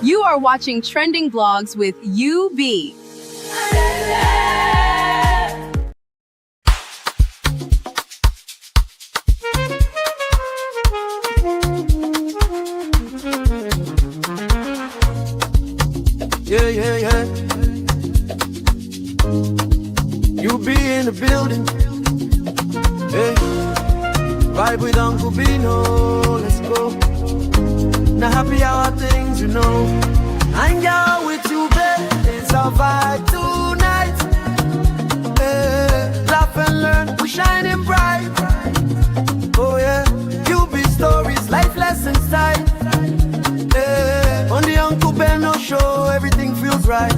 You are watching Trending Vlogs with UB. Yeah. You be in the building. Hey, vibe with Uncle Bino. Let's go. Now happy hour things, you know. Hang out with you, babe. It's our vibe tonight. Hey, laugh and learn. We shining bright. Oh yeah. You be stories, life lessons time. Hey, on the Uncle Beno show, everything feels right.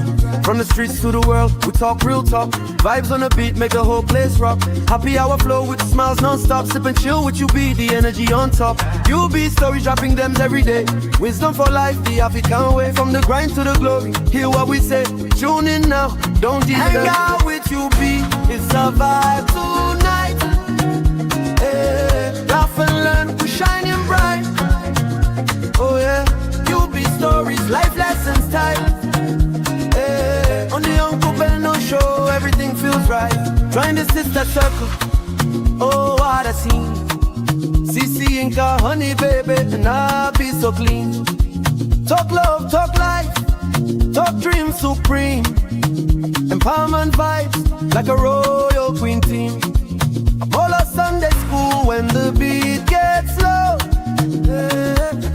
From the streets to the world, we talk real talk. Vibes on the beat, make the whole place rock. Happy hour flow with smiles non-stop. Sip and chill with you, be the energy on top. You be stories dropping them every day. Wisdom for life, the African way. From the grind to the glory, hear what we say. Tune in now, don't delay. Hang out with you, be it's a vibe tonight. Hey, laugh and learn, we shining bright. Oh yeah, you be stories, life lessons time. On the Uncle Beno show, everything feels right. Join the sister circle. Oh, what a scene. CC Inca, honey, baby, and I'll be so clean. Talk love, talk life, talk dream supreme. Empowerment vibes, like a royal queen team. All of Sunday school when the beat gets low.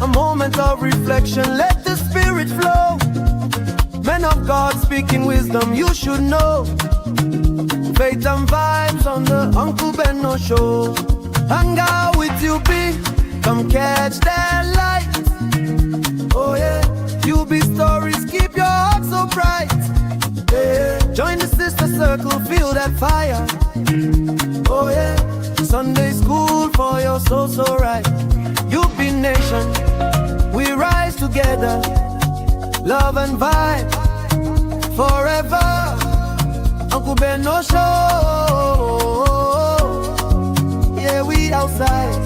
A moment of reflection, let the spirit flow. Men of God speaking wisdom, you should know. Faith and vibes on the Uncle Beno show. Hang out with you, be come catch that light. Oh yeah, you be stories, keep your heart so bright. Yeah. Join the sister circle, feel that fire. Oh yeah, Sunday school for your soul so right. You be nation, we rise together. Love and vibe forever. Uncle Beno show. Yeah, we outside.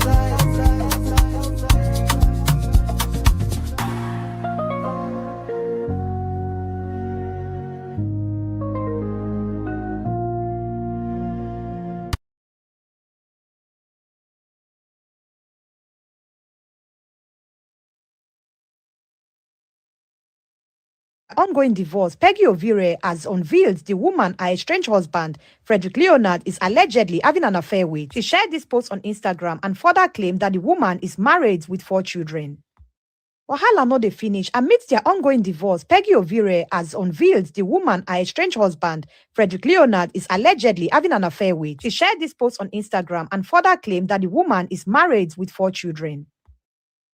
Ongoing divorce, Peggy Ovire has unveiled the woman her estranged husband, Fredrick Leonard, is allegedly having an affair with. She shared this post on Instagram and further claimed that the woman is married with 4 children. Wahala no dey finish. Amidst their ongoing divorce, Peggy Ovire has unveiled the woman her estranged husband, Frederick Leonard, is allegedly having an affair with. She shared this post on Instagram and further claimed that the woman is married with 4 children.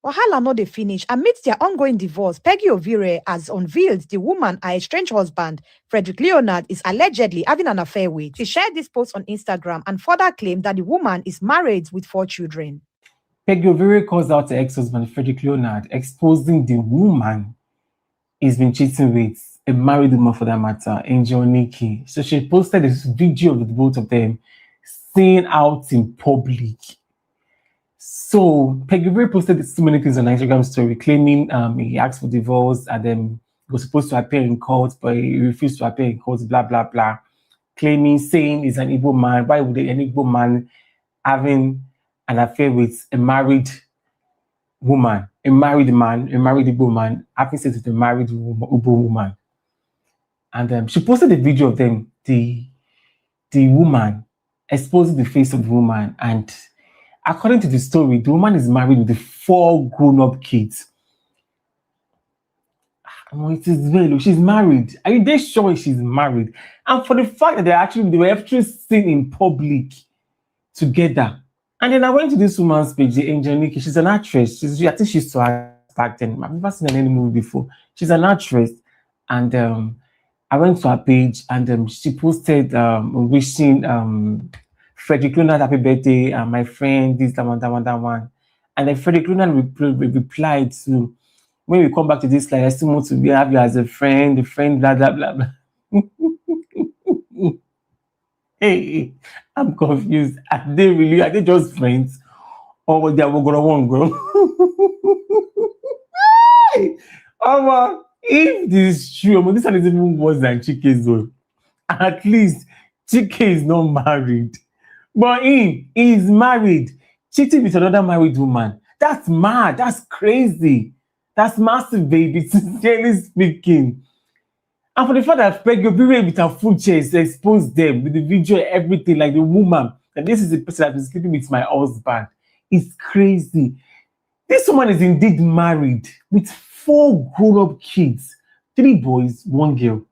Wahala no dey finish. Amidst their ongoing divorce, Peggy Ovire has unveiled the woman her estranged husband, Frederick Leonard, is allegedly having an affair with. She shared this post on Instagram and further claimed that the woman is married with 4 children. Peggy Ovire calls out her ex-husband, Fredrick Leonard, exposing the woman he's been cheating with, a married woman for that matter, Angel Nikki. So she posted this video of the both of them staying out in public. So Peggy Ovire posted so many things on her Instagram story, claiming he asked for divorce and then he was supposed to appear in court, but he refused to appear in court, blah, blah, blah. Claiming, saying he's an Igbo man. Why would an Igbo man having an affair with a married woman, a married man, a married Igbo man, having sex with a married Igbo woman? And she posted a video of them, the woman exposing the face of the woman. And according to the story, the woman is married with the 4 grown-up kids. It is well, she's married. Are you sure she's married? And for the fact that they were actually seen in public together. And then I went to this woman's page, the Angel Nikki. She's an actress. I think she used to act back then. I've never seen her in any movie before. She's an actress. And I went to her page and she posted wishing Fredrick Leonard happy birthday, my friend, this, that one. And then Fredrick Leonard replied to, when we come back to this slide, I still want to have you as a friend, blah, blah, blah, blah. Hey, I'm confused. Are they just friends? Or they are going to one girl? If this is true, this one is even worse than Chike's own. At least Chike is not married. But he is married, cheating with another married woman. That's mad. That's crazy. That's massive, baby, sincerely speaking. And for the fact that Peggy Ovire with her full chest exposed them with the video, everything, like the woman, that this is the person that is sleeping with my husband. It's crazy. This woman is indeed married with 4 grown-up kids, 3 boys, 1 girl.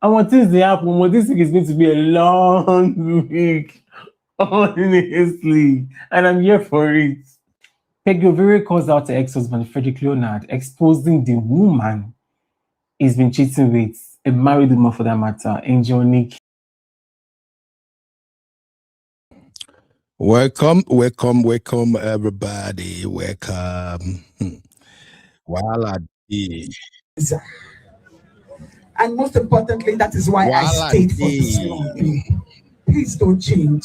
I want this to happen. This week is going to be a long week, honestly, and I'm here for it. Peggy Ovire calls out her ex-husband Fredrick Leonard, exposing the woman he's been cheating with, a married woman for that matter, Angel Nick. Welcome, everybody. Welcome. And most importantly, that is why I stayed for this long. Please don't change.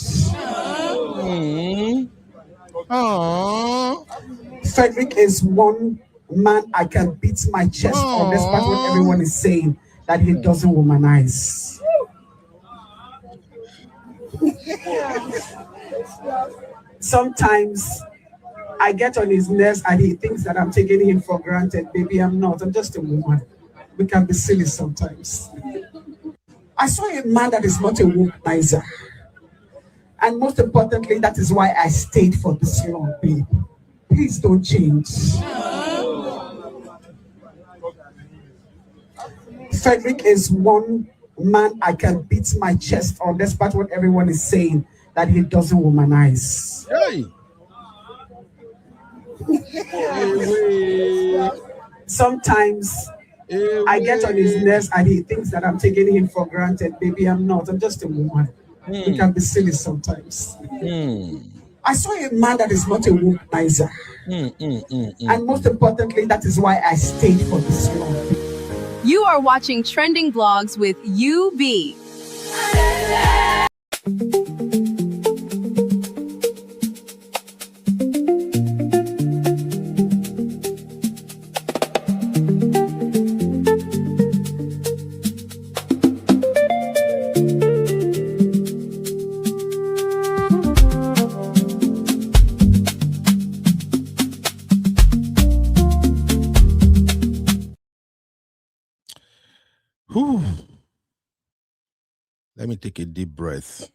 Frederick is one man I can beat my chest on, despite what everyone is saying that he doesn't womanize. Sometimes I get on his nerves and he thinks that I'm taking him for granted. Baby, I'm not. I'm just a woman. We can be silly sometimes. I saw a man that is not a womanizer. And most importantly, that is why I stayed for this long, babe. Please don't change. Frederick is one man I can beat my chest on, despite what everyone is saying that he doesn't womanize. Hey. Sometimes I get on his nerves and he thinks that I'm taking him for granted. Baby, I'm not. I'm just a woman. We can be silly sometimes. I saw a man that is not a womanizer. And most importantly, that is why I stayed for this long. You are watching Trending Vlogs with UB. Whew. Let me take a deep breath.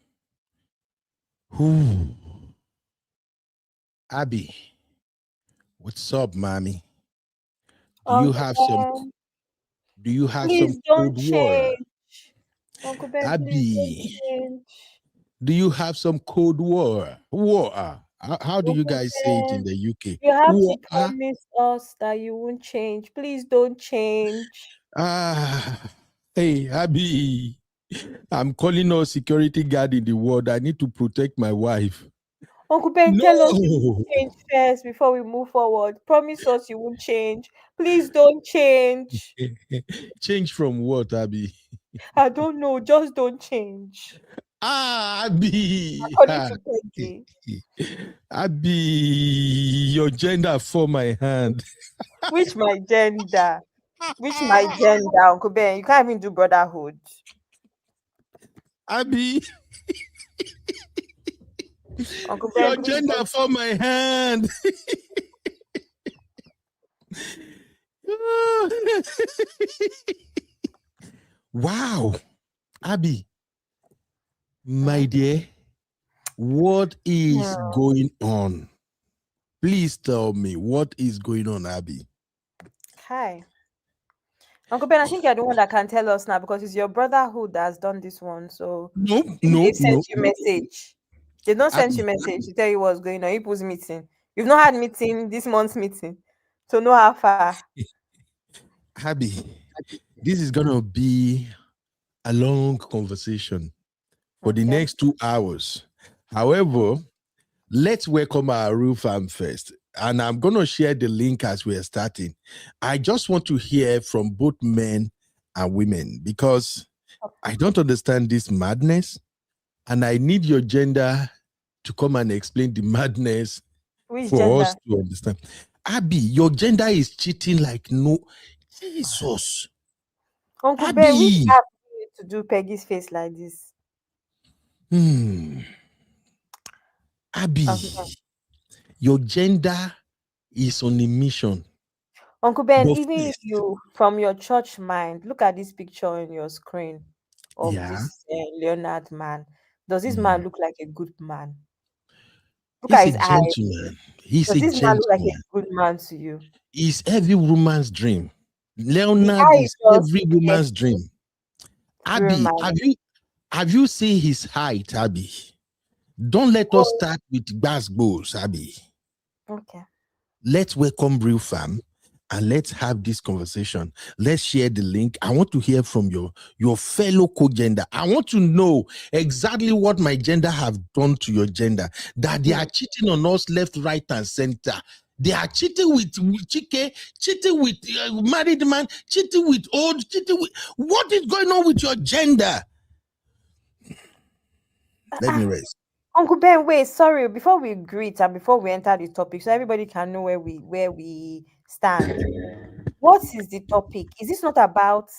Whew. Abby, what's up, mommy? Do you have some? Do you have Please some don't cold water? change. Uncle Ben, Abby, please don't change. do you have some cold water? Water. How do you Uncle guys say it in Ben, the UK? you have to Water. promise us that you won't change. Please don't change. Hey, Abby, I'm calling our security guard in the world. I need to protect my wife. Uncle Ben, tell us you No. won't change first before we move forward. Promise us you won't change. Please don't change. Change from what, Abby? I don't know. Just don't change. Abby. According to Peggy. Abby, your gender for my hand. Which my gender? Which my gender, Uncle Ben? You can't even do brotherhood. Abby, Uncle Ben, your please gender don't- for my hand. Wow. Abby, my dear, what is going on? Please tell me what is going on, Abby. Hi. Uncle Ben, I think you're the one that can tell us now because it's your brotherhood that has done this one. So No, they sent you message. They don't send you message to tell you what's going on. People's meeting. You've not had meeting this month's meeting. So know how far. Abby, this is gonna be a long conversation for the next 2 hours. However, let's welcome our real fam first. And I'm going to share the link as we're starting. I just want to hear from both men and women because I don't understand this madness, and I need your gender to come and explain the madness Which for gender? us to understand. Abby, your gender is cheating like no. Jesus. Uncle Abby. Ben, which app do you to do Peggy's face like this? Abby, Uncle Ben. your gender is on a mission. Uncle Ben, But even if first, you, from your church mind, look at this picture on your screen of yeah, this Leonard man. Does this man look like a good man? Look he's at a his eyes. gentleman. He's Does a this man look like a gentleman. good man to you? He's every woman's dream. Leonard eye is just every woman's dream. real Abby, man. have you seen his height, Abby? Don't let us start with Gbasgbos, Abby. Okay. Let's welcome Real Fam and let's have this conversation. Let's share the link. I want to hear from your fellow co-gender. I want to know exactly what my gender have done to your gender, that they are cheating on us left, right, and center. They are cheating with Chike, cheating with married man, cheating with old, cheating with... What is going on with your gender? Let me rest. Uncle Ben, wait, sorry. Before we greet and before we enter the topic, so everybody can know where we stand. What is the topic? Is this not about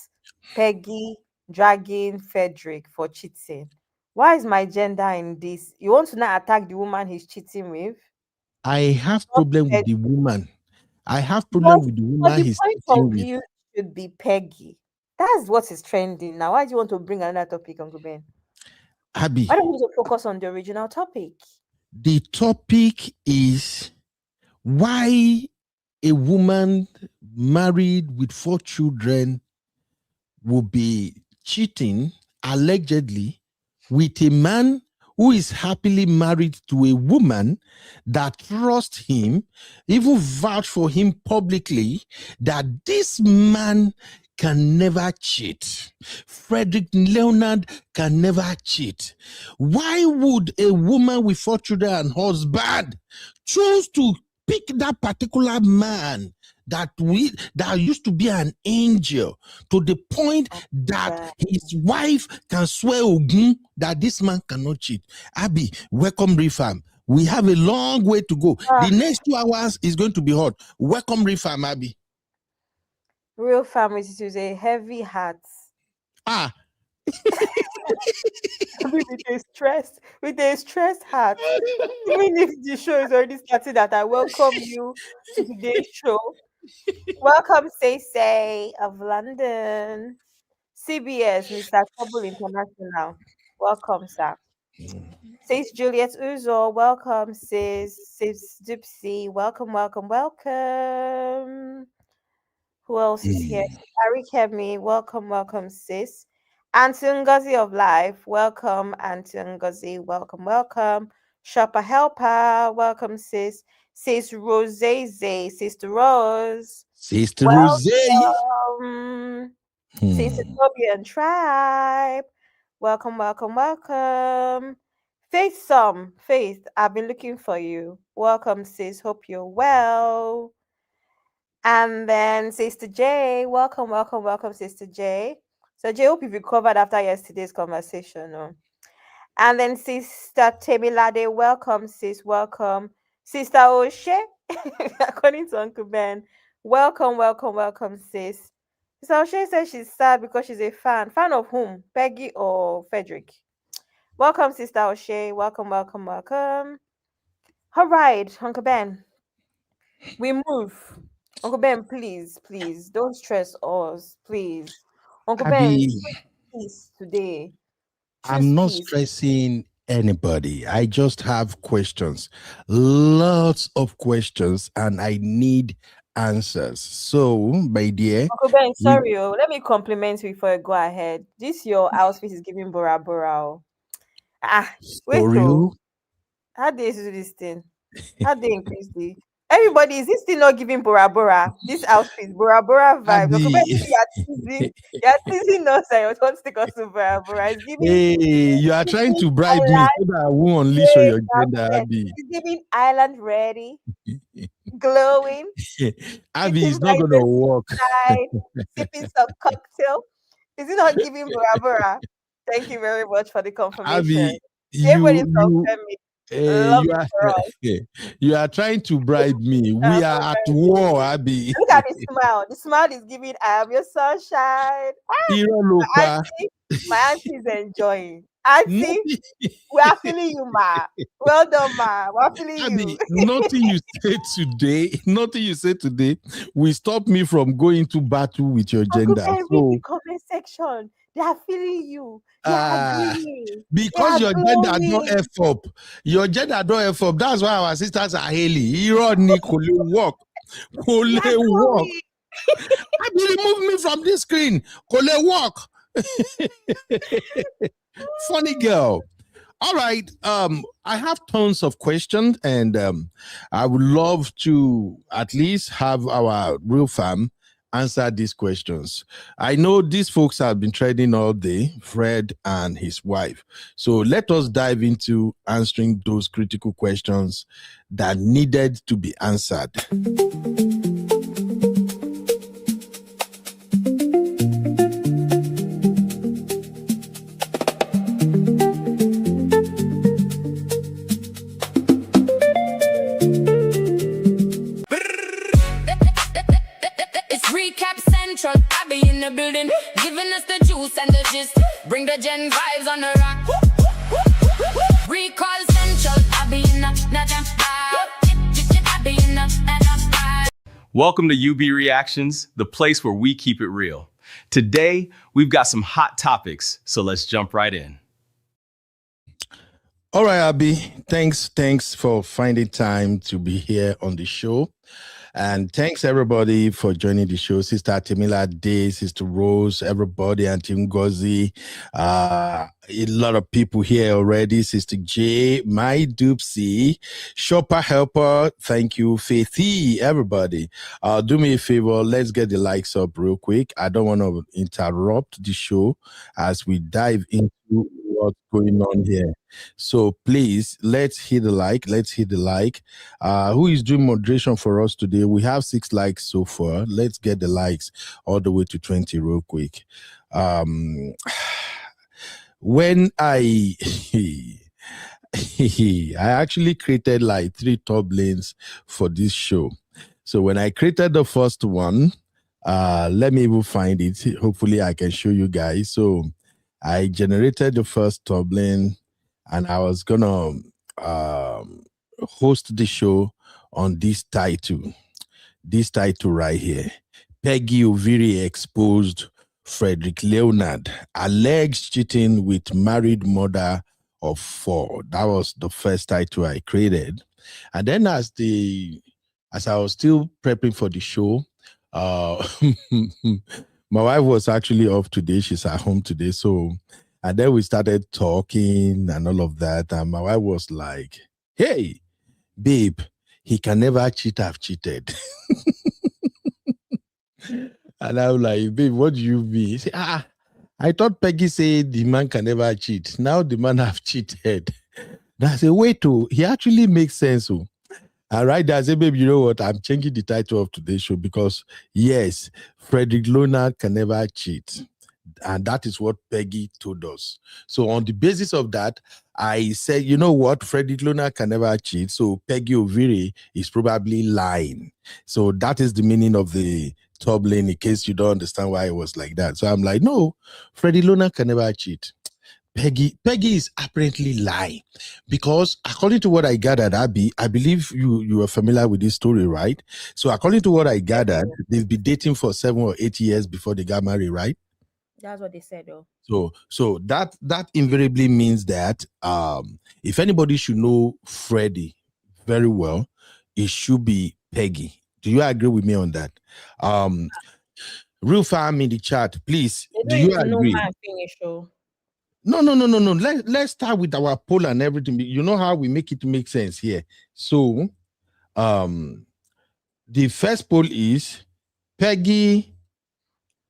Peggy dragging Fredrick for cheating? Why is my gender in this? You want to now attack the woman he's cheating with? I have problem with the woman. I have problem with the But woman the he's point cheating of with. view should be Peggy. That's what is trending now. Why do you want to bring another topic, Uncle Ben? Abby, Why don't we just focus on the original topic? the topic is why a woman married with 4 children will be cheating allegedly with a man who is happily married to a woman that trusts him, even vouch for him publicly, that this man can never cheat. Fredrick Leonard can never cheat. Why would a woman with 4 children and husband choose to pick that particular man that used to be an angel, to the point that his wife can swear Ogun that this man cannot cheat? Abby, welcome Refam. We have a long way to go. The next 2 hours is going to be hot. Welcome Refam, Abby. Real family is a heavy heart. with a stressed heart. Even if the show is already started, that I welcome you to today's show. Welcome, Say of London. CBS, Mr. Trouble International. Welcome, sir. Says Juliet Uzo. Welcome, sis Dipsy. Welcome. Who else is here? Ari Kemi. Welcome, sis. Auntie Ngozi of Life. Welcome, Auntie Ngozi. Welcome. Shopper Helper. Welcome, sis. Sis Rose. Sister Rose. Sister Rose. Sister Tobian Tribe. Welcome. Faith, I've been looking for you. Welcome, sis. Hope you're well. And then Sister J, welcome, Sister J. So J, hope you've recovered after yesterday's conversation. No? And then Sister Temilade, welcome, sis, welcome. Sister Oshe, according to Uncle Ben, welcome, sis. Sister Oshe says she's sad because she's a fan. Fan of whom? Peggy or Fredrick? Welcome, Sister Oshe. Welcome. All right, Uncle Ben. We move. Uncle Ben, please, don't stress us, please. Uncle Ben, choose peace today. I'm not stressing anybody. I just have questions, lots of questions, and I need answers. So, my dear. Uncle Ben, sorry, let me compliment you before I go ahead. This your outfit is giving Bora Bora. Wait, how do you do this thing? How do they increase the... Everybody, is this still not giving Bora Bora? This outfit, Bora Bora vibe. You're teasing us. I want to take us to Bora Bora. It's giving, you are trying to bribe me so that I won't unleash on your gender, Abby. It's giving island ready, glowing. Abby, it's not going to work. Sipping some cocktail. Is it not giving Bora Bora? Thank you very much for the confirmation. Abby, Everybody's you confirming. Love you it are for us. you are trying to bribe me. We are at war, Abby. Look at the smile. The smile is giving I am your sunshine. Irọ́ ló My pa. my auntie is enjoying. Auntie, Nothing, we are feeling you, ma. Well done, ma. We are feeling Abby, you. nothing you say today will stop me from going to battle with your Uncle gender. Ben, read So the comment section. They are feeling you. They are agreeing. They because are your gender don't glowing. F up. Your gender don't F up. That's why our sisters are hailing. Irọ́ ni kò lè work. Kò They lè are work. glowing. Abby, remove me from this screen. Kò lè work. Funny girl. All right. I have tons of questions, and I would love to at least have our real fam answer these questions. I know these folks have been trading all day, Fred and his wife. So let us dive into answering those critical questions that needed to be answered. I be in the building, giving us the juice and the gist. Bring the gen vibes on the rock. Recall central, I be in the Welcome to UB Reactions, the place where we keep it real. Today, we've got some hot topics, so let's jump right in. All right, Abby, thanks for finding time to be here on the show. And thanks everybody for joining the show. Sister Temila Day, Sister Rose, everybody, and Team Gozi. A lot of people here already. Sister J, My Doopsy, Shopper Helper, thank you. Faithy, everybody. Do me a favor, let's get the likes up real quick. I don't want to interrupt the show as we dive into what's going on here. So please, let's hit the like. Who is doing moderation for us today? We have 6 likes so far. Let's get the likes all the way to 20 real quick. When I actually created like 3 top lanes for this show. So when I created the first one, let me even find it. Hopefully I can show you guys. So I generated the first top lane, and I was gonna host the show on this title right here. Peggy Ovire exposed Fredrick Leonard, alleged cheating with married mother of 4. That was the first title I created. And then as I was still prepping for the show, my wife was actually off today. She's at home today. So, and then we started talking and all of that. And my wife was like, hey, babe, he can never cheat. I've cheated. And I'm like, babe, what do you mean? He said, I thought Peggy said the man can never cheat. Now the man have cheated. That's a way to, he actually makes sense. Oh. And right there, I said, babe, you know what? I'm changing the title of today's show because, yes, Frederick Leonard can never cheat. And that is what Peggy told us. So on the basis of that, I said, you know what? Frederick Leonard can never cheat. So Peggy Ovire is probably lying. So that is the meaning of the top lane, in case you don't understand why it was like that. So I'm like, no, Frederick Leonard can never cheat. Peggy is apparently lying, because according to what I gathered, Abby, I believe you are familiar with this story, right? So according to what I gathered, they've been dating for 7 or 8 years before they got married, right? That's what they said, though. So that invariably means that if anybody should know Freddie very well, it should be Peggy. Do you agree with me on that? Real fam in the chat, please. Do you agree? No. Let's start with our poll and everything. You know how we make it make sense here. So, the first poll is Peggy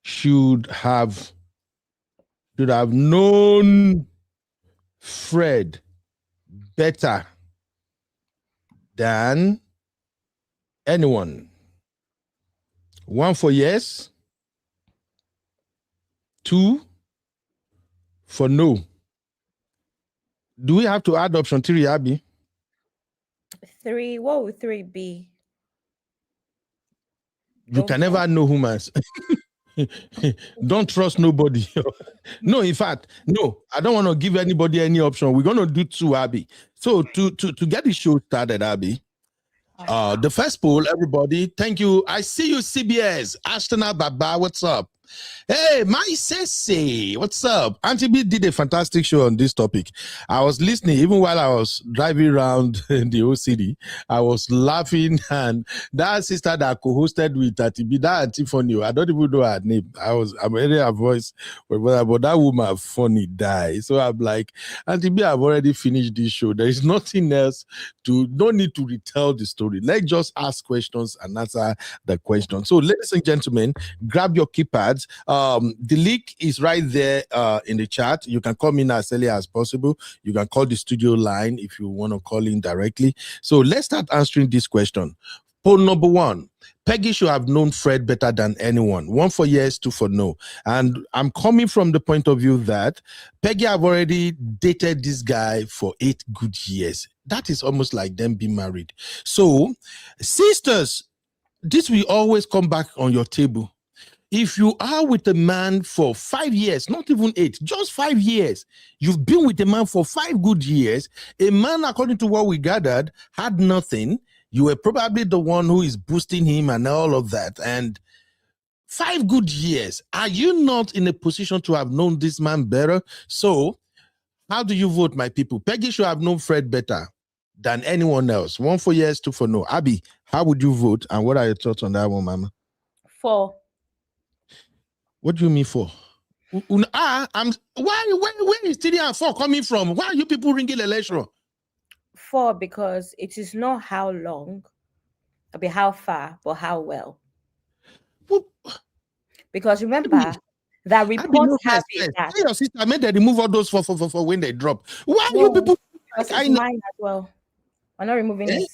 should have known Fred better than anyone. 1 for yes, 2 for no. Do we have to add option 3, Abby? 3. What would 3 be? You can never know humans. Don't trust nobody. No, in fact, no, I don't want to give anybody any option. We're going to do 2, Abby. So to get the show started, Abby, the first poll, everybody, thank you. I see you, CBS. Ashtana Baba, what's up? Hey, my sissy, what's up? Auntie B did a fantastic show on this topic. I was listening even while I was driving around in the whole city. I was laughing, and that sister that co-hosted with Auntie B, that Auntie Funny, I don't even know her name. I'm hearing her voice, but that woman funny die. So I'm like, Auntie B, I've already finished this show. There is nothing else no need to retell the story. Let's just ask questions and answer the question. So, ladies and gentlemen, grab your keypads. The link is right there in the chat. You can come in as early as possible. You can call the studio line if you want to call in directly. So let's start answering this question. Poll number 1. Peggy should have known Fred better than anyone. 1 for yes, 2 for no. And I'm coming from the point of view that Peggy have already dated this guy for 8 good years. That is almost like them being married. So, sisters, this will always come back on your table. If you are with a man for 5 years, not even 8, just 5 years, you've been with a man for 5 good years, a man, according to what we gathered, had nothing. You were probably the one who is boosting him and all of that. And 5 good years, are you not in a position to have known this man better? So, how do you vote, my people? Peggy should have known Fred better than anyone else. 1 for yes, 2 for no. Abby, how would you vote? And what are your thoughts on that one, Mama? 4. What do you mean 4? Where is 3 and 4 coming from? Why are you people ringing election? 4 because it is not how long, how far, but how well. Because remember that reports have it that your sister, I made them remove all those for when they drop. Why are you people? I know mine as well. We're not removing it.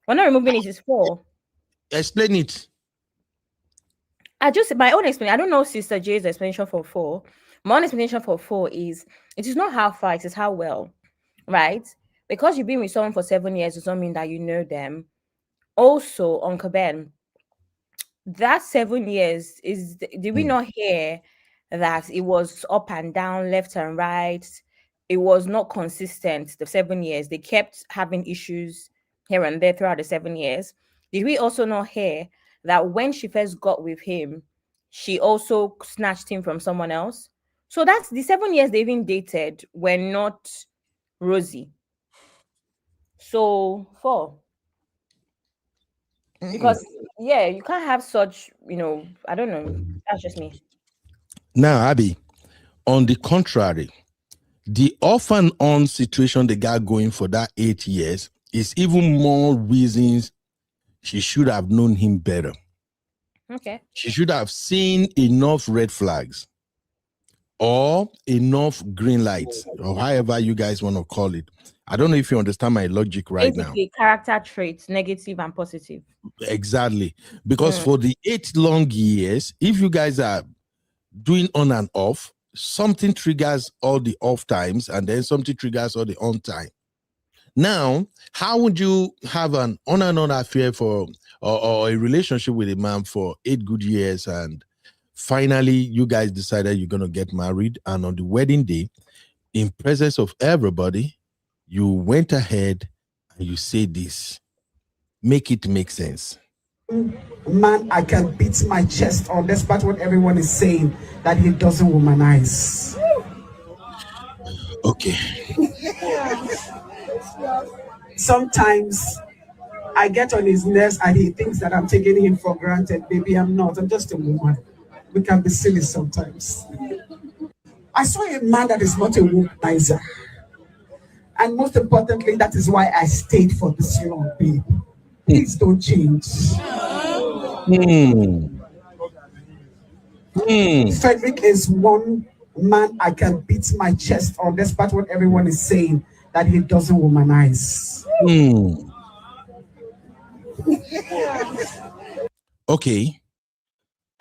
We're not removing it. It's 4. Explain it. My own explanation. I don't know Sister J's explanation for 4. My own explanation for 4 is it is not how far, it is how well, right? Because you've been with someone for 7 years does not mean that you know them. Also, Uncle Ben, that 7 years did we not hear that it was up and down, left and right? It was not consistent. The 7 years, they kept having issues here and there throughout the 7 years. Did we also not hear that when she first got with him, she also snatched him from someone else? So that's the 7 years they even dated were not rosy. So 4. Because, you can't have such, I don't know. That's just me. Now, Abby, on the contrary, the off and on situation they got going for that 8 years is even more reasons she should have known him better. Okay. She should have seen enough red flags or enough green lights, or however you guys want to call it. I don't know if you understand my logic right now. Character traits, negative and positive. Exactly. Because for the 8 long years, if you guys are doing on and off, something triggers all the off times and then something triggers all the on time. Now, how would you have an on and on affair or a relationship with a man for 8 good years and finally you guys decided you're going to get married, and on the wedding day, in presence of everybody, you went ahead and you say this? Make it make sense. Man, I can beat my chest on despite what everyone is saying that he doesn't womanize. Okay. Sometimes I get on his nerves and he thinks that I'm taking him for granted. Baby, I'm not. I'm just a woman. We can be silly sometimes. I saw a man that is not a womanizer. And most importantly, that is why I stayed for this long, babe. Please don't change. Fredrick is one man I can beat my chest on despite what everyone is saying that he doesn't womanize. Okay.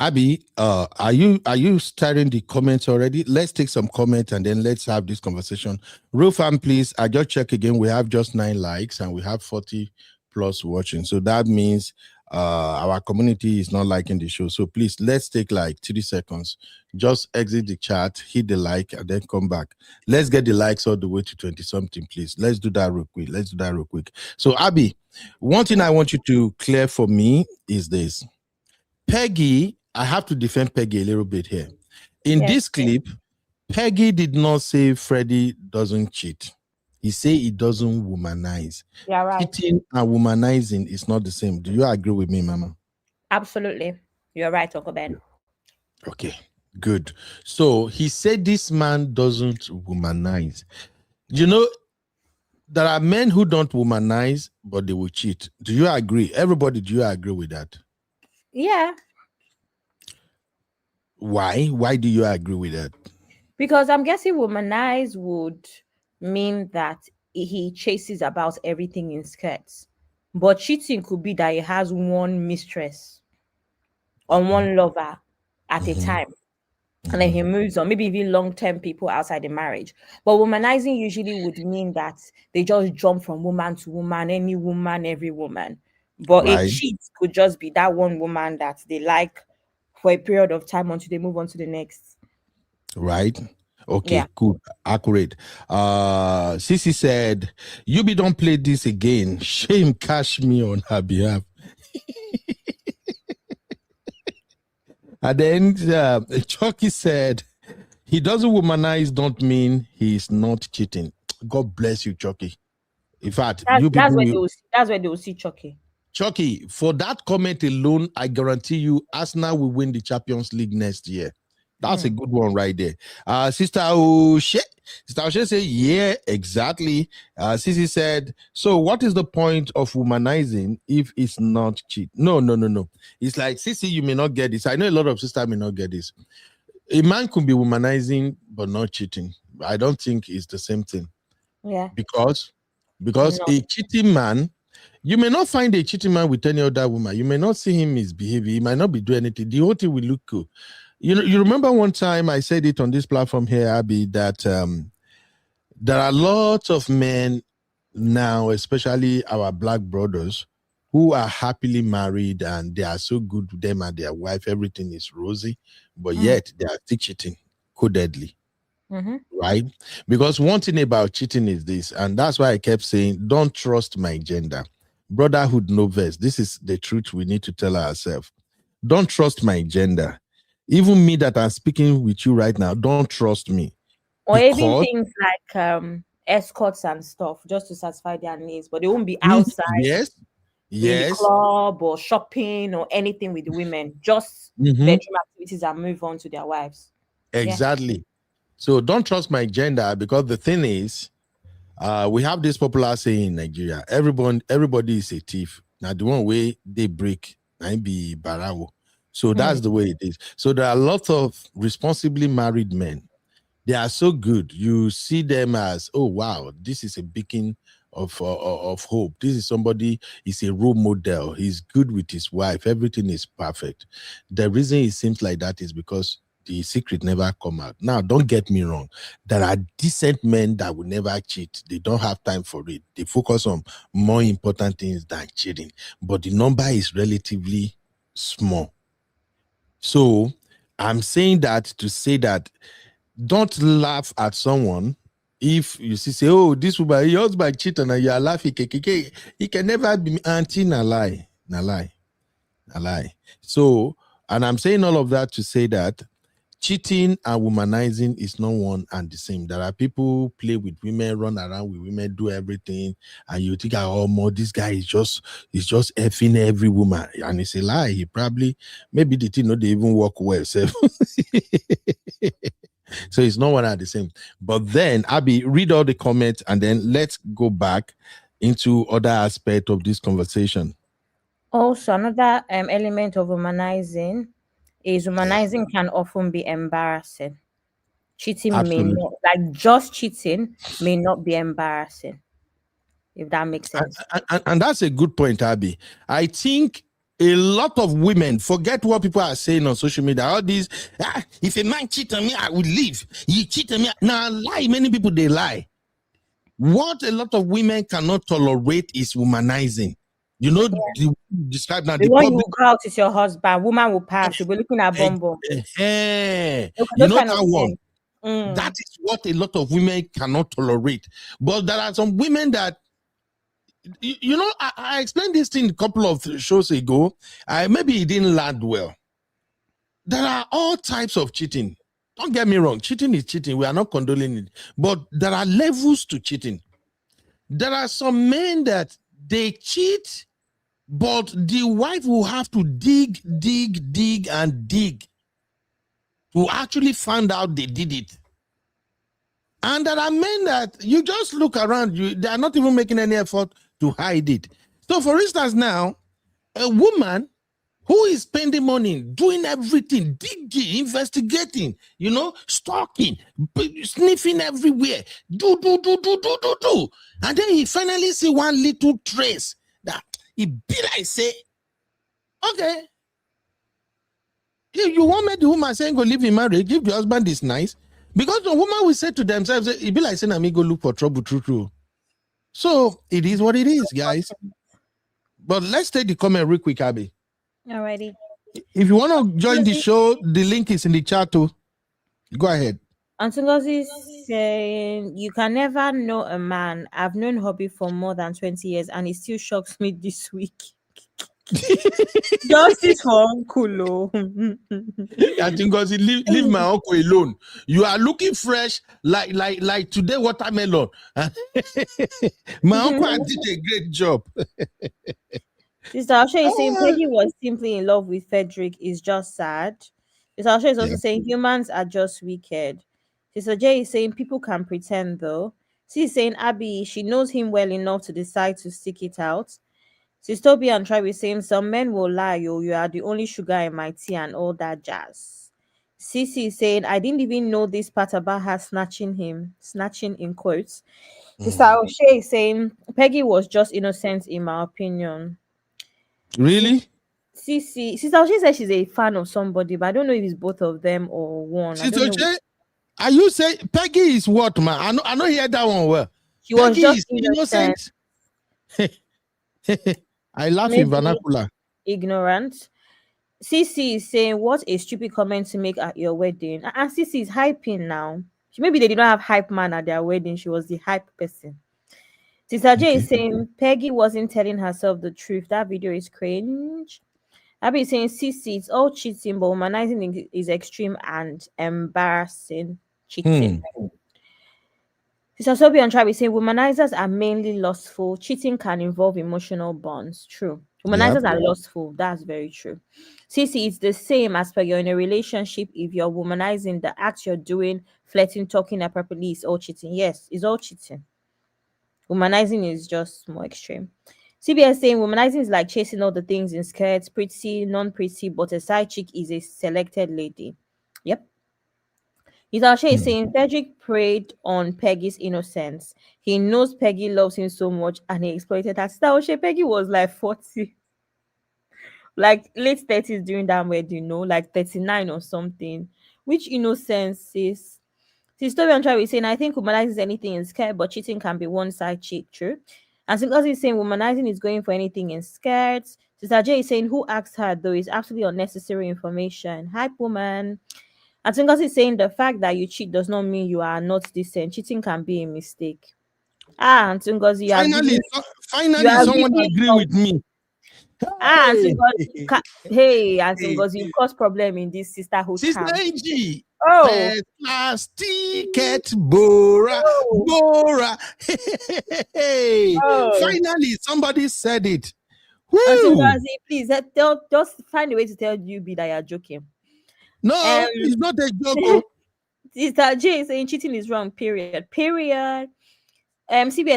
Abby, are you starting the comments already? Let's take some comments and then let's have this conversation. Real fam, please. I just check again. We have just 9 likes and we have 40 plus watching. So that means our community is not liking the show. So please, let's take like 30 seconds. Just exit the chat, hit the like, and then come back. Let's get the likes all the way to 20 something, please. Let's do that real quick. So Abby, one thing I want you to clear for me is this. Peggy, I have to defend Peggy a little bit here. In this clip, Peggy did not say Freddie doesn't cheat. He said he doesn't womanize. Yeah, right. Cheating and womanizing is not the same. Do you agree with me, Mama? Absolutely. You're right, Uncle Ben. Okay, good. So he said this man doesn't womanize. You know, there are men who don't womanize, but they will cheat. Do you agree? Everybody, do you agree with that? Yeah. Why? Why do you agree with that? Because I'm guessing womanize would mean that he chases about everything in skirts. But cheating could be that he has one mistress or one lover at a time. And then he moves on, maybe even long-term people outside the marriage. But womanizing usually would mean that they just jump from woman to woman, any woman, every woman. But a cheat could just be that one woman that they like for a period of time until they move on to the next. Right? Okay, cool. Accurate. Sissy said, Yubi, don't play this again. Shame cash me on her behalf. And then Chucky said, he doesn't womanize, don't mean he's not cheating. God bless you, Chucky. In fact, that's where they will see Chucky. Chucky, for that comment alone, I guarantee you Arsenal will win the Champions League next year. That's a good one right there. Sister Oshe said, yeah, exactly. Sissy said, so what is the point of womanizing if it's not cheat? No. It's like, Sissy, you may not get this. I know a lot of sisters may not get this. A man could be womanizing but not cheating. I don't think it's the same thing. Yeah. Because a cheating man, you may not find a cheating man with any other woman. You may not see him misbehave. He might not be doing anything. The whole thing will look cool. You know, you remember one time I said it on this platform here, Abby, that there are lots of men now, especially our black brothers, who are happily married and they are so good to them and their wife, everything is rosy, but yet they are still cheating codedly. Right? Because one thing about cheating is this, and that's why I kept saying, don't trust my gender. Brotherhood, no verse. This is the truth we need to tell ourselves. Don't trust my gender. Even me that I'm speaking with you right now, don't trust me. Or even things like escorts and stuff, just to satisfy their needs, but they won't be outside. Yes. In the club or shopping or anything with the women. Just bedroom activities and move on to their wives. Exactly. Yeah. So don't trust my gender, because the thing is, we have this popular saying in Nigeria: everybody is a thief. Now the one way they break, I be barawo. So that's the way it is. So there are lots of responsibly married men. They are so good. You see them as, oh wow, this is a beacon of hope. This is somebody, is a role model. He's good with his wife. Everything is perfect. The reason it seems like that is because the secret never come out. Now, don't get me wrong. There are decent men that will never cheat. They don't have time for it. They focus on more important things than cheating. But the number is relatively small. So I'm saying that to say that don't laugh at someone if you say, oh, this woman, your husband cheated and you are laughing. He can never be auntie, na lie. So, and I'm saying all of that to say that cheating and womanizing is not one and the same. There are people play with women, run around with women, do everything, and you think, oh, more this guy is just effing every woman, and it's a lie. He probably, maybe the thing, they even work well. So it's not one and the same. But then, Abby, read all the comments, and then let's go back into other aspect of this conversation. Also, another element of womanizing is womanizing can often be embarrassing. Cheating may not, like just cheating may not be embarrassing, if that makes sense. And that's a good point, Abby. I think A lot of women forget what people are saying on social media. All these, if a man cheat on me, I will leave. You cheat on me. Now, lie. Many people, they lie. What a lot of women cannot tolerate is womanizing. You know, describe now The the one public. you go out is your husband. Woman will pass. You'll be looking at Bumbo. You know that one. Mm. That is what a lot of women cannot tolerate. But there are some women that, you know, I explained this thing a couple of shows ago. Maybe it didn't land well. There are all types of cheating. Don't get me wrong. Cheating is cheating. We are not condoning it. But there are levels to cheating. There are some men that they cheat, but the wife will have to dig to actually find out they did it. And there are men that you just look around, they are not even making any effort to hide it. So, for instance, now, a woman who is spending money, doing everything, digging, investigating, you know, stalking, sniffing everywhere, do. And then he finally see one little trace that he be like, say, okay, you want me the woman saying go live in marriage, if the husband is nice, because the woman will say to themselves, it be like saying, I'm go look for trouble, true. So it is what it is, guys. But let's take the comment real quick, Abby. Alrighty. If you want to join the show, the link is in the chat too. Go ahead. Antungozi is saying, you can never know a man. I've known Hobby for more than 20 years and it still shocks me this week. Justice for Uncle. I think because leave my uncle alone. You are looking fresh like today watermelon. My uncle did a great job. Sister Asha is saying Peggy was simply in love with Fredrick is just sad. Sister Asha is also saying humans are just wicked. Sister J is saying people can pretend though. She's saying Abby, she knows him well enough to decide to stick it out. Sister Toby and Tribe is saying some men will lie, you are the only sugar in my tea and all that jazz. Cece is saying I didn't even know this part about her snatching in quotes. Sister O'Shea is saying Peggy was just innocent in my opinion. Really? Sister O'Shea says she's a fan of somebody, but I don't know if it's both of them or one. Sister O'Shea, are you saying Peggy is what, man? I know hear that one well. She was just innocent. I laugh in vernacular. Ignorant. Cece is saying, what a stupid comment to make at your wedding. And Cece is hyping now. Maybe they did not have hype man at their wedding. She was the hype person. Sister J is saying, Peggy wasn't telling herself the truth. That video is cringe. Abby is saying, Cece, it's all cheating, but womanizing is extreme and embarrassing. Cheating. Sister Sobi and Tribe is saying womanizers are mainly lustful. Cheating can involve emotional bonds. True. Womanizers are lustful. That's very true. Cece, it's the same as per you're in a relationship. If you're womanizing, the act you're doing, flirting, talking appropriately is all cheating. Yes, it's all cheating. Womanizing is just more extreme. CBS saying womanizing is like chasing all the things in skirts, pretty, non-pretty, but a side chick is a selected lady. Yep. Isasha is saying Fredrick preyed on Peggy's innocence. He knows Peggy loves him so much and he exploited her. Sister Peggy was like 40, like late 30s during that wedding, like 39 or something. Which innocence is? Sister Tribe is saying, I think womanizing is anything in skirt, but cheating can be one side chick, true. And Sister is saying womanizing is going for anything in skirts. Sister J is saying, who asked her though is absolutely unnecessary information. Hype woman. And Tungozi is saying the fact that you cheat does not mean you are not decent. Cheating can be a mistake. And Tungozi, finally someone agree with me. Hey, Tungozi, you cause problem in this sisterhood. Sister AG. Last ticket, Bora. Hey. Finally, somebody said it. Tungozi, please just find a way to tell UB that you're joking. No, it's not a joke. Sister J is saying cheating is wrong, period. CBS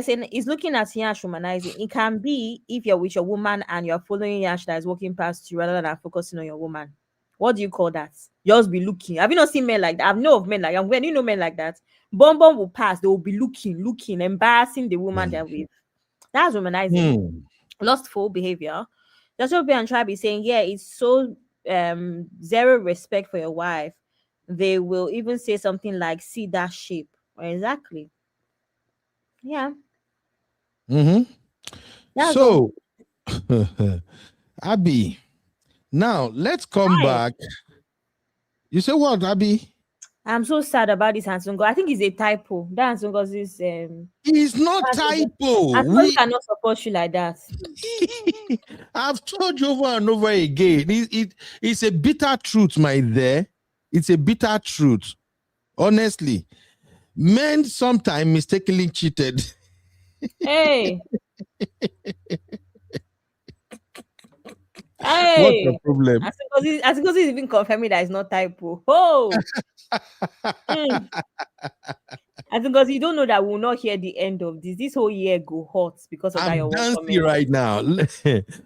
saying is looking at Yash womanizing. It can be if you're with your woman and you're following Yash that is walking past you rather than focusing on your woman. What do you call that? Just be looking. Have you not seen men like that? I've known of men like that. When you know men like that, Bum will pass, they will be looking, embarrassing the woman they're with. That's womanizing. Lustful behavior. That's what and try be saying, yeah, it's so zero respect for your wife. They will even say something like, see that shape. Exactly. Yeah. Mm-hmm. That's all. So, Abby, now let's come Hi. back. You say what, Abby? I'm so sad about this Hansungo. I think it's a typo. That Hansungo is It's not typo. Hansungo cannot support you like that. I've told you over and over again. It's a bitter truth, my dear. It's a bitter truth. Honestly, men sometimes mistakenly cheated. Hey. What's the problem? I think it's even confirming that it's not typo. Oh. I think because you don't know that we will not hear the end of this. This whole year go hot because of that. I'm dancing right now.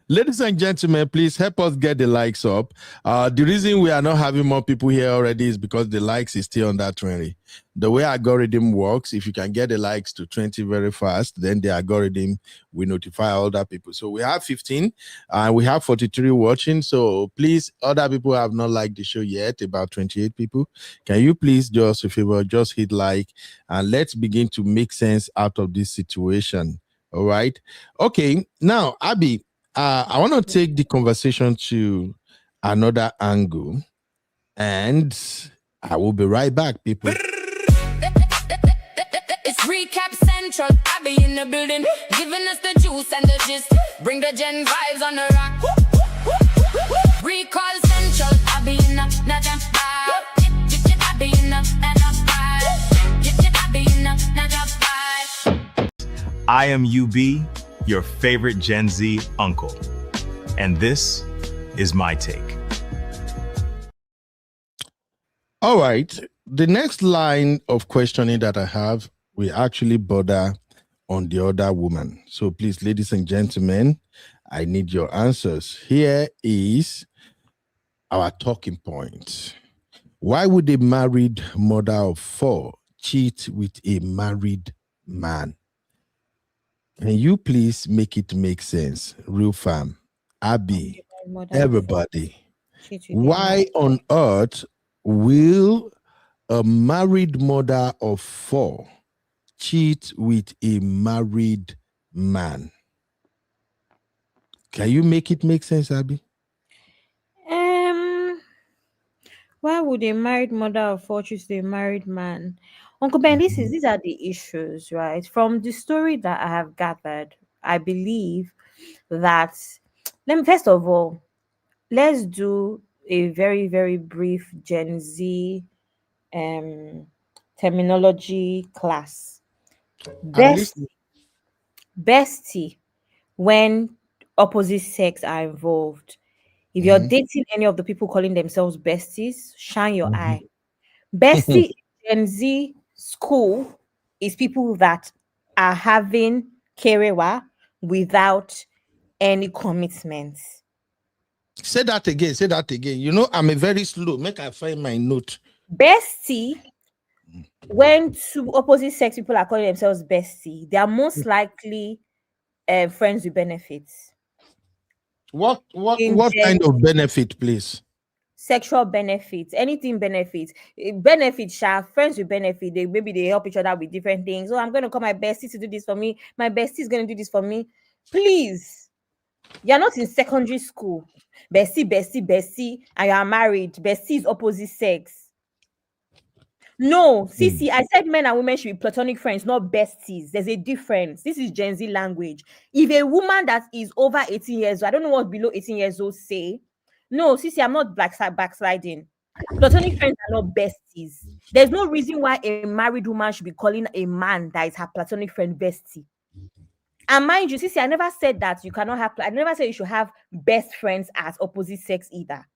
Ladies and gentlemen, please help us get the likes up. The reason we are not having more people here already is because the likes is still under 20. The way algorithm works, if you can get the likes to 20 very fast, then the algorithm will notify other people. So we have 15 and we have 43 watching. So please, other people have not liked the show yet, about 28 people. Can you please do us a favor, just hit like and let's begin to make sense out of this situation. All right. Okay. Now, Abby, I want to take the conversation to another angle and I will be right back, people. It's recap central. I be in the building, giving us the juice and the gist. Bring the gen vibes on the rock. Recall central. I be in the jam vibe. I be in the jam vibe. I be in the jam vibe. I am UB, your favorite Gen Z uncle. And this is my take. All right. The next line of questioning that I have will actually border on the other woman. So please, ladies and gentlemen, I need your answers. Here is our talking point. Why would a married mother of 4 cheat with a married man? Can you please make it make sense? Real fam, Abby, everybody. Why on earth will a married mother of 4 cheat with a married man? Can you make it make sense, Abby? Why would a married mother of 4 choose a married man? Uncle Ben, these are the issues, right? From the story that I have gathered, I believe that first of all, let's do a very, very brief Gen Z terminology class. Bestie, when opposite sex are involved. If you're dating any of the people calling themselves besties, shine your eye. Bestie in Gen Z school is people that are having kerewa without any commitments. Say that again. Say that again. You know, I'm a very slow. Make I find my note. Bestie, when two opposite sex people are calling themselves bestie, they are most likely friends with benefits. What kind of benefit, please? Sexual benefits, anything benefits. Benefits, friends with benefit. Maybe they help each other with different things. Oh, I'm going to call my bestie to do this for me. My bestie is going to do this for me. Please, you're not in secondary school. Bestie, and you are married. Bestie is opposite sex. No, see, I said men and women should be platonic friends, not besties. There's a difference. This is Gen Z language. If a woman that is over 18 years old, I don't know what below 18 years old say. No, Sissy, I'm not backsliding. Platonic friends are not besties. There's no reason why a married woman should be calling a man that is her platonic friend bestie. And mind you, Sissy, I never said that you cannot have, I never said you should have best friends as opposite sex either.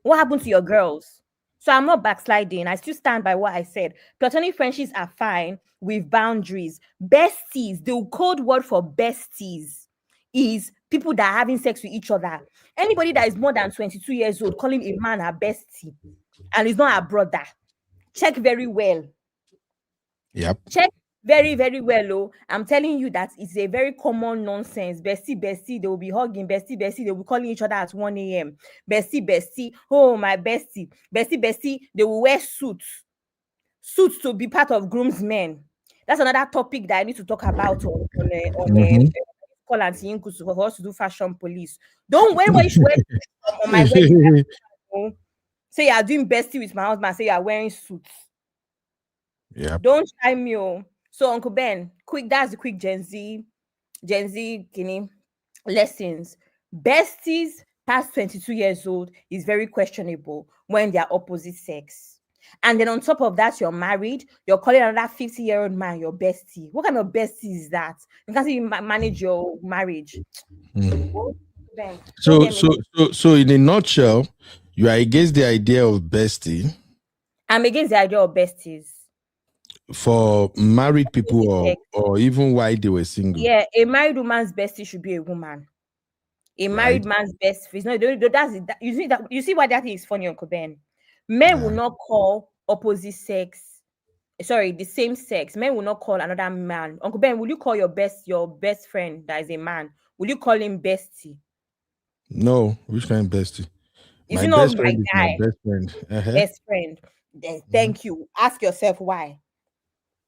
What happened to your girls? So I'm not backsliding. I still stand by what I said. Platonic friendships are fine with boundaries. Besties, the code word for besties is people that are having sex with each other. Anybody that is more than 22 years old calling a man a bestie and is not a brother, check very well. Yep. Check Very, very well. Oh, I'm telling you that it's a very common nonsense. Bestie, bestie, they will be hugging. Bestie, bestie, they will be calling each other at 1 a.m. Bestie, bestie, oh my bestie. Bestie, bestie, they will wear suits to be part of groomsmen. That's another topic that I need to talk about on Mhm. call Auntie Inkusu for us to do fashion police. Don't wear what you should wear on my wedding. Oh. Say you are doing bestie with my husband, say you are wearing suits. Yeah. Don't try me. Oh. So Uncle Ben, that's the quick Gen Z kini lessons. Besties past 22 years old is very questionable when they are opposite sex. And then on top of that, you're married, you're calling another 50-year-old man your bestie. What kind of bestie is that? You can't even manage your marriage. Mm. Oh, Ben, don't So, get me. so, so, in a nutshell, you are against the idea of bestie I'm against the idea of besties. for married people Sex. or even while they were single, Yeah, a married woman's bestie should be a woman. A married right? man's best friend. No, you see why that is funny, Uncle Ben. Men will Yeah. not call opposite sex, sorry, the same sex. Men will not call another man. Uncle Ben, will you call your best friend that is a man? Will you call him bestie? No, which kind of bestie? Is My it not best my friend is my guy? best friend. Uh-huh. Best friend. Mhm. Thank you. Ask yourself why.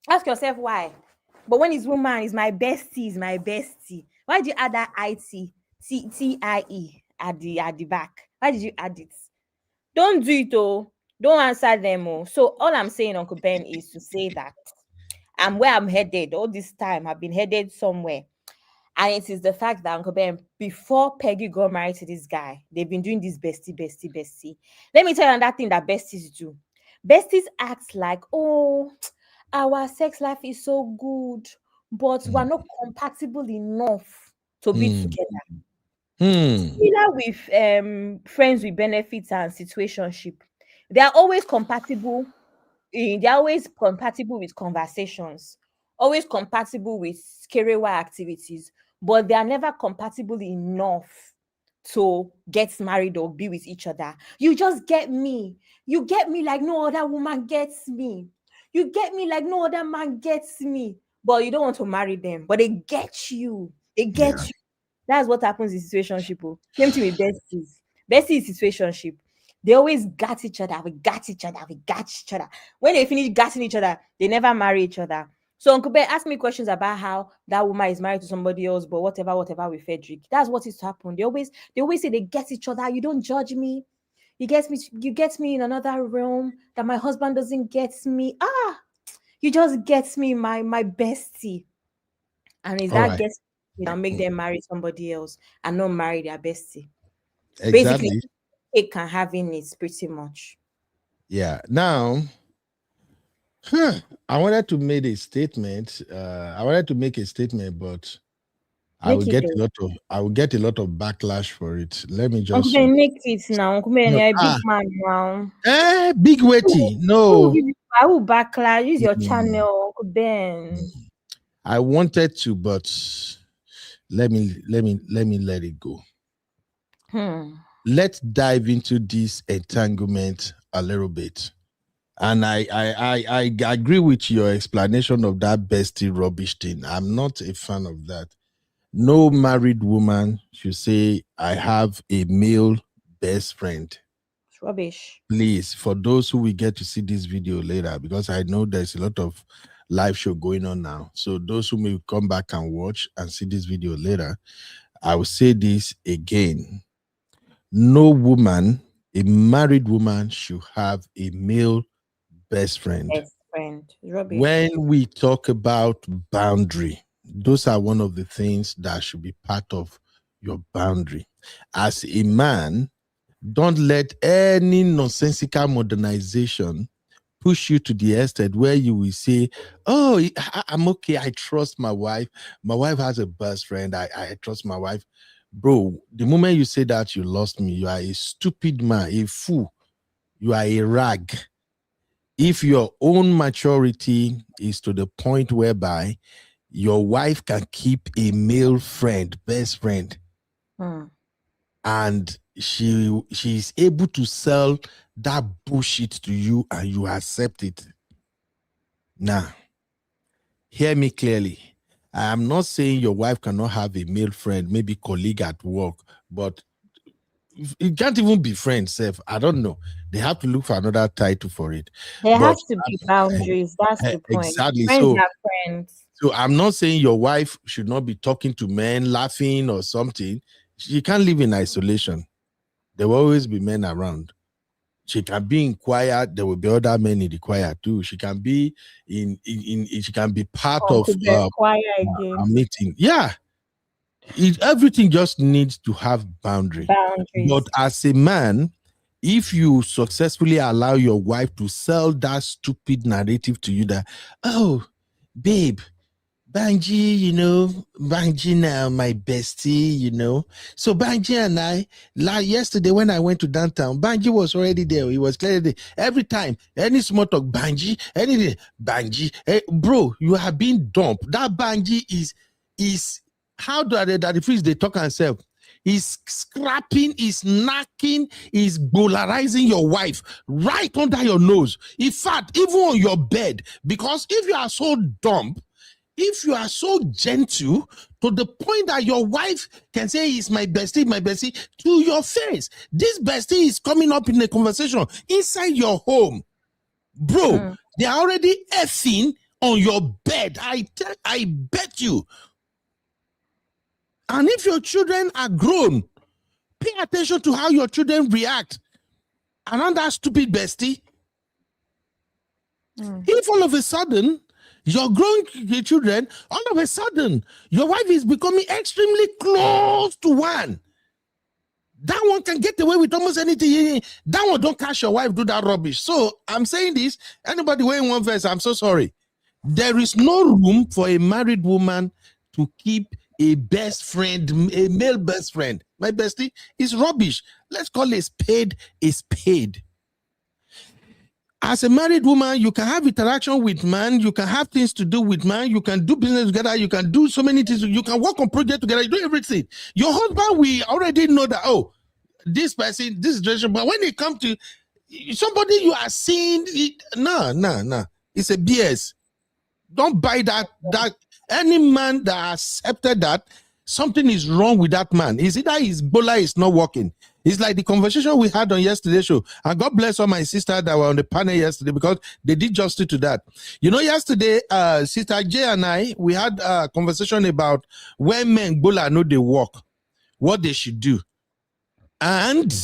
Ask yourself why. But when it's woman, is my bestie, is my bestie. Why did you add that ITTIE at the back? Why did you add it? Don't do it, oh. Don't answer them, oh. So all I'm saying, Uncle Ben, is to say that I'm where I'm headed. All this time, I've been headed somewhere. And it is the fact that Uncle Ben, before Peggy got married to this guy, they've been doing this bestie, bestie, bestie. Let me tell you another thing that besties do. Besties act like, oh, our sex life is so good, but we're Mm. not compatible enough to be Hmm. together. Hmm. Similar with friends with benefits and situationship. They are always compatible. They're always compatible with conversations, always compatible with career activities, but they are never compatible enough to get married or be with each other. You just get me. You get me like no other woman gets me. You get me like no other man gets me. But you don't want to marry them. But they get you. They get Yeah. you. That's what happens in situationship. Oh. Same thing with besties. Bestie is situationship. They always got each other. We got each other. We got each other. When they finish gatting each other, they never marry each other. So Uncle Ben asked me questions about how that woman is married to somebody else, but whatever with Fredrick. That's what is to happen. They always say they get each other. You don't judge me. You get me in another realm that my husband doesn't get me. You just get me, my bestie. And is All that right. gets that make them marry somebody else and not marry their bestie? Basically, Exactly. it can having it pretty much. Yeah. Now, I wanted to make a statement. I wanted to make a statement, but Make it though. I will get a lot of backlash for it. Let me Uncle just Ben, make it now. Uncle Ben, no, you're a big man now. big weighty. No. I will backlash. Use your Mm, channel, Uncle Ben. I wanted to, but let it go. Let's dive into this entanglement a little bit. And I agree with your explanation of that bestie rubbish thing. I'm not a fan of that. No married woman should say, I have a male best friend. It's rubbish. Please, for those who will get to see this video later, because I know there's a lot of live show going on now. So those who may come back and watch and see this video later, I will say this again. No woman, a married woman, should have a male best friend. Best friend. It's rubbish. When we talk about boundary, those are one of the things that should be part of your boundary. As a man, don't let any nonsensical modernization push you to the extent where you will say, oh, I'm okay. I trust my wife. My wife has a best friend. I trust my wife. Bro, the moment you say that, you lost me. You are a stupid man, a fool. You are a rag. If your own maturity is to the point whereby your wife can keep a male friend, best friend, and she's able to sell that bullshit to you and you accept it. Now, hear me clearly. I am not saying your wife cannot have a male friend, maybe colleague at work, but it can't even be friends, Seth. I don't know. They have to look for another title for it. There But has to be boundaries. That's the point. exactly. Friends are friends. So I'm not saying your wife should not be talking to men, laughing or something. She can't live in isolation. There will always be men around. She can be in choir. There will be other men in the choir too. She can be in she can be part of Choir again. a meeting. Yeah. Everything just needs to have boundaries. But as a man, if you successfully allow your wife to sell that stupid narrative to you that, oh, babe, Banji, Banji now, my bestie, So Banji and I, like yesterday when I went to downtown, Banji was already there. He was clearly there. Every time, any small talk, Banji, anything, Banji. Hey, bro, you have been dumped. That Banji is how do the fish they talk and self? Is scrapping, is knacking, is polarizing your wife right under your nose. In fact, even on your bed, because if you are so dumb, if you are so gentle to the point that your wife can say, "He's my bestie," to your face, this bestie is coming up in a conversation inside your home, bro. They are already effing on your bed. I bet you. And if your children are grown, pay attention to how your children react around that stupid bestie. If all of a sudden your grown children, all of a sudden your wife is becoming extremely close to one, that one can get away with almost anything. That one don't catch your wife do that rubbish. So I'm saying this, anybody wearing one verse, I'm so sorry. There is no room for a married woman to keep a best friend, a male best friend. My bestie is rubbish. Let's call a spade a spade. As a married woman, you can have interaction with man, you can have things to do with man, you can do business together, you can do so many things, you can work on project together, you do everything. Your husband, we already know that, oh, this person, this situation, but when it comes to somebody you are seeing, no. It's a BS. Don't buy that. Any man that accepted that, something is wrong with that man. Is either his bola is not working. It's like the conversation we had on yesterday's show. And God bless all my sisters that were on the panel yesterday because they did justice to that. Yesterday, Sister J and I, we had a conversation about when men bola know they work, what they should do. And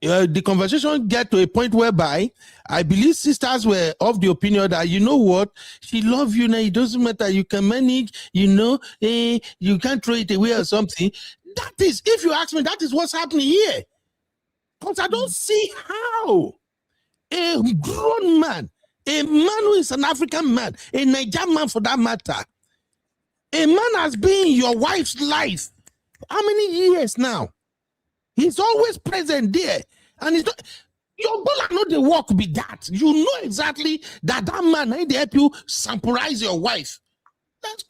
the conversation get to a point whereby I believe sisters were of the opinion that, you know what, she loves you now, it doesn't matter, you can manage, you can't throw it away or something. That is, if you ask me, that is what's happening here. Because I don't see how a grown man, a man who is an African man, a Nigerian man for that matter, a man has been in your wife's life how many years now? He's always present there. And it's not, your goal are not the work be that. You know exactly that man ain't help you sampleize your wife.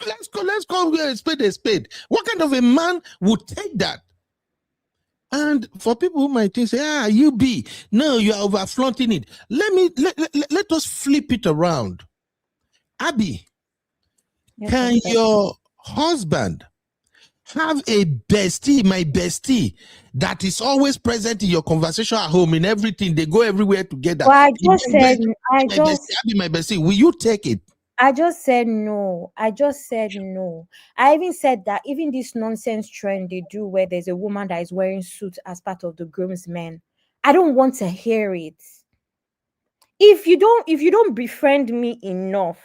Let's call a spade. What kind of a man would take that? And for people who might think, say, you be. No, you are over flaunting it. Let us flip it around. Abby, can your husband have a bestie, my bestie, that is always present in your conversation at home, in everything? They go everywhere together. Well, I just said, my bestie, will you take it? I just said no. I even said that even this nonsense trend they do where there's a woman that is wearing suits as part of the groomsmen, I don't want to hear it. If you don't befriend me enough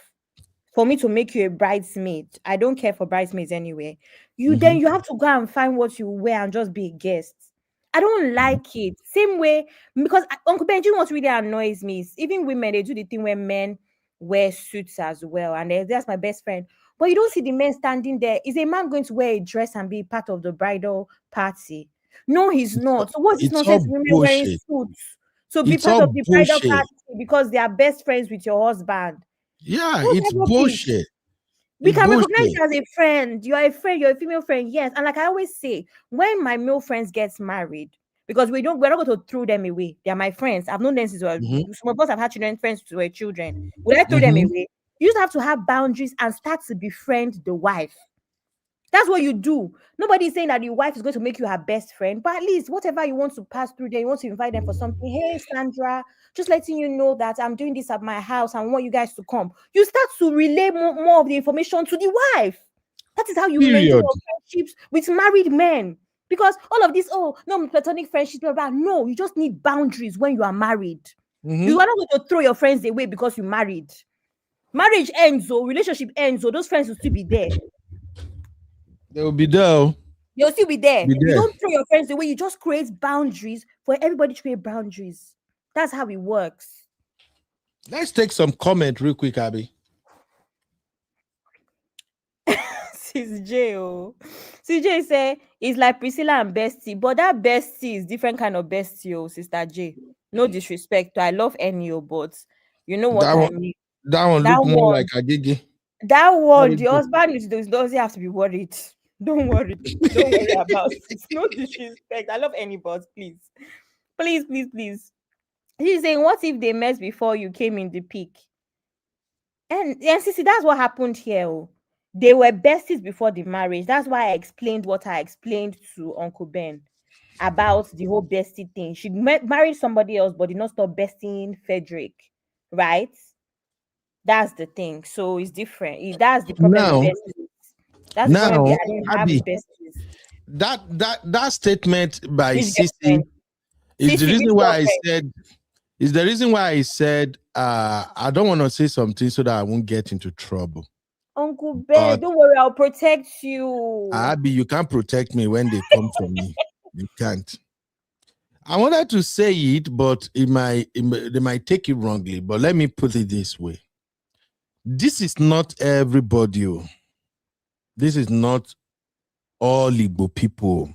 for me to make you a bridesmaid, I don't care for bridesmaids anyway. Then you have to go and find what you wear and just be a guest. I don't like it. Same way, because Uncle Ben, you know what really annoys me is even women, they do the thing where men wear suits as well. And that's my best friend. But you don't see the men standing there. Is a man going to wear a dress and be part of the bridal party? No, he's not. So what's this nonsense? Women wearing suits to be part of the bridal party because they are best friends with your husband. Yeah, it's bullshit. We can recognize you as a friend. You are a friend. You're a female friend. Yes. And like I always say, when my male friends get married, because we're not going to throw them away. They are my friends. I've known them since some of us have had children, friends who were children. Will I throw them away? You just have to have boundaries and start to befriend the wife. That's what you do. Nobody's saying that your wife is going to make you her best friend, but at least whatever you want to pass through there, you want to invite them for something. Hey, Sandra, just letting you know that I'm doing this at my house and I want you guys to come. You start to relay more of the information to the wife. That is how you maintain your friendships with married men. Because all of this, oh, no, platonic friendships, blah, blah. No, you just need boundaries when you are married. You are not going to throw your friends away because you married. Marriage ends, or relationship ends, or those friends will still be there. They will be there. They'll still be there. You don't throw your friends away. You just create boundaries for everybody to create boundaries. That's how it works. Let's take some comment real quick, Abby. CJ say it's like Priscilla and Bestie, but that Bestie is different kind of Bestie, Sister J. No disrespect. I love Enio, but you know what I mean. That one look more like a gigi. That one, the husband doesn't have to be worried. Don't worry. Don't worry about it. No disrespect. I love any boss, please. Please. He's saying, what if they met before you came in the peak? And Sissy, that's what happened here. Oh. They were besties before the marriage. That's why I explained what I explained to Uncle Ben about the whole bestie thing. She married somebody else, but did not stop besting Fredrick, right? That's the thing. So it's different. That's the problem now, with besties. That's now, why we have besties. That statement by Sissy is the reason why I said. Is the reason why I said I don't want to say something so that I won't get into trouble. Uncle Ben, don't worry, I'll protect you. Abby, you can't protect me when they come for me. You can't. I wanted to say it, but they might take it wrongly. But let me put it this way. This is not everybody. This is not all Igbo people.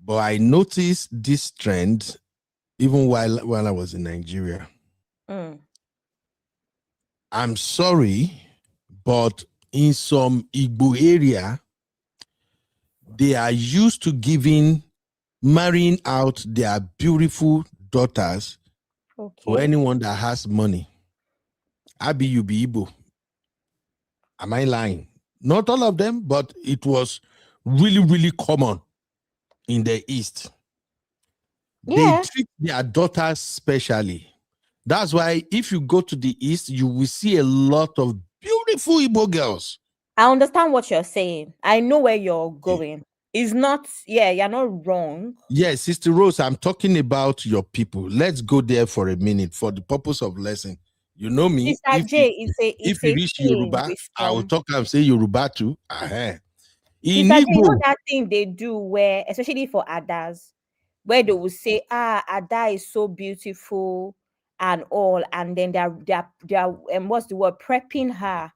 But I noticed this trend even while I was in Nigeria. I'm sorry, but in some Igbo area, they are used to marrying out their beautiful daughters to anyone that has money. Abi, you be Igbo. Am I lying? Not all of them, but it was really, really common in the East. They treat their daughters specially. That's why if you go to the East, you will see a lot of beautiful Igbo girls. I understand what you're saying. I know where you're going. It's not, you're not wrong. Yes, Sister Rose, I'm talking about your people. Let's go there for a minute for the purpose of lesson. You know me. Sister J, if you reach Yoruba, I will talk and say Yoruba too. Sister J, you know that thing they do where, especially for Adas, where they will say, Ada is so beautiful and all, and then they're what's the word, prepping her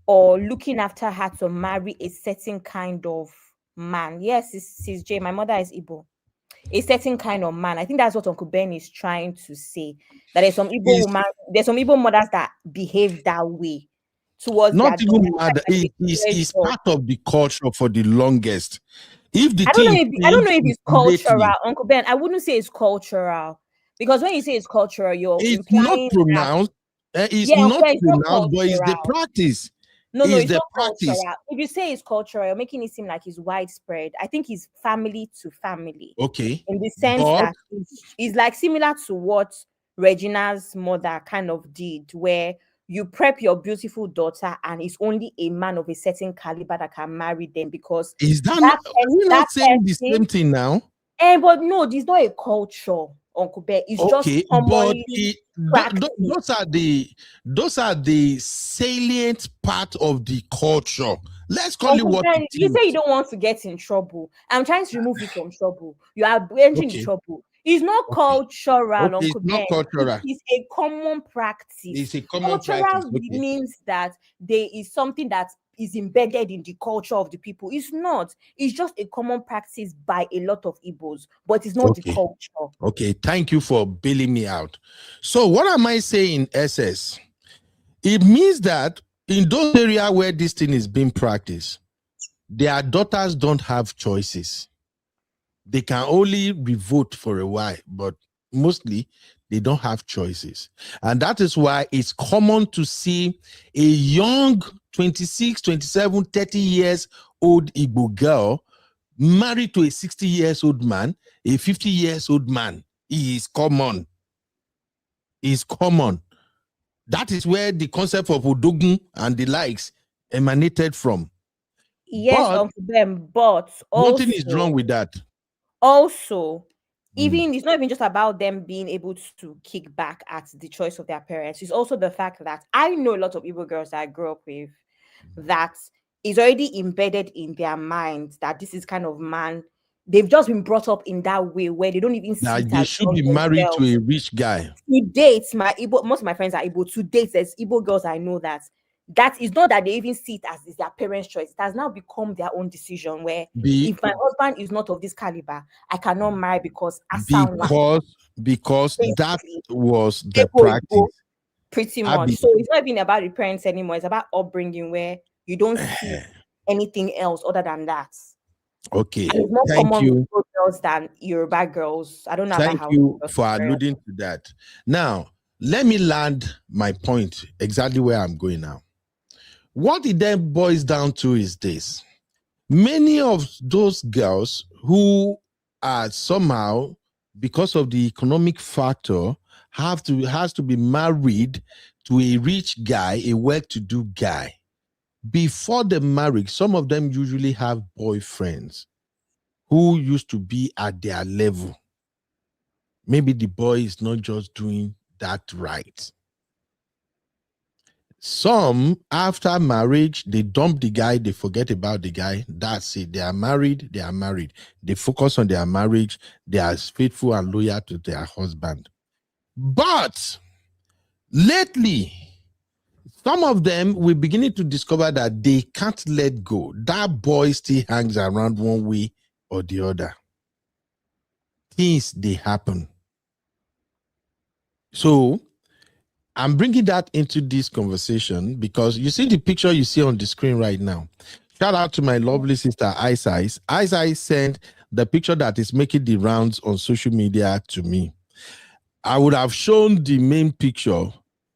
or looking after her to marry a certain kind of man. Yes, Sis J, my mother is Igbo. A certain kind of man. I think that's what Uncle Ben is trying to say. That there's some Igbo mothers that behave that way towards not even mother. It's part of the culture for the longest. I don't know if it's cultural, Uncle Ben. I wouldn't say it's cultural, because when you say it's cultural, it's not pronounced. It's not pronounced, but it's the practice. No, it's not cultural. If you say it's cultural, you're making it seem like it's widespread. I think it's family to family. Okay. In the sense that it's like similar to what Regina's mother kind of did, where you prep your beautiful daughter and it's only a man of a certain caliber that can marry them, because is that not, are we not saying the same thing now? But no, this is not a culture, Uncle Ben. It's just common practice. Those are the salient part of the culture. Let's call it what it is. You say you don't want to get in trouble. I'm trying to remove you from trouble. You are entering trouble. It's not cultural, Uncle it's not cultural. It's a common practice. It's a common cultural practice. Means that there is something that is embedded in the culture of the people. It's not. It's just a common practice by a lot of Igbos, but it's not the culture. Okay, thank you for bailing me out. So what am I saying, SS? It means that in those areas where this thing is being practiced, their daughters don't have choices. They can only revolt for a while, but mostly they don't have choices. And that is why it's common to see a young 26, 27, 30 years old Igbo girl married to a 60 years old man, a 50 years old man. It is common. It's common. That is where the concept of Odogun and the likes emanated from. Yes, But them, but also, nothing is wrong with that. Also, even it's not even just about them being able to kick back at the choice of their parents. It's also the fact that I know a lot of Igbo girls that I grew up with that is already embedded in their minds that this is kind of man. They've just been brought up in that way where they don't even see it They as should be married to a rich guy. To date, most of my friends are Igbo. To date, there's Igbo girls I know that is not that they even see it as is their parents' choice. It has now become their own decision where if my husband is not of this caliber, I cannot marry because that was the practice. Pretty much. So it's not even about the parents anymore. It's about upbringing where you don't see anything else other than that. Okay. And it's more Thank common you. with girls than Yoruba girls. I don't know Thank about you for alluding to that. Now, let me land my point exactly where I'm going now. What it then boils down to is this. Many of those girls who are somehow, because of the economic factor, has to be married to a rich guy, a well-to-do guy. Before the marriage, some of them usually have boyfriends who used to be at their level. Maybe the boy is not just doing that right. Some, after marriage, they dump the guy, they forget about the guy. That's it. They are married, they are married. They focus on their marriage. They are faithful and loyal to their husband. But lately, some of them, we're beginning to discover that they can't let go. That boy still hangs around one way or the other. Things, they happen. So, I'm bringing that into this conversation because you see the picture you see on the screen right now. Shout out to my lovely sister, Ice Ice. Ice Ice sent the picture that is making the rounds on social media to me. I would have shown the main picture,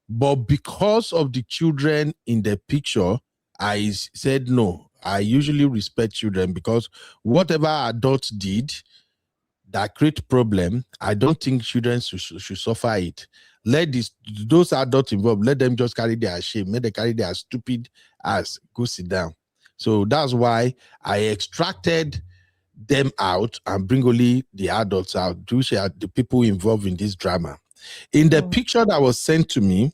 but because of the children in the picture, I said no. I usually respect children because whatever adults did that create problem, I don't think children should suffer it. Let those adults involved, let them just carry their shame, let them carry their stupid ass, go sit down. So that's why I extracted them out and bring only the adults out, which are the people involved in this drama. In the picture that was sent to me,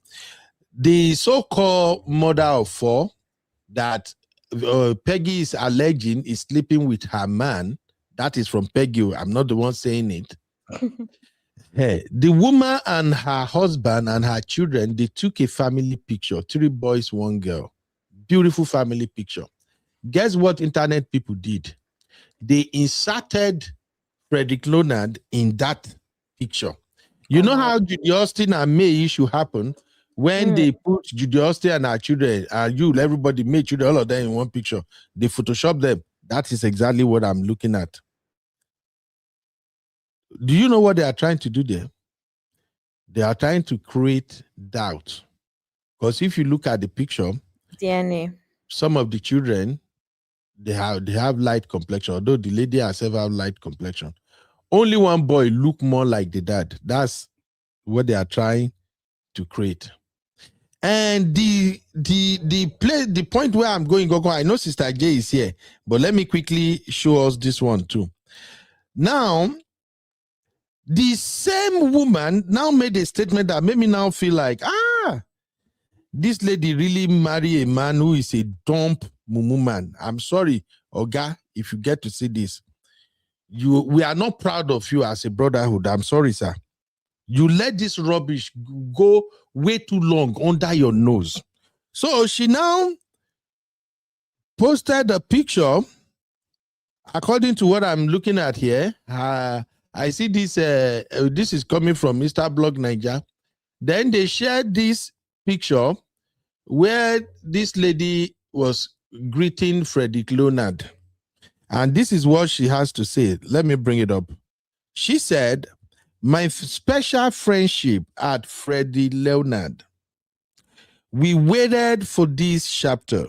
the so-called mother of four that Peggy is alleging is sleeping with her man, that is from Peggy. I'm not the one saying it. Hey, the woman and her husband and her children, they took a family picture, 3 boys, 1 girl. Beautiful family picture. Guess what internet people did? They inserted Fredrick Leonard in that picture. You know how Judy Austin and May issue happened when they put Judy Austin and her children, and everybody made children, all of them in one picture. They Photoshop them. That is exactly what I'm looking at. Do you know what they are trying to do there? They are trying to create doubt. Because if you look at the picture, DNA. Some of the children, they have light complexion, although the lady herself have light complexion. Only one boy look more like the dad. That's what they are trying to create. And the point where I'm going, Gogo, I know Sister J is here, but let me quickly show us this one too. Now, the same woman now made a statement that made me now feel like, this lady really marry a man who is a dumb mumu man. I'm sorry, Oga, if you get to see this. We are not proud of you as a brotherhood. I'm sorry, sir. You let this rubbish go way too long under your nose. So she now posted a picture. According to what I'm looking at here, I see this. This is coming from Mr. Blog Niger. Then they shared this picture where this lady was greeting Fredrick Leonard. And this is what she has to say. Let me bring it up. She said, My special friendship at Fredrick Leonard. We waited for this chapter.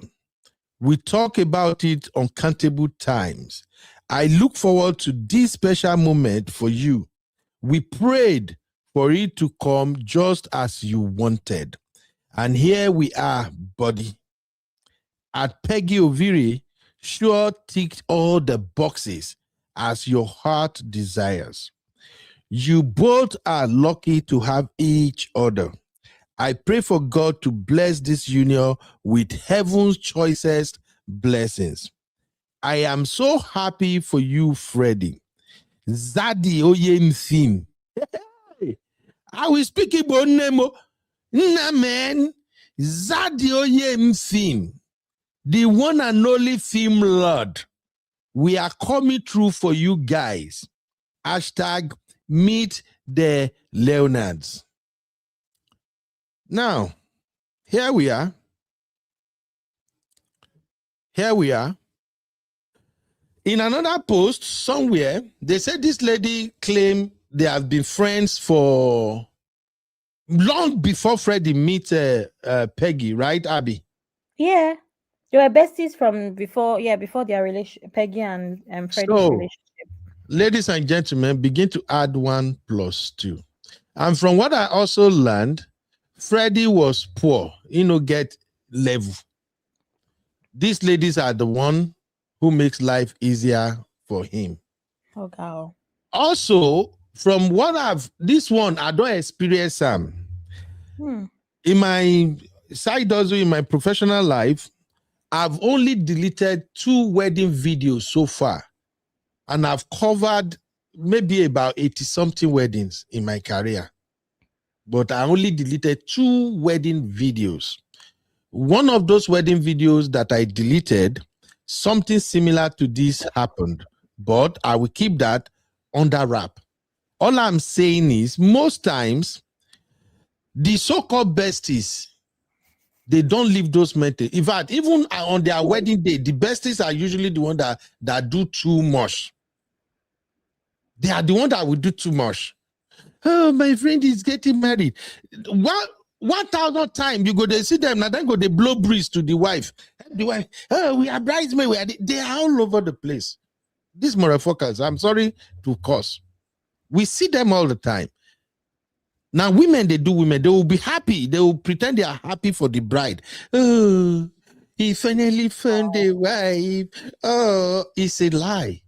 We talk about it uncountable times. I look forward to this special moment for you. We prayed for it to come just as you wanted. And here we are, buddy. At Peggy Ovire, sure ticked all the boxes as your heart desires. You both are lucky to have each other. I pray for God to bless this union with heaven's choicest blessings. I am so happy for you, Freddie. Zadi Oyemfim. I will speak about Nemo. Nah, man. Zadi Oyemfim. The one and only film Lord. We are coming through for you guys. Hashtag meet the Leonards. Now, here we are. Here we are. In another post somewhere, they said this lady claimed they have been friends for long before Freddie met Peggy, right, Abby? Yeah. They were besties from before, before their relationship, Peggy and Freddie's relationship. Ladies and gentlemen, begin to add 1 + 2. And from what I also learned, Freddie was poor, get level. These ladies are the one who makes life easier for him. Oh, God. Also, from what I don't experience some. In my side hustle, in my professional life, I've only deleted 2 wedding videos so far. And I've covered maybe about 80-something weddings in my career. But I only deleted 2 wedding videos. One of those wedding videos that I deleted, something similar to this happened. But I will keep that under wrap. All I'm saying is, most times, the so-called besties, they don't leave those methods. In fact, even on their wedding day, the besties are usually the one that do too much. They are the one that will do too much. Oh, my friend is getting married. 1,000 times you go to see them, now then go they blow breeze to the wife. The wife, oh, we are bridesmaids. They are all over the place. These motherfuckers, I'm sorry to curse. We see them all the time. Now, women, they will be happy. They will pretend they are happy for the bride. Oh, he finally found a wife. Oh, it's a lie.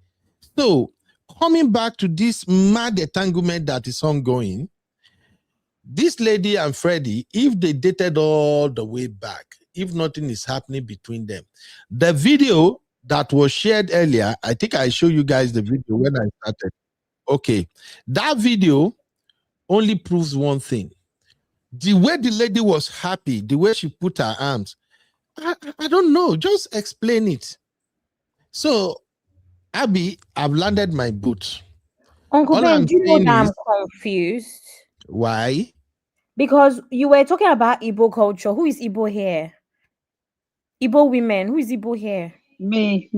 So, coming back to this mad entanglement that is ongoing, this lady and Freddie, if they dated all the way back, if nothing is happening between them, the video that was shared earlier, I think I showed you guys the video when I started. Okay, that video only proves one thing. The way the lady was happy, the way she put her arms, I don't know. Just explain it. So, Abby, I've landed my boot. Uncle Ben, do you know that I'm confused? Why? Because you were talking about Igbo culture. Who is Igbo here? Igbo women. Who is Igbo here? Me.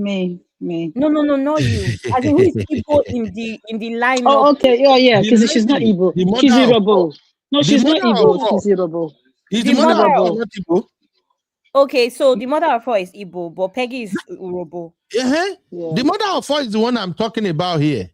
No, not you. As in, who is Igbo in the lineup? Oh, okay. Oh, yeah. Because she's not Igbo. She's Yoruba. No, she's not Igbo. She's Yoruba. Is the mother of not Igbo? Okay, so the mother of 4 is Igbo, but Peggy is Yoruba. Yeah. The mother of 4 is the one I'm talking about here.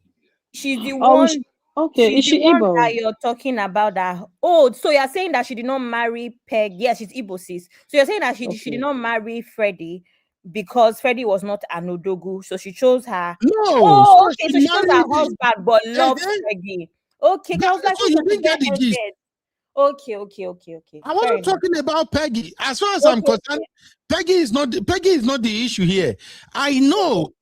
She's the one. Okay, is she Igbo? That you're talking about that. Oh, so you're saying that she did not marry Peg? Yes, she's Igbo, sis. So you're saying that she did not marry Freddie because Freddie was not an Odogu, so she chose her. No. Oh, okay, so she chose her husband but loves Peggy. Okay, I was like, so you didn't get the gist. Okay. I wasn't talking about Peggy. As far as I'm concerned, Peggy is not the issue here. I know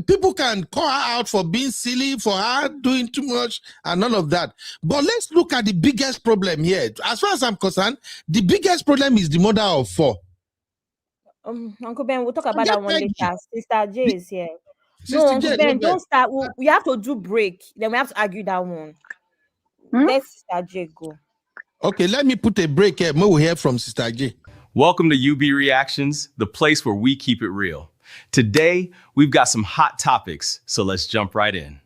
people can call her out for being silly, for her doing too much, and all of that. But let's look at the biggest problem here. As far as I'm concerned, the biggest problem is the mother of 4. Uncle Ben, we'll talk about that one later. Sister J is here. Sister No, Uncle J, Ben, don't start. We have to do break. Then we have to argue that one. Let Sister J go. Okay, let me put a break here. We'll hear from Sister J. Welcome to UB Reactions, the place where we keep it real. Today, we've got some hot topics, so let's jump right in.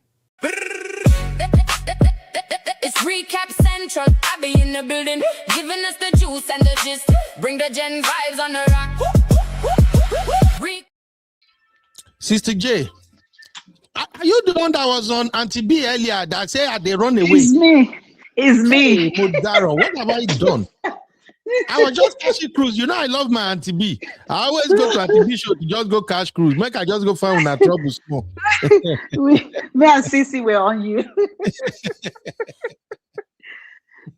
Central, I be in the building, giving us the juice and the gist. Bring the gen vibes on the rock. Sister J, are you the one that was on Auntie B earlier that said they run away? It's me. It's me. Hey, Modaro, what have I done? I was just catching cruise. You know, I love my Auntie B. I always go to Auntie B show to just go cash cruise. Make I just go find that trouble small. Me and Sissy were on you.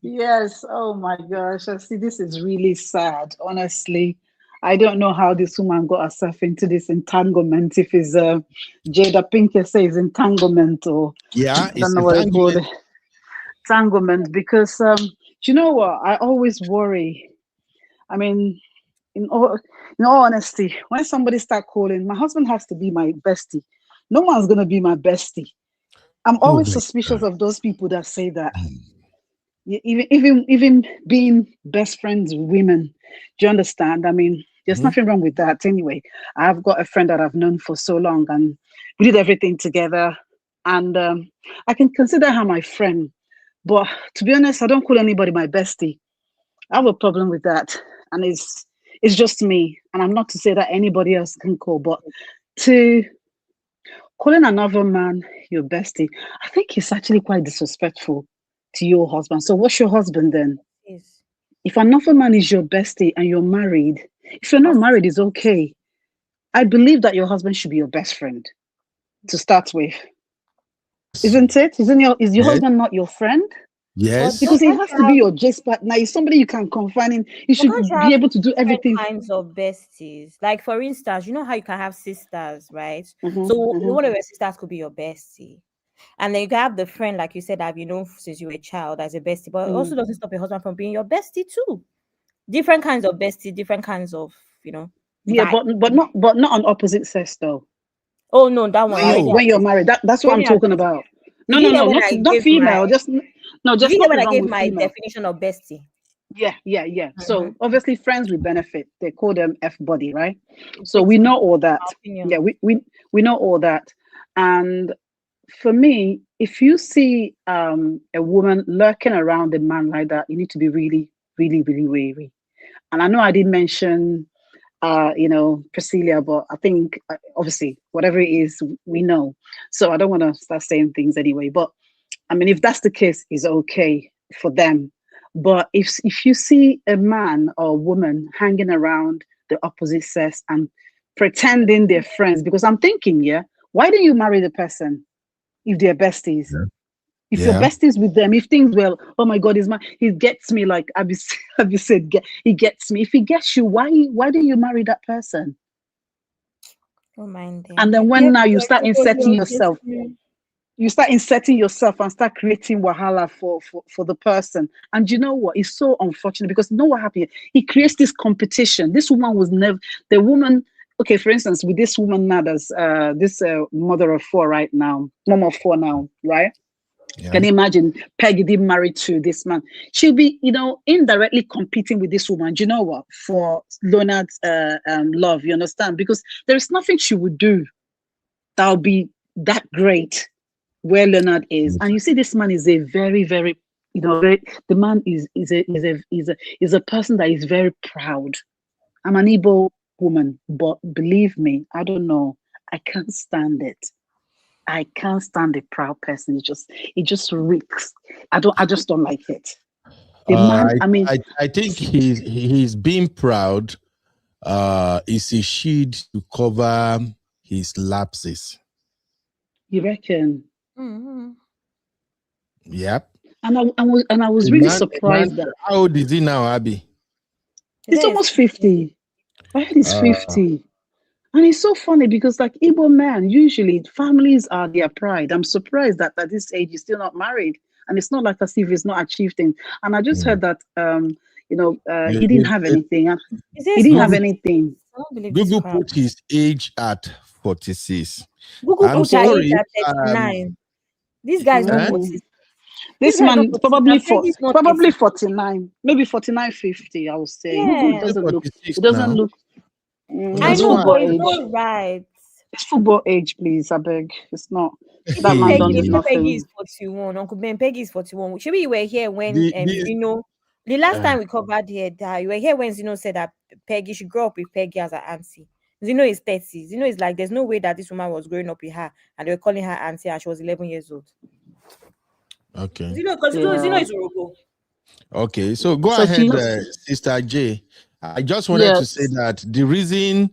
Yes. Oh my gosh. I see. This is really sad. Honestly, I don't know how this woman got herself into this entanglement. If it's Jada Pinkett says entanglement, or yeah, I don't know what they call it. Entanglement, because you know what? I always worry. I mean, in all honesty, when somebody start calling, my husband has to be my bestie. No one's gonna be my bestie. I'm always suspicious of those people that say that. Even being best friends with women, do you understand? I mean, there's nothing wrong with that anyway. I've got a friend that I've known for so long, and we did everything together, and I can consider her my friend. But to be honest, I don't call anybody my bestie. I have a problem with that, and it's just me. And I'm not to say that anybody else can call, but to calling another man your bestie, I think it's actually quite disrespectful to your husband. So what's your husband then? Yes. If another man is your bestie and you're married, if you're not married, it's okay. I believe that your husband should be your best friend to start with. Isn't it? Is your husband not your friend? Yes. Because he has to be your just partner. He's somebody you can confide in. You should be able to do everything. Kinds of besties. Like, for instance, you know how you can have sisters, right? Mhm, So mhm. one of your sisters could be your bestie. And then you can have the friend, like you said, that you know since you were a child as a bestie, but it also doesn't stop your husband from being your bestie too. Different kinds of bestie, different kinds of, Yeah, vibe. but not on opposite sex though. Oh no, that one. When you're married, that's what I'm talking about. No, not female. Just when I wrong gave with my female. definition of bestie. Yeah. So obviously friends with benefit, they call them F body, right? So we know all that. Yeah, we know all that. And for me, if you see a woman lurking around a man like that, you need to be really, really, really wary. And I know I didn't mention Priscilla, but I think obviously whatever it is, we know. So I don't want to start saying things anyway. But I mean, if that's the case, it's okay for them. But if you see a man or a woman hanging around the opposite sex and pretending they're friends, because I'm thinking, why don't you marry the person if they're besties? Yeah. If you're besties with them, if things, oh my God, he gets me, like Abby said, he gets me. If he gets you, why don't you marry that person? Don't mind them. And then when now you start inserting yourself, and start creating wahala for the person. And you know what? It's so unfortunate, because you know what happened? He creates this competition. This woman was never the woman. Okay, for instance, with this woman now, there's this mother of four right now, mom of four now, right? Yeah. Can you imagine Peggy being married to this man? She'll be, indirectly competing with this woman. Do you know what? For Leonard's love, you understand? Because there is nothing she would do that'll be that great where Leonard is. And you see, this man is a very, very, the man is a person that is very proud. I'm an Igbo woman, but believe me, I don't know. I can't stand it. I can't stand a proud person. It just reeks. I just don't like it. The man, I think he's being proud. Is a shield to cover his lapses. You reckon? Mm-hmm. Yep. And I was really surprised that. How old is he now, Abby? He's almost 50. I heard he's 50. And it's so funny because, like, Igbo men, usually families are their pride. I'm surprised that at this age he's still not married. And it's not like as if he's not achieved things. And I just heard that, he didn't have anything. He didn't have anything. Google put his age at 46. Google put his age at 39. These guys don't put it. This man probably 49, maybe 49, 50, I would say. Yeah. It doesn't look. I know, but it's not right. It's football age, please. I beg. It's not. That Even man Peggy, don't do even Peggy is nothing. 41. Uncle Ben, Peggy is 41. Should we were here when The Zeno, the last time we covered here, you were here when Zeno said that Peggy should grow up with Peggy as her auntie. Zeno is 30. Zeno is like, there's no way that this woman was growing up with her and they were calling her auntie and she was 11 years old. Okay. Zeno, because Zeno is Urobo. Okay, so go So ahead, she- Sister J. I just wanted to say Yes. that the reason,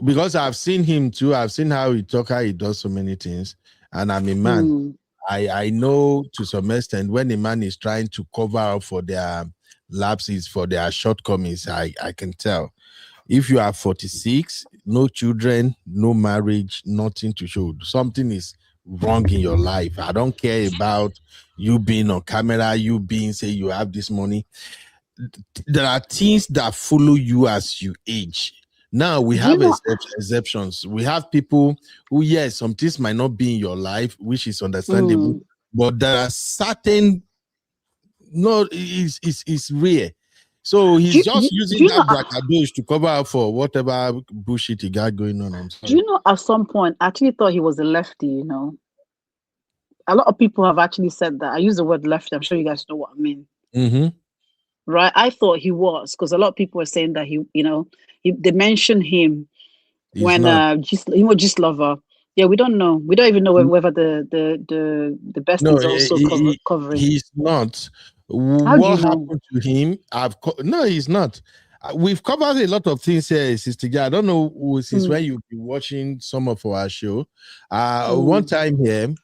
because I've seen him too, I've seen how he talks, how he does so many things, and I'm a man. Mm. I know to some extent when a man is trying to cover up for their lapses, for their shortcomings, I can tell. If you are 46, no children, no marriage, nothing to show, something is wrong in your life. I don't care about you being on camera, you being say you have this money. There are things that follow you as you age. Now we have exceptions. We have people who, yes, some things might not be in your life, which is understandable, but there are certain, no, it's rare. So he's just using that brackadosh to cover up for whatever bullshit he got going on. I'm sorry. Do you know, at some point, I actually thought he was a lefty, you know. A lot of people have actually said that. I use the word lefty. I'm sure you guys know what I mean. Mm-hmm. Right? I thought he was, because a lot of people were saying that they mentioned him when he was just lover. Yeah, we don't know. We don't even know whether the best is also covering. He's not. How What do you happened to him? No, he's not. We've covered a lot of things here, Sister J. I don't know since when you've been watching some of our show. One time here,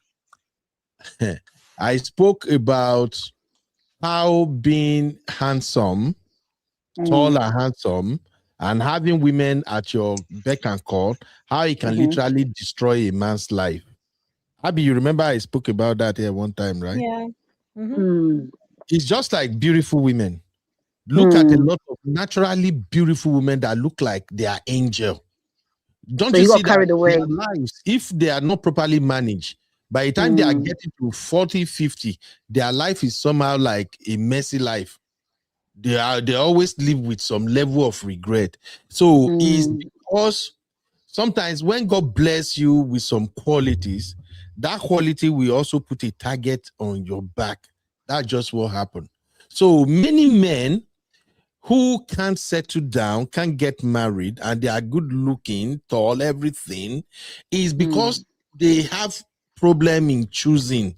I spoke about how being handsome, tall and handsome, and having women at your beck and call, how it can literally destroy a man's life. Abby, you remember I spoke about that here one time, right? Yeah. It's just like beautiful women. Look at a lot of naturally beautiful women that look like they are angel. Don't you see that their lives, if they are not properly managed, by the time they are getting to 40, 50, their life is somehow like a messy life. They always live with some level of regret. So it's because sometimes when God bless you with some qualities, that quality will also put a target on your back. That's just what happened. So many men who can't settle down, can't get married, and they are good looking, tall, everything, is because they have problem in choosing.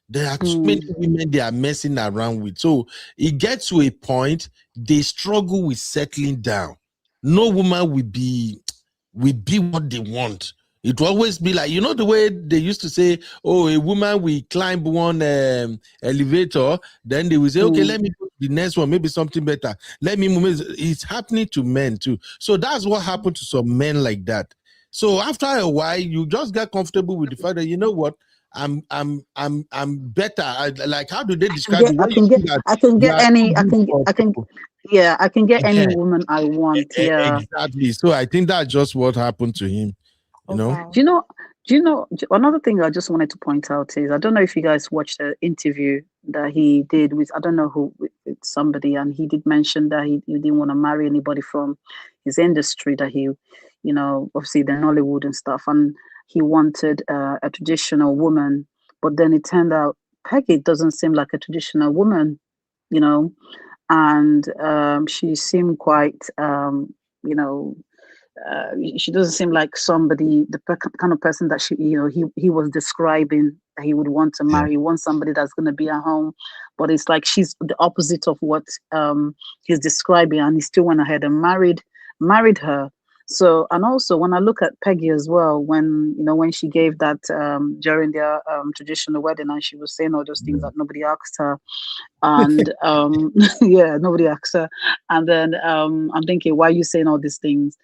There are too many women they are messing around with. So it gets to a point, they struggle with settling down. No woman will be what they want. It will always be like, you know, the way they used to say, oh, a woman will climb one elevator, then they will say, okay, let me go to the next one, maybe something better. Let me move. It's happening to men too. So that's what happened to some men like that. So after a while, you just get comfortable with the fact that, you know what, I'm better. Like, how do they describe it? I can get any woman I want. Yeah, exactly. So I think that's just what happened to him. You know. Do you know another thing I just wanted to point out is, I don't know if you guys watched the interview that he did with, I don't know who, with somebody, and he did mention that he didn't want to marry anybody from his industry, that he, you know, obviously the Nollywood and stuff, and he wanted a traditional woman, but then it turned out Peggy doesn't seem like a traditional woman, you know, and she seemed quite, you know, she doesn't seem like somebody, the kind of person that she, you know, he was describing that he would want to marry. He wants somebody that's going to be at home, but it's like she's the opposite of what he's describing, and he still went ahead and married her. So, and also when I look at Peggy as well, when, you know, when she gave that during their traditional wedding, and she was saying all those things that nobody asked her, and yeah, nobody asked her, and then I'm thinking, why are you saying all these things?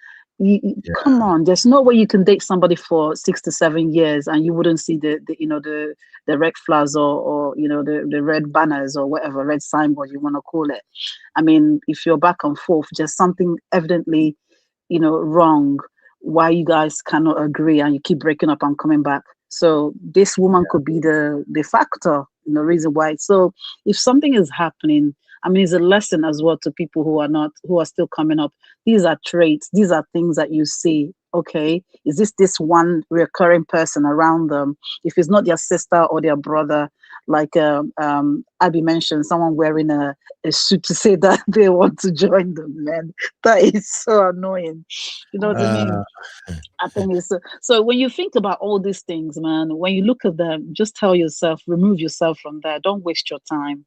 Come on, there's no way you can date somebody for 6 to 7 years and you wouldn't see the you know, the red flags or you know, the red banners or whatever, red signboard you want to call it. I mean, if you're back and forth, just something evidently, you know, wrong, why you guys cannot agree and you keep breaking up and coming back. So this woman could be the factor, you know, reason why. So if something is happening, I mean, it's a lesson as well to people who are still coming up. These are traits. These are things that you see. Okay, is this one recurring person around them? If it's not their sister or their brother, like Abby mentioned, someone wearing a suit to say that they want to join them, man, that is so annoying. You know what I mean? I think it's so when you think about all these things, man, when you look at them, just tell yourself, remove yourself from there. Don't waste your time.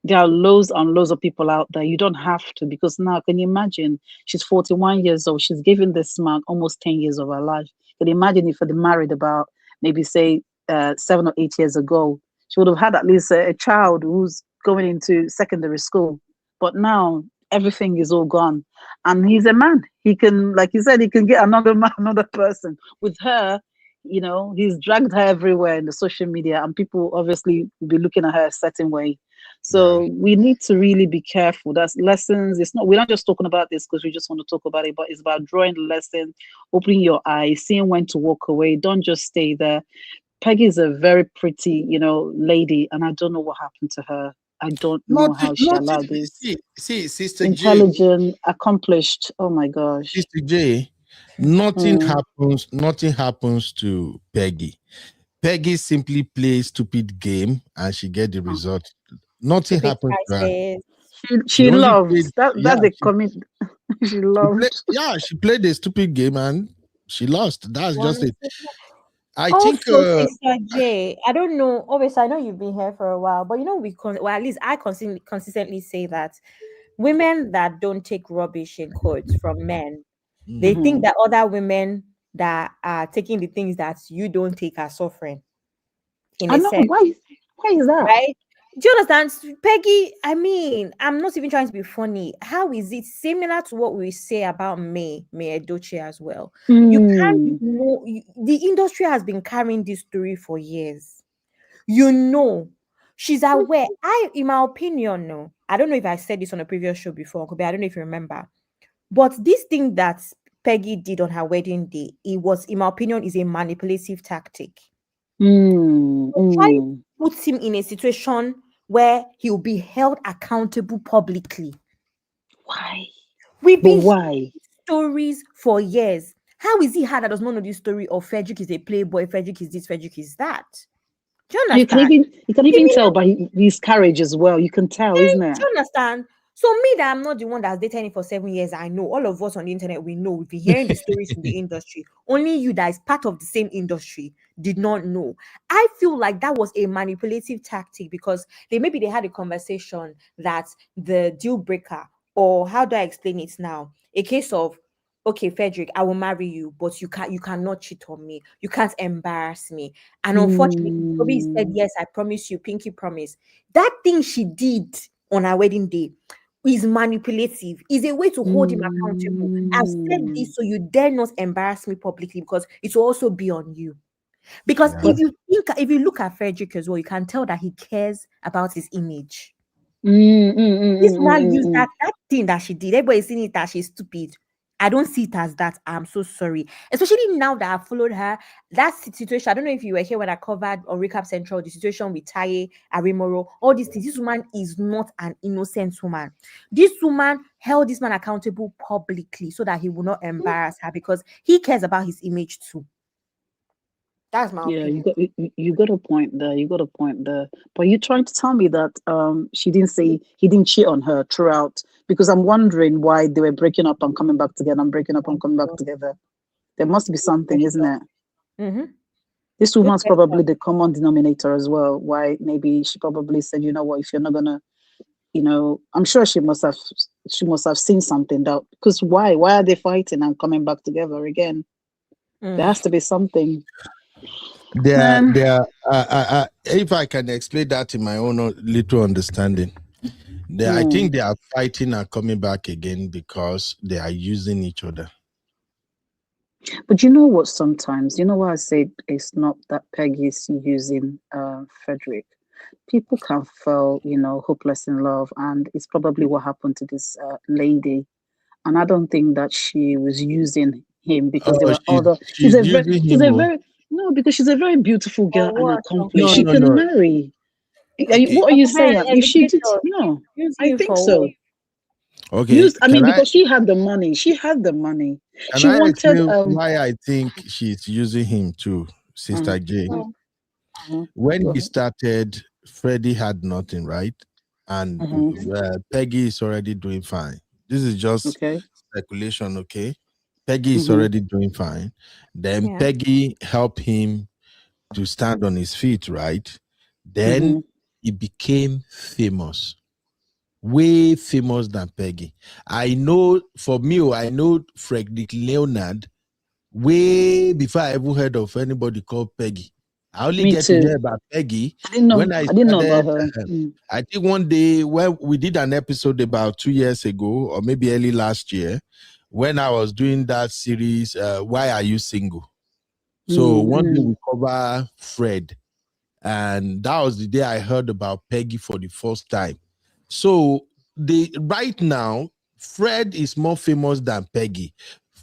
There are loads and loads of people out there. You don't have to, because now, can you imagine? She's 41 years old. She's given this man almost 10 years of her life. Can you imagine if they'd married about maybe say 7 or 8 years ago? She would have had at least a child who's going into secondary school. But now everything is all gone. And he's a man. He can, like you said, he can get another man, another person. With her, you know, he's dragged her everywhere in the social media, and people obviously will be looking at her a certain way. So we need to really be careful. That's lessons. We're not just talking about this because we just want to talk about it, but it's about drawing the lesson, opening your eyes, seeing when to walk away. Don't just stay there. Peggy is a very pretty, you know, lady, and I don't know what happened to her. I don't know how she allowed this. See, Sister intelligent, accomplished. Oh my gosh. Sister J, nothing happens to Peggy. Peggy simply plays stupid game and she get the result. Nothing happens to her. She loves that. That's the comment. She loved. She played a stupid game and she lost. That's just it. I also, think Sister J, I don't know. Obviously, I know you've been here for a while, but you know, well, at least I consistently say that women that don't take rubbish in quotes from men, they think that other women that are taking the things that you don't take are suffering. I know why is that? Right? Do you understand, Peggy? I mean, I'm not even trying to be funny. How is it similar to what we say about May Edochie as well? You can't know. The industry has been carrying this story for years. You know, she's aware. In my opinion, no, I don't know if I said this on a previous show before, but I don't know if you remember. But this thing that Peggy did on her wedding day, it was, in my opinion, is a manipulative tactic. Try put him in a situation where he'll be held accountable publicly. Why? We've been hearing stories for years. How is he hard that does not know this story of Fredrick is a playboy, Fredrick is this, Fredrick is that? Do you understand? You can even tell by his courage as well. You can tell, isn't it? Do you understand? So me, that I'm not the one that's dating him for 7 years, I know. All of us on the internet, we know. We've been hearing the stories in the industry. Only you that is part of the same industry did not know. I feel like that was a manipulative tactic because they had a conversation that the deal breaker, or how do I explain it now? A case of, okay, Fredrick, I will marry you, but you cannot cheat on me. You can't embarrass me. And unfortunately, probably said, yes, I promise you, pinky promise. That thing she did on our wedding day is manipulative, is a way to hold him accountable. I've said this so you dare not embarrass me publicly because it will also be on you. Because if you look at Fredrick as well, you can tell that he cares about his image. This man used that thing that she did. Everybody's seeing it that she's stupid. I don't see it as that. I'm so sorry. Especially now that I followed her. That situation, I don't know if you were here when I covered on Recap Central, the situation with Taye, Arimoro, all these things. This woman is not an innocent woman. This woman held this man accountable publicly so that he will not embarrass her because he cares about his image too. That's my opinion. You got a point there. You got a point there. But you're trying to tell me that she didn't say he didn't cheat on her throughout, because I'm wondering why they were breaking up and coming back together and breaking up and coming back together. There must be something, isn't it? This woman's probably the common denominator as well. Why maybe she probably said, you know what, if you're not gonna, you know, I'm sure she must have seen something that, because why are they fighting and coming back together again? There has to be something. If I can explain that in my own little understanding, I think they are fighting and coming back again because they are using each other. But you know what? Sometimes, you know why I say it's not that Peggy is using Fredrick. People can feel, you know, hopeless in love, and it's probably what happened to this lady. And I don't think that she was using him because there were other. Because she's a very beautiful girl and accomplished. She can marry. What are you saying? Uncle Ben, If she did, educator, no, use I you think for so. what? Okay, I mean, can I because she had the money. She had the money. can She I wanted explain why I think she's using him too, Sister J? When Go he ahead. started, Freddie had nothing, right? And Peggy is already doing fine. This is just Okay. speculation, okay? Peggy is already doing fine. Then Yeah. Peggy helped him to stand on his feet, right? Then he became famous, way famous than Peggy. I know, for me, I know Fredrick Leonard way before I ever heard of anybody called Peggy. I only Me get to too. hear about Peggy I didn't know. when I I didn't know about started. her. I think one day when we did an episode about 2 years ago, or maybe early last year, when I was doing that series, Why Are You Single? So one day we cover Fred, and that was the day I heard about Peggy for the first time. So right now, Fred is more famous than Peggy.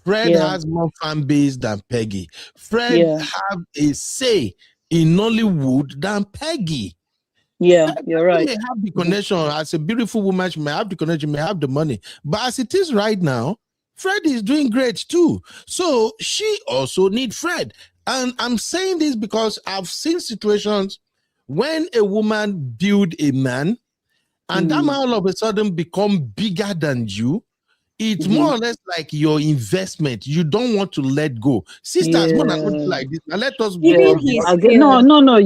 Fred has more fan base than Peggy. Fred have a say in Nollywood than Peggy. Yeah, you're right. She may have the connection as a beautiful woman. She may have the connection, may have the money. But as it is right now, Fred is doing great too. So she also needs Fred. And I'm saying this because I've seen situations when a woman build a man and that man all of a sudden become bigger than you. It's more or less like your investment. You don't want to let go. Sisters, more than like this. Now let us Even his no,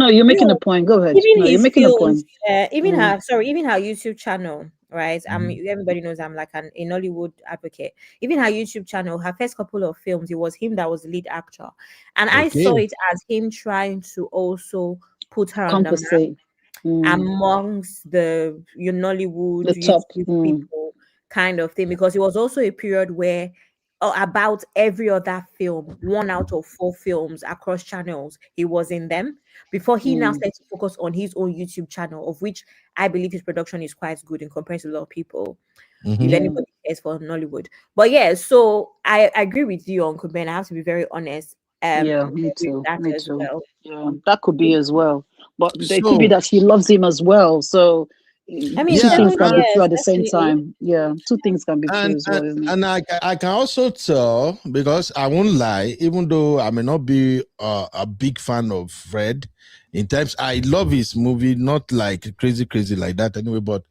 you're making a point. Go ahead. Even No, you're his making a films, point. even her YouTube channel, right? Everybody knows I'm like a Nollywood advocate. Even her YouTube channel, her first couple of films, it was him that was the lead actor, and I saw it as him trying to also put her on the Compensate. map amongst the Nollywood The top people kind of thing, because it was also a period where about every other film, 1 out of 4 films across channels, he was in them before he now started to focus on his own YouTube channel, of which I believe his production is quite good in comparison to a lot of people, if anybody cares for Nollywood. But yeah, so I agree with you, Uncle Ben. I have to be very honest. Me too. That Me as too. well. Yeah, that could be as well. But it could be that she loves him as well. So I mean, two things can be true at the definitely. same time. Yeah, two things can be true as well. And I can also tell, because I won't lie, even though I may not be a big fan of Fred, in terms, I love his movie, not like crazy like that anyway, but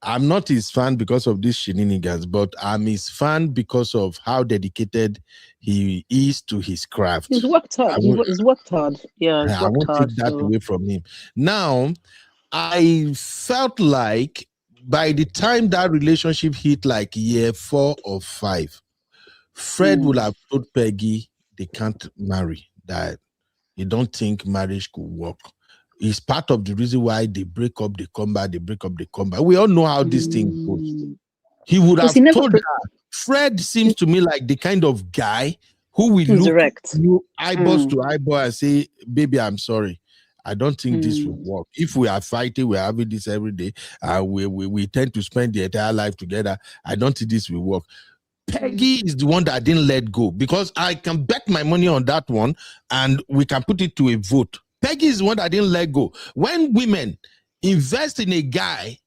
I'm not his fan because of these shenanigans, but I'm his fan because of how dedicated he is to his craft. He's worked hard. He's worked hard. Yeah, he's I worked won't hard. take that away from him. Now, I felt like by the time that relationship hit like year 4 or 5, Fred would have told Peggy they can't marry, that he don't think marriage could work. It's part of the reason why they break up, they come back, they break up, they come back. We all know how this thing goes. He would have told her. Fred seems to me like the kind of guy who will look direct you eyeballs to eyeball and say, baby, I'm sorry. I don't think this will work. If we are fighting, we're having this every day, we tend to spend the entire life together. I don't think this will work. Peggy is the one that didn't let go, because I can bet my money on that one and we can put it to a vote. Peggy is the one that didn't let go. When women invest in a guy,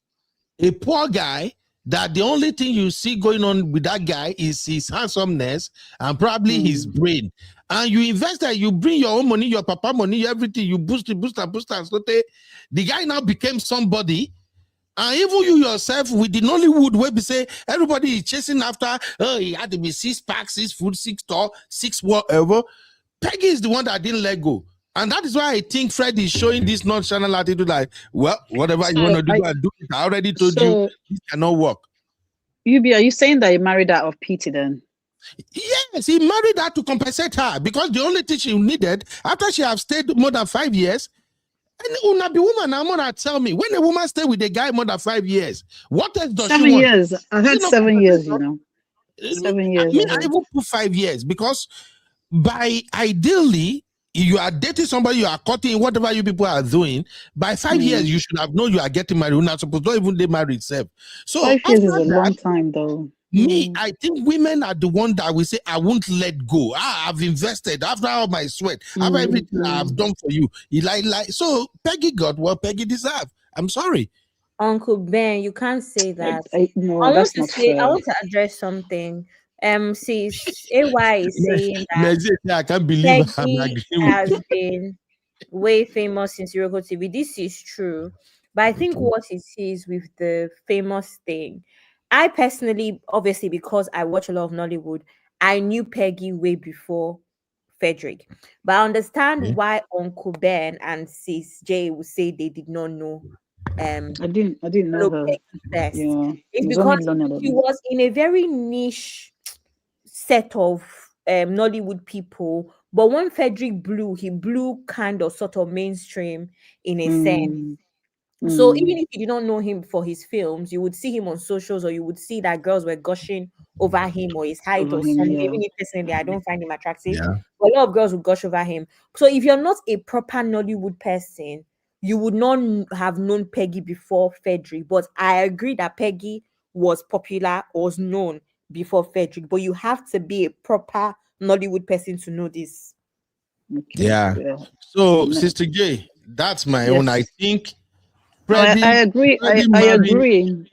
a poor guy, that the only thing you see going on with that guy is his handsomeness and probably his brain. And you invest that, you bring your own money, your papa money, everything, you boost it. So the guy now became somebody. And even you yourself with the Nollywood where we say everybody is chasing after, he had to be 6 packs, 6 food, 6 tall, 6 whatever. Peggy is the one that didn't let go. And that is why I think Fred is showing this nonchalant attitude, like, well, whatever you want to do, and do it. I already told you this cannot work. Are you saying that he married out of pity then? Yes, he married her to compensate her, because the only thing she needed, after she have stayed more than 5 years, and una be woman, I'm gonna tell me, when a woman stay with a guy more than 5 years, what else does 7 she want? years. I had 7 years, 7 years. I mean, I even put 5 years, because by ideally, you are dating somebody, you are cutting whatever you people are doing. By 5 years, you should have known you are getting married. You're not supposed to even get married itself. So 5 years is a long time, though. Me, I think women are the one that will say, I won't let go. I've invested after all my sweat, after everything I've done for you. So Peggy got what Peggy deserved. I'm sorry. Uncle Ben, you can't say that. No, I that's not fair. I want to address something. Sis AY is saying that I can't believe I'm Peggy agreeing has with been way famous since Iroko TV. This is true. But I think what it is with the famous thing, I personally, obviously, because I watch a lot of Nollywood, I knew Peggy way before Fredrick. But I understand why Uncle Ben and Sis J would say they did not know. I didn't know her. First. Yeah, It's because she was in a very niche set of Nollywood people. But when Fredrick blew, he blew kind of sort of mainstream in a sense. So even if you did not know him for his films, you would see him on socials, or you would see that girls were gushing over him or his height or something. Even if personally I don't find him attractive, but a lot of girls would gush over him. So if you're not a proper Nollywood person, you would not have known Peggy before Fredrick. But I agree that Peggy was popular, was known before Fredrick. But you have to be a proper Nollywood person to know this. Yeah. So, Sister J, that's my own. I think Freddie, I agree. I agree.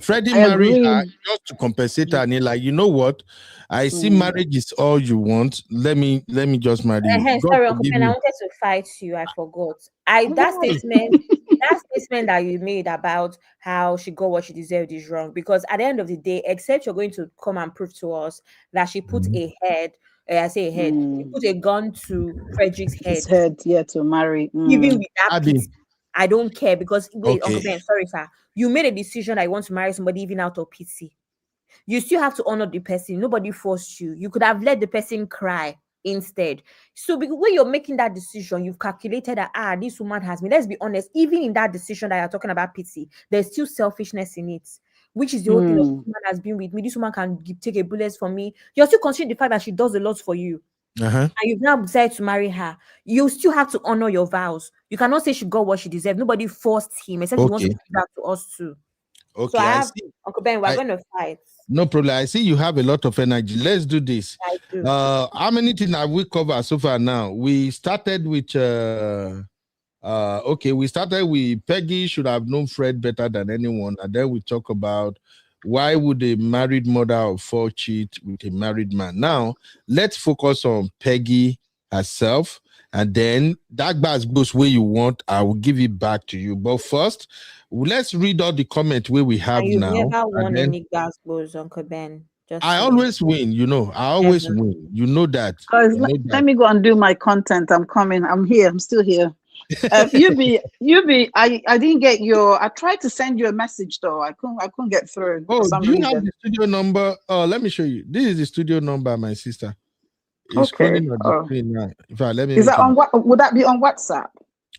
Freddie married her just to compensate her, and he's like, you know what? I see marriage is all you want. Let me just marry you. Sorry, Uncle Ben, I wanted to fight you. I forgot. That statement that you made about how she got what she deserved is wrong, because at the end of the day, except you're going to come and prove to us that she put a head. She put a gun to Fredrick's head. His head, to marry. Even with that piece, I don't care, because wait, Uncle Ben, sorry, sir. You made a decision that you want to marry somebody even out of pity. You still have to honor the person. Nobody forced you. You could have let the person cry instead. So when you're making that decision, you've calculated that this woman has me. Let's be honest, even in that decision that you're talking about pity, there's still selfishness in it, which is the whole thing of, this woman has been with me. This woman can take a bullet for me. You're still considering the fact that she does a lot for you. And you've now decided to marry her. You still have to honor your vows. You cannot say she got what she deserved. Nobody forced him, except he wants to do that to us too. Okay, so I have, Uncle Ben, we're going to fight. No problem. I see you have a lot of energy. Let's do this. I do. How many things have we covered so far now? We started with we started with Peggy should have known Fred better than anyone, and then we talk about why would a married mother of 4 cheat with a married man. Now let's focus on Peggy herself, and then that goes where you want. I will give it back to you. But first, let's read all the comments where we have now. You've never won any gas balls, Uncle Ben. I always win, I always win. You know that. Let me go and do my content. I'm coming. I'm here. I'm still here. I didn't get your. I tried to send you a message though. I couldn't get through. Oh, do you have the studio number? Let me show you. This is the studio number, my sister. It's calling on the screen now. In fact, let me. Is that on what? Would that be on WhatsApp?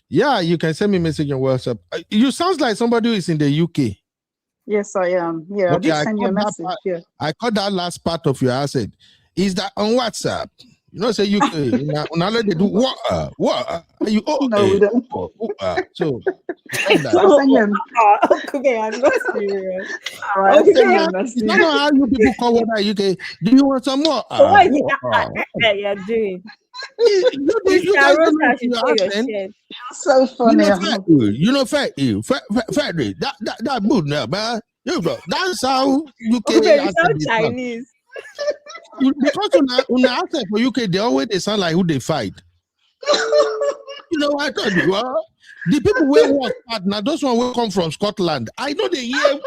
Yeah, you can send me a message on WhatsApp. You sounds like somebody who is in the UK. Yes, I am. Yeah, okay, I did send you a message. I caught that last part of your answer. Is that on WhatsApp? Say UK. Now let they do what? Are you? No, we don't. So I'll send you. Okay, I'm not serious. All right, it's not how you people call what UK. Do you want some more? So what is it you're doing? You guys so funny. Fredrick, that good now, man. That's how UK. You sound Chinese. Because on the accent for UK, they sound like who they fight. I told you, the people who work hard now, those ones will come from Scotland. I know they hear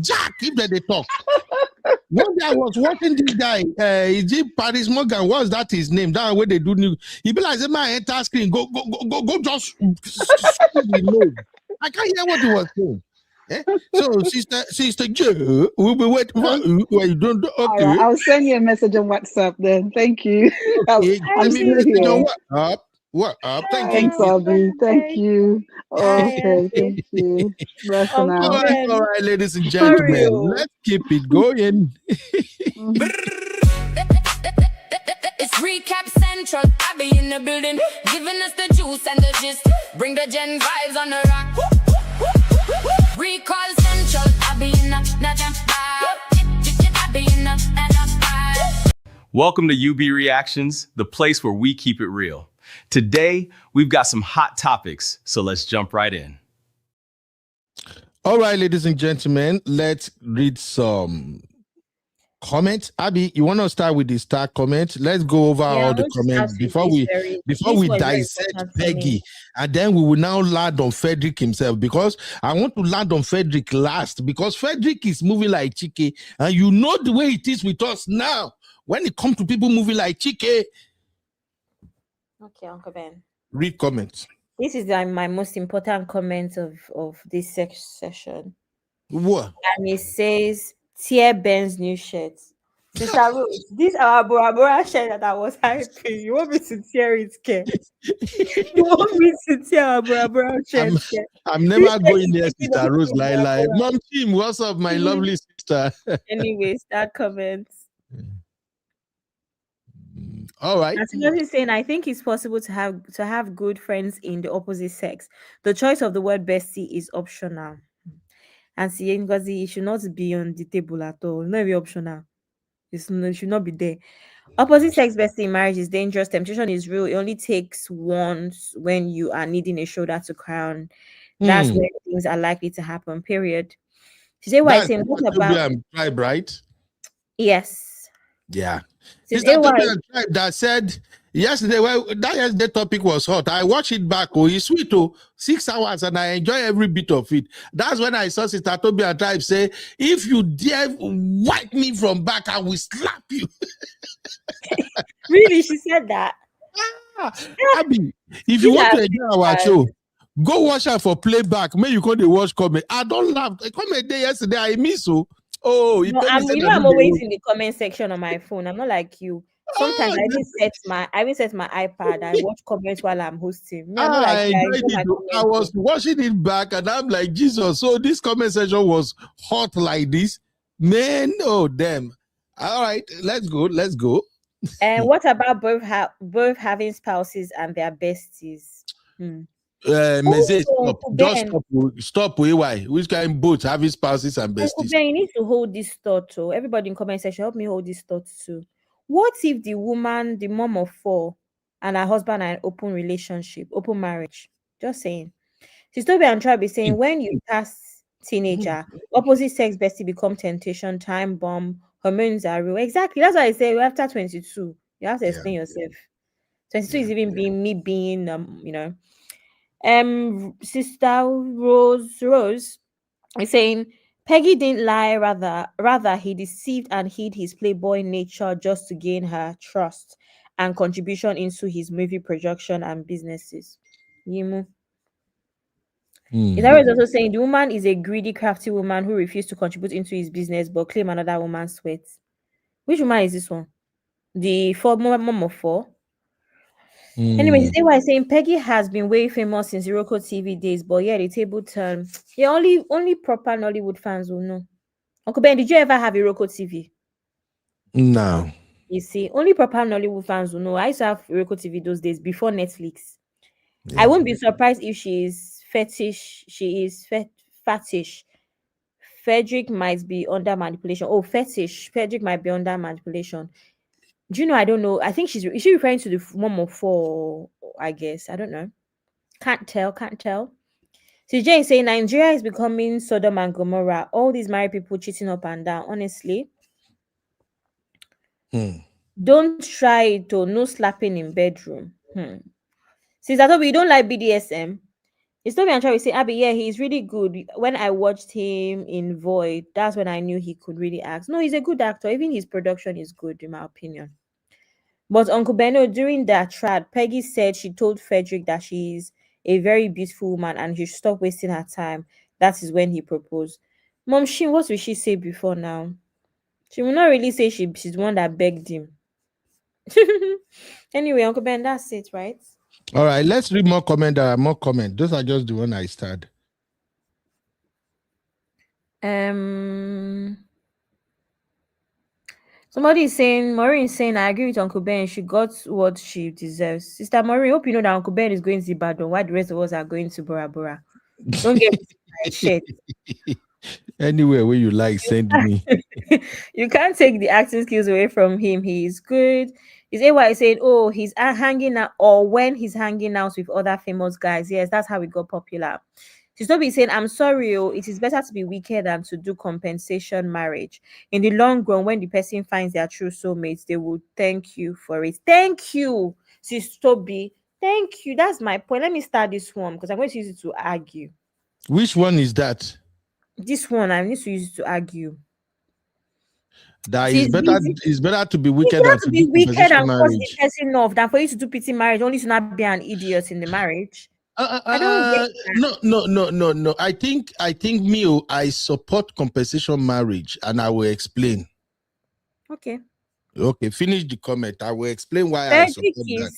Jack if they talk. One day I was watching this guy, is it Paris Morgan? What's that his name? That way they do new. He be like, my enter screen, go, just I can't hear what he was saying. So, Sister Joe, we'll be waiting for you. You don't. Okay. Right, I'll send you a message on WhatsApp then. Thank you. What up? Thanks, Abby. Thank you. Okay, thank you. All right, ladies and gentlemen, let's keep it going. It's recap central. I be in the building, giving us the juice and the gist. Bring the gen vibes on the rock. Recall central. I be in the jam. I be Welcome to UB Reactions, the place where we keep it real. Today, we've got some hot topics, so let's jump right in. All right, ladies and gentlemen, let's read some comments. Abby, you want to start with the start comment? Let's go over all the comments before we dissect Peggy, and then we will now land on Fredrick himself, because I want to land on Fredrick last, because Fredrick is moving like Chike, and you know the way it is with us now when it comes to people moving like Chike. Okay, Uncle Ben. Read comments. This is my most important comment of this session. What? And it says, tear Ben's new shirt. Sister Rose, this our Bora Bora shirt that I was hyping. You want me to tear it, Ke? You want me to tear our Bora Bora shirt? I'm never going there, Sister Rose. Like, Mom Kim, what's up, my lovely sister? Anyways, that comments. All right. As is saying, I think it's possible to have good friends in the opposite sex. The choice of the word bestie is optional. And seeing Ngozi, it should not be on the table at all. It's not be optional. It should not be there. Opposite sex bestie in marriage is dangerous. Temptation is real. It only takes once when you are needing a shoulder to cry on. That's when things are likely to happen. Period. She said, "Why saying what about tribe, right?" Yes. Yeah. Is that the tribe that said yesterday? Well, that yesterday topic was hot. I watched it back. Oh, it's sweet. Oh, 6 hours, and I enjoy every bit of it. That's when I saw Sister Toby and tribe say, "If you dare wipe me from back, I will slap you." Really, she said that. Abby, if you want to enjoy our show, go watch her for playback. May you go to watch comment. I don't laugh. Comment day yesterday. I miss you. Oh, no, I'm always in the comment section on my phone. I'm not like you. Sometimes I even set my iPad. I watch comments while I'm hosting. I was watching it back, and I'm like, Jesus. So this comment section was hot like this, man. Oh, damn. All right, let's go. And what about both having spouses and their besties? Stop. Why? Which kind both having spouses and besties? You need to hold this thought too. Everybody in comment section, help me hold this thought too. What if the woman, the mom of 4, and her husband are in open relationship, open marriage? Just saying. Sister Toby and Tribe is saying, when you pass teenager, opposite sex bestie become temptation, time bomb, hormones are real. Exactly. That's why I say after 22, you have to explain yourself. 22 is even being Sister Rose is saying Peggy didn't lie, rather he deceived and hid his playboy nature just to gain her trust and contribution into his movie production and businesses. Yimu. Is also saying the woman is a greedy, crafty woman who refused to contribute into his business but claim another woman's sweat. Which woman is this one? The mom of 4? Anyway, they were saying Peggy has been way famous since Iroko TV days, but yeah, the table turned. Yeah, only proper Nollywood fans will know. Uncle Ben, did you ever have Iroko TV? No. You see, only proper Nollywood fans will know. I used to have Iroko TV those days before Netflix. Yeah. I wouldn't be surprised if she is fetish. She is fetish. Fredrick might be under manipulation. Oh, fetish. Fredrick might be under manipulation. Do you know? I don't know. I think is she referring to the mom of 4? I guess I don't know. Can't tell. CJ is saying Nigeria is becoming Sodom and Gomorrah. All these married people cheating up and down. Honestly, don't try it. No slapping in bedroom. Since I thought we don't like BDSM, it's not me. I'm trying to say, Abby, yeah, he's really good. When I watched him in Void, that's when I knew he could really act. No, he's a good actor. Even his production is good, in my opinion. But Uncle Benno, during that trad, Peggy said she told Fredrick that she is a very beautiful woman and he should stop wasting her time. That is when he proposed. Mom, what will she say before now? She will not really say she's the one that begged him. Anyway, Uncle Ben, that's it, right? All right, let's read more comment. There are more comments. Those are just the one I started. Somebody is saying, Maureen is saying, I agree with Uncle Ben. She got what she deserves. Sister Maureen, hope you know that Uncle Ben is going to Ibadan while the rest of us are going to Bora Bora. Don't get my shit. Anywhere where you like, send me. You can't take the acting skills away from him. He is good. Is AY saying, oh, he's hanging out, or when he's hanging out with other famous guys? Yes, that's how he got popular. She's not be saying, I'm sorry, oh, it is better to be wicked than to do compensation marriage. In the long run, when the person finds their true soulmates, they will thank you for it. Thank you, Sis Toby. Thank you. That's my point. Let me start this one because I'm going to use it to argue. Which one is that? This one, I need to use it to argue. That is better. It's better to be wicked than to be wicked and marriage. cause the person off than for you to do pity marriage, only to not be an idiot in the marriage. I don't get that. No. I think I support compensation marriage, and I will explain. Okay, finish the comment. I will explain why I support that.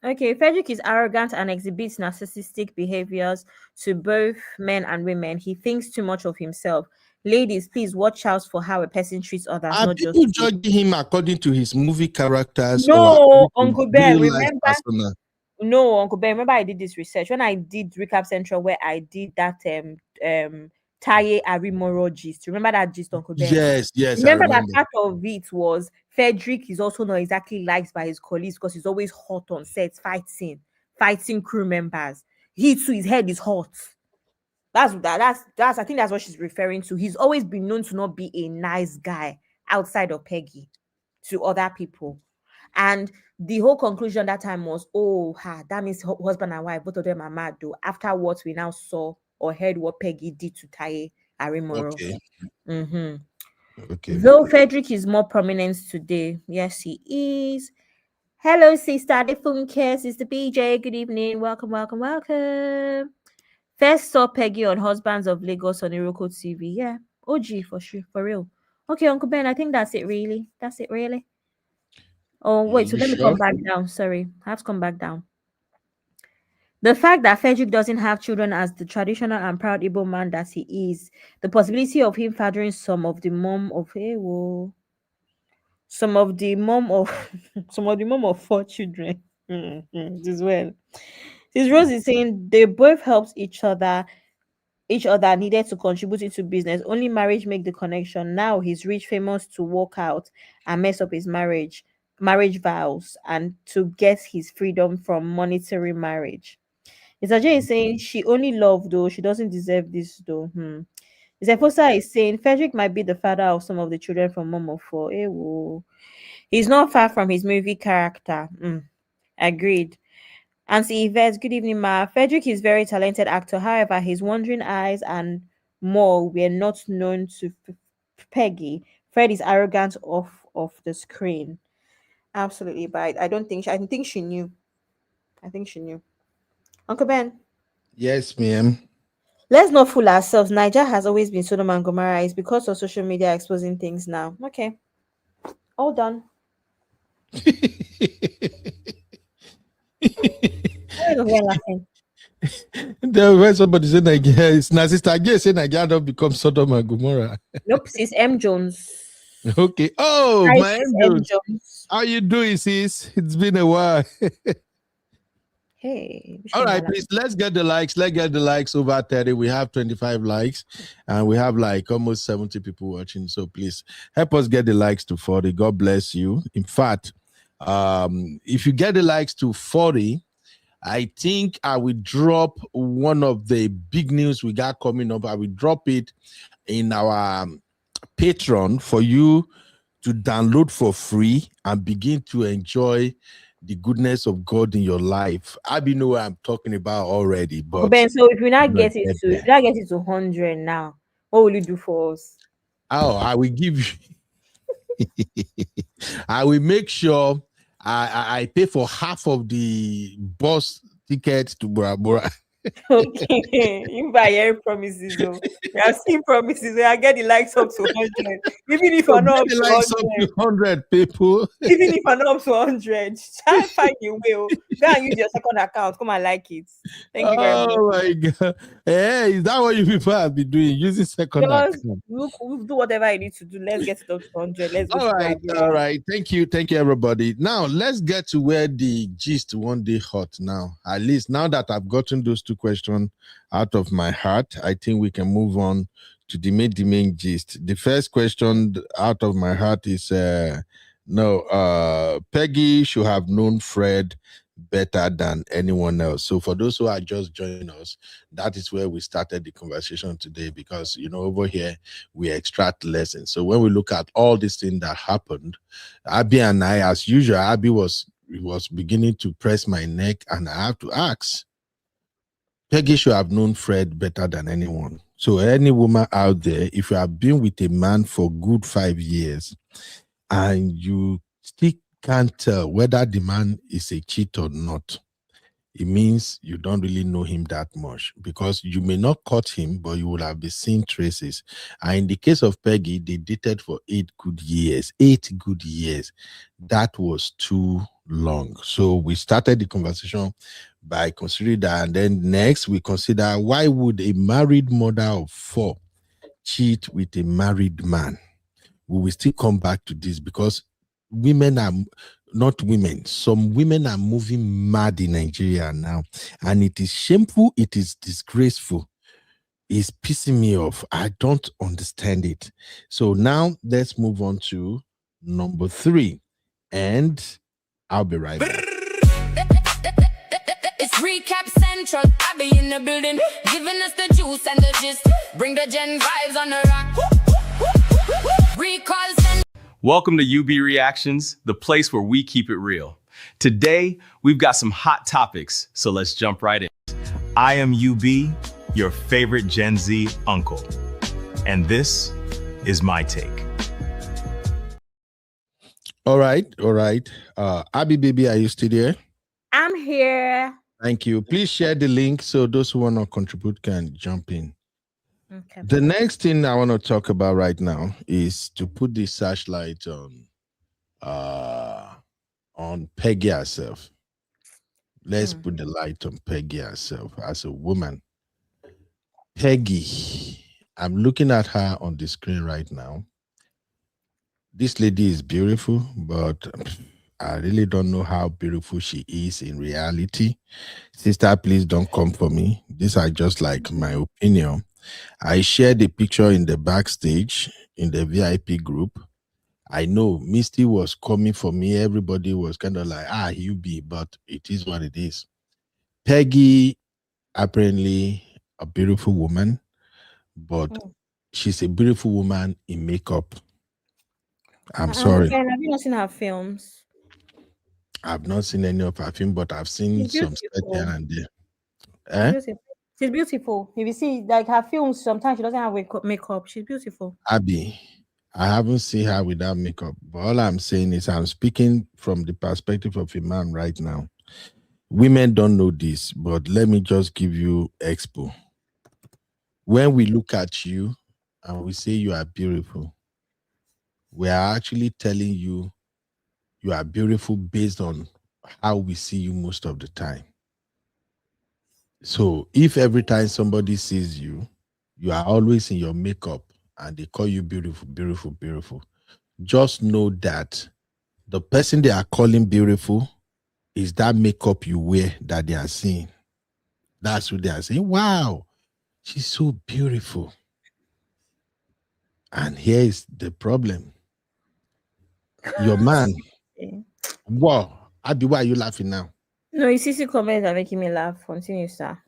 Okay, Fredrick is arrogant and exhibits narcissistic behaviors to both men and women. He thinks too much of himself. Ladies, please watch out for how a person treats others. Are not people just judging him according to his movie characters? No, Uncle Ben, remember? Persona? No, Uncle Ben, remember I did this research when I did Recap Central, where I did that Taye Arimoro gist. Remember that gist, Uncle Ben? Yes. Remember that part of it was Fredrick is also not exactly liked by his colleagues because he's always hot on sets, fighting crew members. He too, his head is hot. That's I think that's what she's referring to. He's always been known to not be a nice guy outside of Peggy to other people. And the whole conclusion that time was, that means husband and wife, both of them are mad though. After what we now saw or heard what Peggy did to Taye Arimoro. Okay. Okay. Though Fredrick is more prominent today. Yes, he is. Hello, Sister Defunke, Sister BJ. Good evening. Welcome. First saw Peggy on Husbands of Lagos on Iroko TV. Yeah. OG for sure, for real. Okay, Uncle Ben, I think that's it really. Oh, wait, so let me come back down. Sorry, I have to come back down. The fact that Fredrick doesn't have children as the traditional and proud Igbo man that he is, the possibility of him fathering some of the mom of 4 children as well. This Rose is saying they both helped each other needed to contribute into business. Only marriage make the connection. Now he's rich, famous to walk out and mess up his marriage vows and to get his freedom from monetary marriage. Isaje is saying she only loved though, she doesn't deserve this though. Zefosa is saying Fredrick might be the father of some of the children from Momo 4. He's not far from his movie character. Agreed. Auntie Yvette, good evening, ma. Fredrick is very talented actor. However, his wandering eyes and more were not known to Peggy. Fred is arrogant off the screen. Absolutely, but I think she knew. Uncle Ben. Yes, ma'am. Let's not fool ourselves. Niger has always been Sodom and Gomorrah. It's because of social media exposing things now. Okay. All done. When somebody said Nigeria, it's not Sister again saying Nigeria don't become Sodom and Gomorrah. Nope, sis M. Jones. Okay. Oh, Hi, my M. Jones. How you doing, sis? It's been a while. Hey. All right, please, let's get the likes. Let's get the likes over 30. We have 25 likes and we have like almost 70 people watching. So please help us get the likes to 40. God bless you. In fact, if you get the likes to 40, I think I will drop one of the big news we got coming up. I will drop it in our Patreon for you to download for free and begin to enjoy the goodness of God in your life. I know what I'm talking about already. But Ben, so if we not get it to 100 now, what will you do for us? Oh, I will give you. I will make sure I pay for half of the bus tickets to Bora Bora. Okay, you buy your promises though. We have seen promises where I get the likes up to 100. Even if I'm not up to 100 people. Even if I'm not up to 100, try and find your way. Go and use your second account. Come and like it. Thank you very much. Oh my God. Hey, is that what you people have been doing? Using second account? We'll do whatever I need to do. Let's get it up to 100. Let's go. All right. Thank you, everybody. Now let's get to where the gist one day hot now. At least now that I've gotten those two questions out of my heart, I think we can move on to the main gist. The first question out of my heart is Peggy should have known Fred better than anyone else. So for those who are just joining us, that is where we started the conversation today, because over here we extract lessons. So when we look at all these things that happened, Abby and I, as usual, Abby was beginning to press my neck, and I have to ask, Peggy should have known Fred better than anyone. So any woman out there, if you have been with a man for good 5 years and you still can't tell whether the man is a cheat or not, it means you don't really know him that much, because you may not caught him, but you would have been seeing traces. And in the case of Peggy, they dated for 8 good years. 8 good years. That was too long. So we started the conversation by considering that, and then next we consider, why would a married mother of 4 cheat with a married man? We will still come back to this, because some women are moving mad in Nigeria now, and it is shameful, it is disgraceful, it's pissing me off. I don't understand it. So now let's move on to number 3, and I'll be right back. It's Recap Central. I be in the building, giving us the juice and the gist. Bring the gen vibes on the rock. Recall Central. Welcome to UB Reactions, the place where we keep it real. Today, we've got some hot topics, so let's jump right in. I am UB, your favorite Gen Z uncle, and this is my take. All right. Abby, baby, are you still there? I'm here. Thank you. Please share the link so those who want to contribute can jump in. Okay. The next thing I want to talk about right now is to put the searchlight on Peggy herself. Let's put the light on Peggy herself as a woman. Peggy, I'm looking at her on the screen right now. This lady is beautiful, but I really don't know how beautiful she is in reality. Sister, please don't come for me. These are just like my opinion. I shared the picture in the backstage in the VIP group. I know Misty was coming for me. Everybody was kind of like, you be, but it is what it is. Peggy, apparently a beautiful woman, but she's a beautiful woman in makeup. I'm sorry. Have you not seen her films? I've not seen any of her films, but I've seen some stuff here and there. She's beautiful. If you see, like her films, sometimes she doesn't have makeup. She's beautiful. Abby, I haven't seen her without makeup. But all I'm saying is I'm speaking from the perspective of a man right now. Women don't know this, but let me just give you expo. When we look at you and we say you are beautiful, we are actually telling you you are beautiful based on how we see you most of the time. So if every time somebody sees you, you are always in your makeup and they call you beautiful, beautiful, beautiful, just know that the person they are calling beautiful is that makeup you wear that they are seeing. That's what they are saying. Wow, she's so beautiful. And here is the problem. Your man. Wow. Abby, why are you laughing now? No, you see comments are making me laugh. Continue, sir.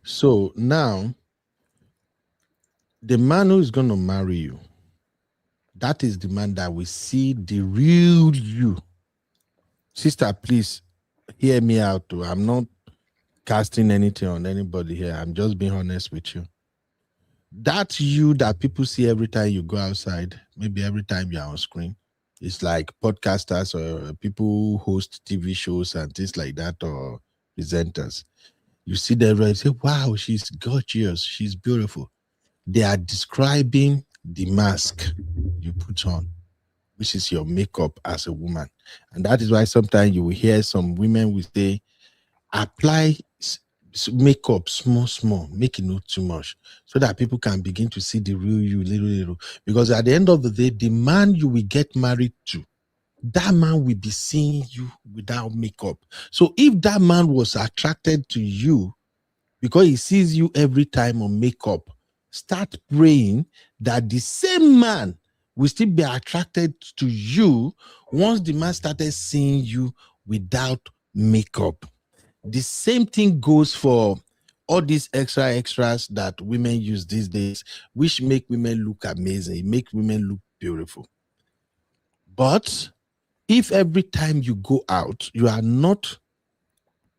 So now, the man who is going to marry you, that is the man that will see the real you. Sister, please hear me out too. I'm not casting anything on anybody here. I'm just being honest with you. That you that people see every time you go outside, maybe every time you're on screen, it's like podcasters or people who host TV shows and things like that, or presenters. You see them and say, wow, she's gorgeous, she's beautiful. They are describing the mask you put on, which is your makeup as a woman. And that is why sometimes you will hear some women will say, apply makeup small, make it not too much, so that people can begin to see the real you little. Because at the end of the day, the man you will get married to, that man will be seeing you without makeup. So if that man was attracted to you because he sees you every time on makeup, start praying that the same man will still be attracted to you once the man started seeing you without makeup. The same thing goes for all these extras that women use these days, which make women look amazing, make women look beautiful. But if every time you go out, you are not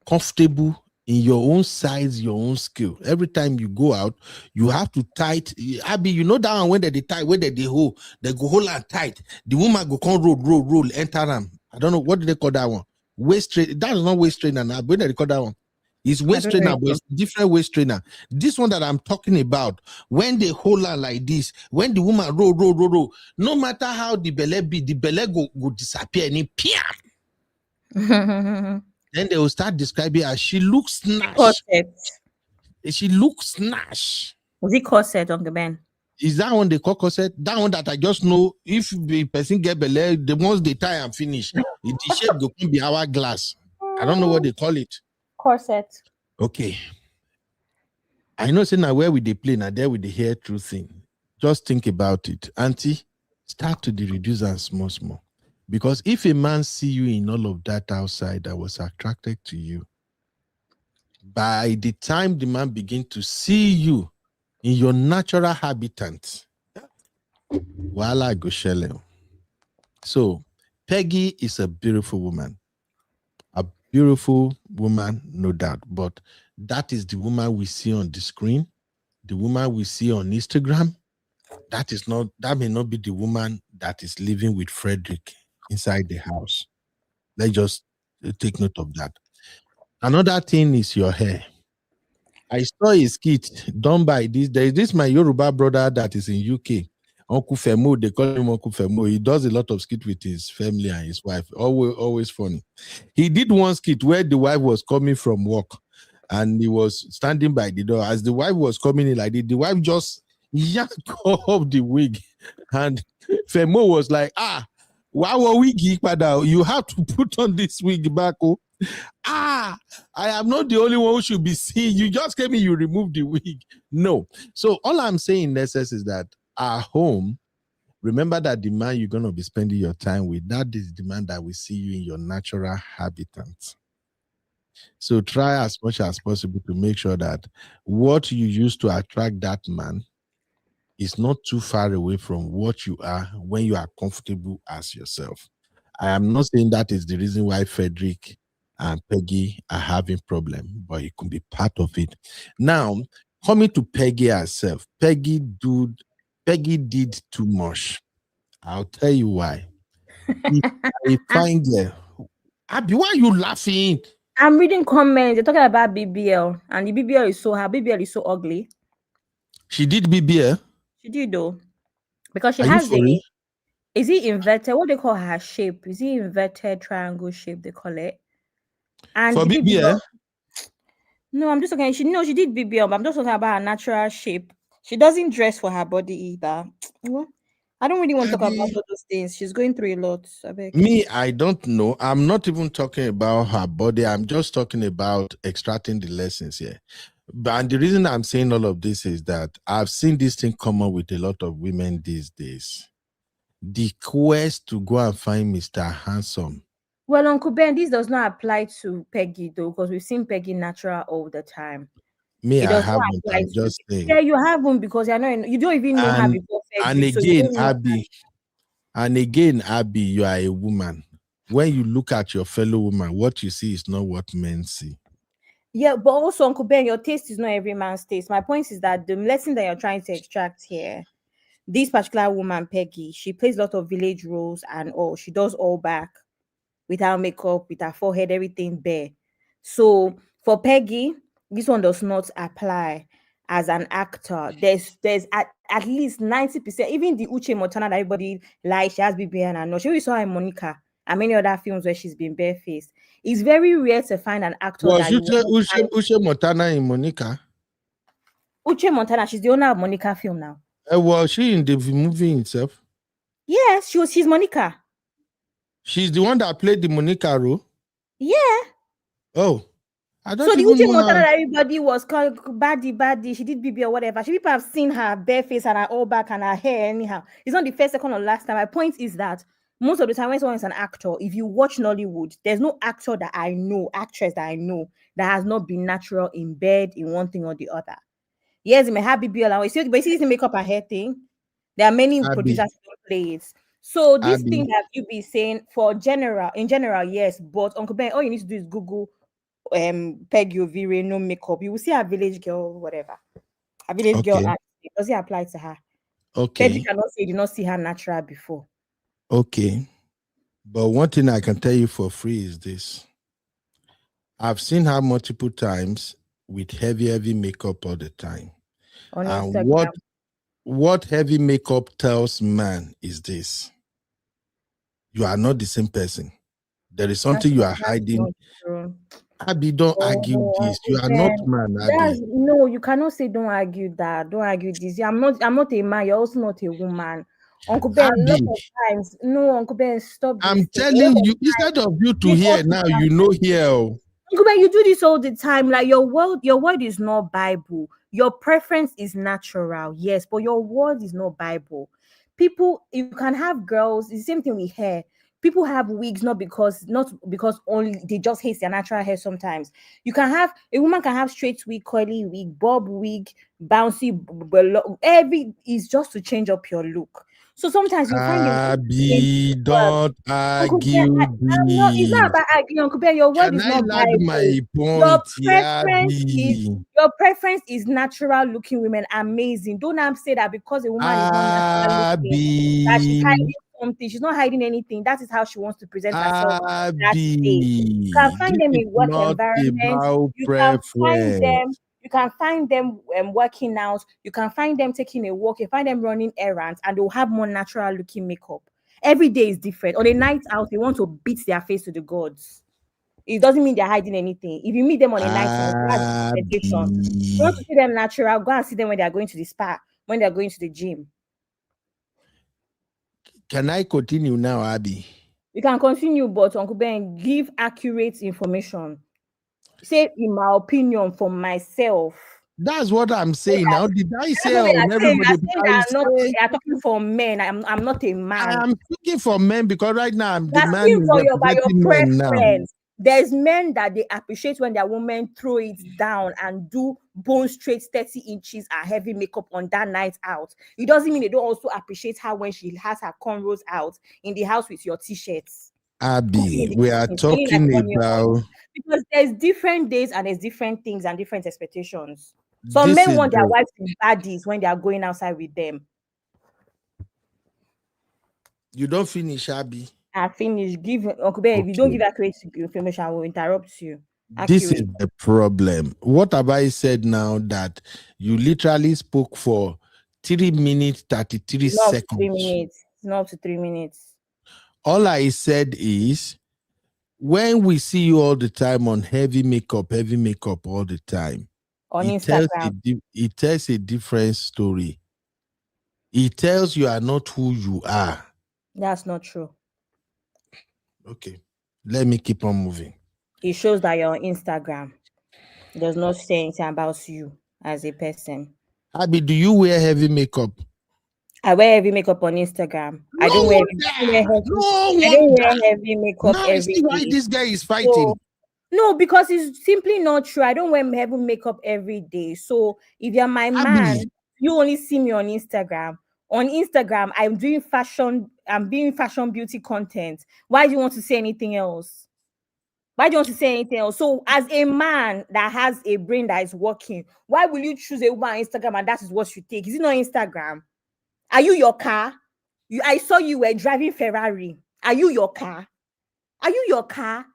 comfortable in your own size, your own skill, every time you go out, you have to tight. Abby, you know that one when they tight, when they hold, they go hold and tight. The woman go come roll, enter them. I don't know, what do they call that one? Waist trainer. That is not waist trainer now. When they call that one? It's waist trainer, but it's different waist trainer. This one that I'm talking about, when they hold her like this, when the woman roll, no matter how the belly be, the belly go disappear and it piam. Then they will start describing her. She looks snatch. Corset. She looks snatch. Was it corset on the man? Is that one they call corset? That one that I just know if the person get belly, the ones they tie and finish, the shape go be hourglass. I don't know what they call it. Corset. Okay. I know saying now where with the play, now there with the hair true thing. Just think about it. Auntie, start to reduce and small. Because if a man see you in all of that outside that was attracted to you, by the time the man begin to see you in your natural habitat, voila, go shell. So Peggy is a beautiful woman. A beautiful woman, no doubt. But that is the woman we see on the screen, the woman we see on Instagram. That may not be the woman that is living with Fredrick inside the house. Let's just take note of that. Another thing is your hair. I saw a skit done by this. There is this my Yoruba brother that is in UK. Uncle Femo, they call him Uncle Femo. He does a lot of skit with his family and his wife. Always funny. He did one skit where the wife was coming from work and he was standing by the door. As the wife was coming in like this, the wife just yanked off the wig. And Femo was like, why were wig? You have to put on this wig back. Oh. I am not the only one who should be seeing. You just came in, you removed the wig. No. So all I'm saying, Nessus, is that at home, remember that the man you're going to be spending your time with, that is the man that will see you in your natural habitat. So try as much as possible to make sure that what you use to attract that man is not too far away from what you are when you are comfortable as yourself. I am not saying that is the reason why Fredrick and Peggy are having problem, but it could be part of it. Now, coming to Peggy herself, Peggy did too much. I'll tell you why. I find her. Abby, why are you laughing? I'm reading comments. They're talking about BBL, and the BBL is so her BBL is so ugly. She did BBL? She did though, because she has a. Is it inverted? What they call her shape? Is it inverted triangle shape? They call it. And for BBL? No, I'm just talking. She did BBL, but I'm just talking about her natural shape. She doesn't dress for her body either. Well, I don't really want to talk about all those things. She's going through a lot. I don't know. I'm not even talking about her body. I'm just talking about extracting the lessons here. And the reason I'm saying all of this is that I've seen this thing come up with a lot of women these days. The quest to go and find Mr. Handsome. Well, Uncle Ben, this does not apply to Peggy though, because we've seen Peggy natural all the time. I haven't. I'm just saying. Yeah, you haven't because you're not. You don't even know her before Peggy. And again, Abby, you are a woman. When you look at your fellow woman, what you see is not what men see. Yeah, but also, Uncle Ben, your taste is not every man's taste. My point is that the lesson that you're trying to extract here, this particular woman, Peggy, she plays a lot of village roles and all. She does all back without makeup, with her forehead, everything bare. So for Peggy, this one does not apply as an actor. There's at least 90%, even the Uche Montana that everybody likes, she has BBL and no. She saw her in Monica and many other films where she's been barefaced. It's very rare to find an actor Uche Montana in Monica? Uche Montana, she's the owner of Monica film now. Was she in the movie itself? Yes, she's Monica. She's the one that played the Monica role? Yeah. Oh, I So don't the even Uche know Montana how. that everybody was called baddie, she did BB or whatever. Should people have seen her bare face and her all back and her hair anyhow? It's not the first, second, or last time. My point is that most of the time when someone is an actor, if you watch Nollywood, there's no actor that I know, actress that I know, that has not been natural in bed in one thing or the other. Yes, it may have BB or but you see this makeup and hair thing. There are many Abby, producers who don't play it. So this thing Abby, that you be saying in general, yes, but Uncle Ben, all you need to do is Google Peggy Ovire, no makeup. You will see a village girl, whatever. A village girl okay, act. Does it apply to her? Peggy okay, cannot say you did not see her natural before. okay. But one thing I can tell you for free is this. I've seen her multiple times with heavy makeup all the time. On And Instagram. what heavy makeup tells man is this: you are not the same person. There is something you are That's hiding. not true. Abby, don't argue Oh, this. You Uncle are not Ben, man, that's Abby. no, you cannot say don't argue that. Don't argue this. I'm not a man, you're also not a woman. Uncle Ben, a lot Abby, of times, no, Uncle Ben, stop this I'm thing. A lot telling of you, instead of you to because hear now, you know here. Oh. Uncle Ben, you do this all the time. Like your word is not Bible. Your preference is natural, yes, but your word is not Bible. People, you can have girls. It's the same thing with hair. People have wigs not because only they just hate their natural hair. Sometimes you can have a woman can have straight wig, curly wig, bob wig, bouncy. Every is just to change up your look. So sometimes you find a Abby, don't Uncle Ben, argue I'm not. It's not this. about arguing, Uncle Ben. Your word Can is I not land Bible. my Your point here, preference is Abby? your preference is natural looking women. Amazing. Don't now say that because a woman is not natural looking that she's Abby, hiding something. She's not hiding anything. That is how she wants to present herself that day. You can Abby, find this them is in work not environment. about You can find them. preference. You can find them working out. You can find them taking a walk. You find them running errands, and they'll have more natural looking makeup. Every day is different. On a night out, they want to beat their face to the gods. It doesn't mean they're hiding anything. If you meet them on a night out, that's expectation. You want to Abby, see them natural, go and see them when they're going to the spa, when they're going to the gym. can I continue now, Abby? You can continue, but Uncle Ben, give accurate information. Say, in my opinion, for myself. That's what I'm saying now. Did I say I on saying everybody? that I I'm not. say I'm talking for men. I'm not a I man. am speaking for men because right now I'm the That's man speaking for your by your representing men now. preference. There's men that they appreciate when their women throw it down and do bone straight 30 inches and heavy makeup on that night out. It doesn't mean they don't also appreciate her when she has her cornrows out in the house with your t-shirts. Abby, we are talking about Because there's different days and there's different things and different expectations. Some this men is want their the wives to be baddies when they are going outside with them. you don't finish, Abby. I finish. Give Uncle Ben, if you don't give accurate information, I will interrupt you. This is Accurate. the problem. What have I said now that you literally spoke for 3 minutes, 33 It's not up to 3 seconds? minutes. It's not up to 3 minutes. All I said is when we see you all the time on heavy makeup all the time, On it tells Instagram. it tells a different story. It tells you are not who you are. That's not true. Okay, let me keep on moving. It shows that you're on Instagram. It does not say anything about you as a person. Abby, do you wear heavy makeup? I wear heavy makeup on Instagram. I No don't wear heavy makeup Now you every see why day. this guy is fighting. So, no, because it's simply not true. I don't wear heavy makeup every day. So if you're my man, you only see me on Instagram. On Instagram, I'm doing fashion beauty content. Why do you want to say anything else? Why do you want to say anything else? So, as a man that has a brain that is working, why will you choose a woman on Instagram and that is what you take? Is it not Instagram? Are you your car? I saw you were driving Ferrari. Are you your car? Are you your car?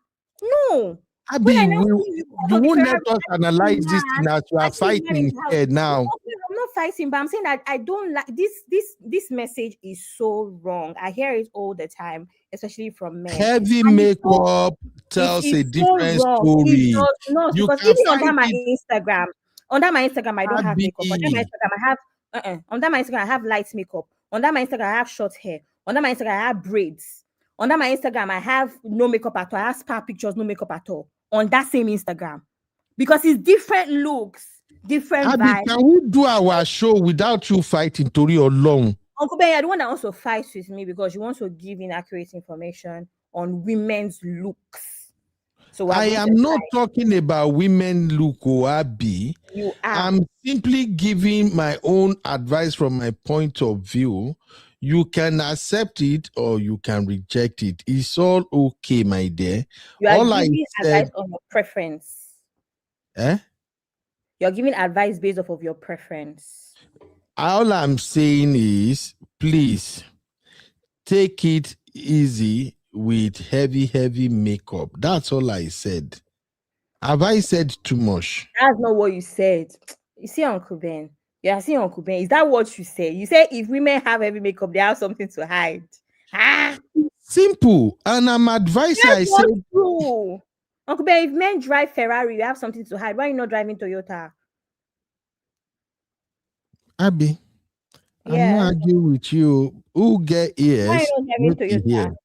No. Abby, you won't let us analyze this thing as you are fighting here now. I'm not fighting, but I'm saying that I don't like this message is so wrong. I hear it all the time, especially from men. Heavy And makeup tells a different story. It does not, You because can even find under my Instagram, I don't have makeup. Under my Abby. Instagram, I have under my Instagram, I have light makeup. Under my Instagram, I have short hair. Under my Instagram, I have braids. Under my Instagram, I have no makeup at all. I have spa pictures, no makeup at all. On that same Instagram. Because it's different looks, different Abby, vibes. can we do our show without you fighting Tori alone? Uncle Ben, you're the one that also fights with me because you want to give inaccurate information on women's looks. So I am not talking about women look, Abby. You are. I'm simply giving my own advice from my point of view. You can accept it or you can reject it. It's all okay, my dear. You are all giving advice on your preference. You're giving advice based off of your preference. All I'm saying is, please take it easy with heavy makeup. That's all I said. Have I said too much? That's not what you said. You see, Uncle Ben. Yeah, see, Uncle Ben. Is that what you said? You said if women have heavy makeup, they have something to hide. Simple. And I'm advising. That's not true. Uncle Ben, if men drive Ferrari, you have something to hide. Why are you not driving Toyota? Abby, I'm not arguing with you. Who get ears? Why are you not driving Toyota?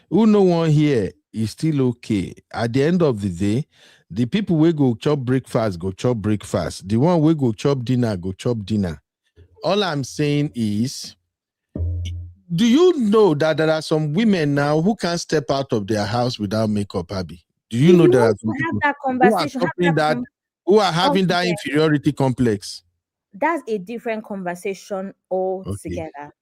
Who no one here is still okay. At the end of the day, the people will go chop breakfast, go chop breakfast. The one will go chop dinner, go chop dinner. All I'm saying is, do you know that there are some women now who can't step out of their house without makeup, Abby? Do you know there are some people who are having that inferiority complex? That's a different conversation altogether.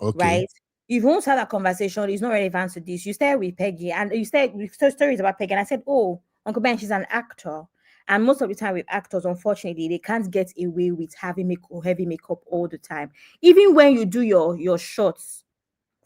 Okay. Right? If you want to have that conversation, it's not relevant to this. You started with Peggy and you said stories about Peggy. And I said, oh, Uncle Ben, she's an actor. And most of the time with actors, unfortunately, they can't get away with having heavy makeup all the time. Even when you do your shots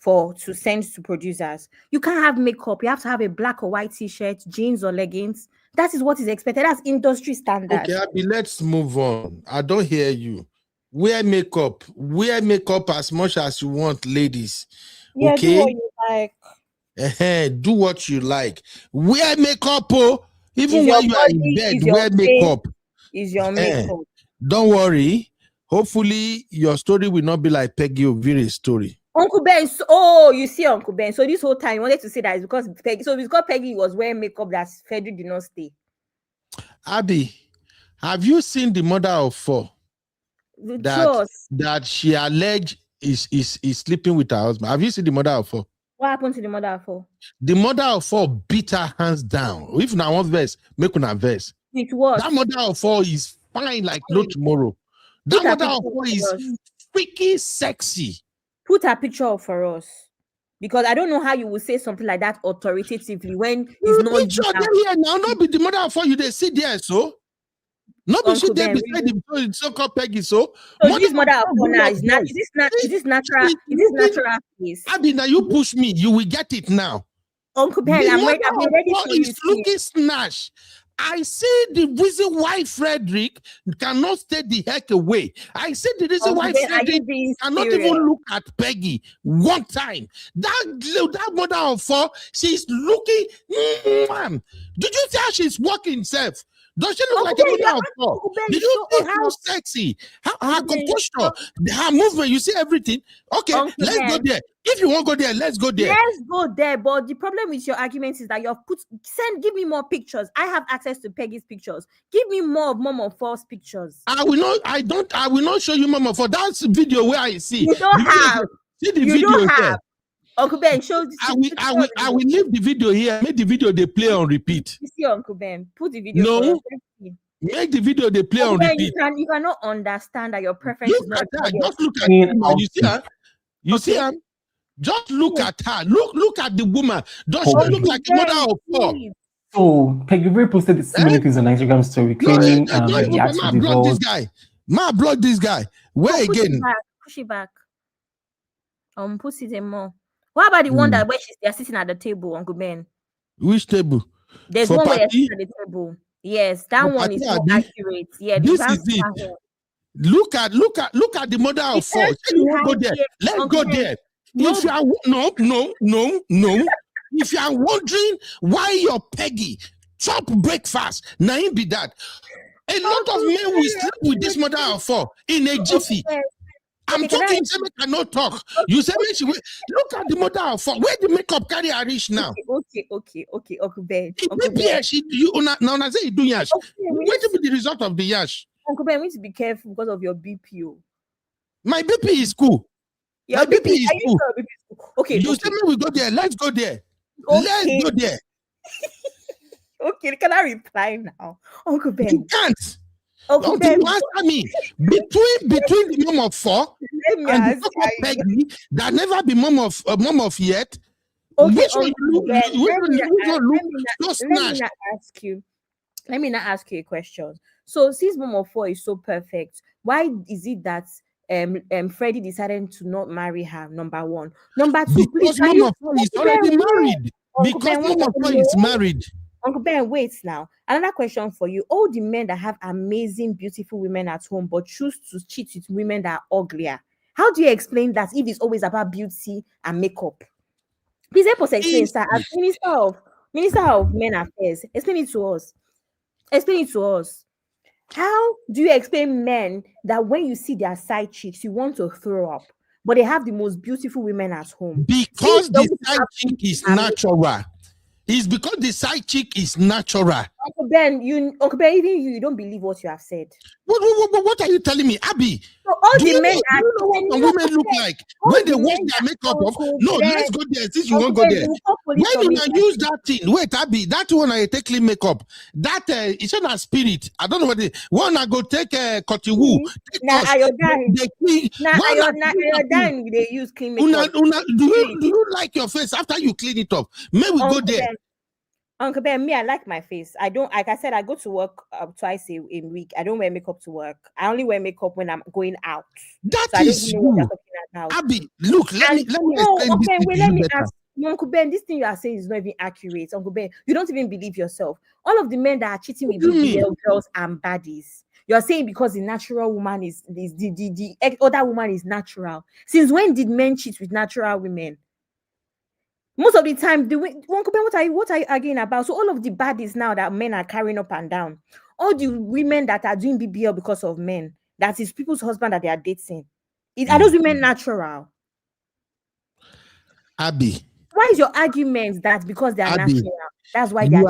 to send to producers, you can't have makeup. You have to have a black or white t-shirt, jeans or leggings. That is what is expected. That's industry standard. Okay, Abby, let's move on. I don't hear you. Wear makeup. Wear makeup as much as you want, ladies. Yeah, okay? do what you like. Do what you like. Wear makeup, oh. Even when you are in bed, wear makeup. Is your makeup. Don't worry. Hopefully, your story will not be like Peggy Ovire's story. Uncle Ben, you see, Uncle Ben. So this whole time you wanted to say that it's because Peggy. So it's because Peggy was wearing makeup that Fredrick did not stay. Abby, have you seen the mother of four? That she alleged is sleeping with her husband. Have you seen the mother of four? What happened to the mother of four? The mother of four beat her hands down. If now one verse, make una verse. It was. That mother of four is fine like no tomorrow. That mother of four is freaking sexy. Put a picture up for us. Because I don't know how you will say something like that authoritatively when it's not picture here now. Not be the mother of four, you they sit there, so. Not be she there beside the so-called Peggy, so. This mother of four now is this natural? Is this natural face? Abby, now you push me, you will get it now. Uncle Ben, I'm ready for you. It's looking snatch. I see the reason why Fredrick cannot stay the heck away. I see the reason why Fredrick cannot even look at Peggy one time. That mother of four, she's looking. Did you see how she's walking, Seth? Does she look like a mother of four? Did you see how sexy? Her composure, her movement, you see everything? Okay, let's go there. If you want to go there, let's go there. Let's go there. But the problem with your argument is that give me more pictures. I have access to Peggy's pictures. Give me more of Mom of Four's pictures. I will not show you Mom of Four. That's video where I see. You don't have. See the video here. Have. Uncle Ben, show I will leave the video here. Make the video they play on repeat. You see, Uncle Ben, put the video. No. Make the video they play on repeat. You cannot understand that your preference is not. Just look at her. You see her? You see her? Just look at her. Look at the woman. Does she look like a mother of four? So Peggy Ovire posted similar things on Instagram story claiming he had to divorce. Block this guy. Where again? Push it back. Put it more. What about the one that where they're sitting at the table, Uncle Ben? Which table? There's one where you're sitting at the table. Yes, that one is more accurate. Yeah, this is it. Look at the mother of four. Go there. Let's go there. If you are no. If you are wondering why your Peggy chop breakfast, now it be that. A lot of men will sleep with this mother of four in a jiffy. I'm talking. You say me cannot talk. You say me she look at the mother of four. Where the makeup carry her reach now? Okay, Uncle Ben. Maybe you now say you do yash. What will be the result of the yash? Uncle Ben, we need to be careful because of your BPO. My BP is cool. My BP is cool. Okay. You say me we go there. Let's go there. Let's go there. Okay, can I reply now? Uncle Ben. You can't. Uncle Ben. You answer me. Between the mom of four and the mom of Peggy, that never be mom of yet. Okay, which one let me not ask you a question. So since mom of four is so perfect, why is it that Freddie decided to not marry her? Number one. Number two, because mom of four is already married. Because mom of four is married. Uncle Ben, wait now. Another question for you. All the men that have amazing, beautiful women at home but choose to cheat with women that are uglier, how do you explain that if it's always about beauty and makeup? Please help us explain, sir. As Minister of Men Affairs, explain it to us. Explain it to us. How do you explain men that when you see their side chicks, you want to throw up, but they have the most beautiful women at home? Because the side chick is natural. It's because the side chick is natural. Uncle Ben, even you don't believe what you have said. What are you telling me, Abby? So all do the you men know what women look like when they wash their makeup off? No, let's go there since you won't go there. When you use that thing, wait, Abby, that one I take clean makeup. That it's not a spirit. I don't know what it one I go take cotton wool. Now iodine. Iodine they use clean makeup. Do you like your face after you clean it up? May we go there. Uncle Ben, me, I like my face. I don't, like I said, I go to work twice a week. I don't wear makeup to work. I only wear makeup when I'm going out. That is true. Abby, look, let me explain let me ask Uncle Ben, this thing you are saying is not even accurate. Uncle Ben, you don't even believe yourself. All of the men that are cheating with BBL girls and baddies, you are saying because the natural woman is the other woman is natural. Since when did men cheat with natural women? Most of the time, what are you arguing about? So all of the baddies now that men are carrying up and down, all the women that are doing BBL because of men, that is people's husband that they are dating, are those women natural? Abby, why is your argument that because they are natural, that's why you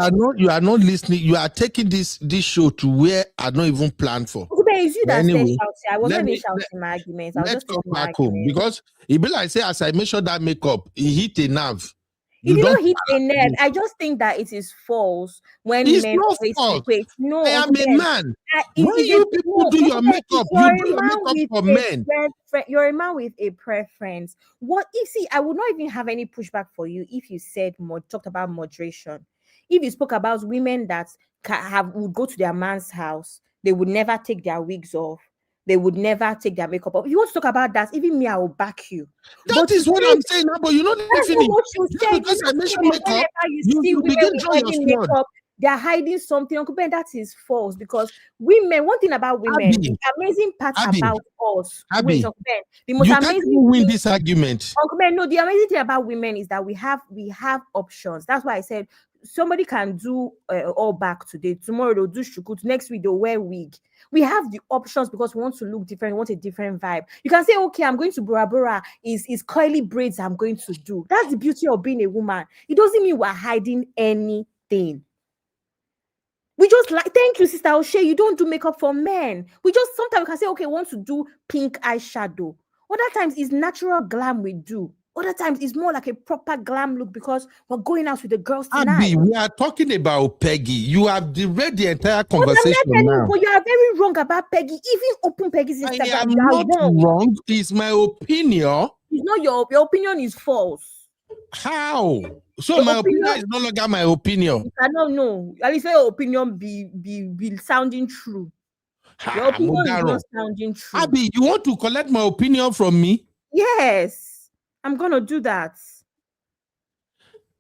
are not listening? You are taking this show to where I don't even plan for. Okay, it's you that said shouting. I wasn't shouting my arguments. Let's come back home because it be like say as I measure that makeup, it hit a nerve. It did not hit a nerve. I just think that it is false when men equate. No, I am a man. When you people do your makeup, you do your makeup for men. You're a man with a preference. What if I would not even have any pushback for you if you said talked about moderation. If you spoke about women that would go to their man's house, they would never take their wigs off. They would never take their makeup off. If you want to talk about that, even me, I will back you. That is what I'm saying now, but you know what you say. Because I mentioned makeup, you begin drawing your sword. They're hiding something. Uncle Ben, that is false because women, one thing about women, the amazing part about us, wait, Uncle Ben, the most amazing win this argument. Uncle Ben, no, the amazing thing about women is that we have options. That's why I said somebody can do all back today. Tomorrow they'll do shuku. Next week they'll wear wig. We have the options because we want to look different. We want a different vibe. You can say, okay, I'm going to Bora Bora. Is curly braids I'm going to do. That's the beauty of being a woman. It doesn't mean we're hiding anything. We just thank you, Sister O'Shea. You don't do makeup for men. We just sometimes can say, okay, we want to do pink eyeshadow. Other times it's natural glam we do. Other times it's more like a proper glam look because we're going out with the girls tonight. Abby, we are talking about Peggy. You have read the entire conversation now. But you are very wrong about Peggy. Even open Peggy's Instagram. I am not wrong. It's my opinion. It's not your opinion is false. How? So my opinion is no longer my opinion. I don't know. At least your opinion be sounding true. Your opinion is not sounding true. Abby, you want to collect my opinion from me? Yes. I'm gonna do that.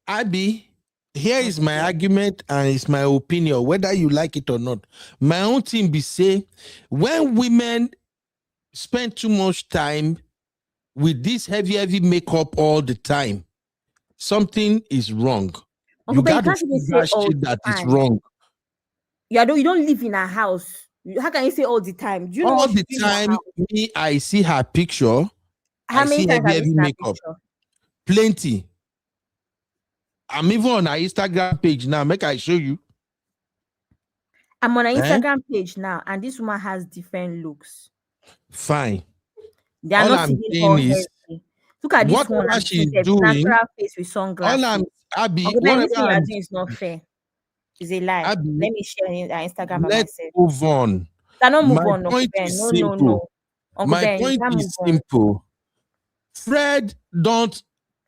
Abby, here is my argument and it's my opinion, whether you like it or not. My own thing be say, when women spend too much time with this heavy makeup all the time, something is wrong. You got to see that shit that is wrong. You don't live in a house. How can you say all the time? Do you know All what the she's doing time, now? me, I see her picture. How I many see times have you heavy seen her makeup. picture? Plenty. I'm even on her Instagram page now. Make I show you. I'm on an Instagram page now, and this woman has different looks. Fine. They are All not I'm seeing saying all is, healthy. Look at this whatever one. she's Natural doing, face with all sunglasses. Abby, Uncle Ben, this whatever thing you're doing is not fair. It's a lie. Abby, Let me share Instagram by let's myself. move on. You cannot move My on, Uncle point Ben. is No. simple. Uncle My Ben, you point can't move is on. simple. Fred don't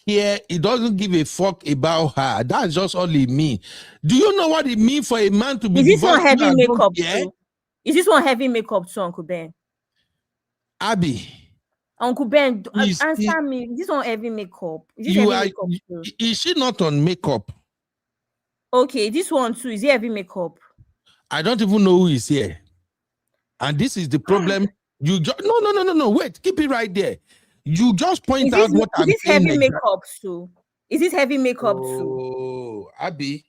care. He doesn't give a fuck about her. That's just all it means. Do you know what it means for a man to be Is this one divorced? heavy and don't makeup care? too? Is this one heavy makeup too, Uncle Ben? Abby, Uncle Ben, you see, answer me. Is this one heavy makeup? Is this you heavy are. makeup too? Is she not on makeup? Okay, this one too. Is it heavy makeup? I don't even know who is here. And this is the problem. You just no. Wait, keep it right there. You just point out what I'm saying. Is this heavy makeup too? Is this heavy makeup too? Oh, Abby.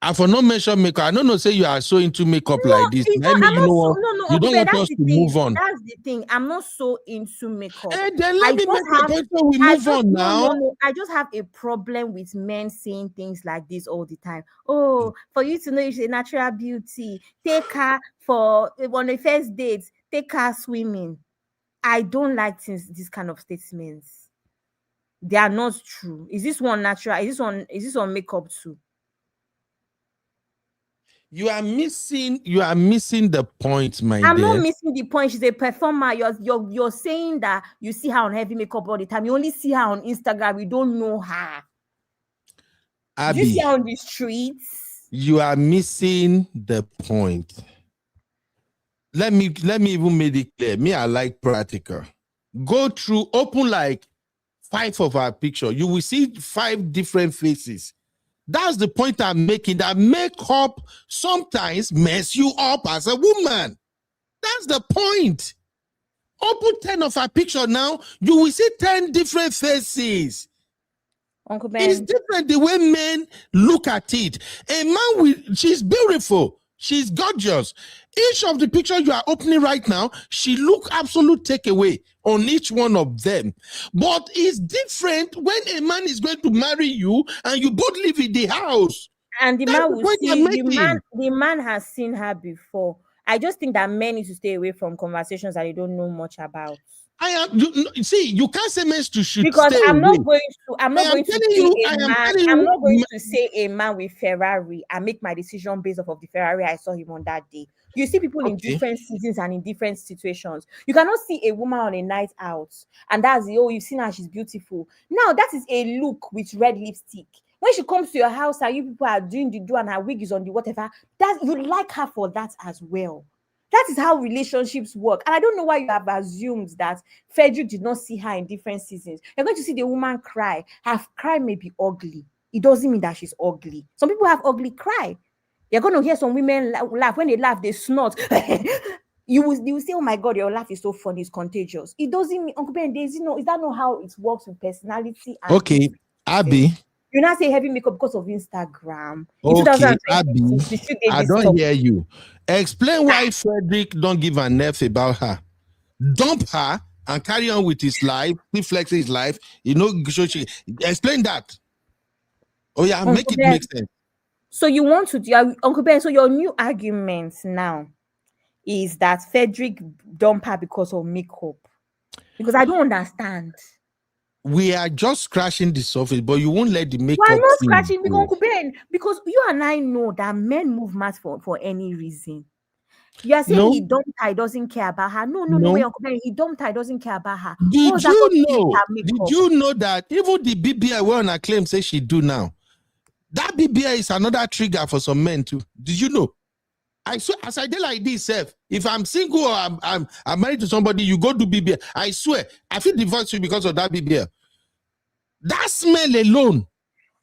I for no mention makeup. I don't know. Say you are so into makeup like this. No, You Uncle don't Ben, want us to move on. That's the thing. I'm not so into makeup. Then let me make my point so we move on now. No. I just have a problem with men saying things like this all the time. Oh, for you to know it's a natural beauty, take her for on the first date, take her swimming. I don't like this kind of statements. They are not true. Is this one natural? Is this one makeup too? You are missing the point, my dear. I'm not missing the point. She's a performer. You're saying that you see her on heavy makeup all the time. You only see her on Instagram. You don't know her. Abby, you see her on the streets. You are missing the point. Let me even make it clear. Me, I like practical. Go through, open like 5 of our picture. You will see 5 different faces. That's the point I'm making, that makeup sometimes mess you up as a woman. That's the point. Open 10 of our picture now, you will see 10 different faces. Uncle Ben. It's different the way men look at it. A man she's beautiful. She's gorgeous. Each of the pictures you are opening right now, she look absolute takeaway on each one of them. But it's different when a man is going to marry you and you both live in the house. And the man will see the man has seen her before. I just think that men need to stay away from conversations that they don't know much about. You can't say men to shoot because I'm not going to say a man with Ferrari and make my decision based off of the Ferrari I saw him on that day. You see people in different seasons and in different situations. You cannot see a woman on a night out and that's you've seen her, she's beautiful. Now that is a look with red lipstick. When she comes to your house and you people are doing the do and her wig is on the whatever, that you like her for that as well. That is how relationships work. And I don't know why you have assumed that Fredrick did not see her in different seasons. You're going to see the woman cry. Her cry may be ugly. It doesn't mean that she's ugly. Some people have ugly cry. You're going to hear some women laugh. When they laugh, they snort. You will say, oh my God, your laugh is so funny, it's contagious. It doesn't mean, Uncle Ben, is that not how it works with personality? And okay, Abby. You now say heavy makeup because of Instagram. Okay, Abby, I don't hear you. Explain why Fredrick don't give an F about her. Dump her and carry on with his life. He flexes his life. Explain that. Oh yeah, Uncle make it make sense. So you want to, Uncle Ben, so your new argument now is that Fredrick dumped her because of makeup. Because I don't understand. We are just scratching the surface, but you won't let the makeup. We're not scratching, because Uncle Ben, because you and I know that men move mad for any reason. You are saying he dumped her, he doesn't care about her. No, Uncle Ben, he dumped her, he doesn't care about her. Did you know that even the BBI where on her claim says she do now? That BBI is another trigger for some men too. Did you know? I swear, as I did like this, if I'm single or I'm married to somebody, you go to BBL. I swear, I feel divorced you because of that BBL. That smell alone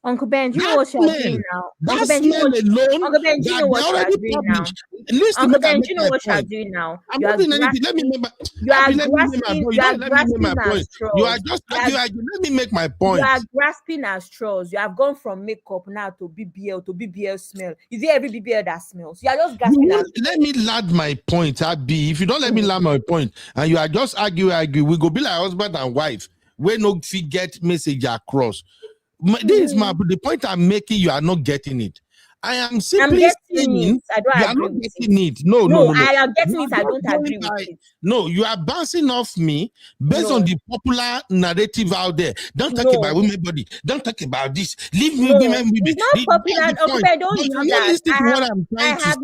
Uncle Ben, do you know That what you are doing smell, now? that Uncle Ben, do you know smell what alone Uncle Ben, do you that know they what you are already doing now? published. Listen, Uncle make I Ben, do make you know my what you are point. doing now? I'm You not are doing anything. Let me grasping, make my you are Abby, let me make my grasping, point. you You are don't let me make my grasping at point. You are straws. just You are, argue. Let me make my you point. are grasping at straws. You have gone from makeup now to BBL smell. Is it every BBL that smells? You are just You grasping at won't let me land my point, Abby. If you don't let me land my point, and you are just argue, we go be like husband and wife. We no fit get message across. This is the point I'm making. You are not getting it. I am I'm simply getting saying it. I don't you are agree not with getting it. it. No. I am getting You are it. I just don't going agree with by- it. No, you are bouncing off me based on No. the popular narrative out there. Don't talk No. about women body. Don't talk about this. Leave me No, women body. it's not popular. That's the Uncle point. Ben, don't But you do are not that. listening to what I'm I trying to have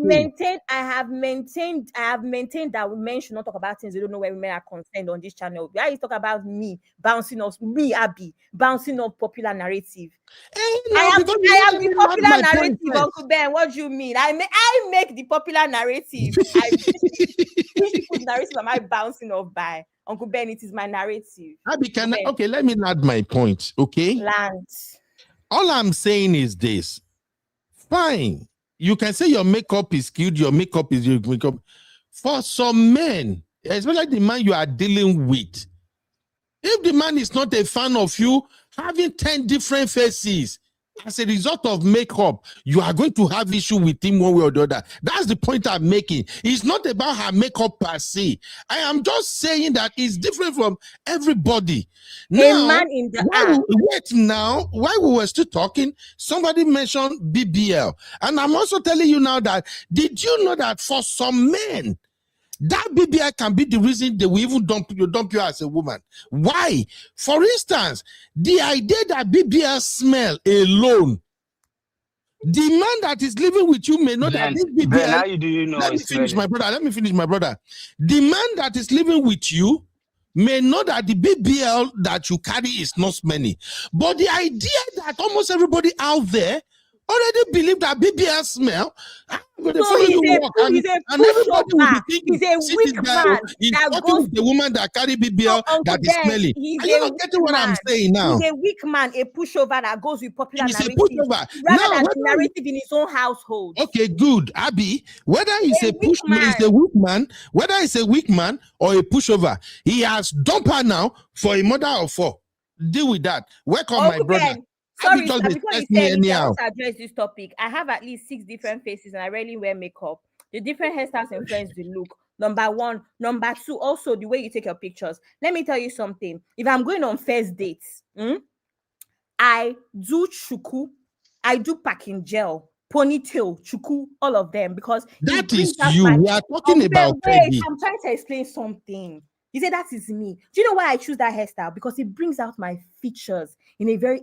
say. maintained that women should not talk about things they don't know where women are concerned on this channel. Why you talk about me bouncing off me, Abby, bouncing off popular narrative? No, I am because you the let me land popular my point narrative, first. Uncle Ben. What do you mean? I make the popular narrative. Which people's narrative am I bouncing off by? Uncle Ben, it is my narrative. Abby, Uncle Ben, okay, let me land my point, okay? land. All I'm saying is this. Fine. You can say your makeup is cute, your makeup is your makeup. For some men, especially the man you are dealing with, if the man is not a fan of you, having 10 different faces as a result of makeup, you are going to have issue with him one way or the other. That's the point I'm making. It's not about her makeup per se. I am just saying that it's different from everybody. Now, man in the act. While we were still talking, somebody mentioned BBL. And I'm also telling you now that, did you know that for some men, that BBL can be the reason they will even dump you as a woman? Why? For instance, the idea that BBL smell alone, the man that is living with you may know that this BBL. Ben, how do you know? Let me finish, my brother. The man that is living with you may know that the BBL that you carry is not smelly. But the idea that almost everybody out there already believe that BBL smell, So he's a pushover. He's a weak man that goes with the woman that carry BBL that is smelly. Are you not getting what I'm saying now? He's a weak man, a pushover that goes with popular He's a narrative pushover. rather than the narrative in his own household. Okay, good. Abby, whether he's a weak man, whether he's a weak man or a pushover, he has dumped her now for a mother of four. Deal with that. Welcome, my brother. Ben, sorry, before you say anything, I anyhow. want to address this topic. I have at least 6 different faces and I rarely wear makeup. The different hairstyles influence the look. Number one. Number two, also the way you take your pictures. Let me tell you something. If I'm going on first dates, I do chuku, I do packing gel, ponytail, chuku, all of them, because that is you. We are talking about Peggy. I'm trying to explain something. You say that is me. Do you know why I choose that hairstyle? Because it brings out my features in a very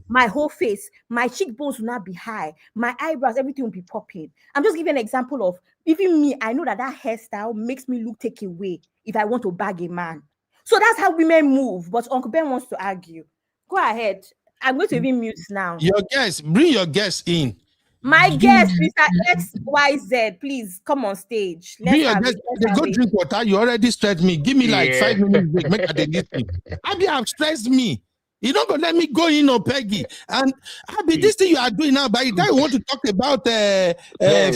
my whole face, my cheekbones will not be high, my eyebrows, everything will be popping. I'm just giving an example of even me. I know that hairstyle makes me look take away if I want to bag a man. So that's how women move. But Uncle Ben wants to argue. Go ahead. I'm going to even mute now. Your guest, bring your guest in. My guest, Mr. XYZ, please come on stage. Bring your guest. Go drink water. You already stressed me. Give me like 5 minutes break. Make a listen. Abby have stressed me. You don't go let me go in on Peggy. And Abby, this thing you are doing now, by the time you want to talk about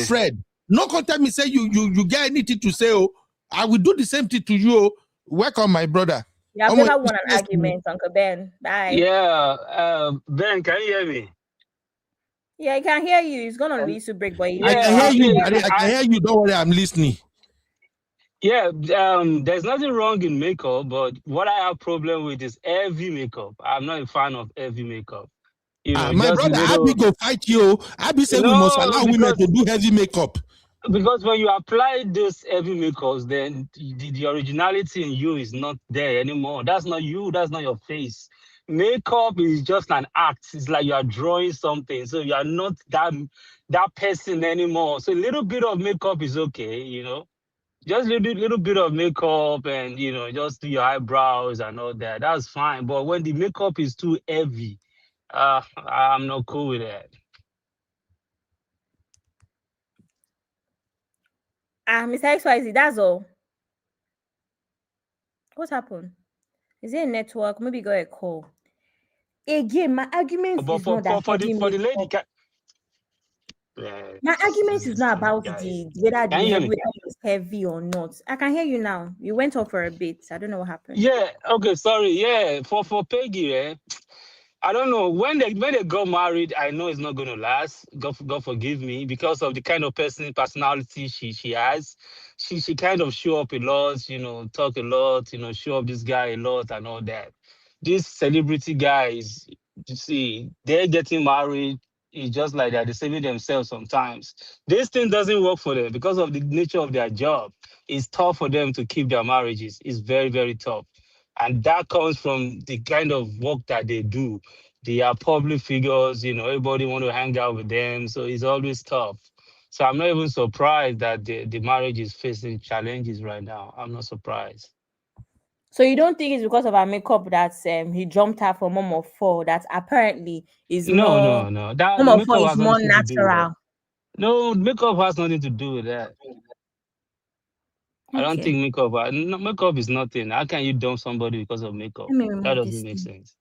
Fred, no contact me say you get anything to say. Oh, I will do the same thing to you. Oh. Welcome, my brother. You have never won an argument, Uncle Ben. Bye. Yeah, Ben, can you hear me? Yeah, I can hear you. It's gonna lead to break, but I can hear you. I can hear you. Don't worry, I'm listening. Yeah, there's nothing wrong in makeup, but what I have problem with is heavy makeup. I'm not a fan of heavy makeup. You know, my brother, Abby go fight you. Abby said we must allow women to do heavy makeup. Because when you apply those heavy makeups, then the originality in you is not there anymore. That's not you. That's not your face. Makeup is just an act. It's like you are drawing something. So you are not that person anymore. So a little bit of makeup is okay, you know. Just a little bit of makeup and, you know, just do your eyebrows and all that. That's fine. But when the makeup is too heavy, I'm not cool with that. Mr. XYZ, that's all. What happened? Is it a network? Maybe got a call. Again, my argument But is not that for heavy the lady, makeup. My argument is not about guy. whether Can you hear me? is heavy or not. I can hear you now. You went off for a bit. I don't know what happened. Yeah. Okay. Sorry. Yeah. For Peggy, I don't know when they got married. I know it's not going to last. God forgive me, because of the kind of personality she has. She kind of show up a lot, talk a lot, show up this guy a lot and all that. These celebrity guys, you see, they're getting married. It's just like they're deceiving themselves sometimes. This thing doesn't work for them because of the nature of their job. It's tough for them to keep their marriages. It's very, very tough. And that comes from the kind of work that they do. They are public figures, everybody want to hang out with them. So it's always tough. So I'm not even surprised that the marriage is facing challenges right now. I'm not surprised. So you don't think it's because of her makeup that he jumped her for Mom of Four? That apparently is No. That Mom of Four makeup is has more nothing to do with that. natural. No, makeup has nothing to do with that. I don't think makeup is nothing. How can you dump somebody because of makeup? Let me That remove doesn't this make thing. sense.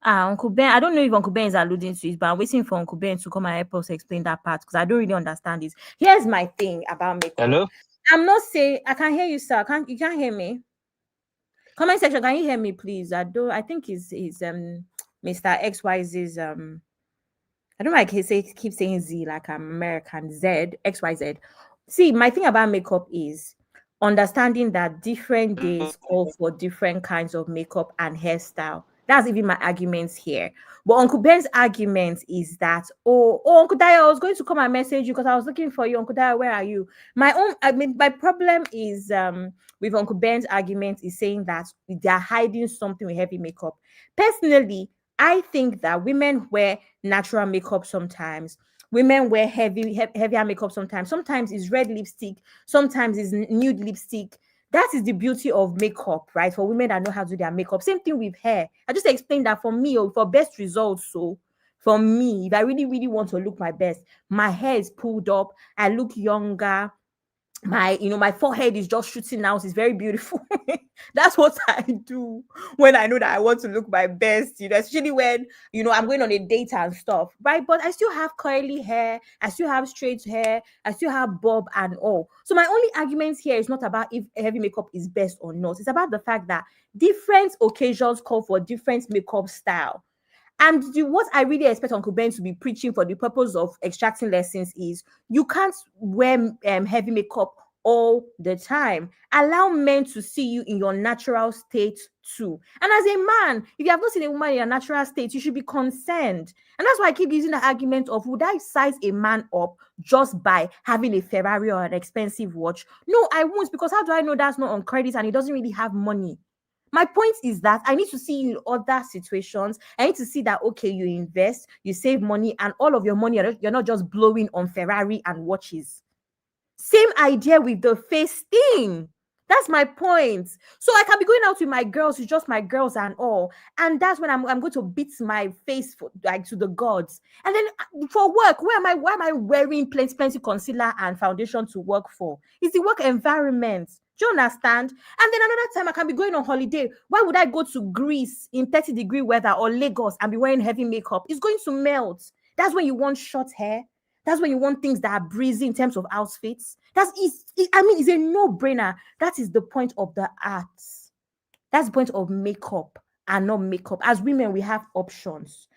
Uncle Ben, I don't know if Uncle Ben is alluding to it, but I'm waiting for Uncle Ben to come and help us explain that part because I don't really understand it. Here's my thing about makeup. Hello? I'm not saying I can hear you, sir. You can't hear me. Comment section, can you hear me, please? I think is Mr. XYZ's I don't like keep saying Z like I'm American. Z, XYZ. See, my thing about makeup is understanding that different days call for different kinds of makeup and hairstyle. That's even my arguments here. But Uncle Ben's argument is that, oh, Uncle Daya, I was going to come and message you because I was looking for you. Uncle Daya, where are you? My problem is with Uncle Ben's argument is saying that they're hiding something with heavy makeup. Personally, I think that women wear natural makeup sometimes. Women wear heavier makeup sometimes. Sometimes it's red lipstick. Sometimes it's nude lipstick. That is the beauty of makeup, right? For women that know how to do their makeup. Same thing with hair. I just explained that for me, for best results. So for me, if I really, really want to look my best, my hair is pulled up. I look younger. My forehead is just shooting out. It's very beautiful. That's what I do when I know that I want to look my best, especially when, I'm going on a date and stuff, right? But I still have curly hair. I still have straight hair. I still have bob and all. So my only argument here is not about if heavy makeup is best or not. It's about the fact that different occasions call for different makeup style. And what I really expect Uncle Ben to be preaching for the purpose of extracting lessons is you can't wear heavy makeup all the time. Allow men to see you in your natural state too. And as a man, if you have not seen a woman in a natural state, you should be concerned. And that's why I keep using the argument of, would I size a man up just by having a Ferrari or an expensive watch? No, I won't, because how do I know that's not on credit and he doesn't really have money? My point is that I need to see you in other situations. I need to see that, okay, you invest, you save money, and all of your money, you're not just blowing on Ferrari and watches. Same idea with the face thing. That's my point. So I can be going out with my girls, it's just my girls and all. And that's when I'm going to beat my face to the gods. And then for work, why am I wearing plenty concealer and foundation to work for? It's the work environment. Do you understand? And then another time I can be going on holiday. Why would I go to Greece in 30-degree weather or Lagos and be wearing heavy makeup? It's going to melt. That's when you want short hair. That's when you want things that are breezy in terms of outfits. It's a no-brainer. That is the point of the arts. That's the point of makeup and not makeup. As women, we have options.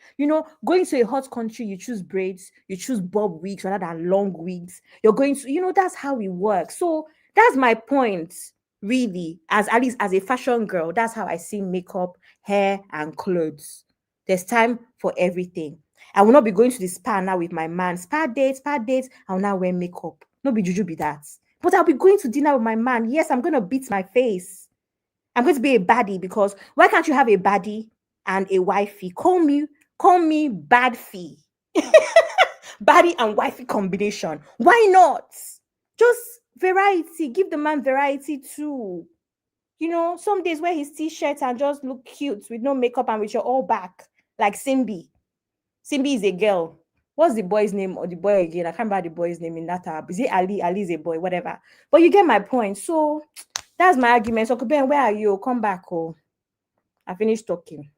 Going to a hot country, you choose braids, you choose bob wigs rather than long wigs. You're going to, that's how we work. So that's my point, really, at least as a fashion girl. That's how I see makeup, hair, and clothes. There's time for everything. I will not be going to the spa now with my man. Spa dates. I will now wear makeup. No be juju be that. But I'll be going to dinner with my man. Yes, I'm going to beat my face. I'm going to be a baddie, because why can't you have a baddie and a wifey? Call me bad fee. Baddie and wifey combination. Why not? Just variety. Give the man variety too. Some days wear his t-shirt and just look cute with no makeup and with your all back, like Simbi. Simbi is a girl. What's the boy's name or the boy again? I can't remember the boy's name in that app. Is it Ali? Ali is a boy, whatever. But you get my point. So that's my argument. So Ben, where are you? Come back. Oh, I finished talking.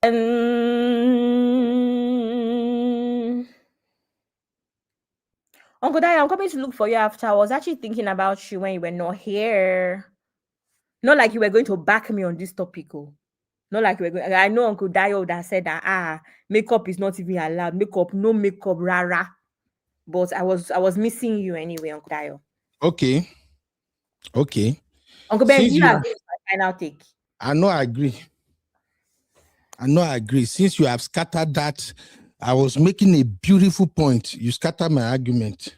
Uncle Dai, I'm coming to look for you after. I was actually thinking about you when you were not here. Not like you were going to back me on this topic. Oh. Not like you were going. I know Uncle Dio that said that makeup is not even allowed. No makeup, rara. But I was missing you anyway, Uncle Dio. Okay. Uncle Ben, do you agree with my final take? I know I agree. Since you have scattered that, I was making a beautiful point. You scattered my argument.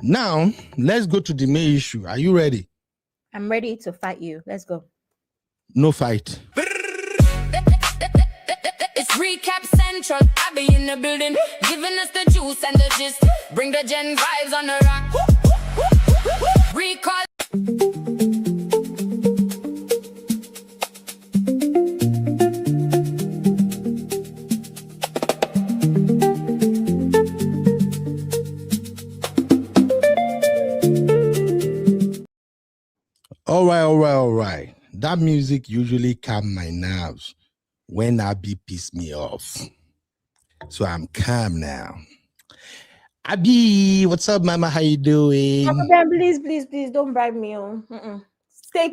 Now, let's go to the main issue. Are you ready? I'm ready to fight you. Let's go. No fight. It's recap central. I be in the building, giving us the juice and the gist. Bring the gen vibes on the rock. Recall. All right. That music usually calm my nerves when Abby piss me off. So I'm calm now. Abby, what's up, mama? How you doing? Please don't bribe me.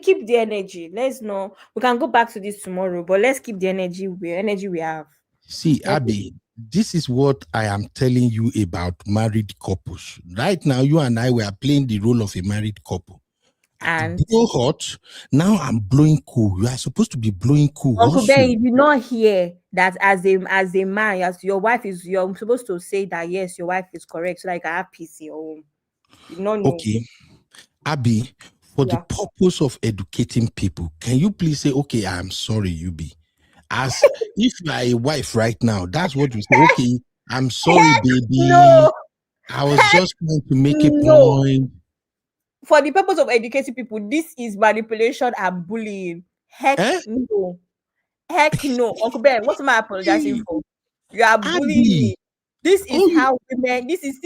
Keep the energy. Let's know. We can go back to this tomorrow, but let's keep the energy we have. See, Abby, this is what I am telling you about married couples. Right now, you and I were playing the role of a married couple. And blow hot. Now I'm blowing cool. You are supposed to be blowing cool. Uncle Ben, you did not hear that as a man, as your wife is, you're supposed to say that yes, your wife is correct, so like I have peace in your home. You don't know. Okay, Abby, for the purpose of educating people, can you please say, okay, I'm sorry, Yubi. As if you are a wife right now, that's what you say. Okay, I'm sorry, baby. No. I was just trying to make a point. For the purpose of educating people, this is manipulation and bullying. Heck no. Uncle Ben, what am I apologizing for? You are bullying me. This is how women, this is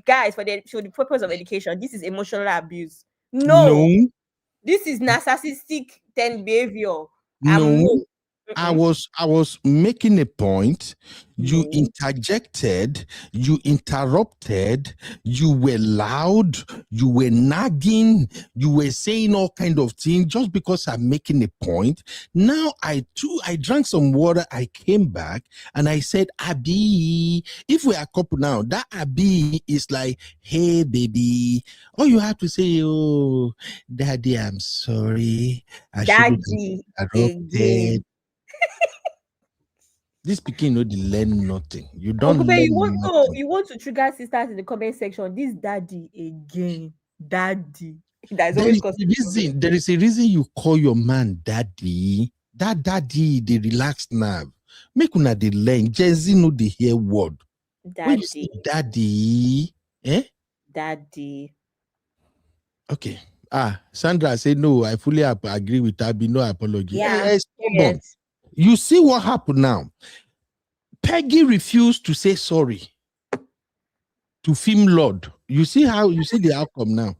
guys, for the purpose of education, this is emotional abuse. No. This is narcissistic behavior. No. I was making a point. You interjected, you interrupted, you were loud, you were nagging, you were saying all kind of things just because I'm making a point. Now I drank some water, I came back and I said, Abby, if we are a couple now, that Abby is like, hey baby, all you have to say, oh daddy, I'm sorry. I Daddy again. This pikin no dey learn nothing. You don't Uncle learn Ben, you want to trigger sisters in the comment section. This daddy again. Daddy. There is a reason you call your man daddy. That daddy, the relaxed nerve. Make una dey learn. Jay-Z no dey hear word. Daddy. When you say daddy, Daddy. Okay. Sandra said no. I fully agree with Abby. No apology. Yeah. Yes. You see what happened now? Peggy refused to say sorry to Film Lord. You see the outcome now.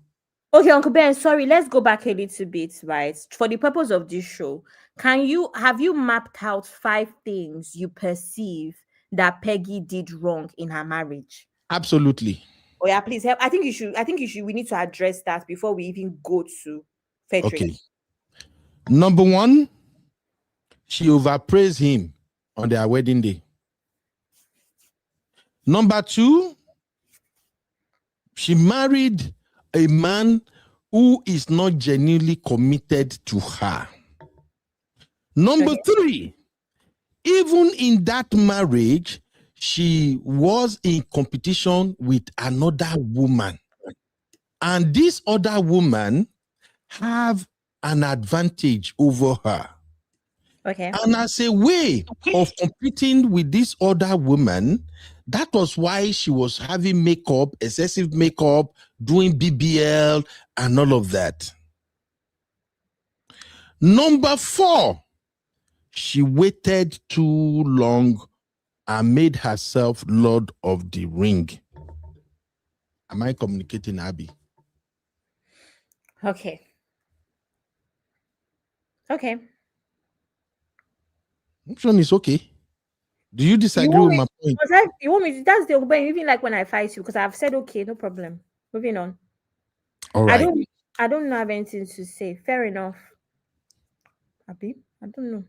Okay, Uncle Ben, sorry. Let's go back a little bit, right? For the purpose of this show, have you mapped out 5 things you perceive that Peggy did wrong in her marriage? Absolutely. Oh yeah, please help. I think you should. We need to address that before we even go to Fredrick. Okay. Number 1. She overpraised him on their wedding day. Number 2, she married a man who is not genuinely committed to her. Number 3, even in that marriage, she was in competition with another woman. And this other woman have an advantage over her. Okay. And as a way of competing with this other woman, that was why she was having makeup, excessive makeup, doing BBL, and all of that. Number 4, she waited too long and made herself Lord of the Ring. Am I communicating, Abby? Okay. Which one is okay? Do you disagree with my point? You want me to, that's the open, even like when I fight you, because I've said okay, no problem. Moving on. All right. I don't have anything to say. Fair enough. Abi, I don't know.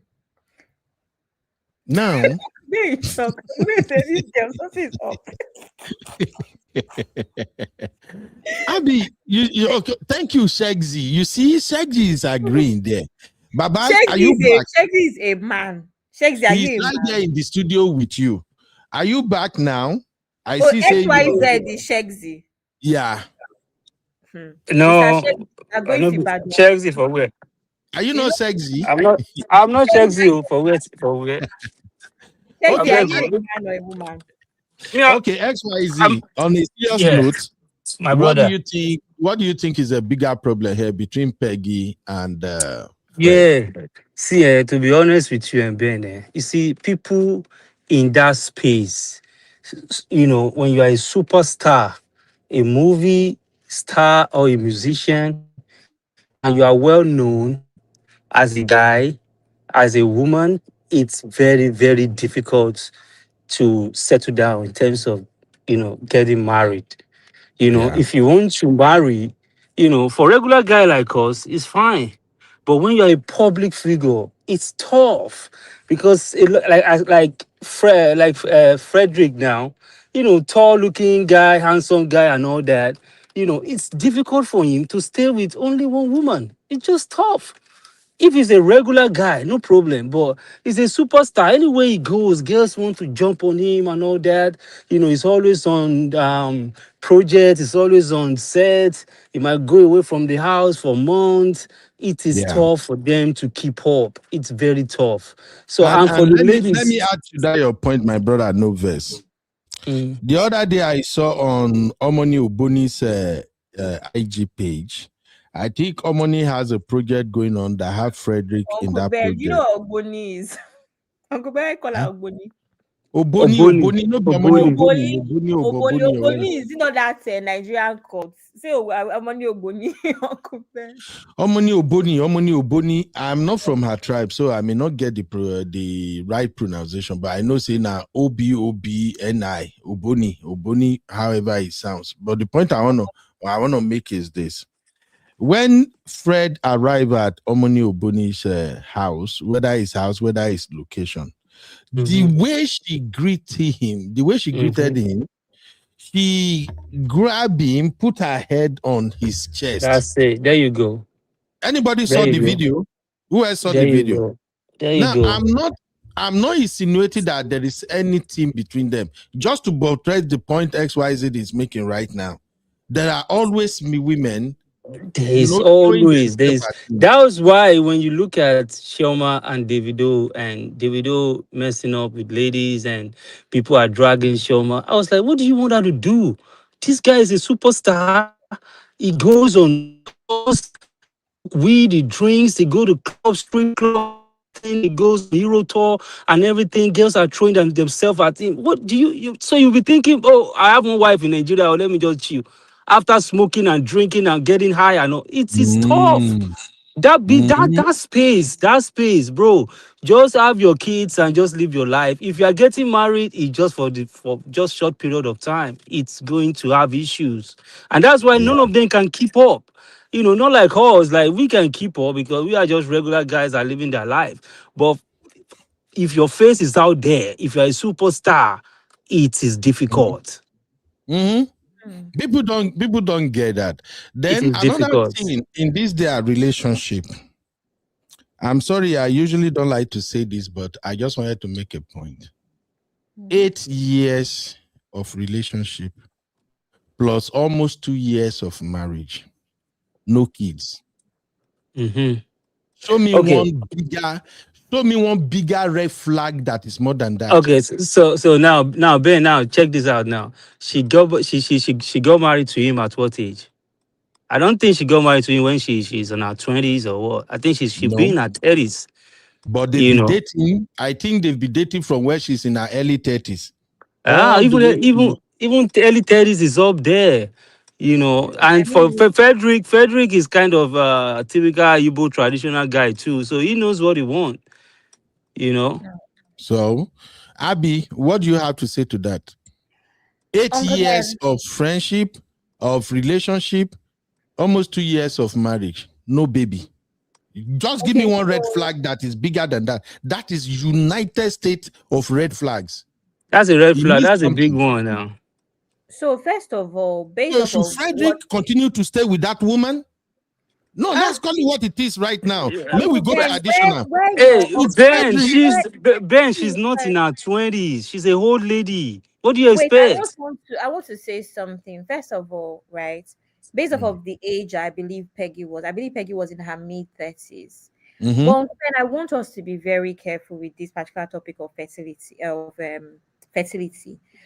Now, Abby, you okay? Thank you, Shagzy. You see, Shagzy is agreeing there. Baba, are you back? Shagzy is a man. Shagzy, are He's you right a man? there in the studio with you. Are you back now? I see. XYZ is Shagzy. Yeah. No, I'm going to bad. Chelsea for where? Are you not sexy? I'm not Chelsea for where? For where? Shagzy, are you a man or a woman? Okay, XYZ. On a serious note, my brother. What do you think is a bigger problem here between Peggy and yeah? See, to be honest with you and Ben, you see, people in that space, you know, when you are a superstar, a movie star or a musician, and you are well known as a guy, as a woman, it's very, very difficult to settle down in terms of, you know, getting married. You know, if you want to marry, you know, for regular guy like us, it's fine. But when you're a public figure, it's tough because Fredrick now, you know, tall looking guy, handsome guy, and all that. You know, it's difficult for him to stay with only one woman. It's just tough. If he's a regular guy, no problem. But he's a superstar. Anywhere he goes, girls want to jump on him and all that. You know, he's always on projects. He's always on set. He might go away from the house for months. It is tough for them to keep up. It's very tough. So, and for the ladies, let me add to that your point, my brother. No verse. The other day I saw on Omoni Uboni's IG page. I think Omoni has a project going on that have Fredrick in that project. You know what Ogboni is? Uncle Ben call her Ogboni. Oboni, no Ogboni is not that Nigerian cult. Say Omoni Ogboni, Uncle Ben. Omoni Oboni. I'm not from her tribe, so I may not get the right pronunciation, but I know say now Oboni, Oboni, however it sounds. But the point I want to make is this. When Fred arrived at Omoni Oboni's house, whether his house, whether his location, the way she greeted him, she grabbed him, put her head on his chest. That's it. There you go. Anybody saw the video? Who else saw the video? There you go. I'm not insinuating that there is anything between them. Just to buttress the point XYZ is making right now, there are always women. That's why when you look at Shoma and Davido messing up with ladies and people are dragging Shoma, I was like, what do you want her to do? This guy is a superstar. He goes on tours, weed, he drinks, he go to clubs, street club, he goes to Euro tour and everything. Girls are throwing themselves at him. What do you so you'll be thinking, oh, I have one wife in Nigeria, or let me just chill. After smoking and drinking and getting high and all, it's tough. That space, bro. Just have your kids and just live your life. If you are getting married, it's just for just short period of time. It's going to have issues, and that's why none of them can keep up. You know, not like us. Like we can keep up because we are just regular guys that are living their life. But if your face is out there, if you're a superstar, it is difficult. People don't get that. Then another thing in this their relationship. I'm sorry, I usually don't like to say this, but I just wanted to make a point. 8 years of relationship plus almost 2 years of marriage, no kids. Show me one bigger red flag that is more than that. Okay, so now Ben, now check this out. Now she got married to him at what age? I don't think she got married to him when she's in her 20s or what. I think she be in her 30s. But they've been dating. I think they've been dating from where she's in her early 30s. Even early 30s is up there. You know, and for Fredrick is kind of a typical Igbo traditional guy too, so he knows what he wants. You know, So, Abby, what do you have to say to that? 8 years of friendship, of relationship, almost 2 years of marriage, no baby. Just give me one red flag that is bigger than that. That is United States of red flags. That's a red flag. That's a big one now. So first of all, based So off should Frederick continue to stay with that woman? No, let's call it what it is right now. Maybe we go to additional. Hey, Ben, she's not in her 20s. She's a old lady. What do you expect? I want to say something. First of all, right? Based off of the age, I believe Peggy was in her mid-30s. But I want us to be very careful with this particular topic of fertility,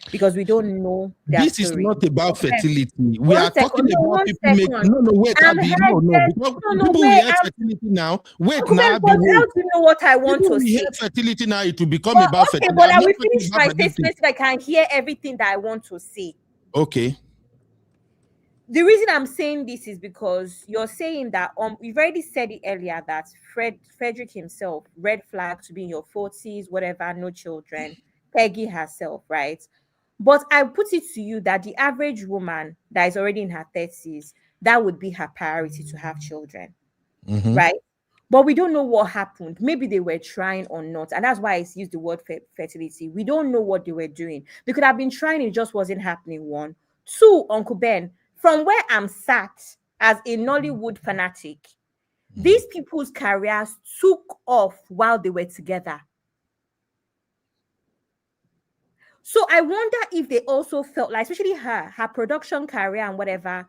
because we don't know. This is not about fertility. We are talking about people make. Wait, Abby, people will hear fertility now. Wait, now, Abby, how do you know what I want to say? Fertility now, it will become about fertility. But I will finish my statement if I can hear everything that I want to say. Okay. The reason I'm saying this is because you're saying that we've already said it earlier that Frederick himself, red flag to be in your 40s, whatever, no children. Peggy herself, right? But I put it to you that the average woman that is already in her 30s, that would be her priority to have children, right? But we don't know what happened. Maybe they were trying or not. And that's why I used the word fertility. We don't know what they were doing. They could have been trying, it just wasn't happening. 1. 2, Uncle Ben, from where I'm sat as a Nollywood fanatic, these people's careers took off while they were together. So I wonder if they also felt like, especially her production career and whatever,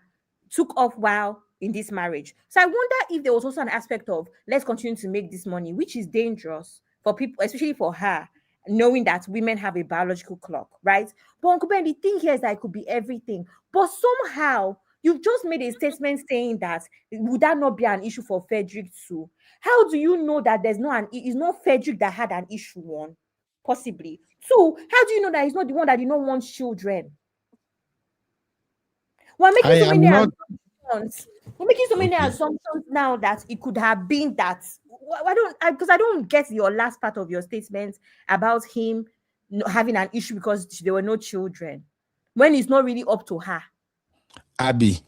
took off while in this marriage. So I wonder if there was also an aspect of, let's continue to make this money, which is dangerous for people, especially for her, knowing that women have a biological clock, right? But Uncle Ben, the thing here is that it could be everything. But somehow, you've just made a statement saying that, would that not be an issue for Frederick too? How do you know that it's not Frederick that had an issue? 1, possibly. 2, how do you know that he's not the one that did not want children? We're making so many assumptions now that it could have been that. Because I don't get your last part of your statement about him having an issue because there were no children, when it's not really up to her. Abby,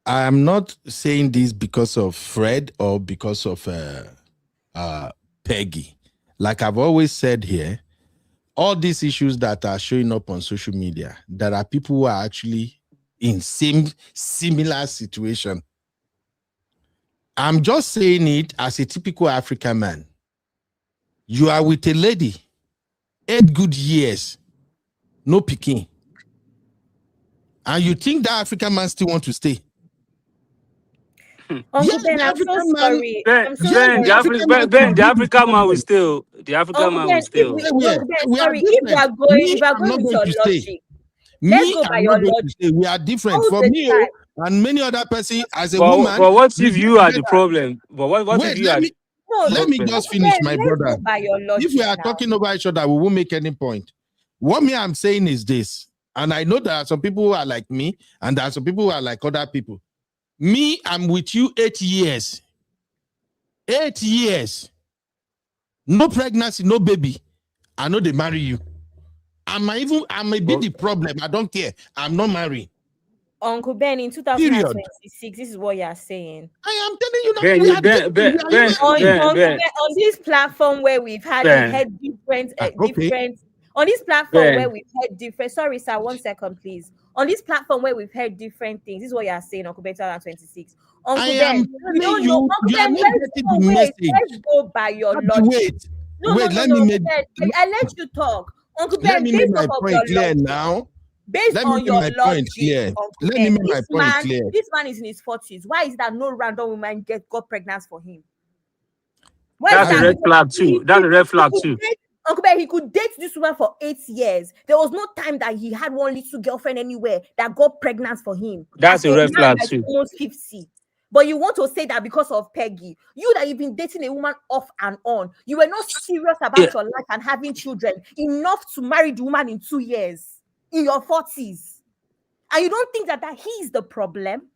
I am not saying this because of Fred or because of Peggy. Like I've always said here, all these issues that are showing up on social media, there are people who are actually in similar situation. I'm just saying it as a typical African man. You are with a lady, 8 good years, no picking. And you think that African man still want to stay? Uncle Ben, I'm so sorry. The African man will still. The African man will still. Sorry, if we are going with your logic, let's go by your logic. We are different. For me and many other persons as a woman. But what if you are the problem? But what if you are? Let me just finish, my brother. If we are talking over each other, we won't make any point. What I'm saying is this, and I know there are some people who are like me, and there are some people who are like other people. Me, I'm with you 8 years. 8 years. No pregnancy, no baby. I know they marry you. I may be the problem. I don't care. I'm not married. Uncle Ben, in 2026, this is what you're saying. I am telling you that. On this platform where we've had different on this platform where we've heard different. Sorry, sir, 1 second, please. On this platform where we've heard different things, this is what you're saying, Uncle Ben, 2026. Uncle Ben, let's go by your logic. I let you talk. Uncle Ben, based on your logic now. Based on your logic, let me make my point clear. This man is in his 40s. Why is that no random woman got pregnant for him? That's a red flag too. That's a red flag too. Uncle Ben, he could date this woman for 8 years. There was no time that he had one little girlfriend anywhere that got pregnant for him. That's a red flag too. Almost 50. But you want to say that because of Peggy, you that you've been dating a woman off and on, you were not serious about your life and having children enough to marry the woman in 2 years in your 40s. And you don't think that he is the problem?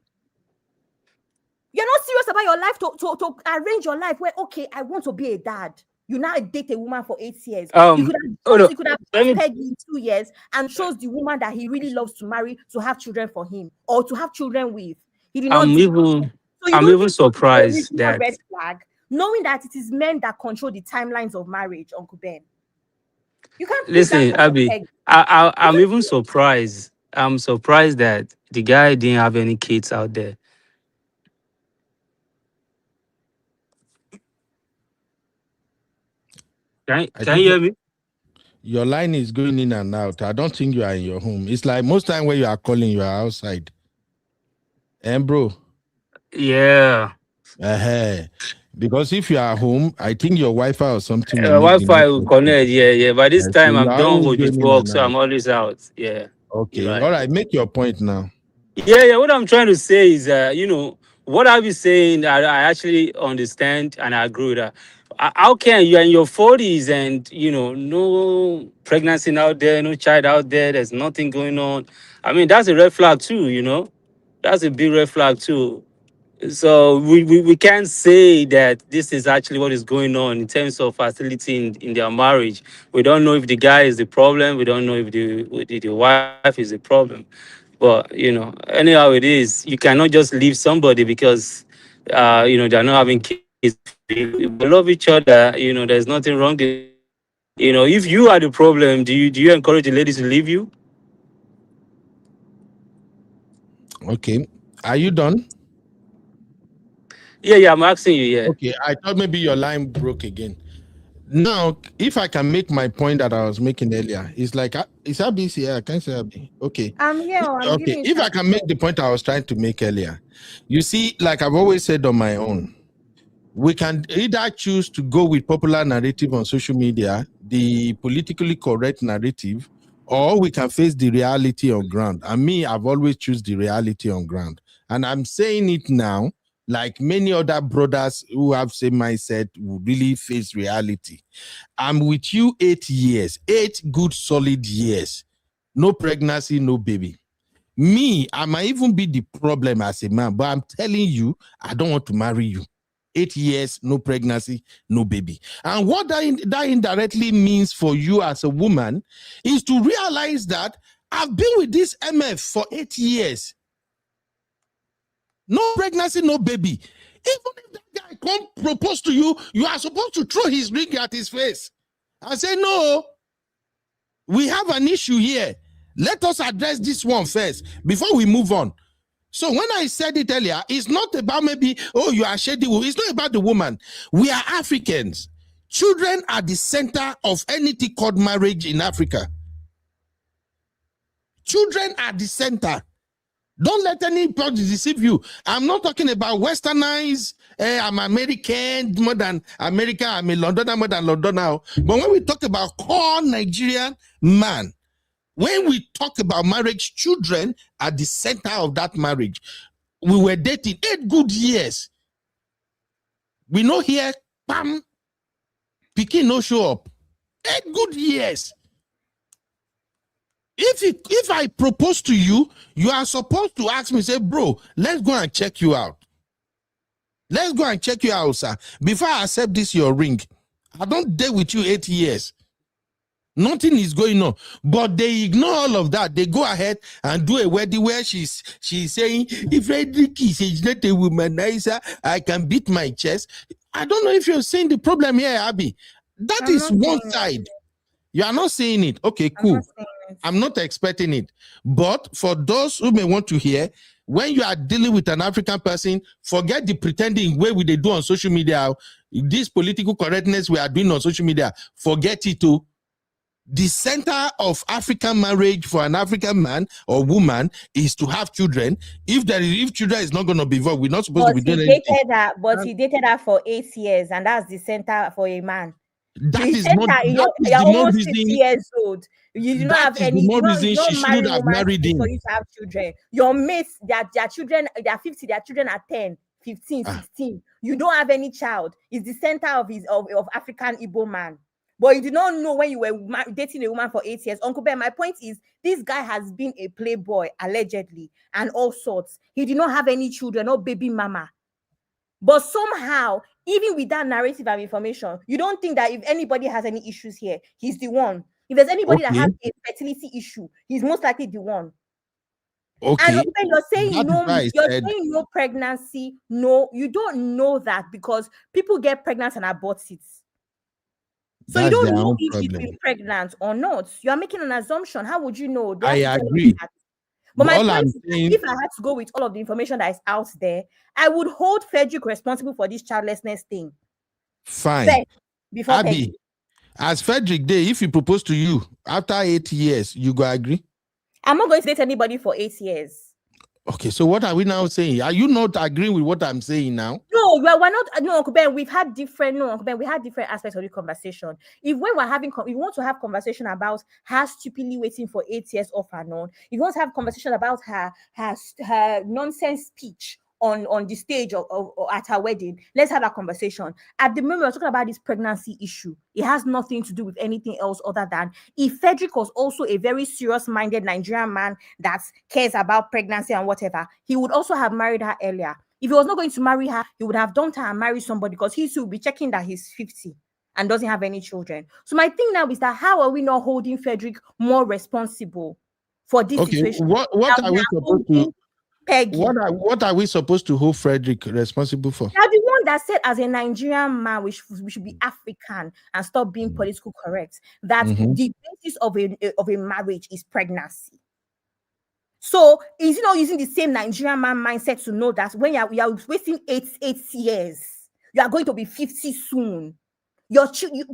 You're not serious about your life to arrange your life where, okay, I want to be a dad. You now date a woman for 8 years. Hold on. He could have Let me- Peggy in 2 years and chose the woman that he really loves to marry to have children for him or to have children with. He did not I'm do even that. So you I'm don't even think it's a surprised original that red flag, knowing that it is men that control the timelines of marriage, Uncle Ben. You can't put listen, that on Abby. Peggy. I'm even surprised. I'm surprised that the guy didn't have any kids out there. Can you hear me? Your line is going in and out. I don't think you are in your home. It's like most time when you are calling, you are outside. And bro. Yeah. Because if you are home, I think your Wi-Fi or something. Wi-Fi will connect. Yeah. By this time, I'm done with going this in work, and so out. I'm always out. Yeah. Okay. Right. All right. Make your point now. Yeah. What I'm trying to say is, what I've been saying, I actually understand and I agree with that. How can you are in your 40s and no pregnancy out there, no child out there, there's nothing going on? I mean, that's a red flag too. That's a big red flag too. So we can't say that this is actually what is going on in terms of fertility in their marriage. We don't know if the guy is the problem. We don't know if the wife is the problem. But anyhow it is, you cannot just leave somebody because they're not having kids. We love each other. There's nothing wrong there. If you are the problem, do you encourage the ladies to leave you? Okay. Are you done? Yeah, I'm asking you, yeah. Okay, I thought maybe your line broke again. Now, if I can make my point that I was making earlier, it's like, is Abby here? I can't say Abby. Okay. I'm here. Okay, if I can make the point I was trying to make earlier, you see, like I've always said on my own, we can either choose to go with popular narrative on social media, the politically correct narrative, or we can face the reality on ground. And me, I've always choose the reality on ground. And I'm saying it now, like many other brothers who have same mindset will really face reality. I'm with you 8 years, 8 good solid years. No pregnancy, no baby. Me, I might even be the problem as a man, but I'm telling you, I don't want to marry you. 8 years, no pregnancy, no baby. And what that indirectly means for you as a woman is to realize that I've been with this MF for 8 years. No pregnancy, no baby. Even if that guy can't propose to you, you are supposed to throw his ring at his face. I say, no, we have an issue here. Let us address this one first before we move on. So when I said it earlier, it's not about maybe, oh, you are shady. It's not about the woman. We are Africans. Children are the center of anything called marriage in Africa. Children are the center. Don't let anybody deceive you. I'm not talking about westernized, I'm American more than America, I'm a Londoner more than London now. But when we talk about core Nigerian man, when we talk about marriage, children are the center of that marriage. We were dating 8 good years. We know here, bam, Pikin no show up. 8 good years. If I propose to you, you are supposed to ask me, say, bro, let's go and check you out. Let's go and check you out, sir. Before I accept this, your ring. I don't date with you 8 years. Nothing is going on. But they ignore all of that. They go ahead and do a wedding where she's saying, if Fredrick is not a womanizer, I can beat my chest. I don't know if you're seeing the problem here, Abby. That is one side. You are not saying it. Okay, cool. I'm not expecting it. But for those who may want to hear, when you are dealing with an African person, forget the pretending way they do on social media. This political correctness we are doing on social media, forget it too. The center of African marriage for an African man or woman is to have children. If children is not going to be involved, we're not supposed to be doing anything. But he dated her for 8 years, and that's the center for a man. That is not you're almost 50 years old. You do not have any. More reason she shouldn't have married him. For you to have children. Your mates, their children, they're 50, their children are 10, 15, 16. You don't have any child. It's the center of African Igbo man. But you do not know when you were dating a woman for 8 years. Uncle Ben, my point is, this guy has been a playboy, allegedly, and all sorts. He did not have any children, no baby mama. But somehow, Even with that narrative and information, you don't think that if anybody has any issues here, he's the one. If there's anybody that has a fertility issue, he's most likely the one. Okay. And when you're saying saying no pregnancy, no, you don't know that because people get pregnant and abort it. So you don't know if she's been pregnant or not. You are making an assumption. How would you know? I agree. But my point is, if I had to go with all of the information that is out there, I would hold Fredrick responsible for this childlessness thing. Fine. First, before Abby, Peggy. as Fredrick Day, if he proposed to you after 8 years, you go agree? I'm not going to date anybody for 8 years. Okay, so what are we now saying? Are you not agreeing with what I'm saying now? No, we're not. No, Uncle Ben, we had different aspects of the conversation. If when we're having, if you want to have conversation about her stupidly waiting for 8 years off and on, if you want to have conversation about her nonsense speech on the stage or at her wedding, let's have that conversation. At the moment, we're talking about this pregnancy issue. It has nothing to do with anything else other than if Fredrick was also a very serious-minded Nigerian man that cares about pregnancy and whatever, he would also have married her earlier. If he was not going to marry her, he would have dumped her and married somebody because he too will be checking that he's 50 and doesn't have any children. So my thing now is that how are we not holding Fredrick more responsible for this situation? What are we supposed to... Peggy. What are we supposed to hold Fredrick responsible for? Now, the one that said, as a Nigerian man, we should be African and stop being politically correct. That the basis of a marriage is pregnancy. So, is he not using the same Nigerian man mindset to know that when you are wasting 8 years, you are going to be 50 soon?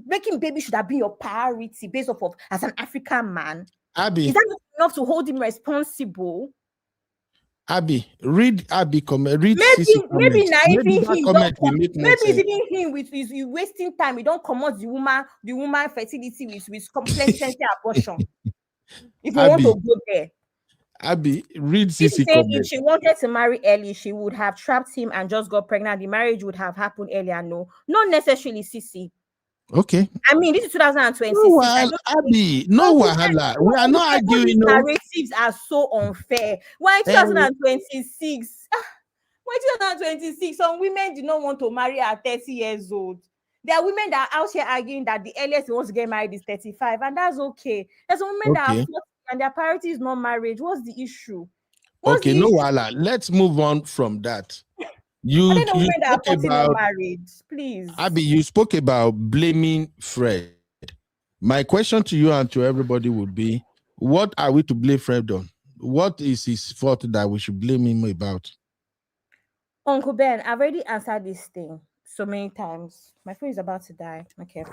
Making baby should have been your priority based off of as an African man. Abby, is that not enough to hold him responsible? Abby, read Abby comment. Read maybe not even him. Maybe it's even him with you wasting time. You don't commit the woman fertility with complex abortion. If you want to go there, Abby, read Sisi comment. If she wanted to marry early, she would have trapped him and just got pregnant. The marriage would have happened earlier. No, not necessarily, Sisi. Okay. I mean, this is 2026. No, Abby, no wahala. We are not arguing. Narratives are so unfair. Why 2026? Why 2026? Some women do not want to marry at 30 years old. There are women that are out here arguing that the earliest they want to get married is 35, and that's okay. There's women that are 40 and their priority is not marriage. What's the issue? No wahala. Let's move on from that. You spoke about marriage, please. Abby, you spoke about blaming Fred. My question to you and to everybody would be, what are we to blame Fred on? What is his fault that we should blame him about? Uncle Ben, I've already answered this thing so many times. My phone is about to die. Okay.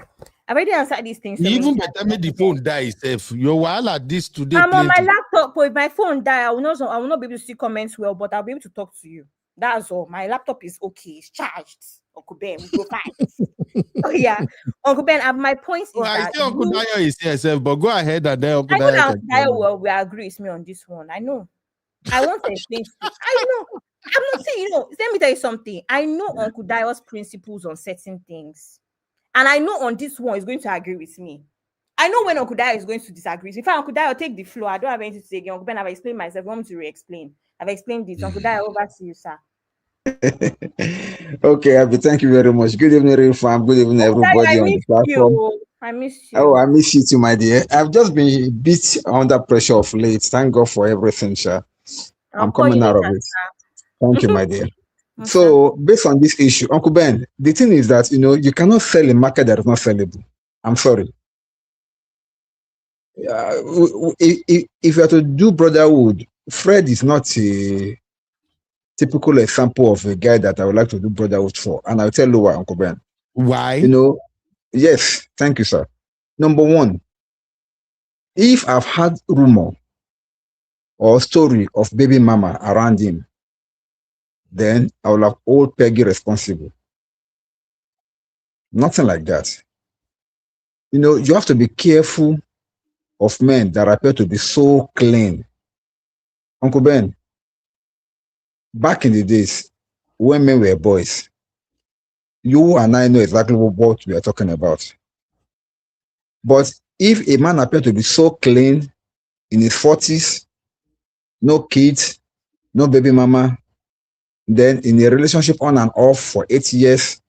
I've already answered these things. Even better make the phone die itself. Your while at this today. I'm on my laptop, but if my phone die, I will not be able to see comments well, but I'll be able to talk to you. That's all. My laptop is okay. It's charged. Uncle Ben, we go fine. Oh yeah, Uncle Ben. My point is I see Uncle Dayo is here, self, but go ahead and then Uncle Dayo will agree with me on this one. I know. I want to explain. I know. I'm not saying, let me tell you something. I know Uncle Dayo's principles on certain things, and I know on this one he's going to agree with me. I know when Uncle Dayo is going to disagree. In fact, Uncle Dayo, take the floor. I don't have anything to say again. Uncle Ben, I've explained myself. I want me to re-explain. I've explained this. Uncle Dayo, over to you, sir. Okay, Abby, thank you very much. Good evening, real fam. Good evening, everybody on the platform. I miss you. Oh, I miss you too, my dear. I've just been a bit under pressure of late. Thank God for everything, sir. I'm coming out of it. Thank you, my dear. Okay. So, based on this issue, Uncle Ben, the thing is that, you cannot sell a market that is not sellable. I'm sorry. If you are to do brotherhood, Fred is not a typical example of a guy that I would like to do brotherhood for. And I'll tell you why, Uncle Ben. Why? Yes, thank you, sir. Number one, if I've had rumor or story of baby mama around him, then I will have hold Peggy responsible. Nothing like that. You have to be careful of men that appear to be so clean. Uncle Ben, back in the days when men were boys, you and I know exactly what we are talking about. But if a man appears to be so clean in his 40s, no kids, no baby mama, then in a relationship on and off for 8 years,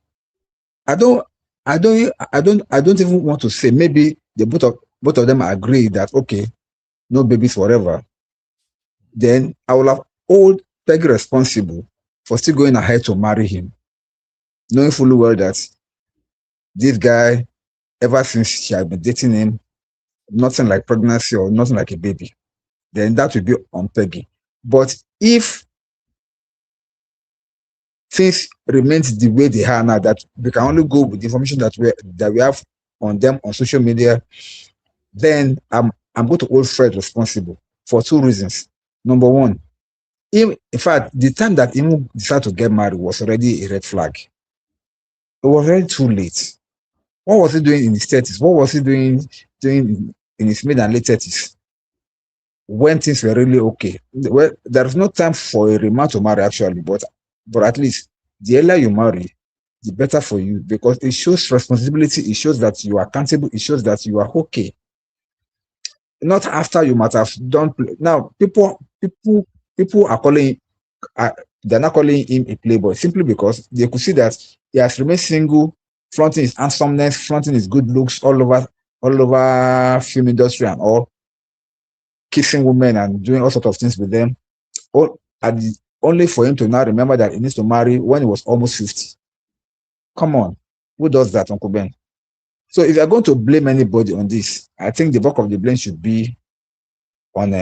I don't, I don't even want to say. Maybe the both of them agree that okay, no babies forever. Then I will have hold Peggy responsible for still going ahead to marry him, knowing fully well that this guy, ever since she had been dating him, nothing like pregnancy or nothing like a baby. Then that will be on Peggy. But if things remains the way they are now, that we can only go with the information that we have on them on social media, then I'm going to hold Fred responsible for two reasons. Number one, in fact, the time that he decided to get married was already a red flag. It was already too late. What was he doing in his 30s? What was he doing in his mid and late 30s? When things were really okay. Well, there's no time for a man to marry actually, but at least the earlier you marry, the better for you, because it shows responsibility, it shows that you are accountable, it shows that you are okay. Not after you might have done. Now, people are calling, they're not calling him a playboy simply because they could see that he has remained single, flaunting his handsomeness, flaunting his good looks all over film industry and all, kissing women and doing all sorts of things with them. Only for him to now remember that he needs to marry when he was almost 50. Come on, who does that, Uncle Ben? So if you're going to blame anybody on this, I think the bulk of the blame should be on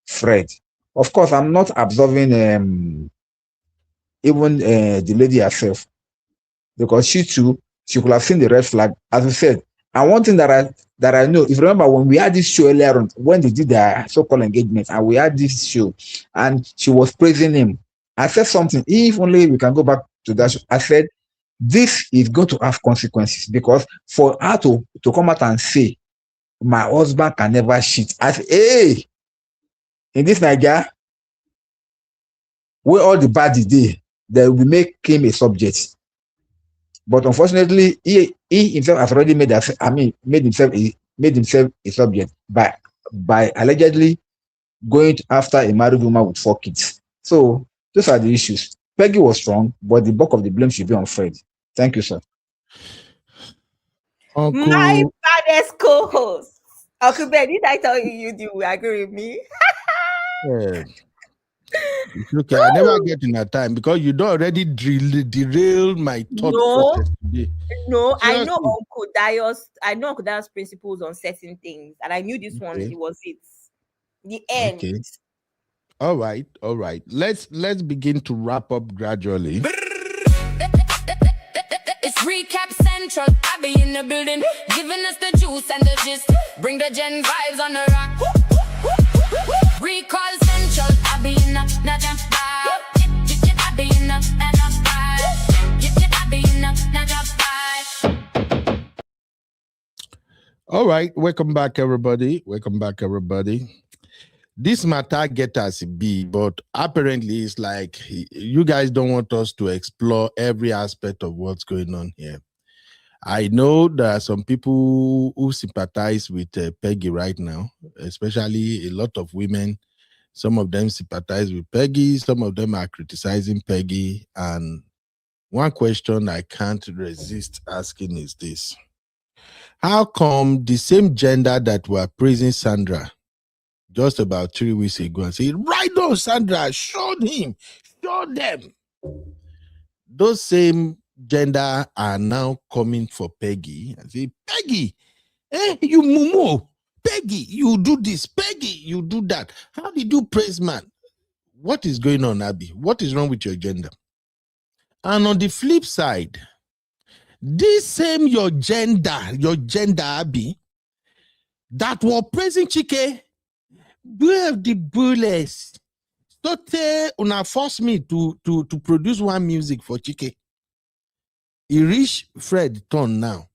Fred. Of course, I'm not absolving even the lady herself, because she too, she could have seen the red flag, as I said. And one thing that I know, if you remember when we had this show earlier on, when they did their so-called engagement, and we had this show, and she was praising him, I said something, if only we can go back to that show, I said, this is going to have consequences, because for her to come out and say, my husband can never cheat, I said, hey, in this Nigeria, where all the bad is there, they will make him a subject. But unfortunately, he himself has already made himself a subject by allegedly going after a married woman with 4 kids. So those are the issues. Peggy was wrong, but the bulk of the blame should be on Fred. Thank you, sir. Uncle, My baddest co-host. Uncle Ben, did I tell you do agree with me? yeah. It's okay. I never get in that time because you don't already derail my thought process today. No, I know Uncle Dio's principles on certain things, and I knew this one. It was the end. Okay. All right. Let's begin to wrap up gradually. It's recap central. I be in the building, giving us the juice and the gist. Bring the gen vibes on the rock. Recall central. I be in the jam vibe. I be in the vibe. I be in the jam vibe. All right, welcome back, everybody. This matter get as it be, but apparently it's like you guys don't want us to explore every aspect of what's going on here. I know there are some people who sympathize with Peggy right now, especially a lot of women. Some of them sympathize with Peggy. Some of them are criticizing Peggy. And one question I can't resist asking is this. How come the same gender that were praising Sandra just about 3 weeks ago and say, right on, Sandra, show them. Those same gender are now coming for Peggy and say, Peggy, you mumu. Peggy, you do this. Peggy, you do that. How did you praise man? What is going on, Abby? What is wrong with your gender? And on the flip side, this same your gender, Abby, that were praising Chike, brave the bullets. Tote una force me to produce one music for Chike. He reached Fred turn now.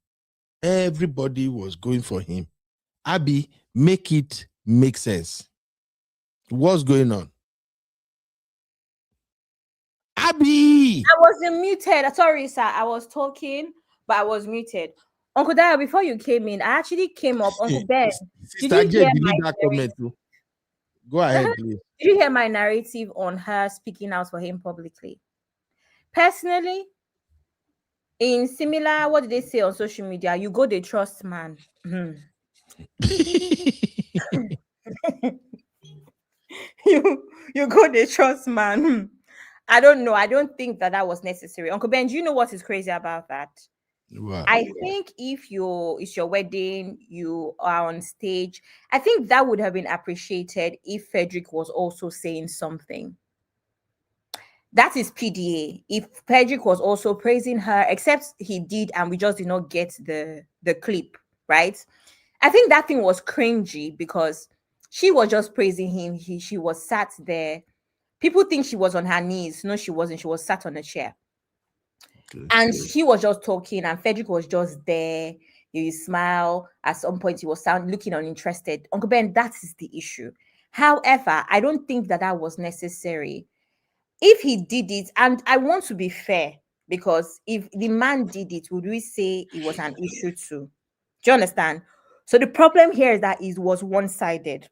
Everybody was going for him. Abby, make it make sense. What's going on? Abby! I was muted. Sorry, sir. I was talking, but I was muted. Uncle Dio, before you came in, I actually came up. Uncle Ben, Sister J, delete that comment too. Go ahead, please. Did you hear my narrative on her speaking out for him publicly? Personally, In similar, what did they say on social media? You go, they trust man. you you go, they trust man. I don't know. I don't think that was necessary. Uncle Ben, do you know what is crazy about that? Wow. I think if it's your wedding, you are on stage, I think that would have been appreciated if Frederick was also saying something. That is PDA. If Frederick was also praising her, except he did, and we just did not get the clip, right? I think that thing was cringy because she was just praising him. She was sat there. People think she was on her knees. No, she wasn't. She was sat on a chair. And he was just talking, and Frederick was just there. He smile. At some point, he was looking uninterested. Uncle Ben, that is the issue. However, I don't think that was necessary. If he did it, and I want to be fair, because if the man did it, would we say it was an issue too? Do you understand? So the problem here is that it was one-sided.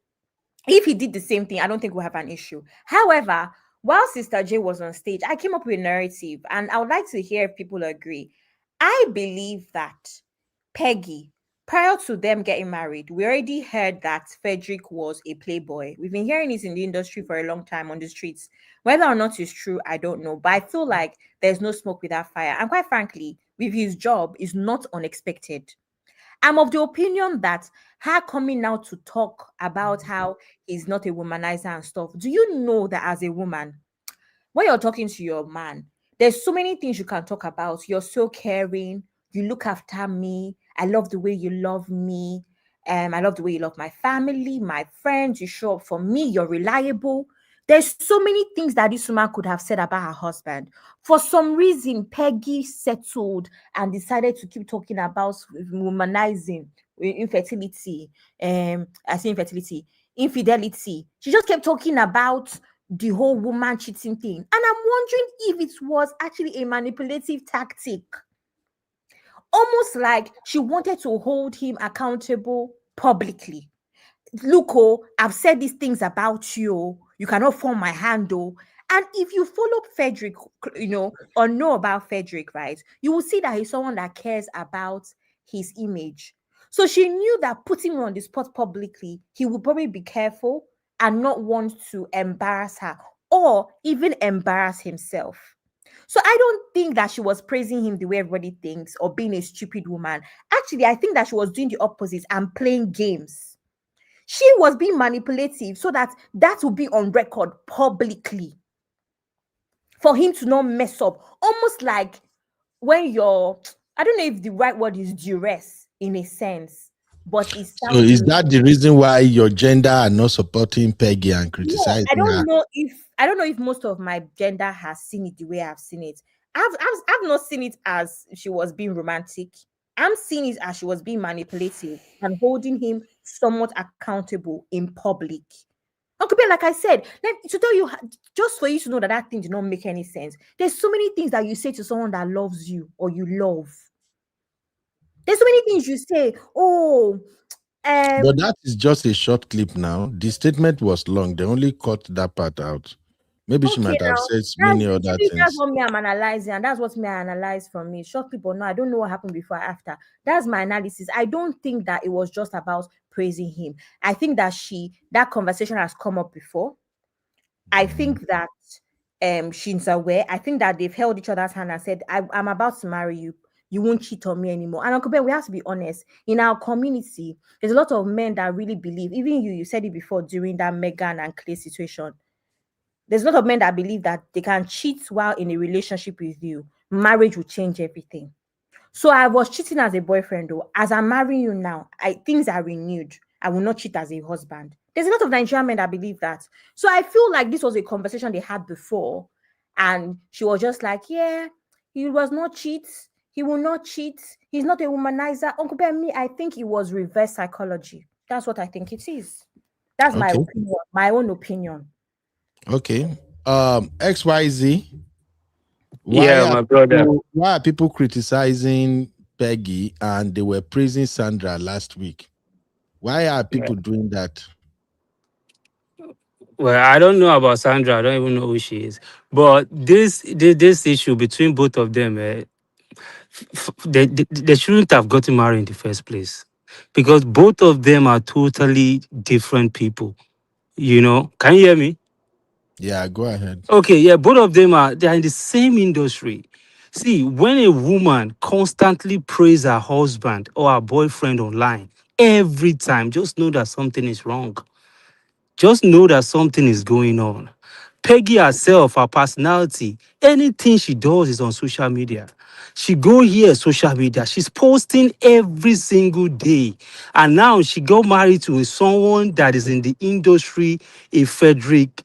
If he did the same thing, I don't think we'll have an issue. However, while Sister J was on stage, I came up with a narrative, and I would like to hear if people agree. I believe that Peggy, prior to them getting married, we already heard that Frederick was a playboy. We've been hearing this in the industry for a long time on the streets. Whether or not it's true, I don't know. But I feel like there's no smoke without fire. And quite frankly, with his job, is not unexpected. I'm of the opinion that her coming out to talk about how he's not a womanizer and stuff. Do you know that as a woman, when you're talking to your man, there's so many things you can talk about. You're so caring. You look after me. I love the way you love me. I love the way you love my family, my friends. You show up for me. You're reliable. There's so many things that this woman could have said about her husband. For some reason, Peggy settled and decided to keep talking about womanizing, infertility, infidelity. She just kept talking about the whole woman cheating thing. And I'm wondering if it was actually a manipulative tactic. Almost like she wanted to hold him accountable publicly. Look, I've said these things about you. You cannot form my handle. And if you follow Frederick, or know about Frederick, right, you will see that he's someone that cares about his image. So she knew that putting him on the spot publicly, he would probably be careful and not want to embarrass her or even embarrass himself. So I don't think that she was praising him the way everybody thinks or being a stupid woman. Actually, I think that she was doing the opposite and playing games. She was being manipulative so that would be on record publicly for him to not mess up. Almost like when I don't know if the right word is duress in a sense, but it's so is that the reason why your gender are not supporting Peggy and criticizing her? I don't know if most of my gender has seen it the way I've seen it. I've not seen it as she was being romantic. I'm seeing it as she was being manipulative and holding him somewhat accountable in public. Uncle Ben, like I said, to tell you, just for you to know that thing did not make any sense. There's so many things that you say to someone that loves you or you love. There's so many things you say. But that is just a short clip now. The statement was long. They only cut that part out. Maybe she might have said many other things. That's what me I'm analyzing, and that's what me I analyze from me. Short clip or no, I don't know what happened before or after. That's my analysis. I don't think that it was just about praising him. I think that that conversation has come up before. I think that she's aware. I think that they've held each other's hand and said, I'm about to marry you. You won't cheat on me anymore. And Uncle Ben, we have to be honest. In our community, there's a lot of men that really believe, even you said it before during that Meghan and Clay situation. There's a lot of men that believe that they can cheat while in a relationship with you. Marriage will change everything. So I was cheating as a boyfriend, though. As I'm marrying you now, things are renewed. I will not cheat as a husband. There's a lot of Nigerian men that believe that. So I feel like this was a conversation they had before. And she was just like, yeah, he was not cheat. He will not cheat. He's not a womanizer. Uncle Ben, me, I think it was reverse psychology. That's what I think it is. That's my opinion, my own opinion. Okay. XYZ. My brother. Why are people criticizing Peggy and they were praising Sandra last week? Why are people doing that? Well, I don't know about Sandra. I don't even know who she is. But this issue between both of them, They shouldn't have gotten married in the first place, because both of them are totally different people. You know, can you hear me? Yeah, go ahead. Okay, yeah, both of them they're in the same industry. See, when a woman constantly praises her husband or her boyfriend online every time, just know that something is wrong. Just know that something is going on. Peggy herself, her personality, anything she does is on social media. She go here, social media. She's posting every single day. And now she got married to someone that is in the industry, a Frederick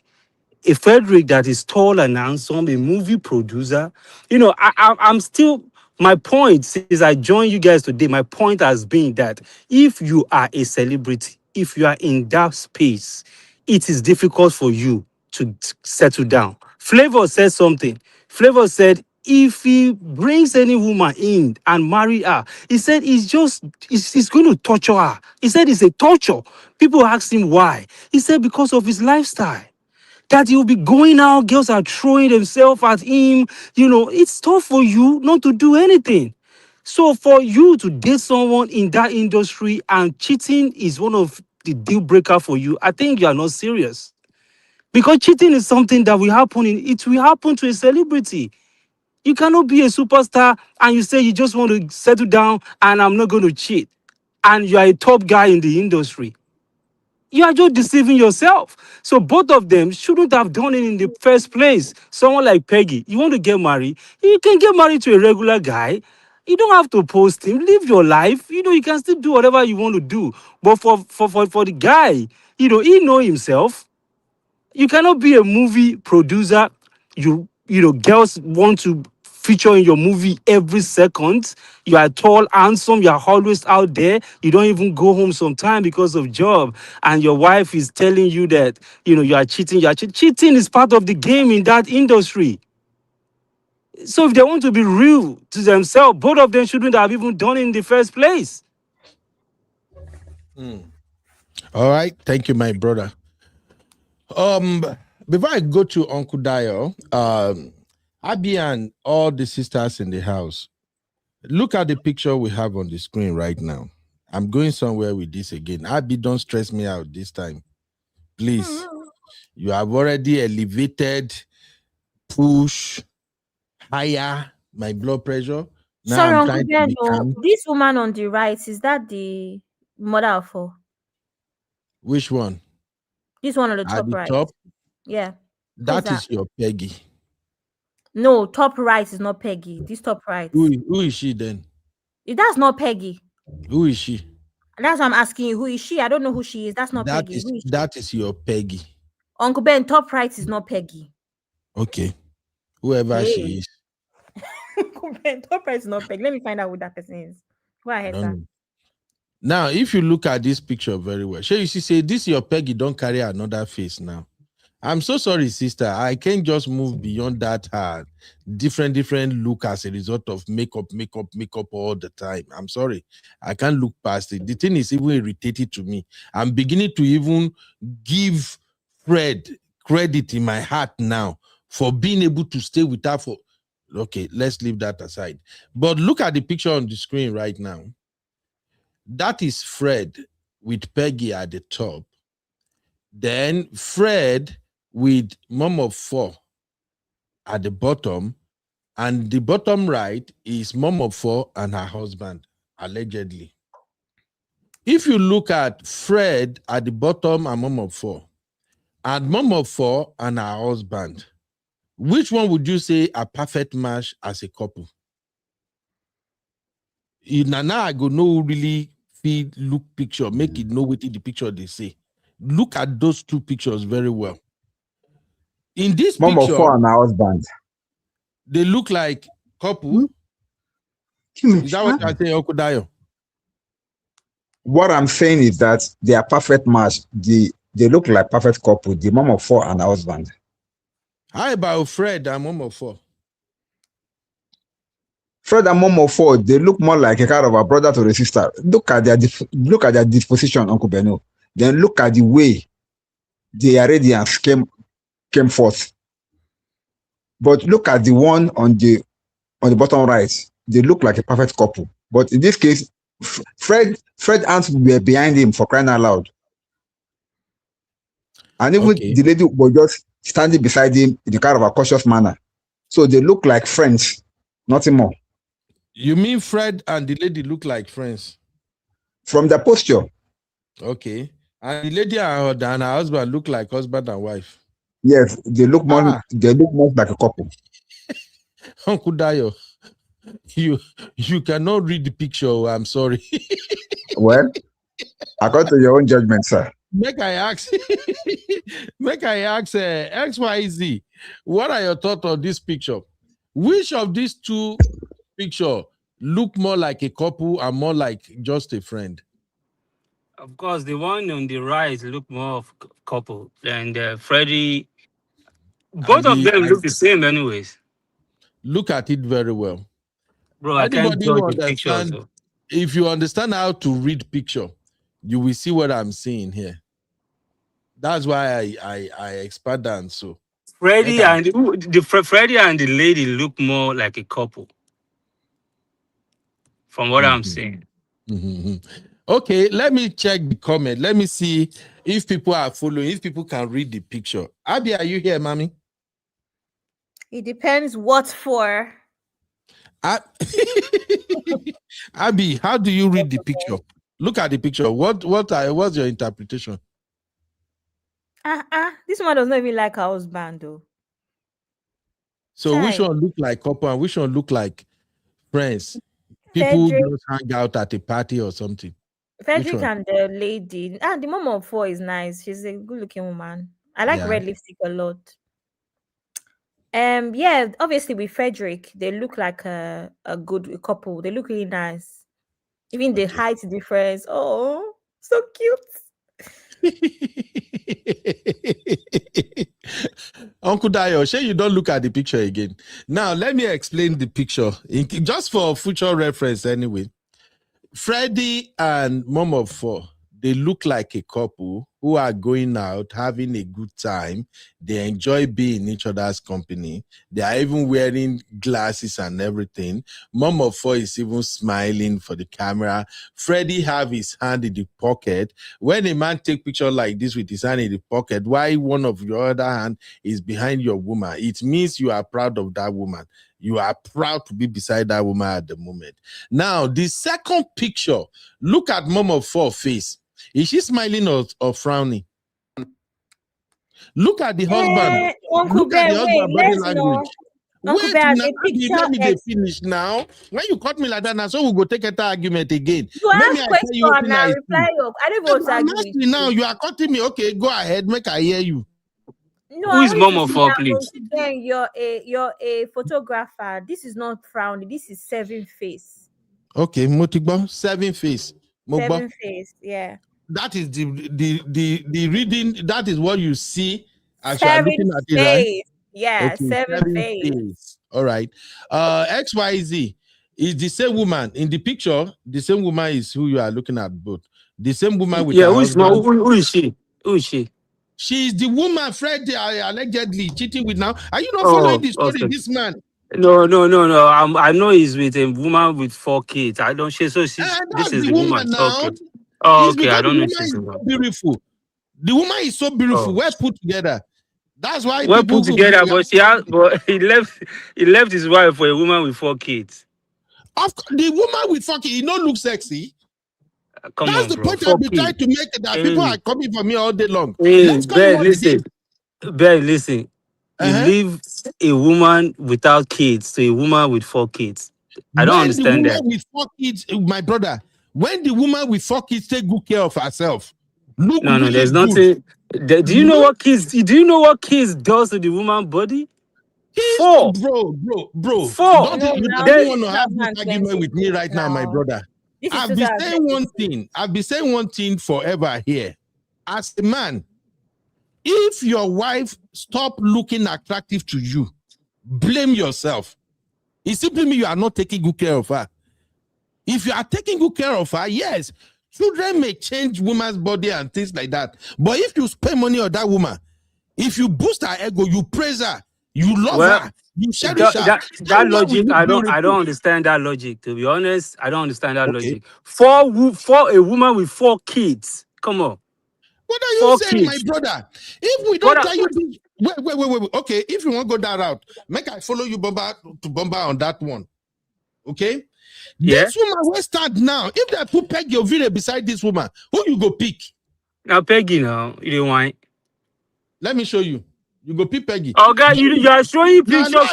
that is tall and handsome, a movie producer. You know, I'm still, my point is I join you guys today. My point has been that if you are a celebrity, if you are in that space, it is difficult for you to settle down. Flavor said something. Flavor said, if he brings any woman in and marry her, he said he's going to torture her. He said it's a torture. People asked him why. He said because of his lifestyle. That he'll be going out, girls are throwing themselves at him. You know, it's tough for you not to do anything. So for you to date someone in that industry and cheating is one of the deal breaker for you, I think you are not serious. Because cheating is something that it will happen to a celebrity. You cannot be a superstar and you say you just want to settle down and I'm not going to cheat. And you are a top guy in the industry. You are just deceiving yourself. So both of them shouldn't have done it in the first place. Someone like Peggy, you want to get married, you can get married to a regular guy. You don't have to post him. Live your life. You know, you can still do whatever you want to do. But for the guy, you know, he know himself. You cannot be a movie producer. You know, girls want to feature in your movie every second. You are tall, handsome, you are always out there. You don't even go home sometime because of job. And your wife is telling you that, you know, you are cheating. Cheating is part of the game in that industry. So if they want to be real to themselves, both of them shouldn't have even done it in the first place. All right. Thank you, my brother. Before I go to Uncle Dio, Abby and all the sisters in the house, look at the picture we have on the screen right now. I'm going somewhere with this again. Abby, don't stress me out this time. Please. You have already elevated, push higher my blood pressure. Now Sorry, I'm Uncle trying to be Beno, calm. this woman on the right, is that the mother of four? Which one? This one on the At top the right. top? Yeah. That is your Peggy. No, top right is not Peggy. This top right. Who is she then? If that's not Peggy. Who is she? That's why I'm asking you. Who is she? I don't know who she is. That's not Peggy. Who is she? That is your Peggy. Uncle Ben, top right is not Peggy. Okay. Whoever she is. Uncle Ben, top right is not Peggy. Let me find out who that person is. Go ahead, sir. Now, if you look at this picture very well, sure, you see, say this your Peggy, don't carry another face now. I'm so sorry, sister. I can't just move beyond that different look as a result of makeup all the time. I'm sorry. I can't look past it. The thing is even irritating to me. I'm beginning to even give Fred credit in my heart now for being able to stay with her for... Okay, let's leave that aside. But look at the picture on the screen right now. That is Fred with Peggy at the top. Then Fred with mom of four at the bottom, and the bottom right is mom of four and her husband, allegedly. If you look at Fred at the bottom and mom of four, and mom of four and her husband, which one would you say a perfect match as a couple? Now I go no really feel look picture, make it know what the picture they say. Look at those two pictures very well. In this Mom picture, of four and her husband, they look like couple. Is that what you're saying, Uncle Dio? What I'm saying is that they are perfect match. They look like perfect couple. The mom of four and her husband. How about Fred and mom of four? Fred and mom of four, they look more like a kind of a brother to the sister. Look at their disposition, Uncle Beno. Then look at the way their radiance came forth. But look at the one on the bottom right. they look like a perfect couple. But in this case, Fred hands were behind him, for crying out loud. And even the lady was just standing beside him in a kind of a cautious manner. So they look like friends, nothing more. You mean Fred and the lady look like friends? From their posture. Okay. And the lady and her husband look like husband and wife. Yes, they look more like a couple. Uncle Dayo, you cannot read the picture. I'm sorry. Well, according to your own judgment, sir. Make I ask XYZ, what are your thoughts on this picture? Which of these two pictures look more like a couple and more like just a friend? Of course, the one on the right look more of couple, and Freddie. Both of them look the same, anyways. Look at it very well, bro. I can't judge the pictures. If you understand how to read picture, you will see what I'm seeing here. That's why I expand on. So Freddie and Freddie and the lady look more like a couple, from what I'm seeing. Okay, let me check the comment. Let me see if people are following, if people can read the picture. Abby, are you here, mommy? It depends what for. Abby, how do you read the picture? Look at the picture. What's your interpretation? This one does not even like her husband, though. So which one look like couple and which one look like friends? People just hang out at a party or something. Fredrick and the lady. The mom of 4 is nice. She's a good-looking woman. I like red lipstick a lot. Yeah, obviously with Fredrick, they look like a good couple. They look really nice. Even the height difference. Oh, so cute. Uncle Dayo, sure you don't look at the picture again. Now, let me explain the picture, just for future reference anyway. Freddie and Mom of 4, they look like a couple who are going out, having a good time. They enjoy being in each other's company. They are even wearing glasses and everything. Mom of 4 is even smiling for the camera. Freddie have his hand in the pocket. When a man take picture like this with his hand in the pocket, why one of your other hand is behind your woman? It means you are proud of that woman. You are proud to be beside that woman at the moment. Now, the second picture, look at Mom of 4 face. Is she smiling or frowning? Look at the husband. Look at the husband body language. Wait, let me finish now. When you cut me like that, now so we'll go take an argument again. You ask question and I reply up. I don't want to argue. Now you are cutting me. Okay, go ahead. Make I hear you. No, who is Mom of 4, please? You're a photographer. This is not frowning. This is 7 face. Okay, Motigba, 7 face. 7 face, yeah. That is the reading. That is what you see as you are looking at it, right? Yeah, okay, 7 face. All right. XYZ is the same woman in the picture. The same woman is who you are looking at both. The same woman with who is she? Who is she? She is the woman Fred allegedly cheating with now. Are you not following the story? Okay. This man. No. I know he's with a woman with 4 kids. I don't share. So this is the woman now. Okay. Oh, okay. I don't know. She's so beautiful. The woman is so beautiful. Well put together. That's why well put together. But he left his wife for a woman with 4 kids. The woman with 4 kids, he don't look sexy. That's the point I've been trying to make. That people are coming for me all day long. Ben, listen. You leave a woman without kids to a woman with 4 kids. I don't understand that. With 4 kids, my brother. When the woman with 4 kids take good care of herself, no, there's nothing. Do you know what kids? Do you know what kids does to the woman body? 4, bro. 4. I don't want to have this argument with me right now, my brother. I've been saying one thing forever here. As a man, if your wife stop looking attractive to you, blame yourself. It simply means you are not taking good care of her. If you are taking good care of her, yes, children may change woman's body and things like that. But if you spend money on that woman, if you boost her ego, you praise her, You love her. You cherish her. That logic, I don't understand that logic. To be honest, I don't understand that logic. For a woman with 4 kids, come on. What are you saying, my brother? If we don't tell you this, wait. Okay, if you want to go that route, make I follow you, Bomba on that one. Okay? Yeah. This woman will start now. If they put Peggy Ovire beside this woman, who you go pick? Now Peggy, now you don't want. Let me show you. You go pick Peggy. Oh God, you are showing pictures. No.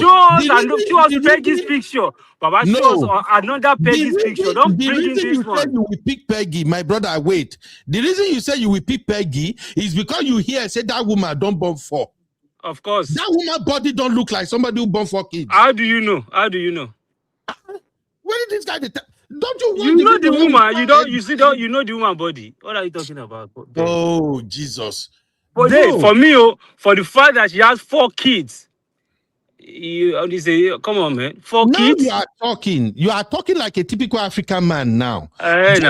Show us Peggy's picture. Baba, show us another Peggy's picture. Don't bring in this one. You will pick Peggy, my brother. Wait. The reason you say you will pick Peggy is because you hear say that woman don't born 4. Of course. That woman body don't look like somebody who born 4 kids. How do you know? How do you know? Where did this guy? Don't you? You know the woman. You don't. You see? Don't you know the woman body? What are you talking about? Oh Jesus! But for me, for the fact that she has 4 kids, you say, come on, man, 4 kids. You are talking like a typical African man now. Just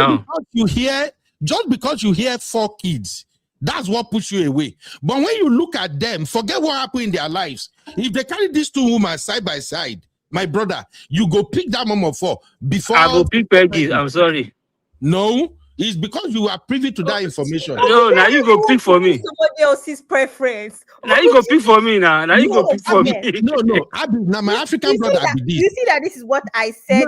because you hear 4 kids, that's what puts you away. But when you look at them, forget what happened in their lives. If they carry these 2 women side by side, my brother, you go pick that mom of 4 before. I go pick Peggy. I'm sorry. No. It's because you are privy to that information. No, now you go pick for me. Somebody else's preference. Now you go pick for me now. Now you go pick for me. No. Now my African brother be this. You see that this is what I said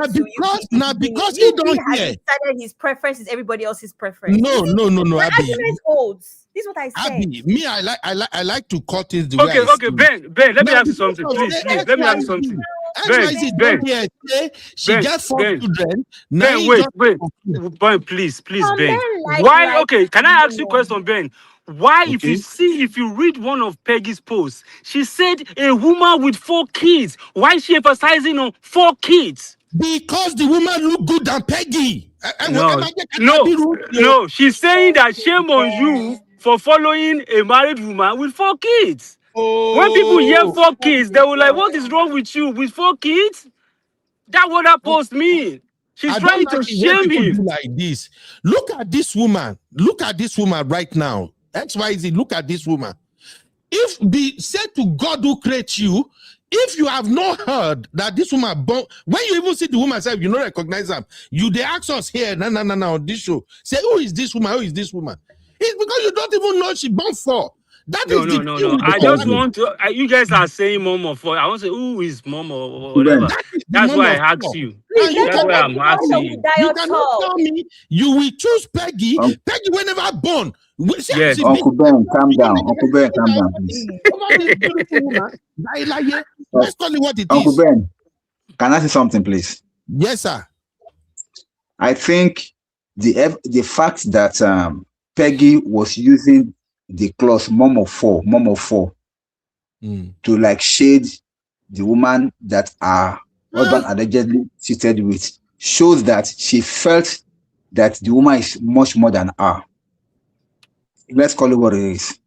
because he don't hear. Decided his preference is everybody else's preference. No. My argument holds. This is what I said. Abby, me, I like to cut things the way. Okay, Ben, let me ask you something, please. Let me ask you something. Ben, she got 4 children. Ben, wait, please, Ben. Why? Okay, can I ask you a question, Ben? Why, if you read one of Peggy's posts, she said a woman with 4 kids. Why is she emphasizing on 4 kids? Because the woman look good than Peggy. No. She's saying that shame on you for following a married woman with 4 kids. When people hear 4 kids, they will like, what is wrong with you with 4 kids? That's what that post means. She's trying to shame him. Like this. Look at this woman. Look at this woman right now. XYZ, look at this woman. If be said to God who creates you, if you have not heard that this woman born, when you even see the woman self, you don't recognize them. You they ask us here, no, on this show. Say, who is this woman? Who is this woman? It's because you don't even know she born 4. No. I just want to. You guys are saying mom or 4. I want to say who is mom or whatever. That's why I asked you. That's why I'm asking you. You cannot tell me you will choose Peggy. Peggy will never born. Yes. Uncle Ben, calm down. Uncle Ben, calm down, please. Let's call it what it is. Uncle Ben, can I say something, please? Yes, sir. I think the fact that Peggy was using the clause mom of 4 to like shade the woman that her husband allegedly cheated with shows that she felt that the woman is much more than her. Let's call it what it is.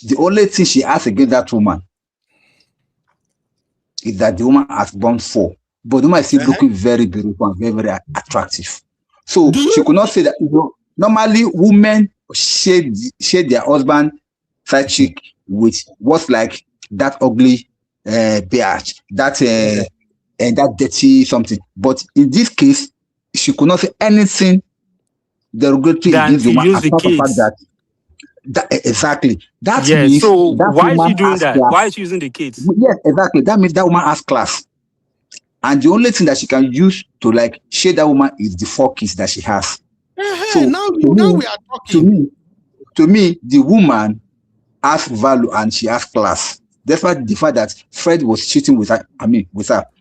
The only thing she has against that woman is that the woman has born 4, but the woman is still looking very beautiful and very, very attractive. So she could not say that. Normally, women shade their husband side chick with what's like that ugly bitch, and that dirty something. But in this case, she could not say anything derogatory against the woman. That exactly. That means so that why is she doing that? Class. Why is she using the kids? Yes, exactly. That means that woman has class. And the only thing that she can use to like shade that woman is the 4 kids that she has. So now we are talking. To me, the woman has value and she has class. Despite the fact that Fred was cheating with her.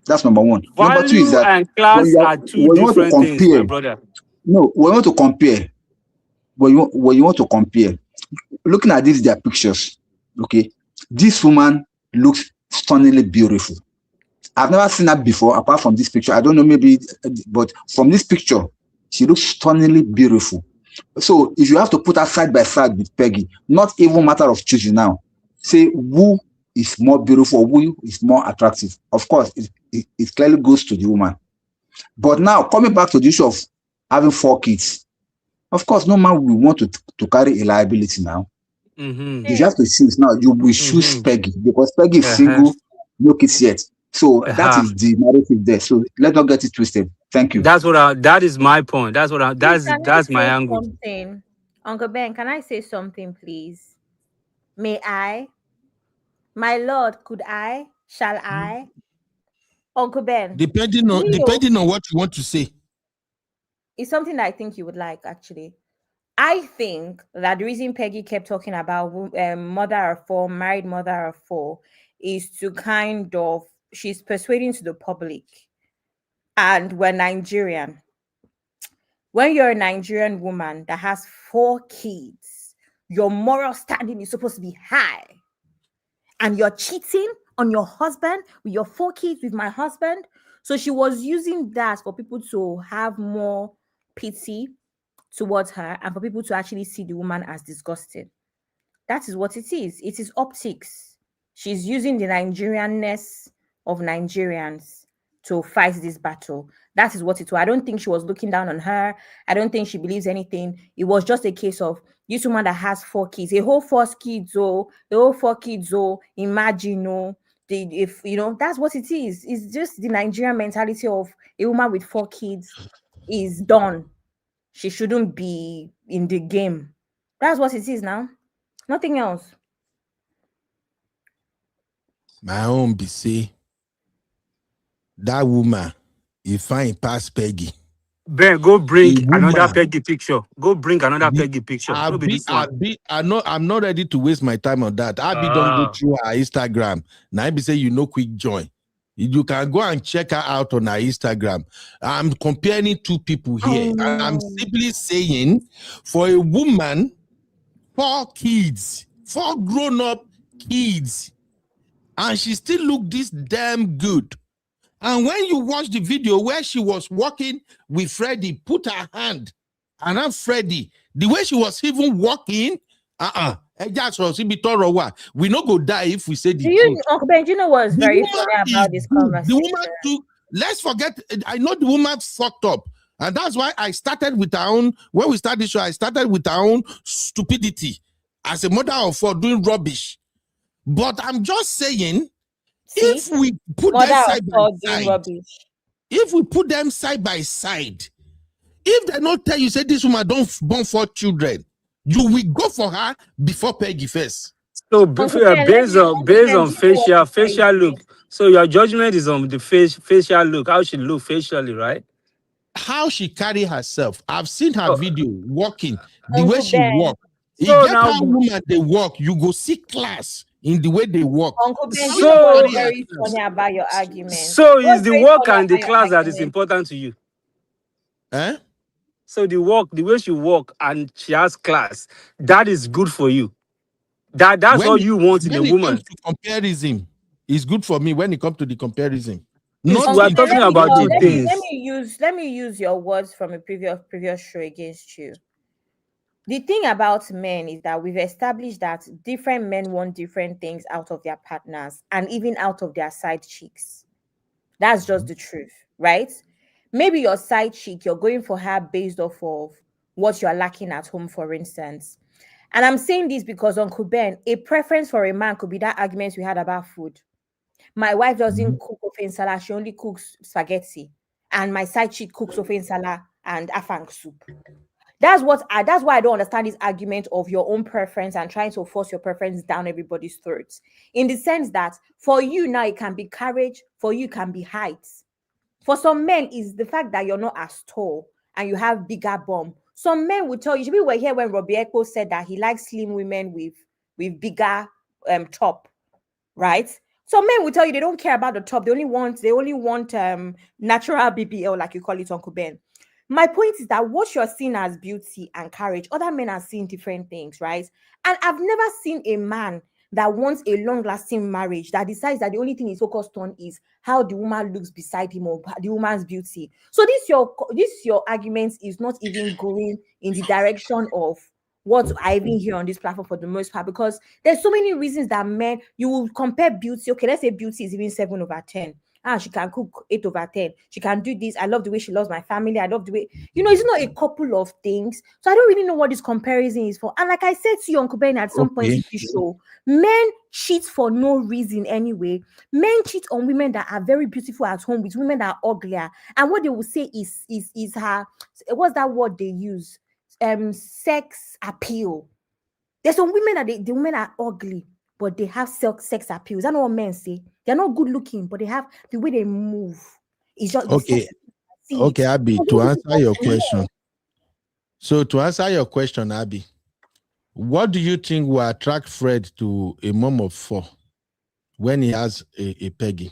That's number 1. Value number 2 is that and class are 2 different things, my brother. No, when you want to compare, looking at their pictures, okay, this woman looks stunningly beautiful. I've never seen her before, apart from this picture. I don't know, maybe, but from this picture, she looks stunningly beautiful. So if you have to put her side by side with Peggy, not even matter of choosing now, say who is more beautiful, who is more attractive. Of course, it clearly goes to the woman. But now, coming back to the issue of having 4 kids, of course, no man will want to carry a liability now. You have to choose now. You will choose Peggy because Peggy is single, no kids yet. So that is the narrative there. So let's not get it twisted. Thank you. That is my point. That's my angle. Something. Uncle Ben, can I say something, please? May I? My lord, could I? Shall I? Uncle Ben. Depending on what you want to say. It's something that I think you would like, actually. I think that the reason Peggy kept talking about mother of four, married mother of four, is to kind of, she's persuading to the public. And we're Nigerian. When you're a Nigerian woman that has 4 kids, your moral standing is supposed to be high. And you're cheating on your husband with your 4 kids with my husband. So she was using that for people to have more pity towards her and for people to actually see the woman as disgusting. That is what it is. It is optics. She's using the Nigerianness of Nigerians to fight this battle. That is what it was. I don't think she was looking down on her. I don't think she believes anything. It was just a case of this woman that has 4 kids, a whole 4 kids, imagine, if you know, that's what it is. It's just the Nigerian mentality of a woman with 4 kids is done. She shouldn't be in the game. That's what it is now. Nothing else. My own be say that woman, if I pass Peggy. Ben, go bring another Peggy picture. Go bring another Peggy picture. I'm not ready to waste my time on that. Abby don't go through her Instagram. Now be say quick join. You can go and check her out on her Instagram. I'm comparing 2 people here. And I'm simply saying, for a woman, 4 kids, 4 grown-up kids, and she still look this damn good. And when you watch the video where she was walking with Freddie, put her hand around Freddie, the way she was even walking, we not go die if we say the truth. Uncle Ben, do you know what's very funny about this conversation? The woman let's forget, I know the woman fucked up. And that's why I started with our own, when we started the show, I started with our own stupidity as a mother of 4 doing rubbish. But I'm just saying, if we put them side by side, if we put them side by side, if they not tell you, say this woman don't born 4 children, you will go for her before Peggy first. So based on facial look. So your judgment is on the facial look, how she look facially, right? How she carry herself. I've seen her video walking, the way she walk. So now woman they walk, you go see class in the way they walk. Uncle Ben, you know what's very funny about your argument? So is the work and the class that is important to you? Eh? So the way she walk and she has class, that is good for you. That's all you want in a woman. Comes to comparison, it's good for me when it comes to the comparison. We are talking about 2 things. Let me use your words from a previous show against you. The thing about men is that we've established that different men want different things out of their partners and even out of their side chicks. That's just the truth, right? Maybe your side chick, you're going for her based off of what you're lacking at home, for instance. And I'm saying this because, Uncle Ben, a preference for a man could be that argument we had about food. My wife doesn't cook ofe nsala, she only cooks spaghetti. And my side chick cooks ofe nsala and afang soup. That's why I don't understand this argument of your own preference and trying to force your preference down everybody's throats. In the sense that for you now, it can be courage, for you can be height. For some men, is the fact that you're not as tall and you have bigger bum. Some men will tell you, we were here when Robbie Echo said that he likes slim women with bigger top, right? Some men will tell you they don't care about the top. They only want natural BBL, like you call it, Uncle Ben. My point is that what you're seeing as beauty and courage, other men are seeing different things, right? And I've never seen a man that wants a long-lasting marriage that decides that the only thing he's focused on is how the woman looks beside him or the woman's beauty. So this your argument is not even going in the direction of what I even hear on this platform for the most part, because there's so many reasons that men, you will compare beauty. Okay, let's say beauty is even 7/10. She can cook 8 over 10. She can do this. I love the way she loves my family. I love the way, it's not a couple of things. So I don't really know what this comparison is for. And like I said to you, Uncle Ben, at some point in the show, men cheat for no reason anyway. Men cheat on women that are very beautiful at home with women that are uglier. And what they will say is her, what's that word they use? Sex appeal. There's some women that the women are ugly, but they have sex appeal. Is that not what men say? They're not good looking, but they have the way they move. It's just okay. Okay, Abby, to answer your question. So to answer your question, Abby, what do you think will attract Fred to a mom of 4 when he has a Peggy?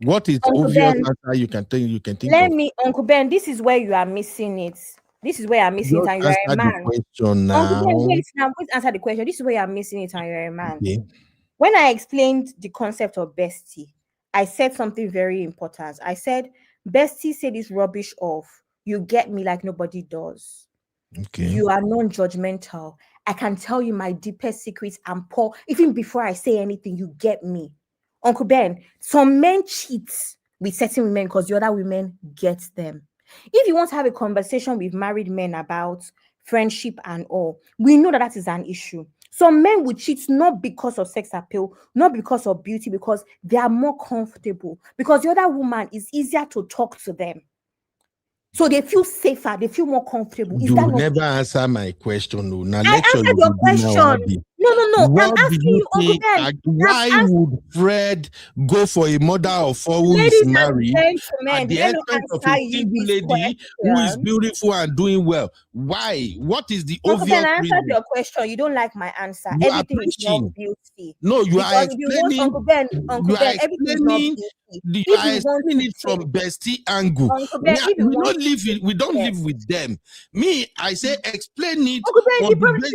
What is Uncle obvious Ben, answer you can think Let of? me, Uncle Ben, this is where you are missing it. This is where you're missing it, and you're a man. Question now. Uncle Ben, wait, now please answer the question. This is where you're missing it, and you're a man. Okay. When I explained the concept of bestie, I said something very important. I said, bestie say this rubbish of, you get me like nobody does. Okay. You are non-judgmental. I can tell you my deepest secrets and pour. Even before I say anything, you get me. Uncle Ben, some men cheat with certain women because the other women get them. If you want to have a conversation with married men about friendship and all, we know that is an issue. Some men will cheat not because of sex appeal, not because of beauty, because they are more comfortable, because the other woman is easier to talk to them. So they feel safer, they feel more comfortable. You never answer my question. No. Now, I answered your question. No. I'm asking you, Uncle Ben. Why would Fred go for a mother of 4 who is married at the expense of a single lady who is beautiful and doing well? Why? What is the Uncle obvious Ben, I answered reason? your question. You don't like my answer. You are Everything is not preaching. beauty. No, you are explaining. Uncle Ben, everything is not beauty. You are explaining it from bestie angle. Uncle Ben, We don't live with them. Me, I say explain it. Uncle Ben, on the basis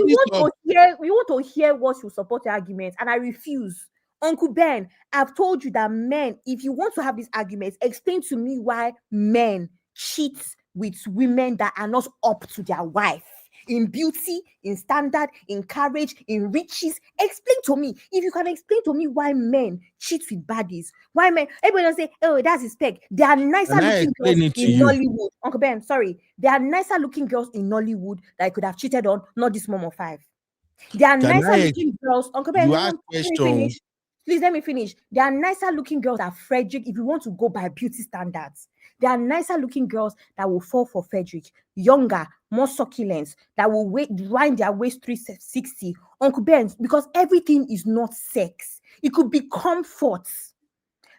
we want to hear what you support the argument, and I refuse. Uncle Ben, I've told you that men, if you want to have these arguments, explain to me why men cheat with women that are not up to their wife. In beauty, in standard, in courage, in riches. Explain to me. If you can explain to me why men cheat with baddies, why men, everybody will say, oh, that's his peg. There are nicer looking girls in Nollywood. Uncle Ben, sorry. There are nicer looking girls in Nollywood that I could have cheated on, not this mom of 5. There are nicer looking girls. Uncle Ben, please let me finish. There are nicer looking girls at Fredrick if you want to go by beauty standards. There are nicer looking girls that will fall for Fredrick. Younger, more succulent, that will wind their waist 360. Uncle Ben, because everything is not sex. It could be comfort.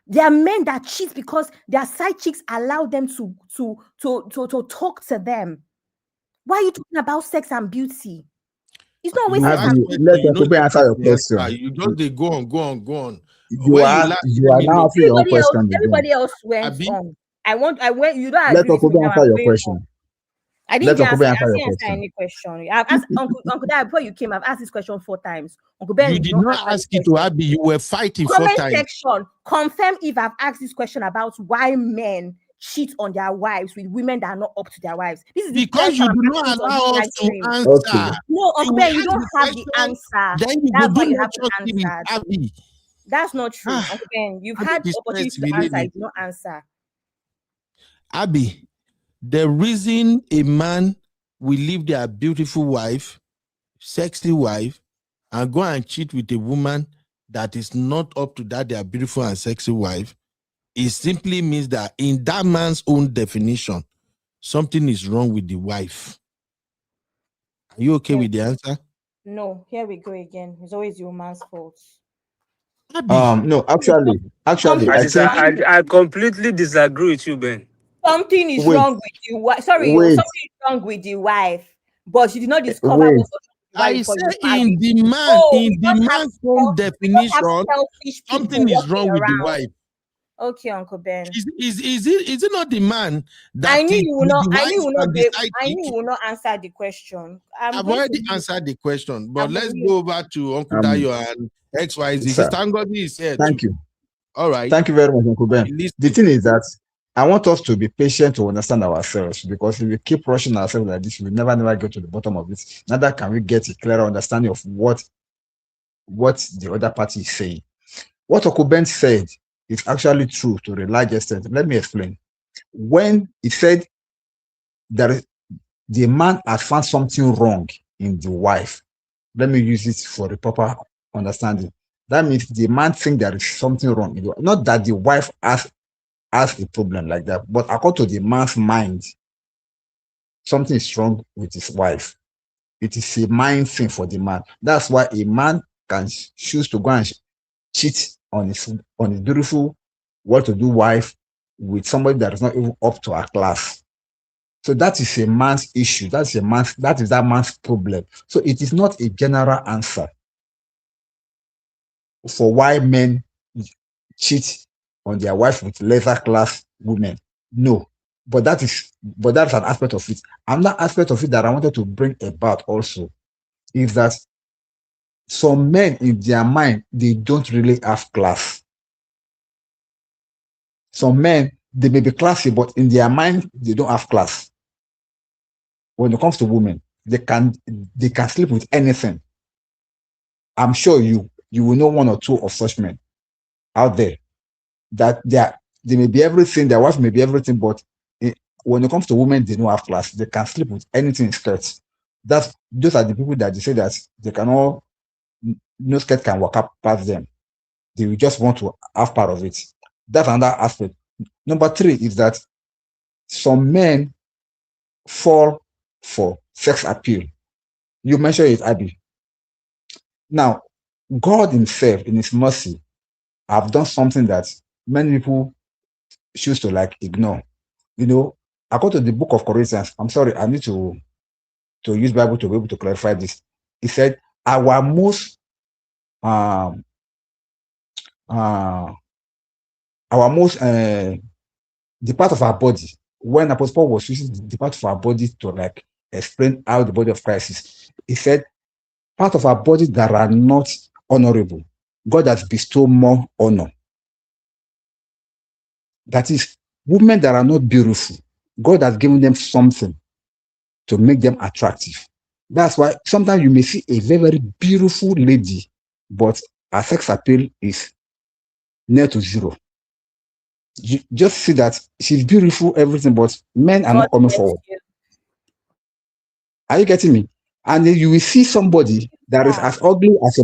There are men that cheat because their side chicks allow them to talk to them. Why are you talking about sex and beauty? It's not always sex and beauty. Let Uncle Ben answer your question. You just go on. You are now answering your question. Everybody else went on. I went. You don't let Uncle Ben answer your question. I didn't answer any question. I've asked Uncle Dad before you came. I've asked this question 4 times. Uncle Ben, you did not ask it to Abby. You were fighting 4 times. Comment section. Confirm if I've asked this question about why men cheat on their wives with women that are not up to their wives. This is because you do not allow us to answer. Okay. No, Uncle Ben, you don't have the answer. Then you That's why do you not have to answer. Abby. That's not true, Uncle Ben. You've had the opportunity to answer. You do not answer. Abby, the reason a man will leave their beautiful wife, sexy wife, and go and cheat with a woman that is not up to that their beautiful and sexy wife, it simply means that in that man's own definition, something is wrong with the wife. Are you okay with the answer? No, here we go again. It's always your man's fault. No, actually, I completely disagree with you, Ben. Something is wrong with you. Something is wrong with the wife, but you did not discover. I say in the man's own definition, something is wrong with the wife. Okay, Uncle Ben. Is it not the man that I knew you will not. I knew you will not answer the question. I've already answered the question, but let's go over to Uncle Dayo and XYZ. Stangodi is here. Thank you. All right. Thank you very much, Uncle Ben. The thing is that I want us to be patient to understand ourselves, because if we keep rushing ourselves like this, we never get to the bottom of it. Neither can we get a clearer understanding of what the other party is saying. What Uncle Ben said it's actually true to a large extent. Let me explain. When he said that the man has found something wrong in the wife, let me use it for the proper understanding. That means the man thinks there is something wrong. Not that the wife has a problem like that, but according to the man's mind, something is wrong with his wife. It is a mind thing for the man. That's why a man can choose to go and cheat on his beautiful, well-to-do wife with somebody that is not even up to our class. So that is a man's issue. That is that man's problem. So it is not a general answer for why men cheat on their wife with lesser class women. No. But that's an aspect of it. Another aspect of it that I wanted to bring about also is that some men in their mind, they don't really have class. Some men, they may be classy, but in their mind, they don't have class. When it comes to women, they can sleep with anything. I'm sure you will know one or two of such men out there that they may be everything, their wife may be everything, but when it comes to women, they don't have class. They can sleep with anything in skirts. Those are the people that they say that they cannot, no skirt can walk up past them. They will just want to have part of it. That's another aspect. Number 3 is that some men fall for sex appeal. You mentioned it, Abby. Now, God himself, in his mercy, have done something that many people choose to ignore. According to the book of Corinthians, I'm sorry, I need to use Bible to be able to clarify this. He said, our most the part of our body, when Apostle Paul was using the part of our body to explain how the body of Christ is, he said, part of our body that are not honorable, God has bestowed more honor. That is, women that are not beautiful, God has given them something to make them attractive. That's why sometimes you may see a very, very beautiful lady, but her sex appeal is near to zero. You just see that she's beautiful, everything, but men are not coming forward. Are you getting me? And then you will see somebody that is as ugly as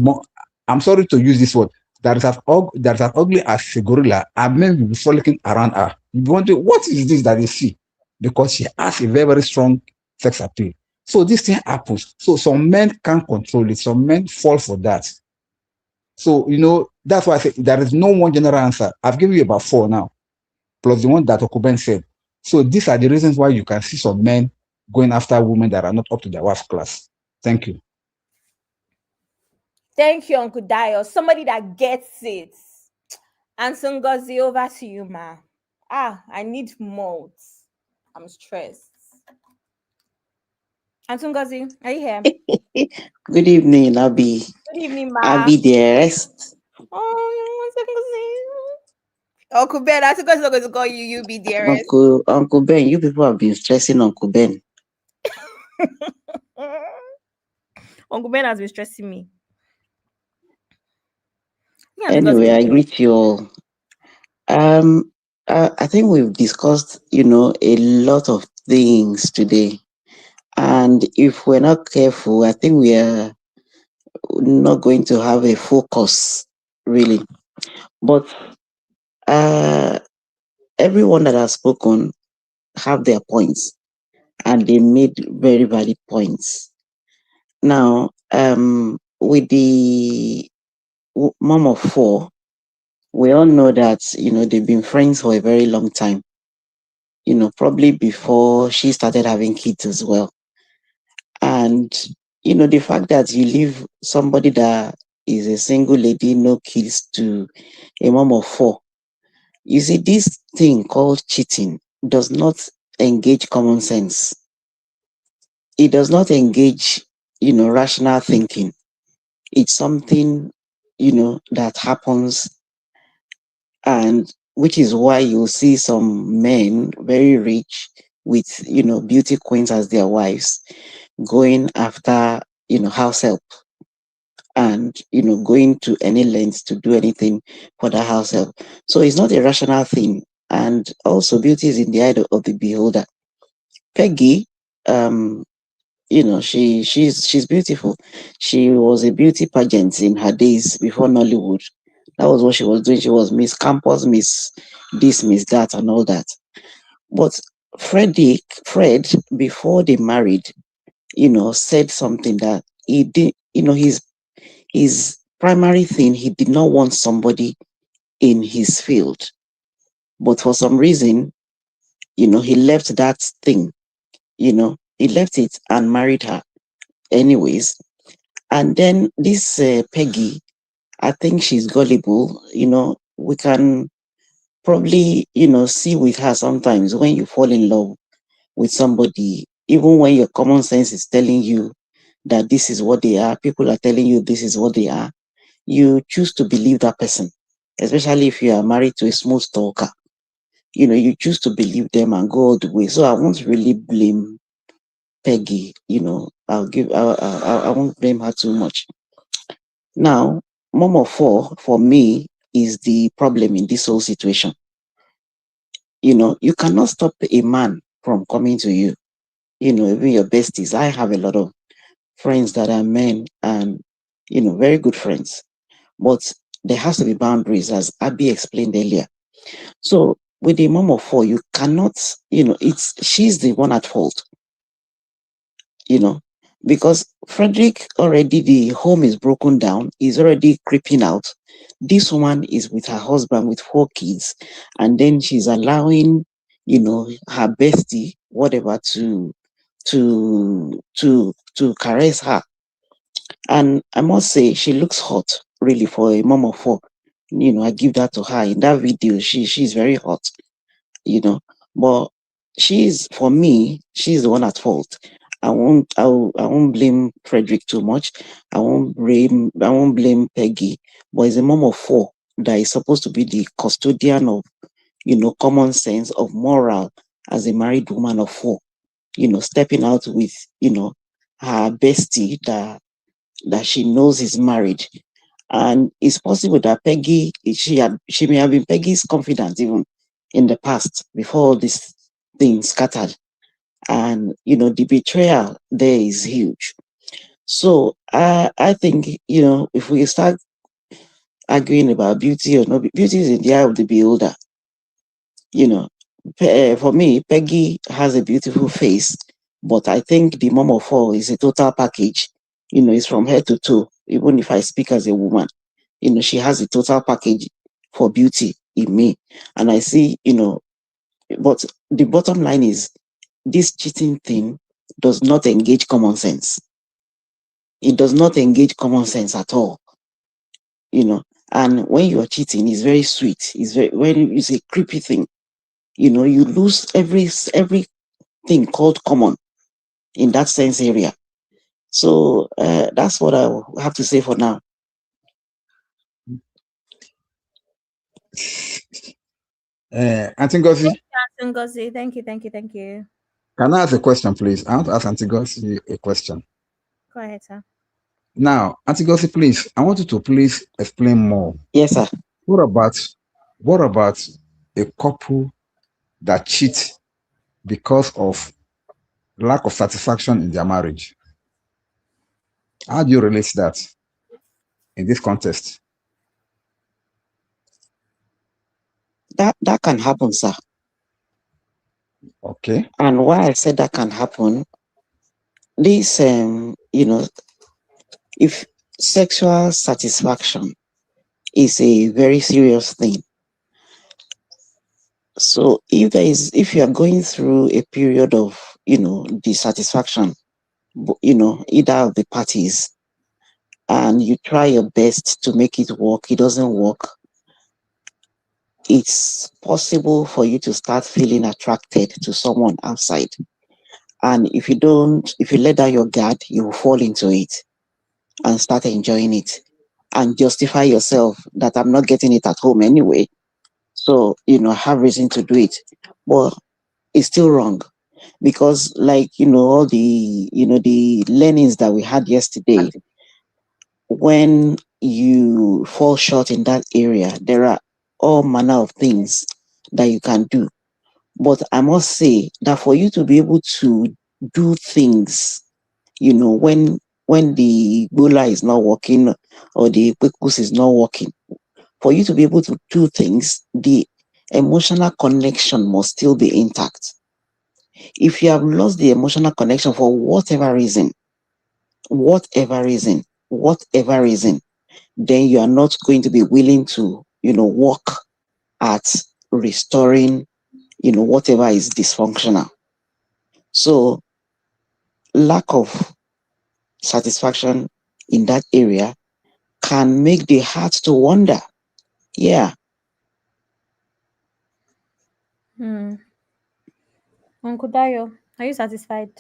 I'm sorry to use this word, that is as ugly as a gorilla, and men will be frolicking around her. You'll be wondering, what is this that they see? Because she has a very, very strong sex appeal. So this thing happens. So some men can't control it. Some men fall for that. So, that's why I say there is no one general answer. I've given you about 4 now, plus the one that Okuben said. So these are the reasons why you can see some men going after women that are not up to their wife class. Thank you. Thank you, Uncle Dio. Somebody that gets it. And Ngozi, over to you, ma. I need molds. I'm stressed. And Ngozi, are you here? Good evening, Abby. Good evening, ma. Abby, dearest. Uncle Ben, I think I'm not going to call you. You be dearest. Uncle Ben, you people have been stressing Uncle Ben. Uncle Ben has been stressing me. Anyway, I greet you all. I think we've discussed, a lot of things today. And if we're not careful, I think we are not going to have a focus, really. But everyone that has spoken have their points, and they made very valid points. Now, with the mom of 4, we all know that, they've been friends for a very long time, probably before she started having kids as well. And, the fact that you leave somebody that is a single lady, no kids, to a mom of 4, you see, this thing called cheating does not engage common sense. It does not engage, rational thinking. It's something, that happens, and which is why you'll see some men very rich with, beauty queens as their wives going after, house help and going to any lengths to do anything for that house help. So it's not a rational thing. And also, beauty is in the eye of the beholder. Peggy, she's beautiful. She was a beauty pageant in her days before Nollywood. That was what she was doing. She was Miss Campus, Miss this, Miss that, and all that. But Fred, before they married, said something that he did. His primary thing, he did not want somebody in his field. But for some reason, he left that thing. He left it and married her, anyways. And then this Peggy, I think she's gullible. We can probably, see with her sometimes when you fall in love with somebody, even when your common sense is telling you that this is what they are, people are telling you this is what they are, you choose to believe that person, especially if you are married to a smooth talker. You choose to believe them and go all the way. So I won't really blame Peggy. I won't blame her too much. Now, mom of four for me is the problem in this whole situation. You cannot stop a man from coming to you. Even your besties. I have a lot of friends that are men and very good friends, but there has to be boundaries, as Abby explained earlier. So with a mom of four, you cannot, she's the one at fault, because Frederick already, the home is broken down, he's already creeping out. This woman is with her husband with 4 kids, and then she's allowing, her bestie, whatever, to caress her. And I must say, she looks hot, really, for a mom of 4. I give that to her. In that video, she's very hot, but for me, she's the one at fault. I won't blame Frederick too much. I won't blame Peggy, but it's a mom of 4 that is supposed to be the custodian of, common sense, of moral, as a married woman of 4, stepping out with, her bestie that she knows is married. And it's possible that Peggy, she may have been Peggy's confidant even in the past, before all this thing scattered. And, the betrayal there is huge. So I think, if we start arguing about beauty or not, beauty is in the eye of the beholder. For me, Peggy has a beautiful face, but I think the mom of 4 is a total package. It's from head to toe. Even if I speak as a woman, she has a total package for beauty in me. And I see, but the bottom line is, this cheating thing does not engage common sense. It does not engage common sense at all. And when you are cheating, it's very sweet. It's a creepy thing. You lose everything called common in that sense area. So that's what I have to say for now. Auntie Ngozi, Thank you. can I ask a question, please? I want to ask Auntie Ngozi a question. Go ahead, sir. Now, Auntie Ngozi, please, I want you to please explain more. Yes, sir. What about a couple that cheat because of lack of satisfaction in their marriage? How do you relate that in this context? That can happen, sir. Okay. And why I said that can happen, this, if sexual satisfaction is a very serious thing. So if you are going through a period of, dissatisfaction, either of the parties, and you try your best to make it work, it doesn't work, it's possible for you to start feeling attracted to someone outside. And if you let down your guard, you will fall into it and start enjoying it and justify yourself that I'm not getting it at home anyway. So, I have reason to do it. But it's still wrong, because all the, the learnings that we had yesterday, when you fall short in that area, there are all manner of things that you can do. But I must say that for you to be able to do things, when the bola is not working or the quikus is not working, for you to be able to do things, the emotional connection must still be intact. If you have lost the emotional connection for whatever reason, then you are not going to be willing to, work at restoring, whatever is dysfunctional. So lack of satisfaction in that area can make the heart to wander. Yeah. Uncle Dayo, are you satisfied?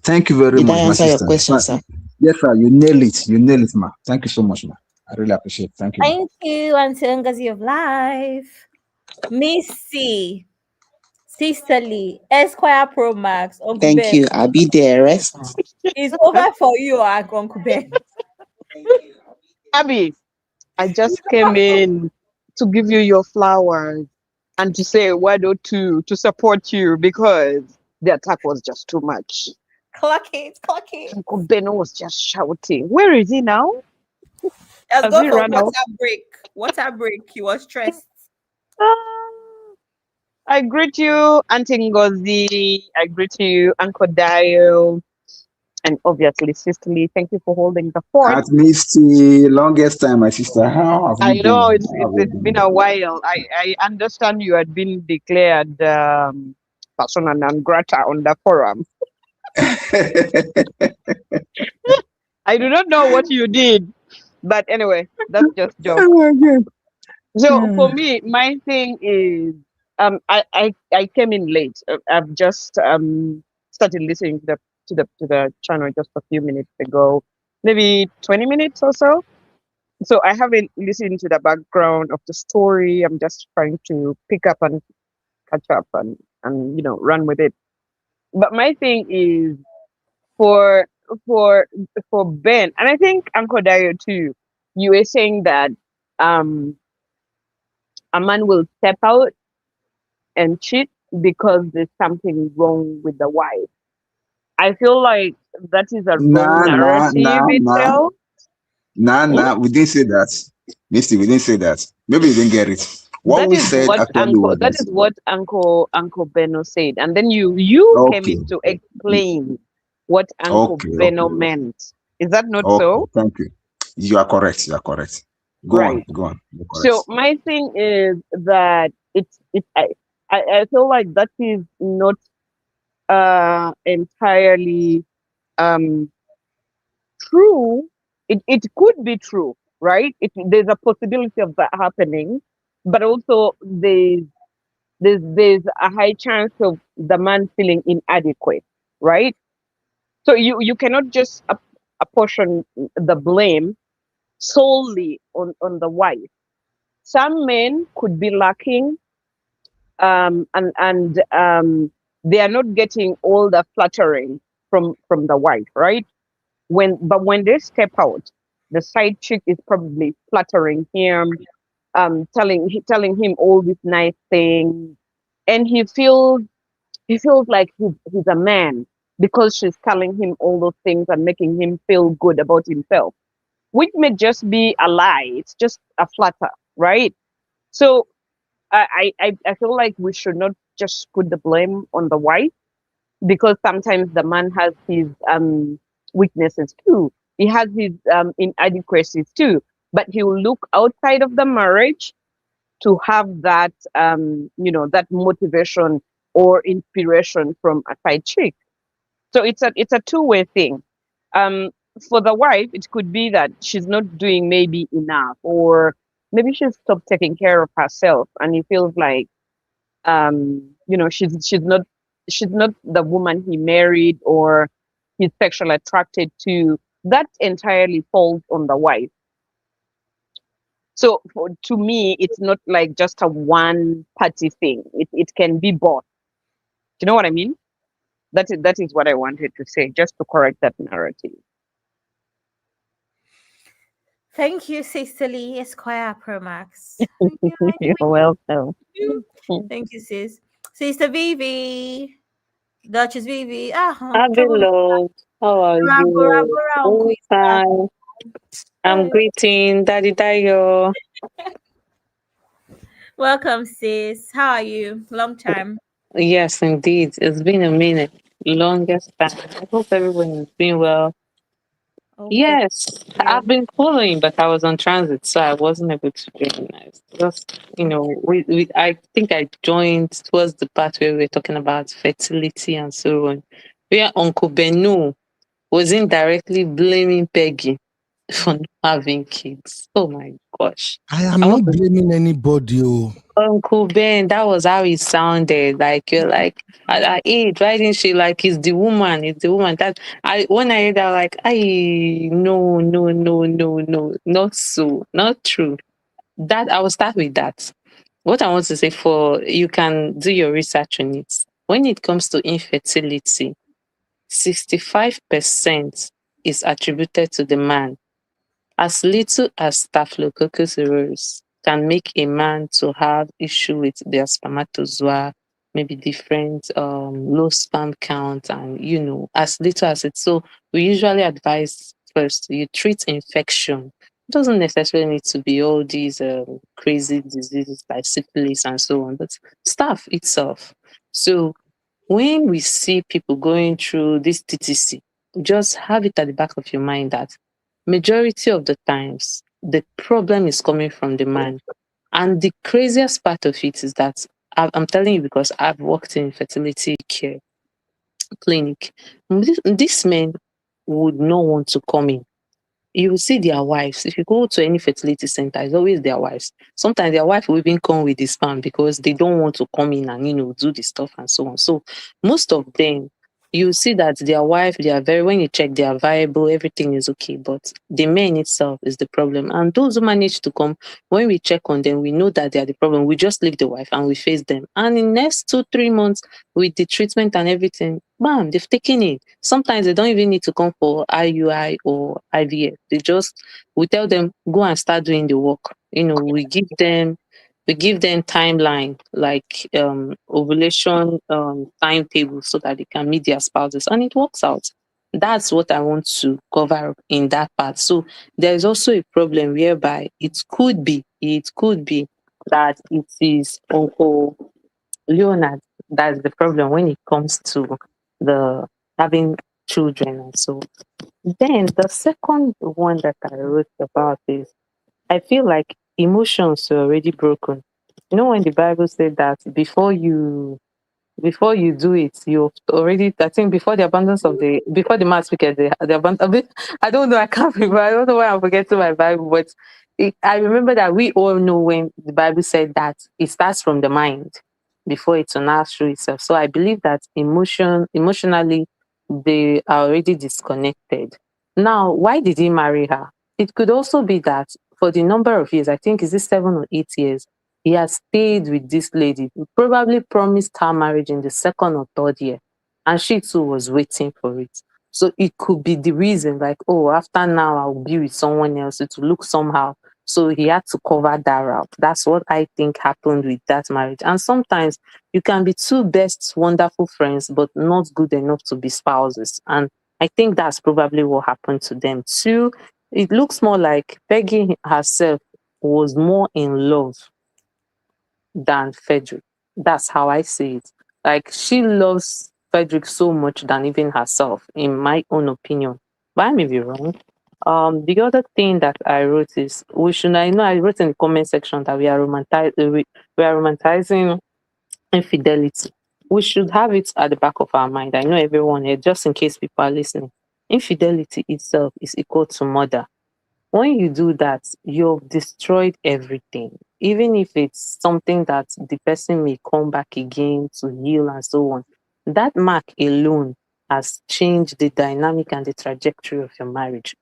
Thank you very Did much, I my answer your sister. question, sir? Yes, sir. You nail it. You nail it, ma. Thank you so much, ma. I really appreciate it. Thank you, ma. Thank you, Auntie Ngozi of Life. Missy, Sisterly, Esquire Pro Max, Uncle Thank Ben. you. I'll be there. Rest. It's over for you, Uncle Ben. Abby, I just came in to give you your flowers and to say a word or two to support you because the attack was just too much. Clock it, clock it. Uncle Ben was just shouting. Where is he now? Let's Has go he for run out? water break. Water break. He was stressed. I greet you, Auntie Ngozi. I greet you, Uncle Dio. And obviously, Sisterly, thank you for holding the fort. At least the longest time, my sister. How have I you know been? it's been a while. I understand you had been declared persona non grata on the forum. I do not know what you did, but anyway, that's just joke. Oh my God. So for me, my thing is I came in late. I've just started listening to the channel just a few minutes ago, maybe 20 minutes or so. So I haven't listened to the background of the story. I'm just trying to pick up and catch up and run with it. But my thing is for for for Ben, and I think Uncle Dario too, you were saying that um a man will step out and cheat because there's something wrong with the wife. I feel like that is a wrong Nah, nah, narrative nah, nah. itself. Nah. We didn't say that. Misty, we didn't say that. Maybe you didn't get it. What That we is said what actually was that is that. what Uncle Beno said, and then you came Okay. in to explain what Uncle Okay. Beno meant. Is that not Okay. so? Thank you. You are correct. You are correct. Go on. Right. Go on. You're So correct. my thing is that I feel like that is not entirely um true. It could be true, right? There's a possibility of that happening, but also there's a high chance of the man feeling inadequate, right? So you cannot just apportion the blame solely on the wife. Some men could be lacking, and they are not getting all the flattering from the wife, right? When they step out, the side chick is probably flattering him, telling him all these nice things, and he feels like he's a man because she's telling him all those things and making him feel good about himself, which may just be a lie. It's just a flatter, right? So I feel like we should not just put the blame on the wife because sometimes the man has his weaknesses too. He has his inadequacies too, but he will look outside of the marriage to have that that motivation or inspiration from a side chick. So it's a two-way thing. Um, for the wife, it could be that she's not doing maybe enough, or maybe she's stopped taking care of herself, and he feels like she's not the woman he married or he's sexually attracted to. That entirely falls on the wife. So to me, it's not like just a one party thing. It can be both. Do you know what I mean? That is what I wanted to say, just to correct that narrative. Thank you, Sister Lee, Esquire Pro Max. You're welcome. Thank you, sis. Sister Vivi, Duchess Vivi. Trouble. Hello, how are you? Long time. I'm greeting Daddy Dayo. Welcome, sis. How are you? Long time. Yes, indeed. It's been a minute. Longest time. I hope everyone is doing well. Yes, I've been following, but I was on transit, so I wasn't able to join. Just, I think I joined towards the part where we were talking about fertility and so on. Where Uncle Benu was indirectly blaming Peggy for not having kids. Oh my gosh. I am not blaming anybody. Uncle Ben, that was how it sounded. Like you're like, at age, why didn't she like it's the woman, it's the woman. That when I heard that, like, no, not so, not true. That I will start with that. What I want to say for you can do your research on it. When it comes to infertility, 65% is attributed to the man. As little as Staphylococcus aureus can make a man to have issue with their spermatozoa, maybe different low sperm count, and as little as it. So we usually advise first you treat infection. It doesn't necessarily need to be all these crazy diseases like syphilis and so on, but staph itself. So when we see people going through this TTC, just have it at the back of your mind that majority of the times the problem is coming from the man. And the craziest part of it is that I'm telling you because I've worked in fertility care clinic. These men would not want to come in. You will see their wives. If you go to any fertility center, it's always their wives. Sometimes their wife will even come with the sperm because they don't want to come in and do the stuff and so on. So most of them, you see that their wife, when you check, they are viable, everything is okay. But the man itself is the problem. And those who manage to come, when we check on them, we know that they are the problem. We just leave the wife and we face them. And in the next 2-3 months, with the treatment and everything, bam, they've taken it. Sometimes they don't even need to come for IUI or IVF. We tell them, go and start doing the work. We give them timeline, like ovulation timetable, so that they can meet their spouses, and it works out. That's what I want to cover up in that part. So there's also a problem whereby it could be that it is Uncle Leonard that's the problem when it comes to the having children and so. Then the second one that I wrote about is I feel like emotions are already broken. When the Bible said that before you do it, you already, I think before the man speaketh, the abundance, I don't know, I can't remember, I don't know why I'm forgetting my Bible, but I remember that we all know when the Bible said that it starts from the mind before it will now show itself. So I believe that emotionally, they are already disconnected. Now, why did he marry her? It could also be that for the number of years, I think is it 7 or 8 years, he has stayed with this lady. He probably promised her marriage in the 2nd or 3rd year, and she too was waiting for it. So it could be the reason, like, oh, after now I'll be with someone else. It will look somehow. So he had to cover that route. That's what I think happened with that marriage. And sometimes you can be two best, wonderful friends, but not good enough to be spouses. And I think that's probably what happened to them too. It looks more like Peggy herself was more in love than Fredrick. That's how I see it. Like she loves Fredrick so much than even herself, in my own opinion. But I may be wrong. The other thing that I wrote is I wrote in the comment section that we are romanticizing infidelity. We should have it at the back of our mind. I know everyone here, just in case people are listening. Infidelity itself is equal to murder. When you do that, you've destroyed everything. Even if it's something that the person may come back again to heal and so on, that mark alone has changed the dynamic and the trajectory of your marriage,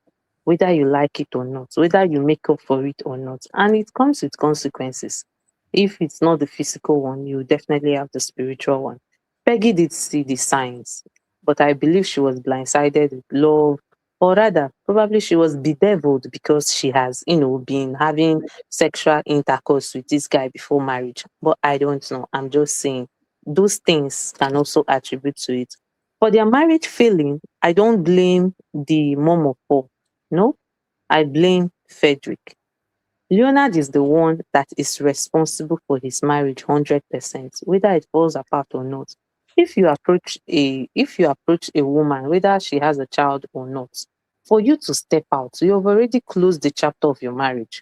whether you like it or not, whether you make up for it or not. And it comes with consequences. If it's not the physical one, you definitely have the spiritual one. Peggy did see the signs, but I believe she was blindsided with love, or rather, probably she was bedeviled because she has, been having sexual intercourse with this guy before marriage. But I don't know. I'm just saying those things can also attribute to it. For their marriage failing, I don't blame the mom of four. No, I blame Frederick. Leonard is the one that is responsible for his marriage 100%, whether it falls apart or not. If you approach a woman, whether she has a child or not, for you to step out, you have already closed the chapter of your marriage.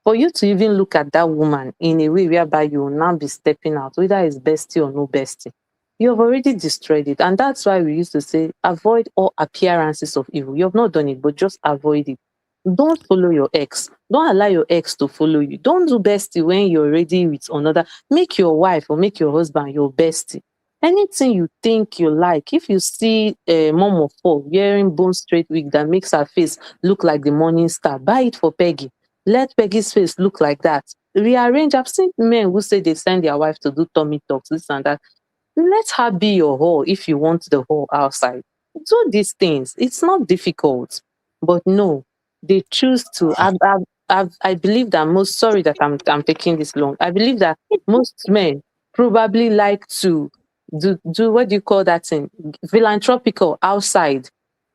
For you to even look at that woman in a way whereby you will now be stepping out, whether it's bestie or no bestie, you have already destroyed it. And that's why we used to say, avoid all appearances of evil. You have not done it, but just avoid it. Don't follow your ex. Don't allow your ex to follow you. Don't do bestie when you're already with another. Make your wife or make your husband your bestie. Anything you think you like. If you see a mom of four wearing bone straight wig that makes her face look like the morning star, buy it for Peggy. Let Peggy's face look like that. Rearrange. I've seen men who say they send their wife to do tummy talks, this and that. Let her be your whore if you want the whore outside. Do these things. It's not difficult. But no, they choose to. I believe that most, sorry that I'm taking this long. I believe that most men probably like to do what do you call that thing? Philanthropical outside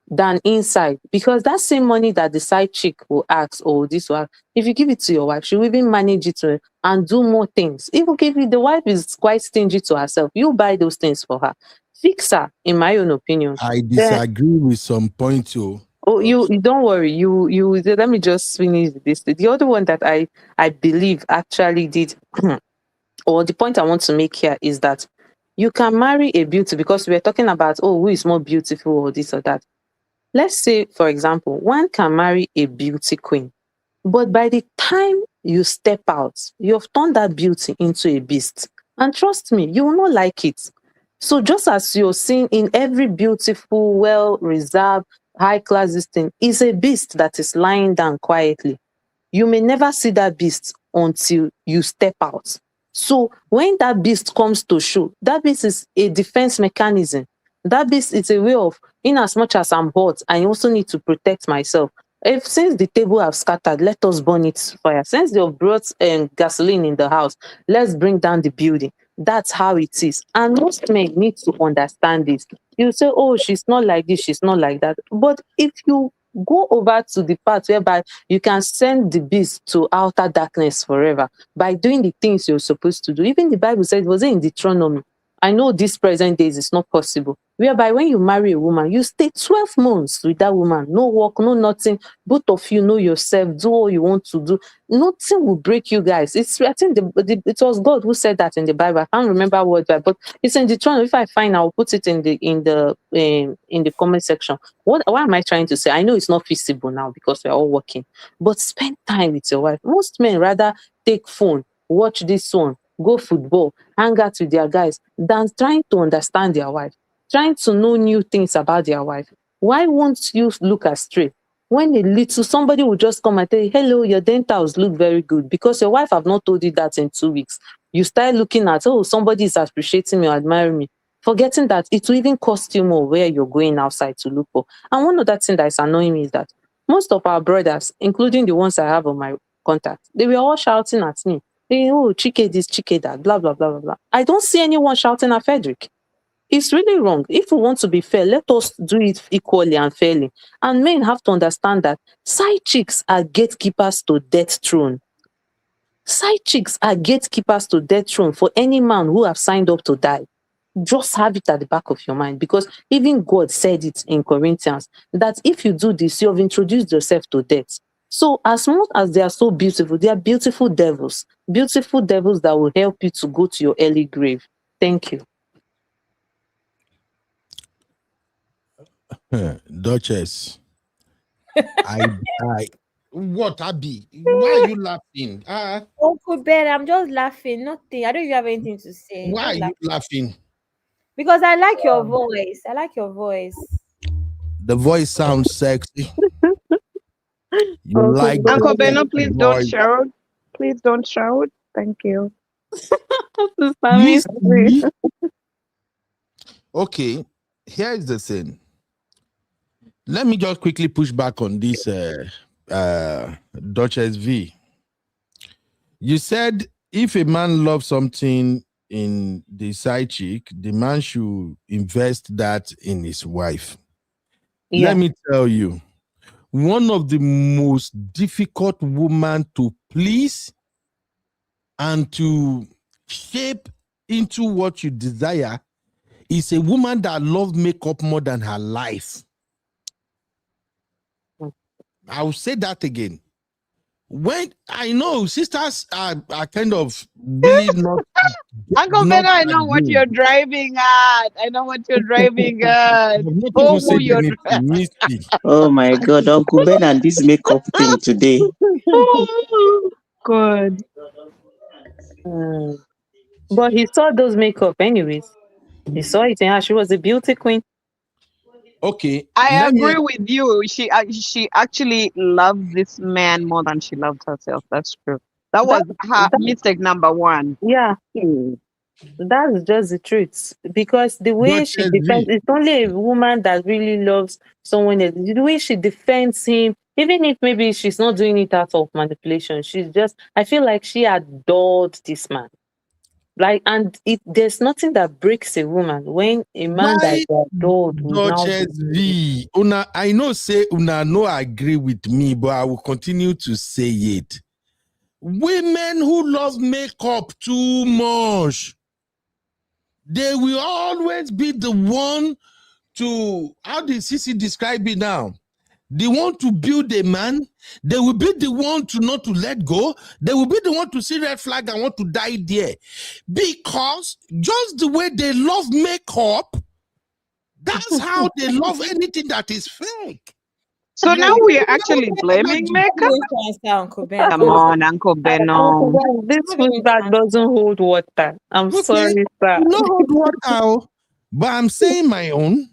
than inside, because that same money that the side chick will ask, or this one, if you give it to your wife, she will even manage it and do more things. Even if the wife is quite stingy to herself, you buy those things for her, fix her. In my own opinion, I disagree with some points, too. Oh, you don't worry. You let me just finish this. The other one that I believe actually did, or the point I want to make here is that you can marry a beauty, because we're talking about, oh, who is more beautiful or this or that. Let's say, for example, one can marry a beauty queen, but by the time you step out, you've turned that beauty into a beast. And trust me, you will not like it. So just as you're seeing in every beautiful, well-reserved, high-class this thing, is a beast that is lying down quietly. You may never see that beast until you step out. So when that beast comes to show, that beast is a defense mechanism. That beast is a way of, in as much as I'm hot, I also need to protect myself. Since the table have scattered, let us burn it to fire. Since they have brought gasoline in the house, let's bring down the building. That's how it is. And most men need to understand this. You say, oh, she's not like this, she's not like that. But if you go over to the part whereby you can send the beast to outer darkness forever by doing the things you're supposed to do. Even the Bible said, was it in Deuteronomy? I know this present days is not possible. Whereby when you marry a woman, you stay 12 months with that woman. No work, no nothing. Both of you know yourself, do all you want to do. Nothing will break you guys. I think it was God who said that in the Bible. I can't remember what, but it's in Deuteronomy. If I find, I'll put it in the comment section. What am I trying to say? I know it's not feasible now because we're all working, but spend time with your wife. Most men rather take phone, watch this one, go football, hang out with their guys, than trying to understand their wife, trying to know new things about their wife. Why won't you look astray? When a little somebody will just come and tell you, hello, your dentals look very good, because your wife have not told you that in 2 weeks. You start looking at, oh, somebody is appreciating me or admiring me, forgetting that it will even cost you more where you're going outside to look for. And one other thing that is annoying me is that most of our brothers, including the ones I have on my contact, they were all shouting at me. Hey, oh, chike this, chike that, blah, blah, blah, blah, blah. I don't see anyone shouting at Frederick. It's really wrong. If we want to be fair, let us do it equally and fairly. And men have to understand that side chicks are gatekeepers to death throne. Side chicks are gatekeepers to death throne for any man who have signed up to die. Just have it at the back of your mind, because even God said it in Corinthians that if you do this, you have introduced yourself to death. So as much as they are so beautiful, they are beautiful devils that will help you to go to your early grave. Thank you. Duchess, what, Abby? Why are you laughing? Uncle Ben, I'm just laughing. Nothing. I don't even have anything to say. Why are you laughing? Because I like your voice. I like your voice. The voice sounds sexy. You like Uncle the Beno, please don't voice. shout. Please don't shout. Thank you. You see? Okay, here is the thing. Let me just quickly push back on this, Duchess V. You said if a man loves something in the side chick, the man should invest that in his wife. Yeah. Let me tell you, one of the most difficult women to please and to shape into what you desire is a woman that loves makeup more than her life. I will say that again. When I know sisters are kind of really not. Uncle not Ben, I know what agree. you're driving at. I know what you're driving at. I've not Oh, even said you're anything, Misty. Oh my God, Uncle Ben and this makeup thing today. Oh, good. But he saw those makeup anyways. He saw it in her. She was a beauty queen. Okay. I agree with you. She actually loves this man more than she loves herself. That's true. That was her mistake number one. Yeah. That's just the truth. Because the way she Duchess defends, V. it's only a woman that really loves someone else. The way she defends him, even if maybe she's not doing it out of manipulation, she's just, I feel like she adored this man. Like, and there's nothing that breaks a woman when a man that Why is adored will now Duchess V? Una, I know say una no agree with me, but I will continue to say it. Women who love makeup too much, they will always be the one to, how did Sissy describe it now? They want to build a man. They will be the one to not to let go. They will be the one to see red flag and want to die there. Because just the way they love makeup, that's how they love anything that is fake. So now we are actually blaming makeup. Come on, Uncle Beno. This food that doesn't hold water. I'm sorry, sir. No hold water, but I'm saying my own.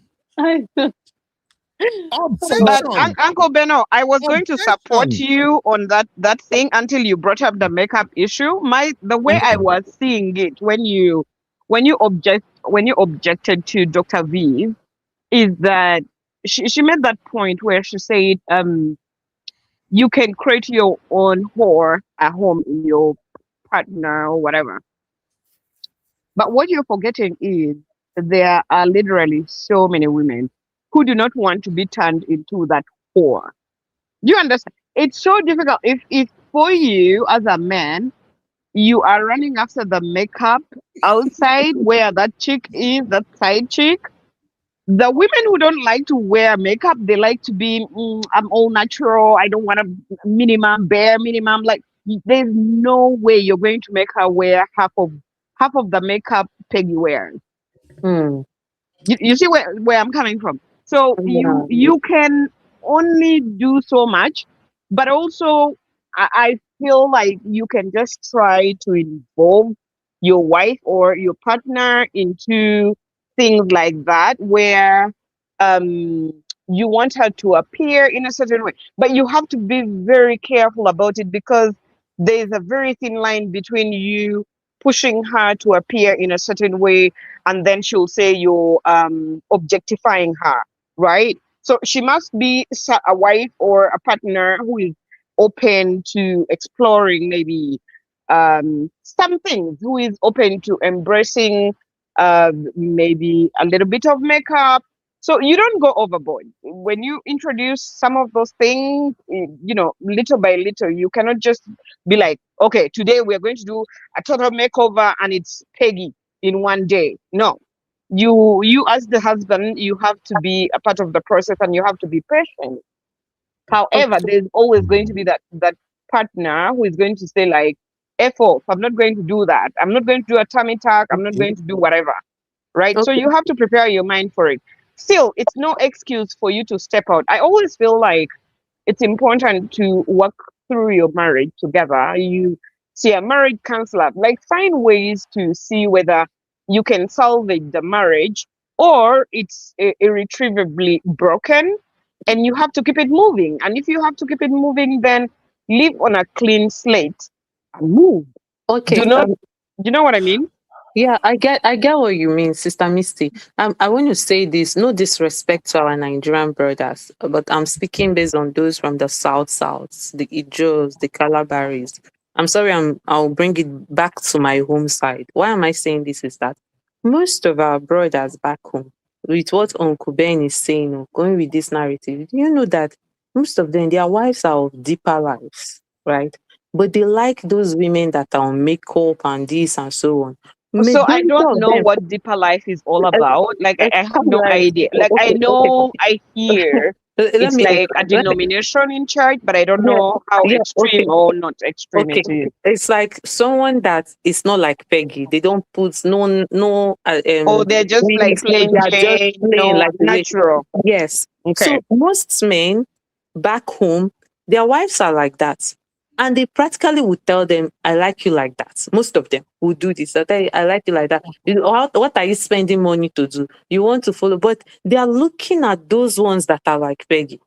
But Uncle Beno, I was going to support you on that thing until you brought up the makeup issue. The way I was seeing it when you objected to Dr. V is that she made that point where she said you can create your own whore at home in your partner or whatever. But what you're forgetting is there are literally so many women who do not want to be turned into that whore. You understand? It's so difficult. If for you as a man, you are running after the makeup outside where that chick is, that side chick. The women who don't like to wear makeup, they like to be, I'm all natural. I don't want a bare minimum. Like, there's no way you're going to make her wear half of the makeup Peggy wears. You see where I'm coming from. So you can only do so much, but also I feel like you can just try to involve your wife or your partner into things like that where you want her to appear in a certain way, but you have to be very careful about it because there's a very thin line between you pushing her to appear in a certain way and then she'll say you're objectifying her, right? So she must be a wife or a partner who is open to exploring maybe some things, who is open to embracing maybe a little bit of makeup. So you don't go overboard. When you introduce some of those things, little by little, you cannot just be like, okay, today we are going to do a total makeover and it's Peggy in one day. No, you as the husband, you have to be a part of the process and you have to be patient. However, there's always going to be that partner who is going to say like, F off, I'm not going to do that. I'm not going to do a tummy tuck. I'm not going to do whatever. Right? So you have to prepare your mind for it. Still, it's no excuse for you to step out. I always feel like it's important to work through your marriage together. You see a marriage counselor, like find ways to see whether you can salvage the marriage or it's irretrievably broken and you have to keep it moving. And if you have to keep it moving, then live on a clean slate and move. Okay. Do you know what I mean? Yeah, I get what you mean, Sister Misty. I want to say this, no disrespect to our Nigerian brothers, but I'm speaking based on those from the South, the Ijos, the Calabaris. I'm sorry, I'll bring it back to my home side. Why am I saying this is that most of our brothers back home, with what Uncle Ben is saying, or going with this narrative, you know that most of them, their wives are of deeper lives, right? But they like those women that are on makeup and this and so on. So I Majority don't of know them, what deeper life is all uh, about. Like I have no like, idea. Like I okay. know I hear Let it's me, like a let me, denomination in church, but I don't yeah, know how yeah, okay, extreme or not extreme okay. it is. It's like someone that is not like Peggy. They don't put no Oh, they're just like wigs, so plain they are just Jane, plain no like the way. natural. Yes. Okay. So most men back home, their wives are like that. And they practically would tell them, I like you like that. Most of them would do this. They tell you, I like you like that. What are you spending money to do? You want to follow, but they are looking at those ones that are like Peggy.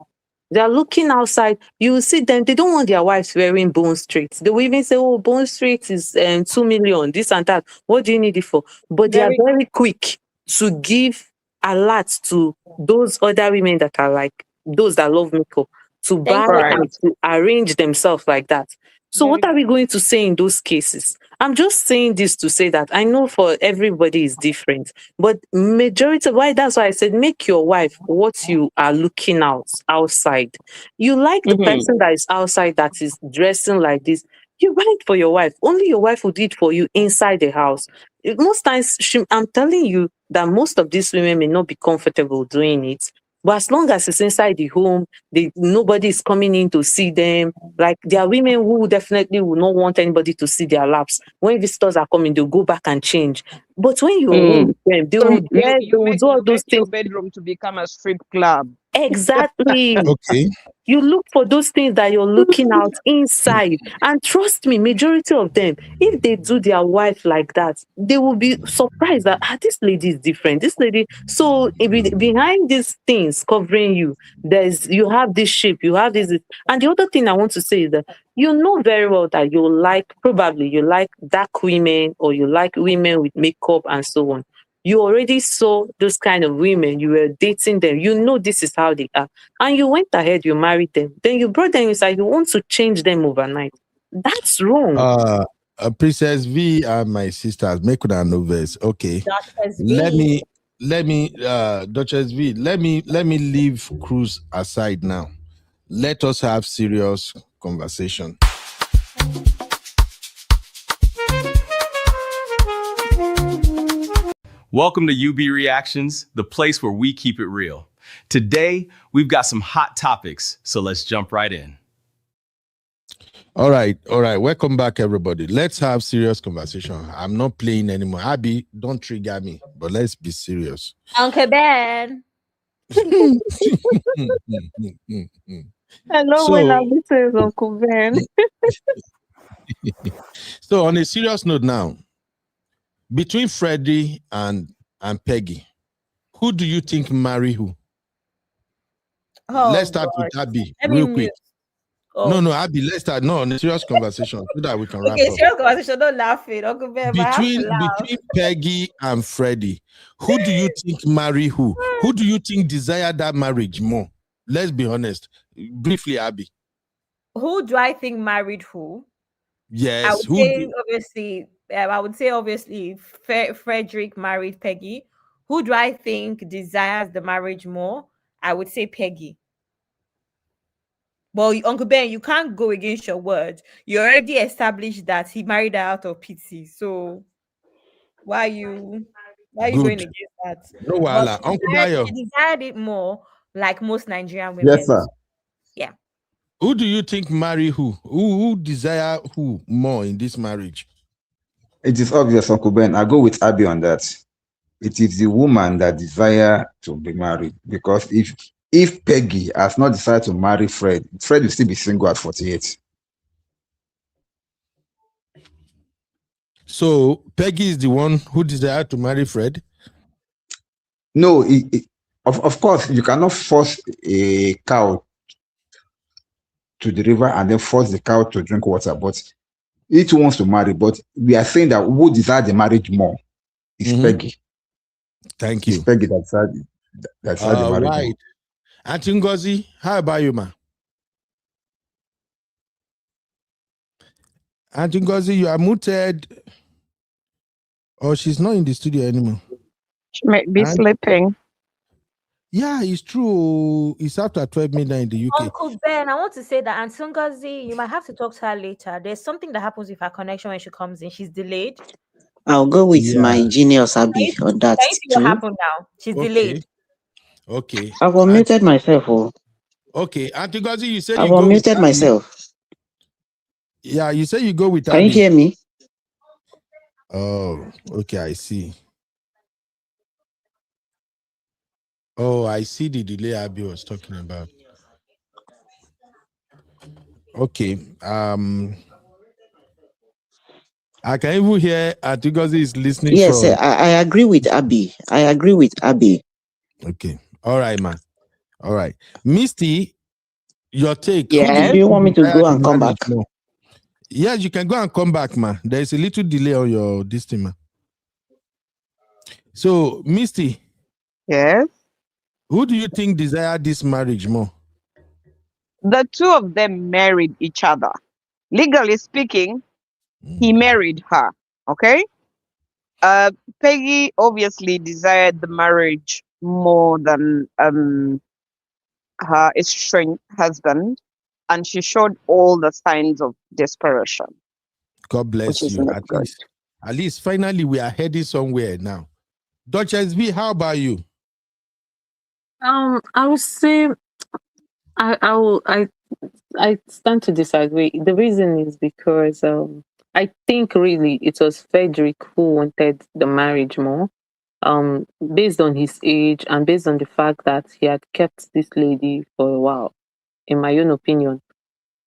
They are looking outside. You will see them. They don't want their wives wearing bone straight. They will even say, "Oh, bone straight is 2 million. This and that. What do you need it for?" But they are Very very quick to give a lot to those other women that are like those that love makeup to Thank buy you. right. and to arrange themselves like that. So, Very what are good. we going to say in those cases? I'm just saying this to say that I know for everybody is different, but majority why that's why I said make your wife what you are looking outside. You like the Mm-hmm. person that is outside that is dressing like this. You buy it for your wife. Only your wife will do it for you inside the house. Most times, I'm telling you that most of these women may not be comfortable doing it. But as long as it's inside the home, nobody is coming in to see them. Like there are women who definitely will not want anybody to see their laps. When visitors are coming, they'll go back and change. But when you're home Mm. with them, they So will dress, they will do all you those make your things. bedroom to become a strip club. Exactly. Okay. You look for those things that you're looking out inside. And trust me, majority of them, if they do their wife like that, they will be surprised that this lady is different. This lady, so behind these things covering you, you have this shape, you have this. And the other thing I want to say is that you know very well that probably you like dark women or you like women with makeup and so on. You already saw those kind of women, you were dating them, you know this is how they are. And you went ahead, you married them. Then you brought them inside, you want to change them overnight. That's wrong. Princess V and my sisters, make una know this. Okay. Duchess Let V. me Duchess V, let me leave cruise aside now. Let us have serious conversation. Welcome to UB Reactions, the place where we keep it real. Today, we've got some hot topics, so let's jump right in. All right. Welcome back, everybody. Let's have serious conversation. I'm not playing anymore. Abby, don't trigger me, but let's be serious. Uncle Ben. I love when I says Uncle Ben. So on a serious note now, between Freddie and Peggy, who do you think marry who? Oh, Let's start God. with Abby Let me real mute. quick. Oh. No, Abby, let's start. No, on a serious conversation so that we can wrap Okay, up. serious conversation. Don't laugh it. Uncle Ben, but I have to laugh. Between Peggy and Freddie, who do you think marry who? Who do you think desire that marriage more? Let's be honest. Briefly, Abby. Who do I think married who? Yes. I would say obviously Frederick married Peggy. Who do I think desires the marriage more? I would say Peggy. Well, Uncle Ben, you can't go against your word. You already established that he married her out of pity. So why are you going against that? No, But Uncle Dayo. she desired it more, like most Nigerian women. Yes, sir. Yeah. Who do you think marry who? Who desire who more in this marriage? It is obvious, Uncle Ben. I go with Abby on that. It is the woman that desire to be married, because if Peggy has not decided to marry Fred will still be single at 48. So Peggy is the one who desired to marry Fred? No, of course, you cannot force a cow to the river and then force the cow to drink water, but each wants to marry. But we are saying that who desire the marriage more? It's Peggy. Thank It's you. Peggy that started the marriage. Right. Auntie Ngozi, how about you, ma? Auntie Ngozi, you are muted. Oh, she's not in the studio anymore. She might be sleeping. Yeah, it's true. It's after 12 midnight in the UK. Uncle Ben, I want to say that Aunt Sungazi, you might have to talk to her later. There's something that happens with her connection when she comes in. She's delayed. I'll go with my genius Abby on that Can you see what too. happened now? She's delayed. Okay. I've unmuted myself. Oh. Okay. Auntie Ngozi, you said I've you go with unmuted Abby. myself. Yeah, you say you go with Can Abby. you hear me? Oh, okay, I see. Oh, I see the delay Abby was talking about. Okay. I can even hear Auntie Ngozi is listening. Yes, I agree with Abby. I agree with Abby. Okay. All right, man. All right. Misty, your take. Yes. Do you want me to go and come back? More? Yes, you can go and come back, man. There is a little delay on your this thing, man. So, Misty. Yes. Who do you think desire this marriage more? The two of them married each other. Legally speaking, he married her. Okay. Peggy obviously desired the marriage more than her estranged husband, and she showed all the signs of desperation. God bless you. At least finally we are heading somewhere now. Duchess B, how about you? I would say I stand to disagree. The reason is because I think really it was Frederick who wanted the marriage more. Based on his age and based on the fact that he had kept this lady for a while, in my own opinion.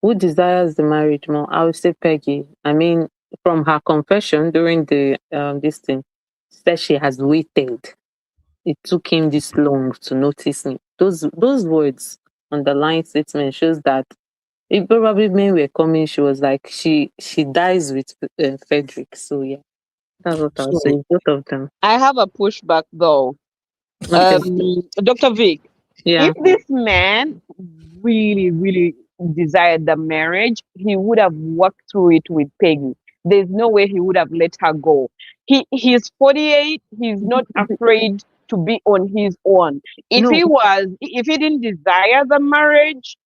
Who desires the marriage more? I would say Peggy. I mean, from her confession during the this thing, she said she has waited. It took him this long to notice me. Those words, underlying statement, shows that it probably when we were coming, she was like she dies with Frederick. So yeah, that's what I was saying. Both of them. I have a pushback though. Okay. Dr. Vic, Yeah. if this man really, really desired the marriage, he would have worked through it with Peggy. There's no way he would have let her go. He's 48. He's not afraid to be on his own. If he didn't desire the marriage,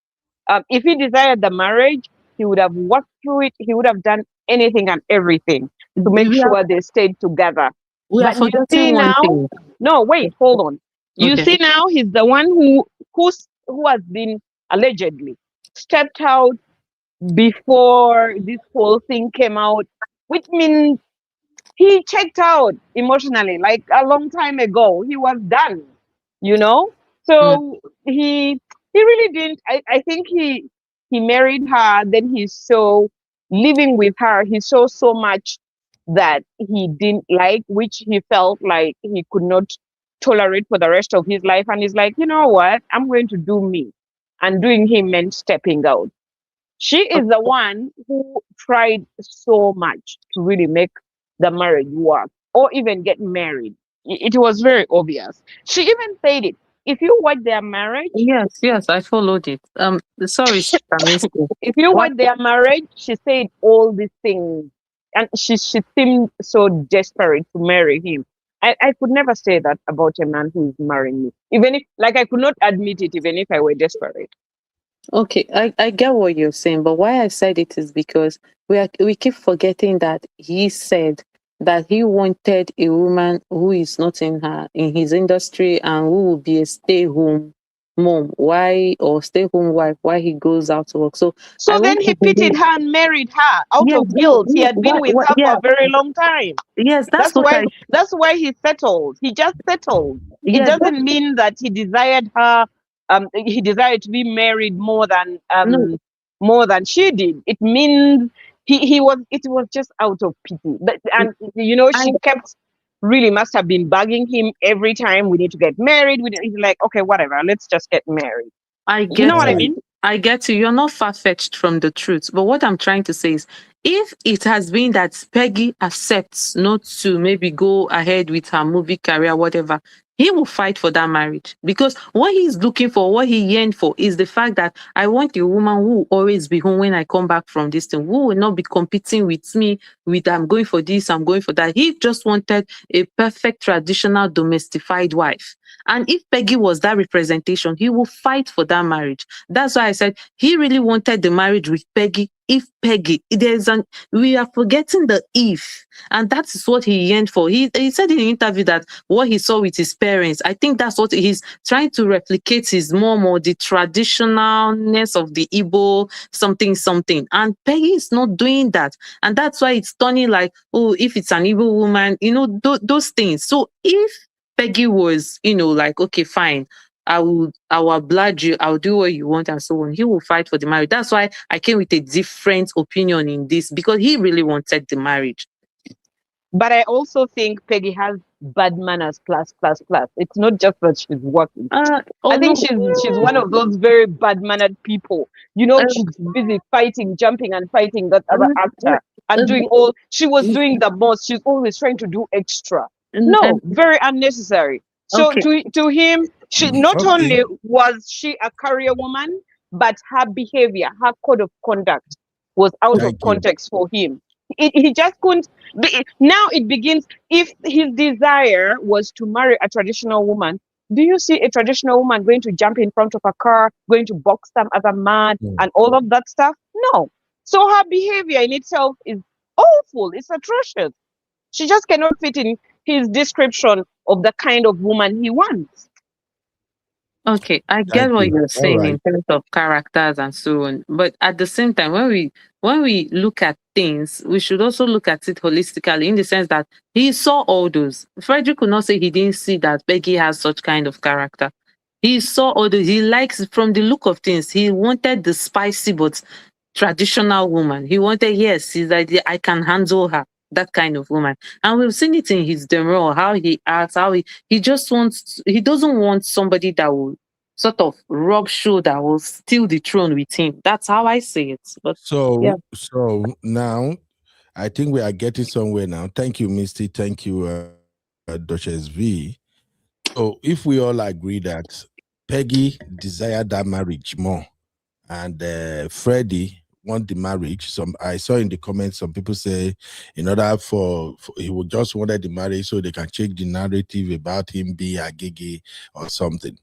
if he desired the marriage, he would have worked through it. He would have done anything and everything to make sure they stayed together. But you see now, no, wait, hold on. You see now, he's the one who has been allegedly stepped out before this whole thing came out, which means he checked out emotionally, like a long time ago. He was done, you know. So he really didn't. I think he married her. Then he saw living with her. He saw so much that he didn't like, which he felt like he could not tolerate for the rest of his life. And he's like, you know what? I'm going to do me. And doing him meant stepping out. She is the one who tried so much to really make the marriage work or even get married. It was very obvious. She even said it. If you watch their marriage, yes, I followed it. Sorry, Sister Misty. If you watch their marriage, she said all these things, and she seemed so desperate to marry him. I could never say that about a man who is marrying me, even if, like, I could not admit it, even if I were desperate. Okay, I get what you're saying, but why I said it is because we keep forgetting that he said that he wanted a woman who is not in his industry and who will be a stay-home mom. Or stay-home wife while he goes out to work. So then he pitied her and married her out of guilt. He had been with her for a very long time. Yes, that's why he settled. He just settled. It doesn't mean that he desired her. He desired to be married more than she did. It means it was just out of pity. And she kept really must have been bugging him every time. We need to get married. He's like, okay, whatever, let's just get married. I get you know what I mean? I get you. You're not far-fetched from the truth. But what I'm trying to say is, If it has been that Peggy accepts not to maybe go ahead with her movie career, whatever, he will fight for that marriage, because what he's looking for, what he yearned for, is the fact that I want a woman who will always be home when I come back from this thing, who will not be competing with me with I'm going for this, I'm going for that. He just wanted a perfect traditional domestified wife. And if Peggy was that representation, he will fight for that marriage. That's why I said he really wanted the marriage with Peggy. If Peggy, we are forgetting the if, and that is what he yearned for. He said in an interview that what he saw with his parents, I think that's what he's trying to replicate, is more the traditionalness of the Igbo something. And Peggy is not doing that. And that's why it's turning like, oh, if it's an Igbo woman, those things. So if Peggy was, like, okay, fine, I will oblige you, I'll do what you want, and so on, he will fight for the marriage. That's why I came with a different opinion in this, because he really wanted the marriage. But I also think Peggy has bad manners, plus. It's not just that she's working. I think she's one of those very bad mannered people. She's busy fighting, jumping and fighting that other actor and doing all. She was doing the most. She's always trying to do extra. No, very unnecessary. So to him, she not only was she a career woman, but her behavior, her code of conduct was out of context for him. He just couldn't. Now it begins. If his desire was to marry a traditional woman, do you see a traditional woman going to jump in front of a car, going to box some other man, and all of that stuff? No. So her behavior in itself is awful. It's atrocious. She just cannot fit in his description of the kind of woman he wants. Okay, I get what you're saying in terms of characters and so on. But at the same time, when we look at things, we should also look at it holistically, in the sense that he saw all those. Frederick could not say he didn't see that Peggy has such kind of character. He saw all those. He likes, from the look of things, he wanted the spicy but traditional woman. He wanted, yes, he's like, I can handle her. That kind of woman. And we've seen it in his demo, how he acts, how he doesn't want somebody that will sort of rub shoulder, will steal the throne with him. That's how I say it. But so now I think we are getting somewhere now. Thank you, Misty. Thank you, Duchess V. So if we all agree that Peggy desired that marriage more, and Freddie want the marriage. I saw in the comments some people say, in order for he would just wanted the marriage so they can change the narrative about him being a gigi or something.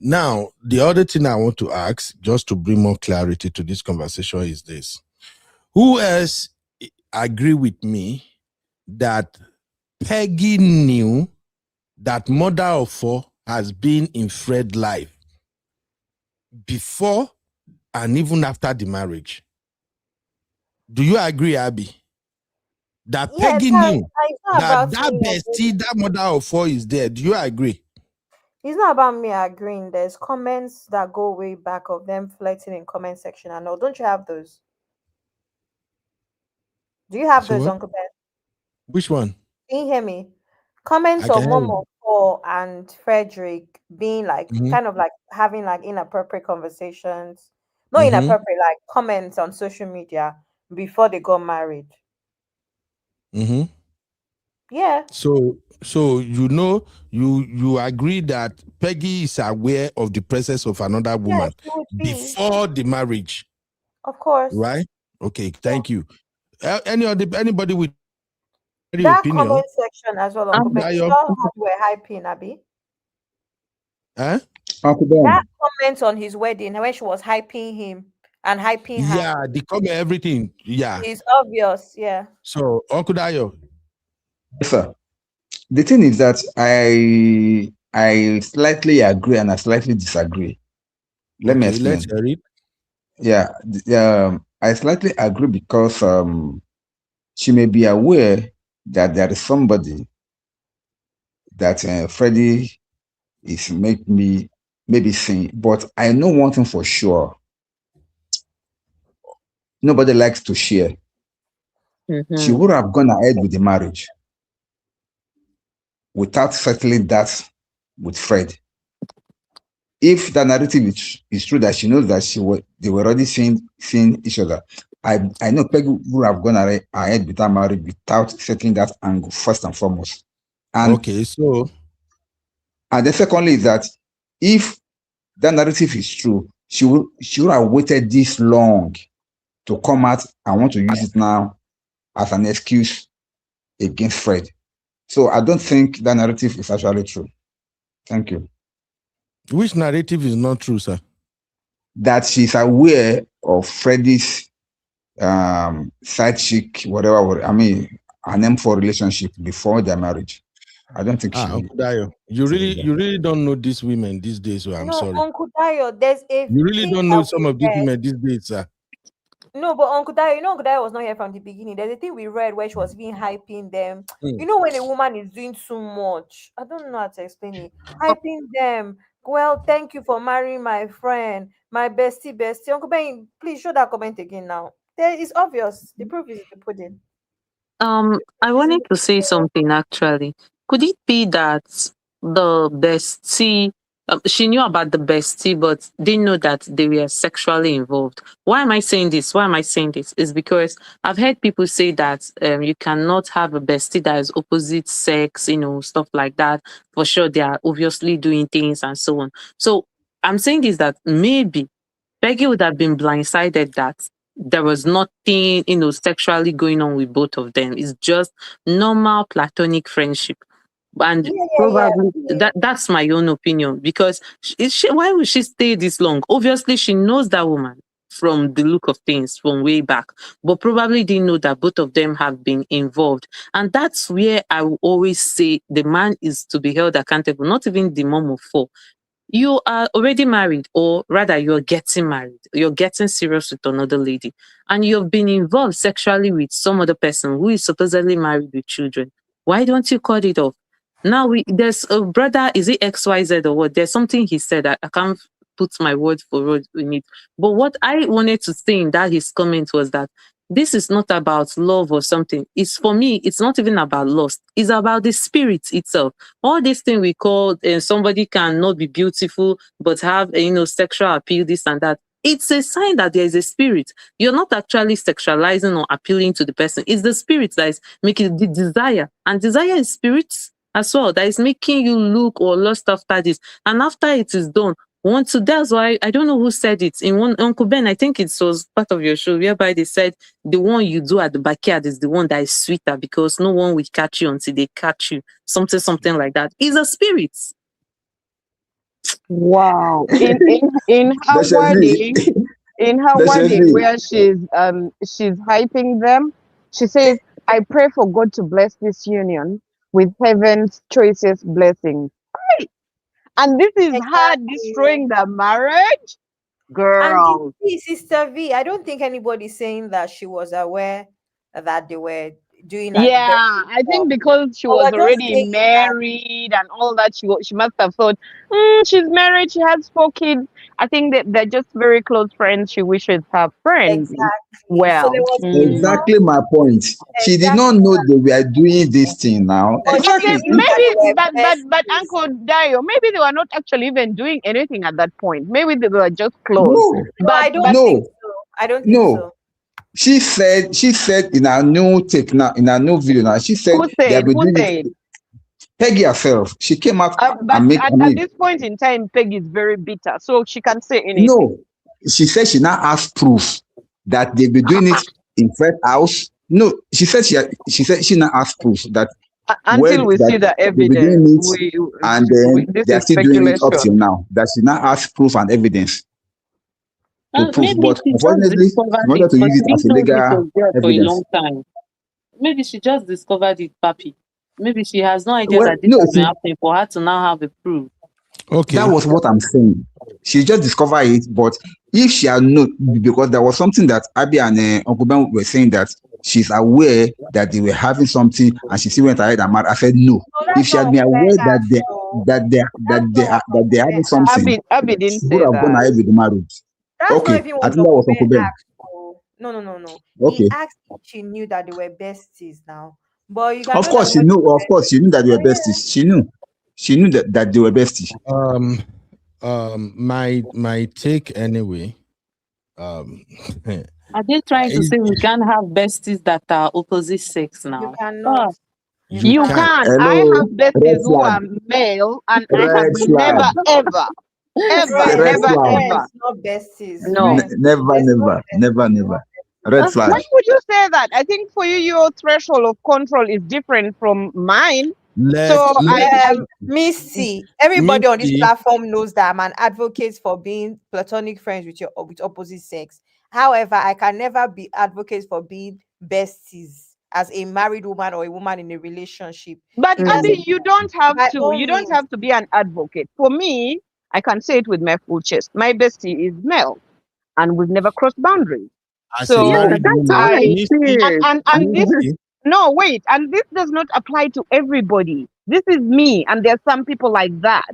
Now, the other thing I want to ask, just to bring more clarity to this conversation, is this: who else agree with me that Peggy knew that mother of four has been in Fred's life before and even after the marriage? Do you agree, Abby? That Peggy knew that bestie, that mother of four is there. Do you agree? It's not about me agreeing. There's comments that go way back of them flirting in comment section and all. Don't you have those? Do you have those, Uncle Ben? Which one? Can you hear me? Comments of Momo and Frederick being like kind of like having like inappropriate conversations. Not inappropriate, like comments on social media before they got married. Yeah. So you agree that Peggy is aware of the presence of another woman before the marriage? Of course. Right? Okay, thank you. Anybody with that opinion? Comment section as well, Uncle Ben. You saw how we were hyping Abby? Huh? That comment on his wedding, when she was hyping him and hyping her. Yeah, the comment, everything. Yeah. It's obvious, yeah. So, Uncle Dayo. Yes, sir. The thing is that I slightly agree and I slightly disagree. Let me explain. Let's hear it. Yeah, I slightly agree because she may be aware that there is somebody that Freddie is maybe seeing, but I know one thing for sure. Nobody likes to share. She would have gone ahead with the marriage without settling that with Fred. If the narrative is true that she knows that they were already seeing each other, I know Peggy would have gone ahead with that marriage without setting that angle first and foremost. And okay, so and then secondly is that if that narrative is true, she would have waited this long to come out and want to use it now as an excuse against Fred. So I don't think that narrative is actually true. Thank you. Which narrative is not true, sir? That she's aware of Freddie's side chick, whatever. I mean, an M4 relationship before their marriage. I don't think she. Uncle Dayo, you really don't know these women these days. So I'm sorry. Uncle Dayo, there's a. You really don't know some of these women these days, sir. No, but Uncle Dayo, Uncle Dayo was not here from the beginning. There's a thing we read where she was being hyping them. When a woman is doing too much, I don't know how to explain it. Hyping them. Well, thank you for marrying my friend, my bestie. Uncle Ben, please show that comment again now. It's obvious. The proof is in the pudding. I wanted to say something actually. Could it be that the bestie, she knew about the bestie, but didn't know that they were sexually involved? Why am I saying this? Is because I've heard people say that you cannot have a bestie that is opposite sex, stuff like that. For sure, they are obviously doing things and so on. So I'm saying this, that maybe Peggy would have been blindsided that there was nothing, sexually going on with both of them. It's just normal platonic friendship. And probably that's my own opinion, because why would she stay this long? Obviously, she knows that woman from the look of things from way back, but probably didn't know that both of them have been involved. And that's where I will always say the man is to be held accountable, not even the mom of four. You are already married, or rather you're getting married, you're getting serious with another lady, and you've been involved sexually with some other person who is supposedly married with children. Why don't you cut it off? Now there's a brother, is it XYZ or what? There's something he said, I can't put my word for word in it. But what I wanted to say in that his comment was that this is not about love or something. For me, it's not even about lust. It's about the spirit itself. All this thing we call somebody cannot be beautiful but have sexual appeal, this and that. It's a sign that there is a spirit. You're not actually sexualizing or appealing to the person. It's the spirit that is making the desire. And desire is spirit as well, that is making you look or lust after this. And after it is done, that's why I don't know who said it. In one Uncle Ben, I think it was part of your show, whereby they said the one you do at the backyard is the one that is sweeter, because no one will catch you until they catch you. Something like that. It's a spirit. Wow. In her wedding, where she's hyping them, she says, I pray for God to bless this union with heaven's choicest blessings. Right. And this is her destroying the marriage, girl. And Sister V, I don't think anybody's saying that she was aware that they were doing. I think because she was already married and all that, she must have thought, she's married, she has 4 kids. I think that they're just very close friends. She wishes her friends well. Exactly my point. She did not know they were doing this thing now. But Uncle Dayo, maybe they were not actually even doing anything at that point. Maybe they were just close. No, I don't think so. I don't think so. She said in our new take now, in our new video now, she said, who said? Peggy herself. She came out but at this point in time, Peggy is very bitter, so she can say anything. No, she said she now has proof that they've been doing it in Fred's house. No, she said she now has proof that until we see the evidence, and then they are still doing it up till now. That she now has proof and evidence. To prove, but unfortunately, in order to use it as a legal evidence. For a long time. Maybe she just discovered it, Papi. Maybe she has no idea that this has been happening for her to now have a proof. Okay. That was what I'm saying. She just discovered it, but if she had known, because there was something that Abby and Uncle Ben were saying that she's aware that they were having something and she still went ahead and married. I said no. If she had been aware that they're having something, Abby didn't say she would have gone ahead with the marriage. That's okay, not even I think that was Uncle Ben. No. Okay. He asked if she knew that they were besties now. But you of course she knew. Of course she knew that they were besties. She knew that they were besties. My take anyway. Are they trying to say we can't have besties that are opposite sex now? You cannot. You can. I have besties who are male, and I have never, ever, Friends, never, ever. friends, not besties. No. Friends. Never. Red flag. Why would you say that? I think for you, your threshold of control is different from mine. Missy, everybody on this platform knows that I'm an advocate for being platonic friends with opposite sex. However, I can never be advocate for being besties as a married woman or a woman in a relationship. But Abby, you don't have to. You don't have to be an advocate. For me, I can say it with my full chest. My bestie is male, and we've never crossed boundaries. So and this no wait, and this does not apply to everybody. This is me, and there's some people like that.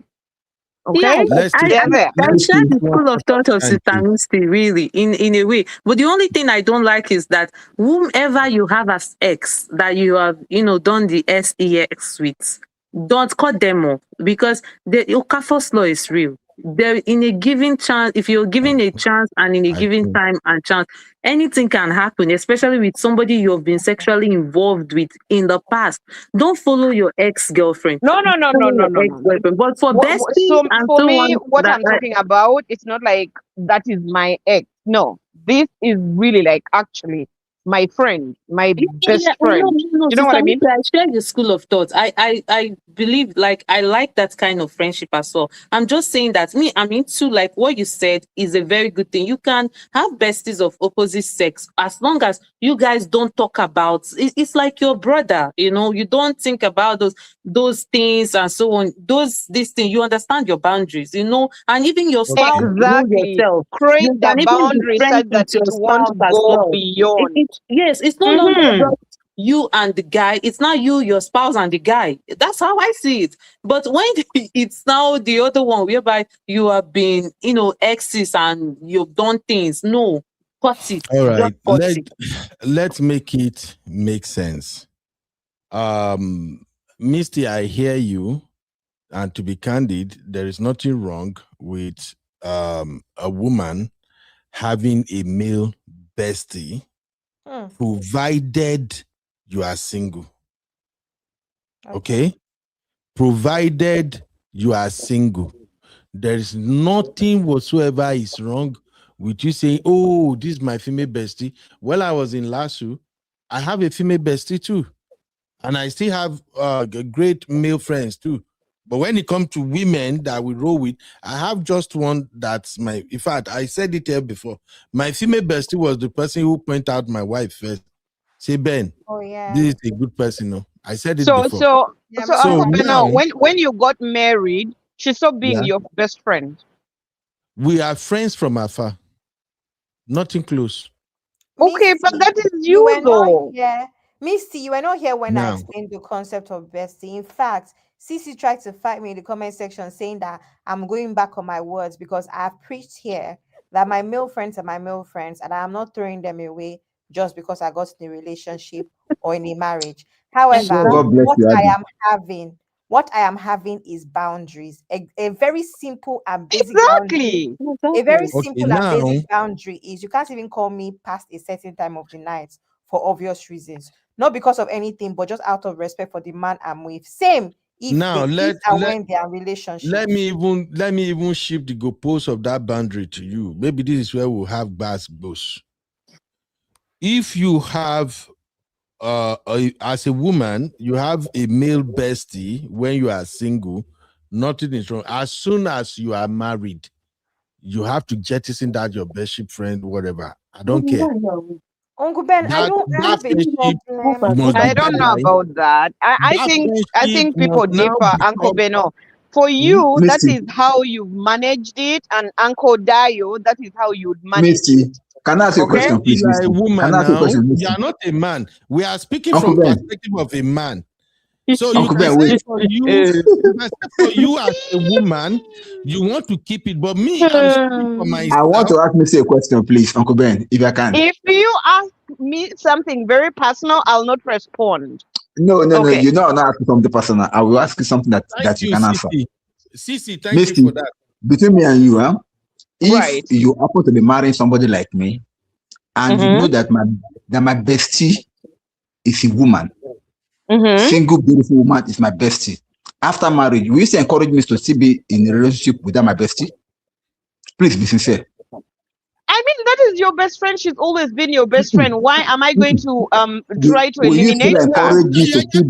Okay, I share the school of thought of Sister Misty, really, in a way. But the only thing I don't like is that whomever you have as ex that you have, done the sex with, don't cut them off, because the Okafor's law is real. There, in a given chance, if you're given a chance and in a given time and chance, anything can happen, especially with somebody you have been sexually involved with in the past. Don't follow your ex-girlfriend. No. But for besties and for so me, on, what I'm talking about, it's not like that is my ex. No, this is really like actually my friend, my best friend. No, you know what I mean? I share the school of thought. I believe, like, I like that kind of friendship as well. I'm just saying that I'm into, like, what you said is a very good thing. You can have besties of opposite sex as long as you guys don't talk about it's like your brother, you don't think about those things and so on. This thing, you understand your boundaries, and even your spouse, yourself. Create the boundaries such that it won't go beyond. Yes, it's no longer just you and the guy. It's not you, your spouse, and the guy. That's how I see it. But when it's now the other one, whereby you have been, exes and you've done things, no, cut it. All right, let's make it make sense. Misty, I hear you, and to be candid, there is nothing wrong with a woman having a male bestie, provided you are single. Okay? Provided you are single. There is nothing whatsoever is wrong with you saying, oh, this is my female bestie. Well, I was in LASU. I have a female bestie too. And I still have great male friends too. But when it comes to women that we roll with, I have just one that's in fact, I said it here before. My female bestie was the person who pointed out my wife first. Say, Ben, this is a good person. No, I said it before. So now, when you got married, she stopped being your best friend. We are friends from afar. Nothing close. Okay, but that is you though. Yeah. Misty, you were not here when I explained the concept of bestie. In fact, Cece tried to fight me in the comment section saying that I'm going back on my words because I've preached here that my male friends are my male friends and I'm not throwing them away just because I got in a relationship or in a marriage. However, what I am having is boundaries. A very simple and basic boundary. A very simple and basic boundary is you can't even call me past a certain time of the night for obvious reasons. Not because of anything, but just out of respect for the man I'm with. Same if when they are relationship. Let me even shift the goalpost of that boundary to you. Maybe this is where we'll have bass boss. If you have as a woman, you have a male bestie when you are single, nothing is wrong. As soon as you are married, you have to jettison that your bestship friend, whatever. I don't care. Uncle Ben, I don't have a problem. I don't know about that. I think people differ, Uncle Beno. For you, that is how you managed it, and Uncle Dayo, that is how you manage it. Can I ask you a question, please? You are a woman now. You are not a man. We are speaking from the perspective of a man. So you can say for you as a woman, you want to keep it, but me, I'm speaking for myself. I want to ask me a question, please, Uncle Ben, if I can. If you ask me something very personal, I'll not respond. No. You know, I'm not asking something personal. I will ask you something that you can answer. Cici, thank you for that. Between me and you, if you happen to be marrying somebody like me, and you know that my bestie is a woman. Single beautiful woman is my bestie. After marriage, will you still encourage me to still be in a relationship without my bestie? Please be sincere. I mean, that is your best friend. She's always been your best friend. Why am I going to try to Will you eliminate still her? encourage me to keep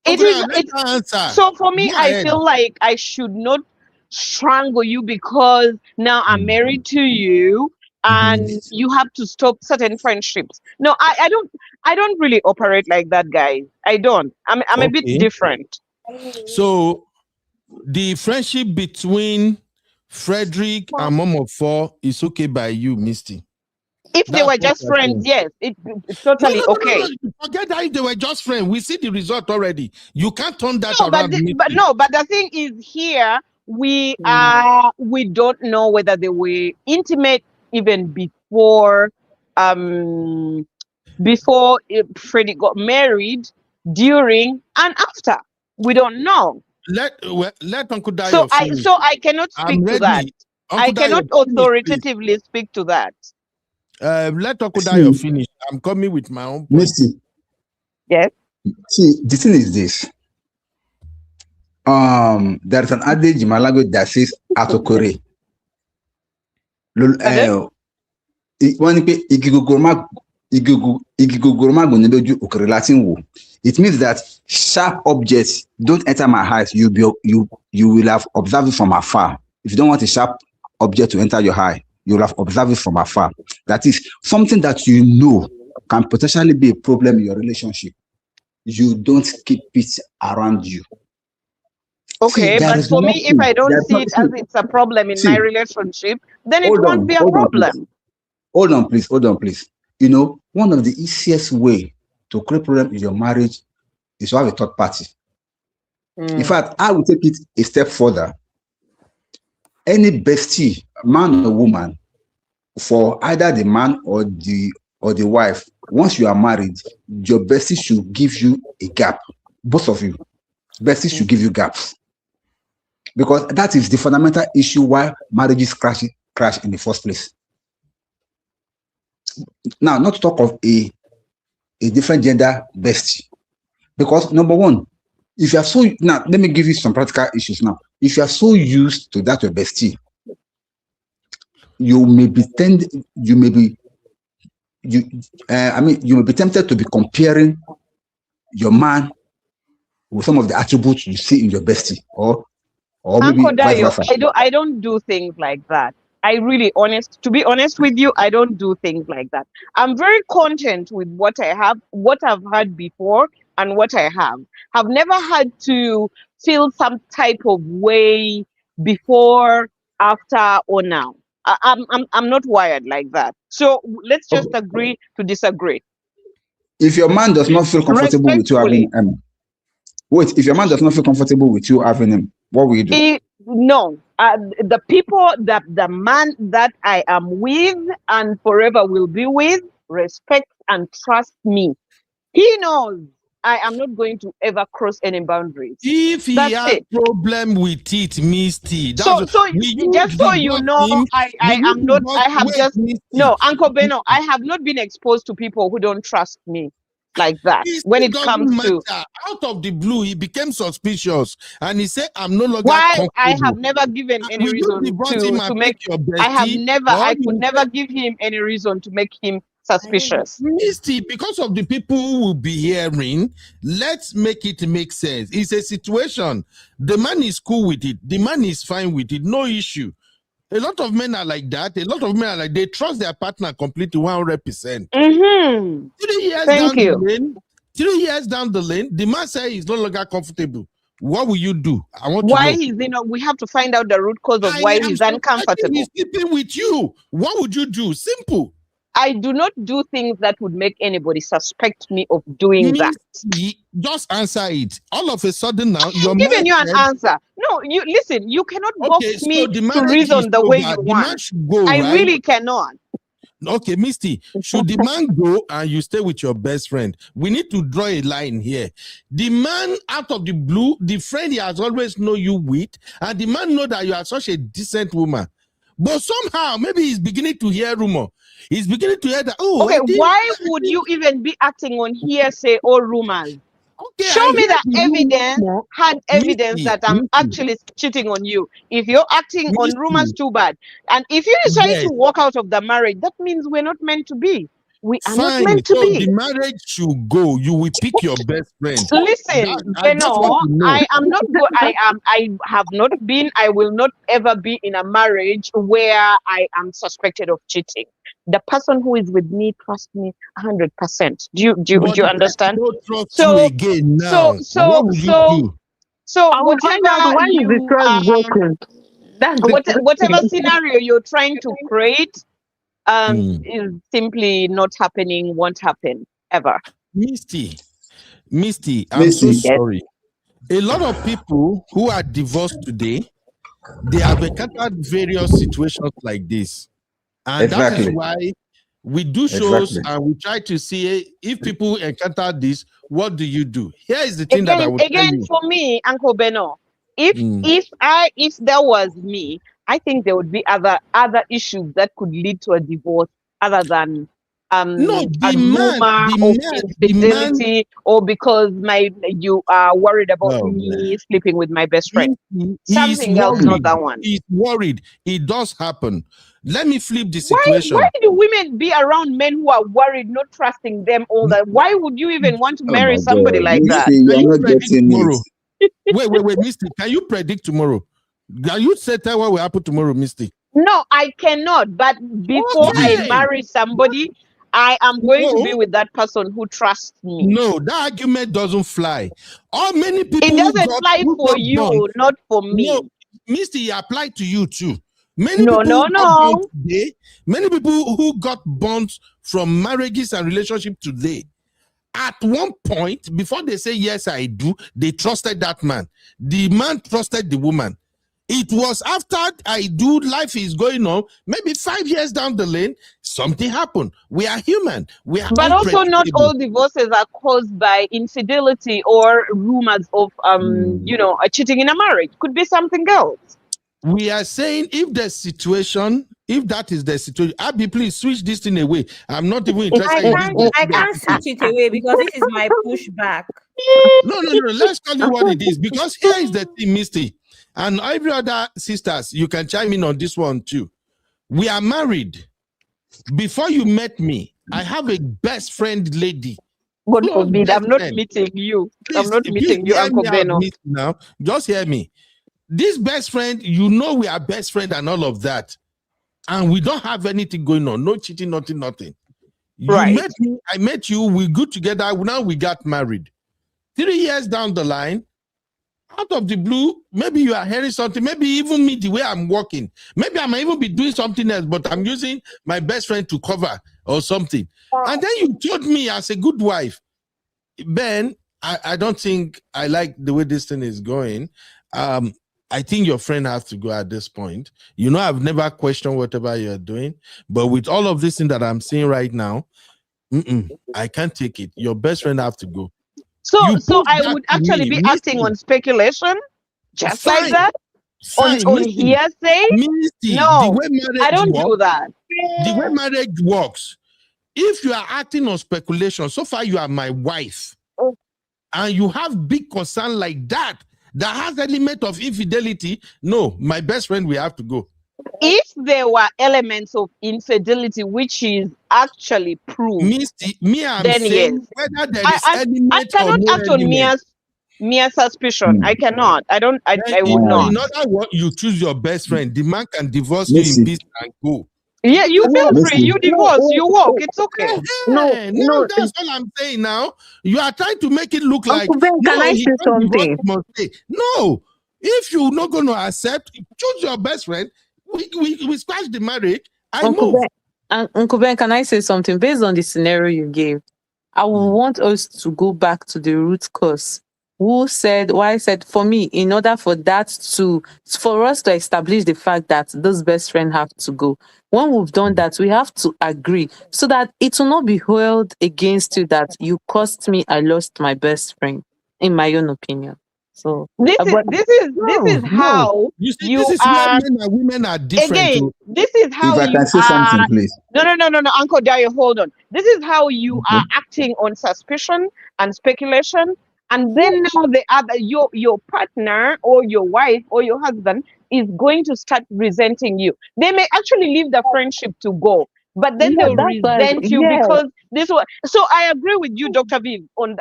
doing? So for me, I feel like I should not strangle you because now I'm married to you and you have to stop certain friendships. No, I don't really operate like that, guys. I don't. I'm a bit different. So the friendship between Frederick and Mom of Four is okay by you, Misty. If they were just friends, yes, it's totally okay. No. Forget that if they were just friends. We see the result already. You can't turn that around. But the thing is here, we don't know whether they were intimate even before Freddie got married, during and after. We don't know. Let Uncle Dayo finish. So I cannot speak to that. I cannot authoritatively speak to that. Let Uncle Dayo finish. I'm coming with my own point. Misty. Yes. See, the thing is this. There's an adage in my language that says atokore. It means that sharp objects don't enter my eyes. You will have observed it from afar. If you don't want a sharp object to enter your eye, you will have observed it from afar. That is something that you know can potentially be a problem in your relationship. You don't keep it around you. Okay, but for me, if I don't see it as it's a problem in my relationship, then it won't be a problem. Hold on, please. You know, one of the easiest way to create problem in your marriage is to have a third party. In fact, I will take it a step further. Any bestie, man or woman, for either the man or the wife, once you are married, your bestie should give you a gap. Both of you, bestie should give you gaps, because that is the fundamental issue why marriages crash in the first place. Now, not to talk of a different gender bestie, because number one, if you are so now, let me give you some practical issues now. If you are so used to that your bestie, you may be tempted to be comparing your man with some of the attributes you see in your bestie, or maybe vice versa. I don't do things like that. To be honest with you, I don't do things like that. I'm very content with what I have, what I've had before, and what I have. I've never had to feel some type of way before, after, or now. I'm not wired like that. So let's just agree to disagree. If your man does not feel comfortable with you having him, if your man does not feel comfortable with you having him, what will you do? No, the people that the man that I am with and forever will be with respect and trust me. He knows I am not going to ever cross any boundaries. If he has problem with it, Misty. So just so you know, I am not. I have just no, Uncle Beno. I have not been exposed to people who don't trust me like that. When it comes to out of the blue, he became suspicious and he said, "I'm no longer." Why? I have never given any reason to make. I could never give him any reason to make him suspicious. Misty, because of the people who will be hearing, let's make it make sense. It's a situation. The man is cool with it. The man is fine with it. No issue. A lot of men are like that. A lot of men are like, they trust their partner completely 100%. 3 years Thank you. 3 years down the lane, the man says he's no longer comfortable. What will you do? I want why to know. we have to find out the root cause of why he's uncomfortable. He's sleeping with you. What would you do? Simple. I do not do things that would make anybody suspect me of doing that. Just answer it. All of a sudden now, you're giving you an answer. No, you listen. You cannot box me to reason the way you want. I really cannot. Okay, Misty, should the man go and you stay with your best friend? We need to draw a line here. The man out of the blue, the friend he has always known you with, and the man know that you are such a decent woman. But somehow, maybe he's beginning to hear rumor. He's beginning to hear that. Oh, Okay, I did. why would you even be acting on hearsay or rumors? Okay, Show I me hear that the evidence, rumor. hard evidence that I'm actually cheating on you. If you're acting on rumors, too bad. And if you decide Yes. to walk out of the marriage, that means we're not meant to be. We are not Fine. meant to So be. the marriage should go. You will pick your best friend. Listen, That's what you know. I am not go. I have not been. I will not ever be in a marriage where I am suspected of cheating. The person who is with me trusts me 100%. Do you understand? Don't trust you again now. What will you do? So I will find out whatever why is the you trust broken. That's the whatever question. scenario you're trying to create is simply not happening, won't happen ever. Misty, I'm so sorry. A lot of people who are divorced today, they have encountered various situations like this. And that is Exactly. why we do shows Exactly. and we try to see if people encounter this, what do you do? Here is the thing that I would tell Again, you. for me, Uncle Beno, if that was me, I think there would be other issues that could lead to a divorce other than a rumor of infidelity or because you are worried about me sleeping with my best friend. Something else, not that one. He's worried. It does happen. Let me flip the situation. Why do women be around men who are worried, not trusting them all that? Why would you even want to marry somebody like that? Misty, you're not getting tomorrow? it. Wait, Misty, can you predict tomorrow? Can you tell what will happen tomorrow, Misty? No, I cannot. But before I marry somebody, I am going to be with that person who trusts me. No, that argument doesn't fly. All many people. It doesn't fly for you, not for me. No, Misty, it applied to you too. Many No. Many people who got bonds from marriages and relationships today, at one point, before they say yes, I do, they trusted that man. The man trusted the woman. It was after I do, life is going on, maybe 5 years down the lane, something happened. We are human. We are but also not unpredictable. all divorces are caused by infidelity or rumors of cheating in a marriage. Could be something else. We are saying if that is the situation, Abby, please switch this thing away. I'm not even interested in this. I can't switch it away because this is my pushback. No. Let's tell you what it is. Because here is the thing, Misty. And every other sisters, you can chime in on this one too. We are married. Before you met me, I have a best friend lady. God forbid, I'm not meeting you. I'm not meeting you, Uncle Beno. Now, just hear me. This best friend, you know we are best friend and all of that. And we don't have anything going on. No cheating, nothing. Right. You met me, I met you, we good together. Now we got married. 3 years down the line, out of the blue, maybe you are hearing something, maybe even me, the way I'm walking. Maybe I might even be doing something else, but I'm using my best friend to cover or something. And then you told me as a good wife, Ben, I don't think I like the way this thing is going. I think your friend has to go at this point. You know, I've never questioned whatever you're doing, but with all of this thing that I'm seeing right now, I can't take it. Your best friend have to go. So I would actually be acting on speculation, just like that, on hearsay. No, I don't do that. The way marriage works, if you are acting on speculation, so far you are my wife, and you have big concern like that has element of infidelity. No, my best friend, we have to go. If there were elements of infidelity, which is actually proved, I'm then saying yes. whether there is element I cannot or no act on mere suspicion. I cannot. I would not. In other words, you choose your best friend. The man can divorce you in peace and go. Yeah, you feel free. You divorce. You walk. It's okay. No, that's all I'm saying now. You are trying to make it look like Can I say something? No, if you're not going to accept, choose your best friend. We squash the marriage. Uncle Ben, can I say something? Based on the scenario you gave, I would want us to go back to the root cause. Why I said for me, in order for us to establish the fact that those best friends have to go. When we've done that, we have to agree so that it will not be held against you that you cost me, I lost my best friend, in my own opinion. So, This but is how You see, you this is where are. men and women are different. Again, this is how If I you can say something, are. please. No, Uncle Dario, hold on. This is how you Okay. are acting on suspicion and speculation, and then now the other your partner or your wife or your husband is going to start resenting you. They may actually leave the friendship to go, but then yeah, they'll that's why. resent you Yeah, because this one. So I agree with you, Dr. Viv, on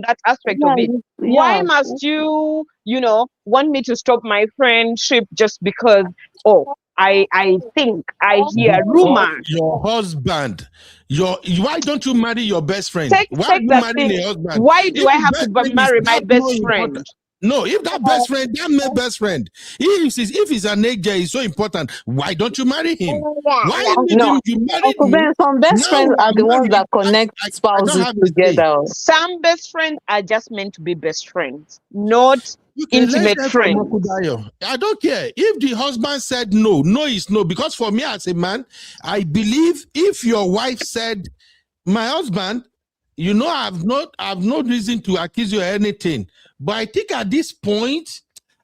that aspect of it. Why yeah. must you, want me to stop my friendship just because? Oh, I think I hear Because rumors. your husband, why don't you marry your best friend? Take Why are you that marrying thing. a husband? Why do If I the have to best friend is marry my that more best friend? important. No, if that best friend, that my best friend, if he's an AJ, is so important, why don't you marry him? Why leave No. him? You married Uncle me. Ben, some best Now friends we are are the ones married. that connect I don't spouses have a say. together. Some best friends are just meant to be best friends, not Okay, let's intimate hear from Uncle friends. Dayo. I don't care if the husband said no. No is no, because for me as a man, I believe if your wife said, "My husband, I have no reason to accuse you of anything," but I think at this point,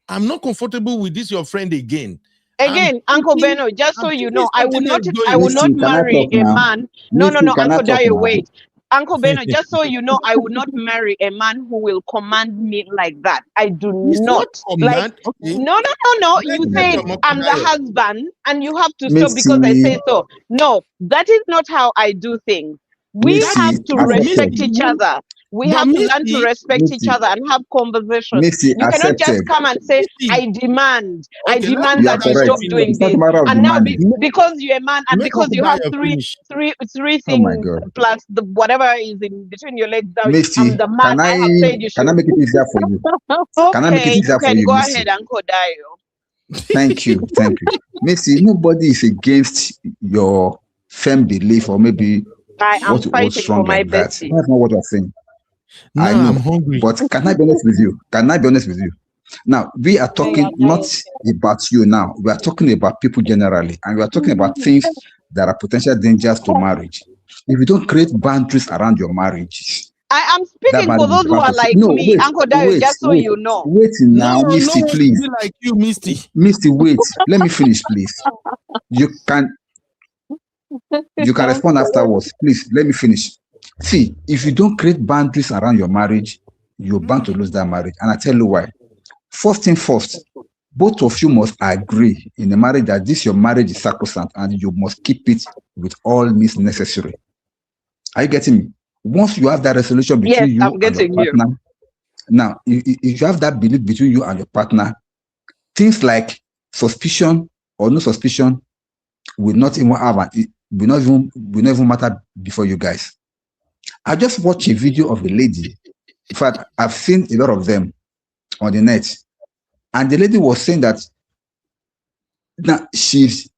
I'm not comfortable with this your friend again. Again, Uncle Beno, just so you know, I will not Misty, can I marry talk a now? man. No, Misty, can I Uncle talk Dayo, now? wait. Uncle Beno, just so you know, I would not marry a man who will command me like that. I do It's not like. command. Okay. No. Let's You hear said from Uncle I'm the Dayo. husband, and you have to stop because I Misty, say so. No, that is not how I do things. We That have is Misty, to true, respect accepted. each other. We But have to learn to Misty, respect each Misty, other and have conversations. Misty, You cannot just accepted. come and say, Misty. I demand Okay, let that You are you correct. stop Dayo doing It's not this. a matter of And now demanding. because you're a man and make because Uncle you have Dayo three finish. Oh my things God. plus the whatever is in between your legs, that I'm Misty, the man, I have said you can I should. make it easier for you? Can I make it Okay, you easier for can you, go Misty? ahead, Uncle Dayo. Thank you. Thank you. Misty, nobody is against your firm belief or maybe I am what you hold fighting for strong my like that. bestie. That's not what I'm saying. I Now I'm know. hungry. But can I be honest with you? Can I be honest with you? Now, we are talking not about you now. We are talking about people generally. And we are talking about things that are potential dangers to marriage. If you don't create boundaries around your marriage, I am that speaking for marriage is those who bound are to fail. like No, me, Uncle Dayo, just so you know. wait No now, one Misty, wants to please. be like you, Misty. Misty, wait. Let me finish, please. You can respond afterwards. Please, let me finish. See, if you don't create boundaries around your marriage, you're bound to lose that marriage. And I tell you why. First thing first, both of you must agree in a marriage that your marriage is sacrosanct and you must keep it with all means necessary. Are you getting me? Once you have that resolution between Yes, you I'm and your getting you. partner, now, if you have that belief between you and your partner, things like suspicion or no suspicion will not even matter before you guys. I just watched a video of a lady. In fact, I've seen a lot of them on the net, and the lady was saying that now she's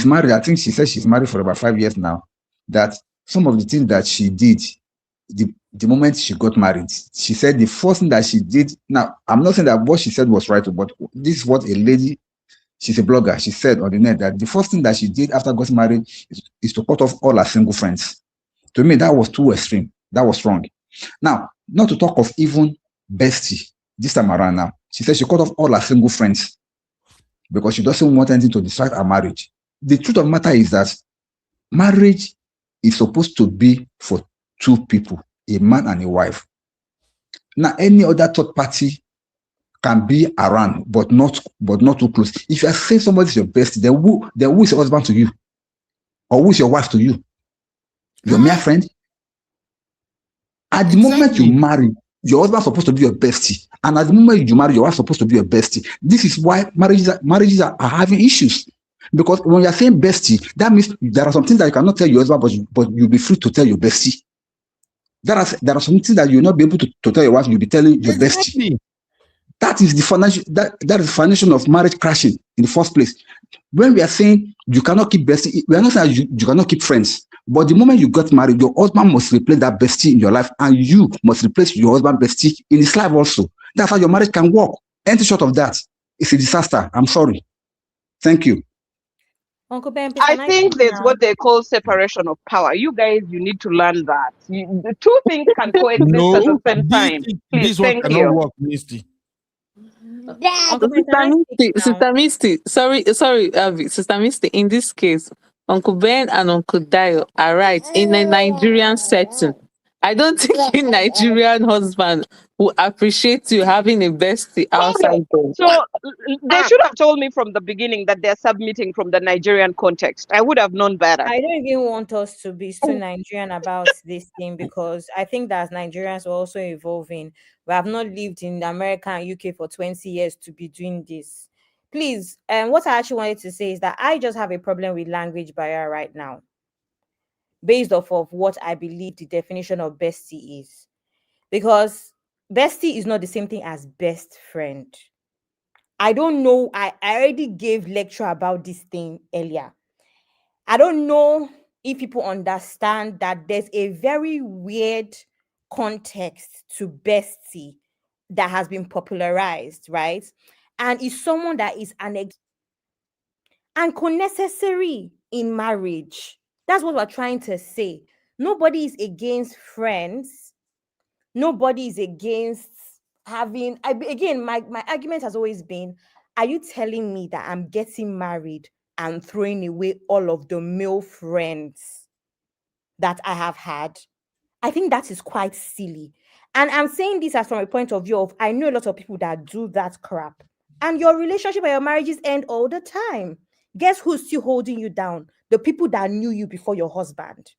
married. I think she said she's married for about 5 years now. That some of the things that she did the moment she got married, she said the first thing that she did. Now, I'm not saying that what she said was right, but this is what a lady, she's a blogger, she said on the net that the first thing that she did after getting married is to cut off all her single friends. To me, that was too extreme. That was wrong. Now, not to talk of even bestie this time around now. She said she cut off all her single friends because she doesn't want anything to decide her marriage. The truth of the matter is that marriage is supposed to be for two people, a man and a wife. Now, any other third party can be around, but not too close. If you are saying somebody is your bestie, then who is your husband to you? Or who is your wife to you? Your mere friend? At the moment you marry, your husband is supposed to be your bestie. And at the moment you marry, your wife is supposed to be your bestie. This is why marriages are having issues. Because when you're saying bestie, that means there are some things that you cannot tell your husband, but you'll be free to tell your bestie. There are some things that you'll not be able to tell your wife, you'll be telling your bestie. That is the financial that is the foundation of marriage crashing in the first place. When we are saying you cannot keep bestie, we are not saying you cannot keep friends. But the moment you got married, your husband must replace that bestie in your life, and you must replace your husband bestie in his life also. That's how your marriage can work. Anything short of that, it's a disaster. I'm sorry. Thank you. Uncle Ben, I think there's what they call separation of power. You guys, you need to learn that. The two things can coexist at the same time. Please, this one thank cannot you. work, Misty. Uncle Ben, can I speak now? Sister Misty, sorry, Sister Misty, in this case, Uncle Ben and Uncle Dio are right in a Nigerian setting. I don't think a Nigerian husband will appreciate you having a bestie outside them. So they should have told me from the beginning that they're submitting from the Nigerian context. I would have known better. I don't even want us to be so Nigerian about this thing because I think that as Nigerians we're also evolving. We have not lived in America and UK for 20 years to be doing this. Please, what I actually wanted to say is that I just have a problem with language barrier right now, based off of what I believe the definition of bestie is. Because bestie is not the same thing as best friend. I don't know. I already gave lecture about this thing earlier. I don't know if people understand that there's a very weird context to bestie that has been popularized, right? And is someone that is and unnecessary in marriage. That's what we're trying to say. Nobody is against friends. Nobody is against having. Again, my argument has always been: are you telling me that I'm getting married and throwing away all of the male friends that I have had? I think that is quite silly. And I'm saying this as from a point of view of I know a lot of people that do that crap. And your relationship and your marriages end all the time. Guess who's still holding you down? The people that knew you before your husband.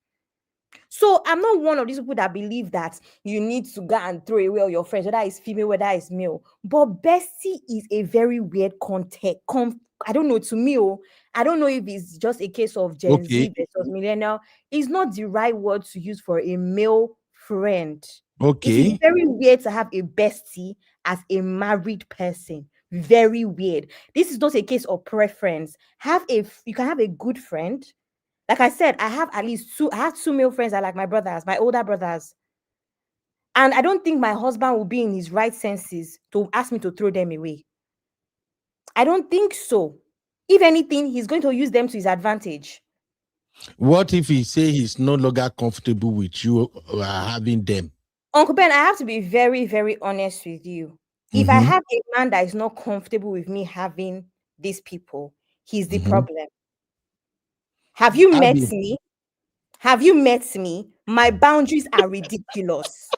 So I'm not one of these people that believe that you need to go and throw away all your friends, whether it's female, whether it's male. But bestie is a very weird context. I don't know, to me, I don't know if it's just a case of Gen Z versus millennial. It's not the right word to use for a male friend. Okay. It is very weird to have a bestie as a married person. Very weird. This is not a case of preference. You can have a good friend. Like I said, I have two male friends that are like my brothers, my older brothers. And I don't think my husband will be in his right senses to ask me to throw them away. I don't think so. If anything, he's going to use them to his advantage. What if he say he's no longer comfortable with you having them? Uncle Ben, I have to be very, very honest with you. If I have a man that is not comfortable with me having these people, he's the problem. Have you met me? Have you met me? My boundaries are ridiculous.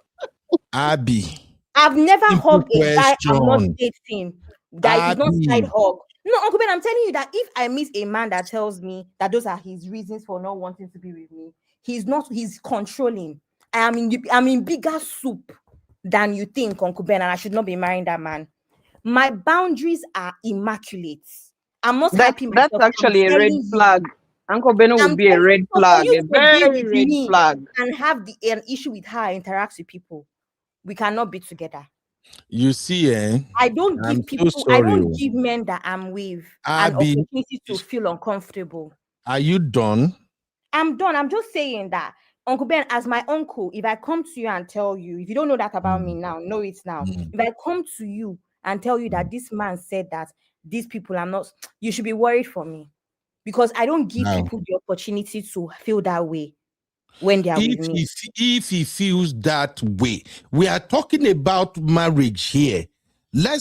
Abby, I've never hugged a guy I'm not question. dating that is not side Abby. hug. No, Uncle Ben, I'm telling you that if I meet a man that tells me that those are his reasons for not wanting to be with me, he's controlling. I'm in bigger soup than you think, Uncle Ben, and I should not be marrying that man. My boundaries are immaculate. I must hype myself. That's actually a red flag. Uncle Beno would be a red flag, a very red flag. And have an issue with how I interact with people. We cannot be together. You see, I don't give people. I don't give men that I'm with an opportunity to feel uncomfortable. Are you done? I'm done. I'm just saying that, Uncle Ben, as my uncle, if I come to you and tell you, if you don't know that about me now, know it now. If I come to you and tell you that this man said that these people are not, you should be worried for me. Because I don't give people the opportunity to feel that way when they are with me. If he feels that way, we are talking about marriage here. I'm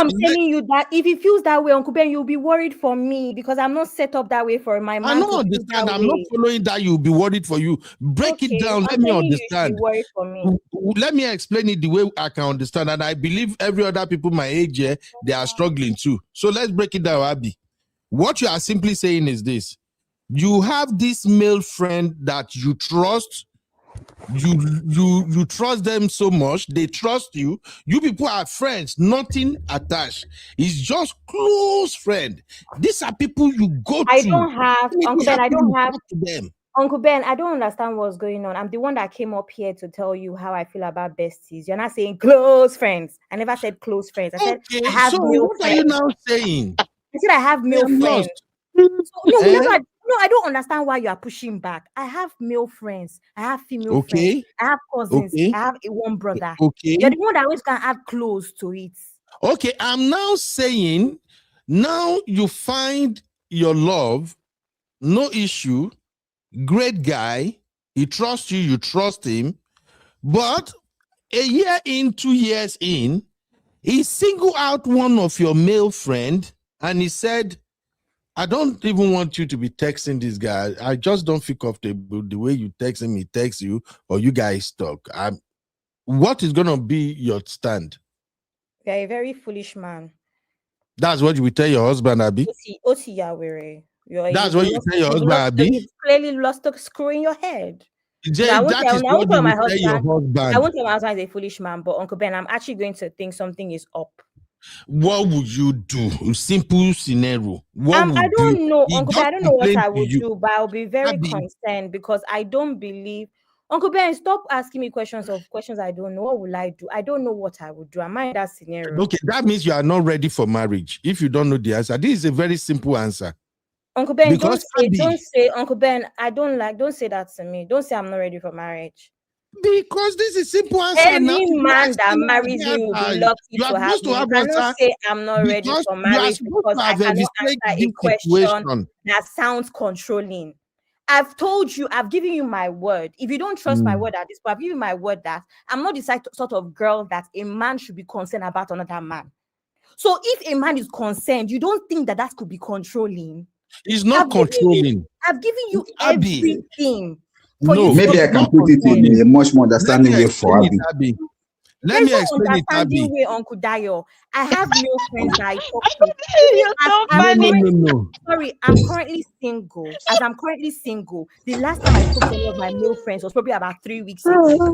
telling you that if he feels that way, Uncle Ben, you'll be worried for me because I'm not set up that way for my man. I don't understand. I'm not following that. You'll be worried for you. Break it down. Let me understand. Worried for me. Let me explain it the way I can understand. And I believe every other people my age here, they are struggling too. So let's break it down, Abby. What you are simply saying is this: you have this male friend that you trust. You trust them so much, they trust you. You people are friends, nothing attached. It's just close friend. These are people you go to. I don't have Uncle Ben. I don't have them. Uncle Ben, I don't understand what's going on. I'm the one that came up here to tell you how I feel about besties. You're not saying close friends. I never said close friends. I said I have male friends. What are you now saying? I said I have male friends. No, I don't understand why you are pushing back. I have male friends. I have female friends. I have cousins. I have one brother. You're the one that always can add close to it. Okay, I'm now saying, now you find your love, no issue, great guy, he trusts you trust him, but a year in, 2 years in, He singled out one of your male friend and he said, I don't even want you to be texting this guy. I just don't feel comfortable the way you text him, he texts you, or you guys talk. What is going to be your stand? You're a very foolish man. That's what you will tell your husband, Abby? Oti Yawere. That's what you tell your husband, Abby? You've clearly lost a screw in your head. That is what you will tell your husband. I won't tell my husband is a foolish man, but Uncle Ben, I'm actually going to think something is up. What would you do? Simple scenario. I don't know, Uncle Ben. I don't know what I would do, but I'll be very concerned because I don't believe. Uncle Ben, stop asking me questions I don't know. What will I do? I don't know what I would do. Am I in that scenario? Okay, that means you are not ready for marriage. If you don't know the answer, this is a very simple answer. Uncle Ben, don't say, Uncle Ben, don't say that to me. Don't say I'm not ready for marriage. Because this is simple answer. Any man that marries me will be lucky to have me. I cannot say I'm not ready for marriage because I cannot answer a question that sounds controlling. I've told you, I've given you my word. If you don't trust my word at this point, I've given you my word that I'm not the sort of girl that a man should be concerned about another man. So if a man is concerned, you don't think that could be controlling? It's not controlling. I've given you everything. No, maybe I can put it in a much more understanding way for Abby. Let me explain it, Abby. Way, Uncle Dayo. I have male friends that I talk to. No. Sorry, I'm currently single. As I'm currently single, the last time I spoke to one of my male friends was probably about 3 weeks ago.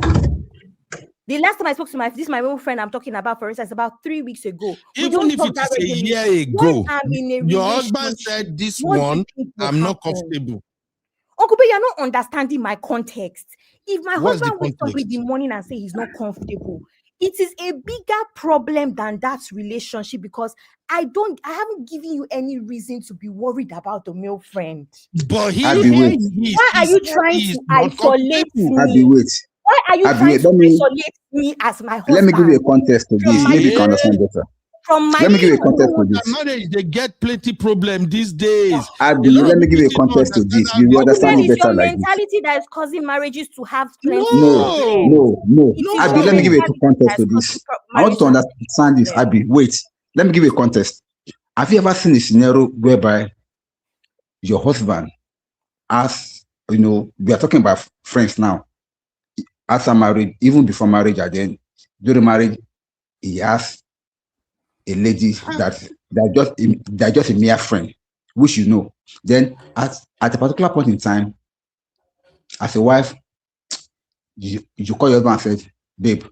The last time I spoke to my male friend I'm talking about, for instance, about 3 weeks ago. Even if it is a year ago, your husband said this one, I'm not comfortable. Uncle Ben, you're not understanding my context. If my husband wakes up in the morning and say he's not comfortable, it is a bigger problem than that relationship because I haven't given you any reason to be worried about the male friend. But why are you trying to isolate me? Why are you trying to isolate me as my husband? Let me give you a context to this. Maybe you can understand better. Let me give you a context to this. Marriage, they get plenty problem these days. Abby, let me give you a context to this. You will understand it better like this. Mentality that is causing marriages to have plenty. No. Abby, let me give you a context to this. I want to understand this. Abby, wait. Let me give you a context. Have you ever seen a scenario whereby your husband asks, we are talking about friends now, after marriage, even before marriage, and then during marriage, he asks a lady that they're just a mere friend, which Then at a particular point in time, as a wife, you call your husband and said, babe,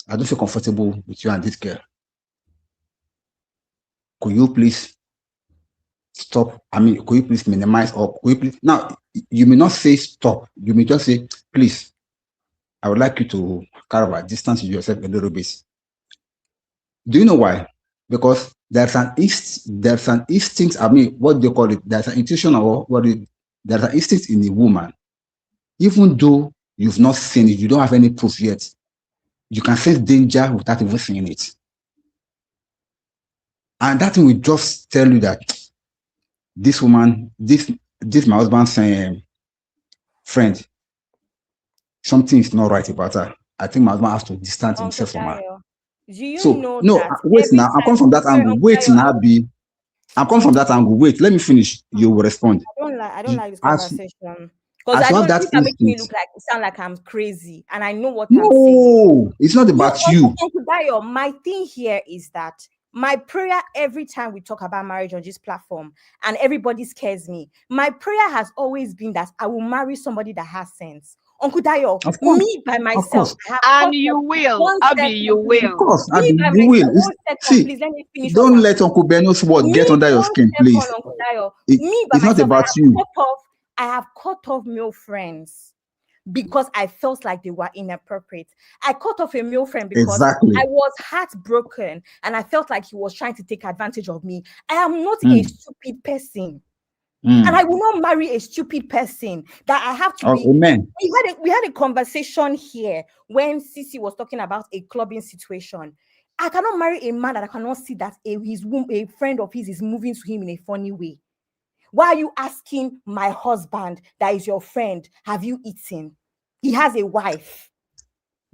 I don't feel comfortable with you and this girl. Could you please stop? Could you please minimize or could you please? Now, you may not say stop. You may just say, please, I would like you to carve a distance with yourself a little bit. Do you know why? Because there's an instinct, what do you call it? There's an intuition or there's an instinct in a woman. Even though you've not seen it, you don't have any proof yet, you can sense danger without even seeing it. And that thing will just tell you that this woman, this my husband's friend, something is not right about her. I think my husband has to distance himself from her. Do you know wait now. I'm coming from that angle. Wait now, Abby. I'm coming from that angle. Wait, let me finish. You will respond. I don't like this conversation. Because I don't think that makes me sound like I'm crazy. And I know what I'm saying. No, it's not about you. My thing here is that my prayer every time we talk about marriage on this platform and everybody scares me, my prayer has always been that I will marry somebody that has sense. Uncle Dayo, me by myself. And you will. Abby, you will. Of course, Abby, you will. See, please, let me finish. Don't let Uncle Beno's word get under your skin, please. It's not about you. I have cut off male friends because I felt like they were inappropriate. I cut off a male friend because I was heartbroken and I felt like he was trying to take advantage of me. I am not a stupid person. And I will not marry a stupid person that I have to be. Amen. We had a conversation here when Sisi was talking about a clubbing situation. I cannot marry a man that I cannot see that a friend of his is moving to him in a funny way. Why are you asking my husband that is your friend, have you eaten? He has a wife.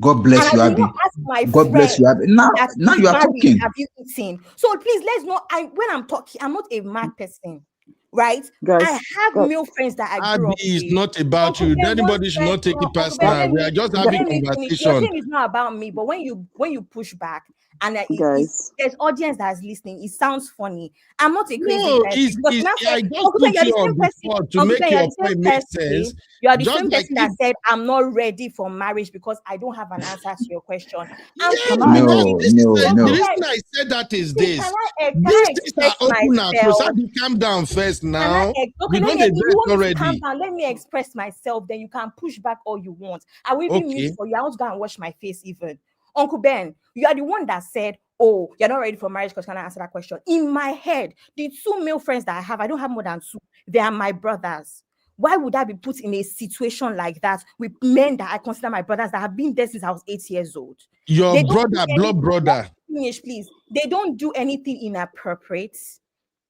God bless you, And I did Abby. not ask my God bless friend you, Abby. Now that you is are married, talking. have you eaten? So please, let's not. When I'm talking, I'm not a mad person, right? Guys, I have male friends that I grew Abby up is with. not about Uncle you. Ben, one Anybody should friend, not take it Uncle Ben, personal. We are just having let me finish. You're conversation. saying it's not about me, but when you push back and guys. there's audience that's listening, it sounds funny. I'm not a crazy No, person because now I just Uncle Ben, put you're you the on same the person. spot to Uncle make Ben, you're your the same point make sense. person. You are the Just same like person that said I'm not ready for marriage because I don't have an answer to your question. I'm yes, still because No, this is no, the no. reason I said that is this. can I These things are express open and close. myself? Abby, calm down first Okay, now. You let don't me. If you invest want me to calm already. down, let me express myself. Then you can push back all you want. I will even mute Okay. for you. I want to go and wash my face. Even Uncle Ben, you are the one that said, "Oh, you're not ready for marriage." Because can I answer that question? In my head, the two male friends that I don't have more than two. They are my brothers. Why would I be put in a situation like that with men that I consider my brothers that have been there since I was 8 years old? Your They don't do brother, anything. blood brother. Finish, please. They don't do anything inappropriate,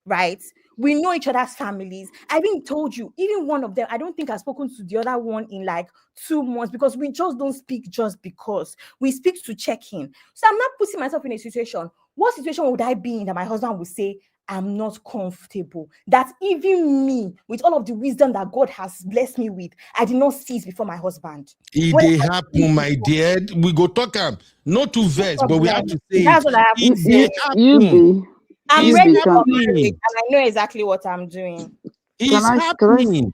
right? We know each other's families. I even told you, even one of them, I don't think I've spoken to the other one in like 2 months because we just don't speak just because. We speak to check in. So I'm not putting myself in a situation. What situation would I be in that my husband would say, I'm not comfortable? That even me, with all of the wisdom that God has blessed me with, I did not see it before my husband. It they happen, my dear. We go talk not to verse, but we have to say That's it. what I have to It say. they happen. I'm It's ready for happening. marriage and I know exactly what I'm doing. It's happening.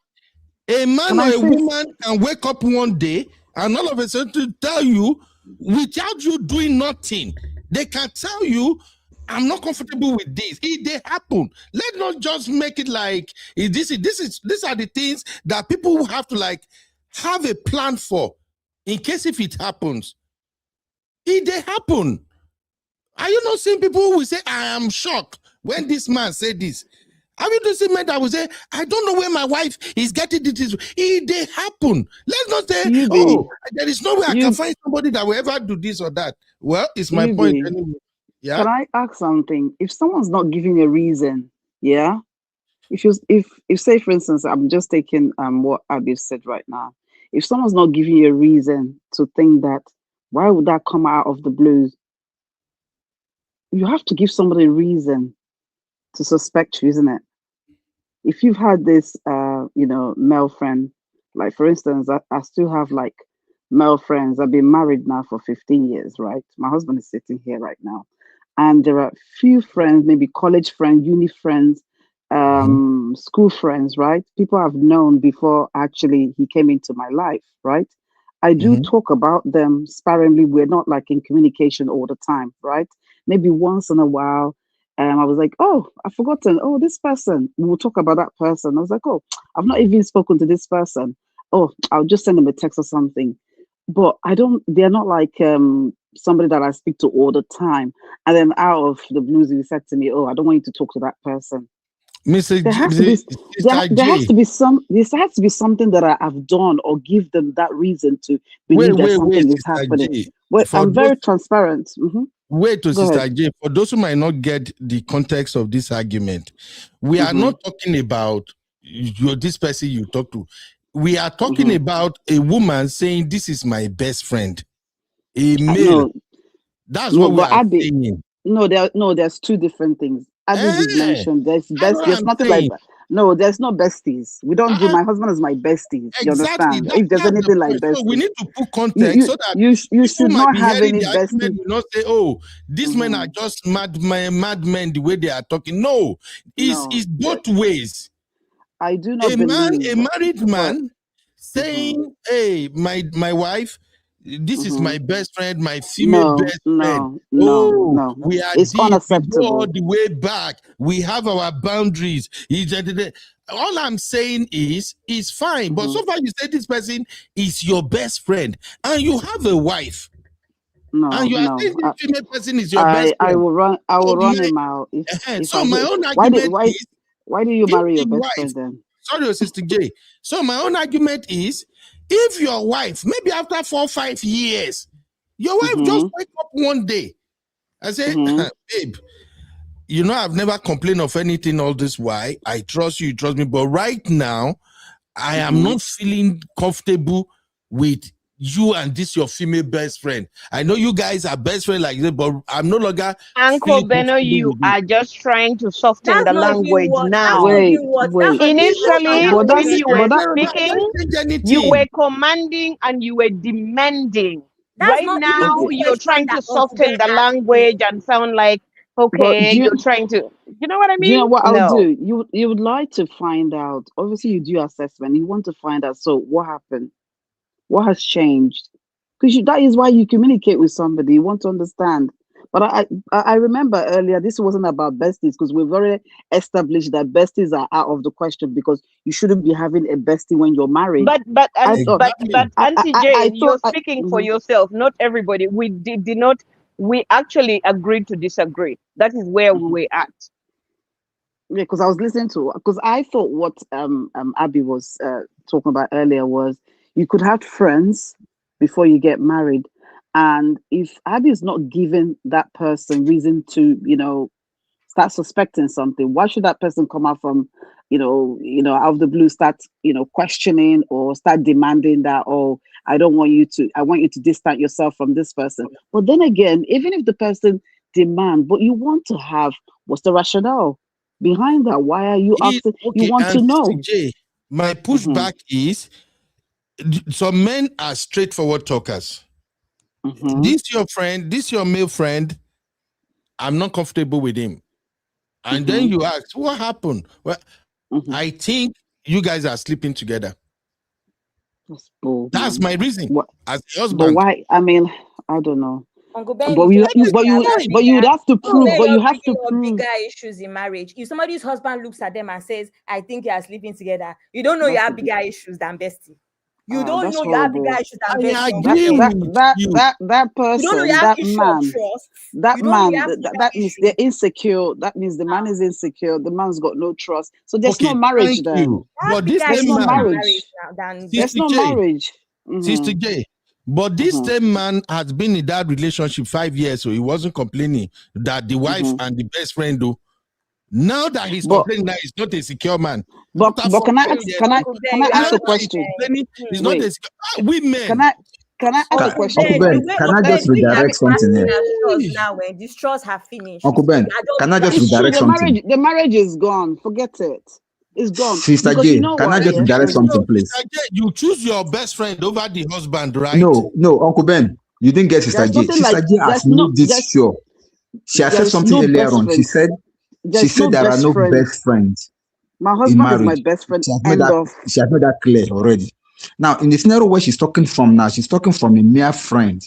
A man or a woman can wake up one day and all of a sudden to tell you, without you doing nothing, they can tell you, I'm not comfortable with this. It they happen. Let's not just make it like these are the things that people will have to like have a plan for in case if it happens. It they happen. Are you not seeing people who will say, I am shocked when this man said this? Have you not seen men that will say, I don't know where my wife is getting this? It they happen. Let's not say, there is no way I can find somebody that will ever do this or that. Well, it's my point anyway. Yeah. Can I ask something? If someone's not giving a reason, yeah. If say for instance, I'm just taking what Abby said right now. If someone's not giving you a reason to think that, why would that come out of the blue? You have to give somebody a reason to suspect you, isn't it? If you've had this, male friend, like for instance, I still have like male friends. I've been married now for 15 years, right? My husband is sitting here right now. And there are few friends, maybe college friends, uni friends, school friends, right? People I've known before actually he came into my life, right? I do talk about them sparingly. We're not like in communication all the time, right? Maybe once in a while. I was like, oh, I've forgotten. Oh, this person. We'll talk about that person. I was like, oh, I've not even spoken to this person. Oh, I'll just send them a text or something. But they're not like somebody that I speak to all the time. And then out of the blues, he said to me, oh, I don't want you to talk to that person. There has to be something that I've done or give them that reason to believe that something is happening. I'm very transparent. Wait to Sister J, for those who might not get the context of this argument, we are not talking about this person you talk to. We are talking about a woman saying, this is my best friend. A male. That's what we are saying. There's two different things. Abby mentioned there's nothing like that. No, there's no besties. We don't do. My husband is my besties. You understand? If there's anything like besties, so we need to put context so that you should not have any besties. Will not say, "Oh, these men are just madmen." The way they are talking, no, it's both ways. I do not believe a married man saying, "Hey, my wife." This is my best friend, my female best friend. No. We are it's deep, unacceptable. we go all the way back. We have our boundaries. All I'm saying is fine. But so far you say this person is your best friend and you have a wife. And you are saying this female person is your best friend. I will run him out. My own argument is, why do you marry your best friend then? Sorry, Sister J. So my own argument is, if your wife, maybe after 4 or 5 years, your wife just wake up one day and say, babe, I've never complained of anything all this while. I trust you trust me. But right now, I am not feeling comfortable with you and this your female best friend. I know you guys are best friends like this, but I'm no longer. Uncle Beno, you are just trying to soften That's the not even language what. That's now. not even what. That's not Initially, even when you were Don't speaking, change anything. you were commanding and you were demanding. That's Right not now, even the you're question trying to that Uncle soften the Ben asked language and sound like, But okay, you're trying to, you know what I do you know mean? what I'll No. do? You would like to find out. Obviously, you do assessment. You want to find out. So, what happened? What has changed? Because that is why you communicate with somebody. You want to understand. But I remember earlier this wasn't about besties because we've already established that besties are out of the question because you shouldn't be having a bestie when you're married. But Auntie Jane, you're speaking for Mhm. yourself, not everybody. We did not. We actually agreed to disagree. That is where we were at. Yeah, because I was listening to because I thought what Abby was talking about earlier was you could have friends before you get married, and if Abby is not giving that person reason to start suspecting something, why should that person come out from out of the blue start questioning or start demanding that, oh, I want you to distance yourself from this person. But then again, even if the person demand, but you want to have, what's the rationale behind that? Why are you asking? You want to know. Jay, my pushback is some men are straightforward talkers. This your friend, this your male friend, I'm not comfortable with him. And then you ask, what happened? Well, I think you guys are sleeping together. That's my reason. As a husband. But why? I mean, I don't know. Uncle Ben, But you would have to prove. But you have to prove bigger issues in marriage. If somebody's husband looks at them and says, "I think you are sleeping together," you don't know you have bigger issues than bestie. You don't know you have bigger issues than bestie. That person, that man, that means they're insecure. That means the man is insecure. The man's got no trust. So there's no marriage then. But this there's no marriage. There's no marriage. Sister J. But this same man has been in that relationship 5 years, so he wasn't complaining that the wife and the best friend do. Now that he's complaining that he's not a secure man. But can I ask a question? He's not a secure women. Can I ask a question? Uncle Ben, can I just redirect something here? Now when the straws have finished. Uncle Ben, can I just redirect something? The marriage is gone. Forget it. It's gone. Sister J, can I just redirect something, please? Sister J, you choose your best friend over the husband, right? No, Uncle Ben, you didn't get Sister J. Sister J has made this sure. She has said something earlier on. She said there are no best friends. My husband is my best friend. She has made that clear already. Now, in the scenario where she's talking from now, she's talking from a mere friend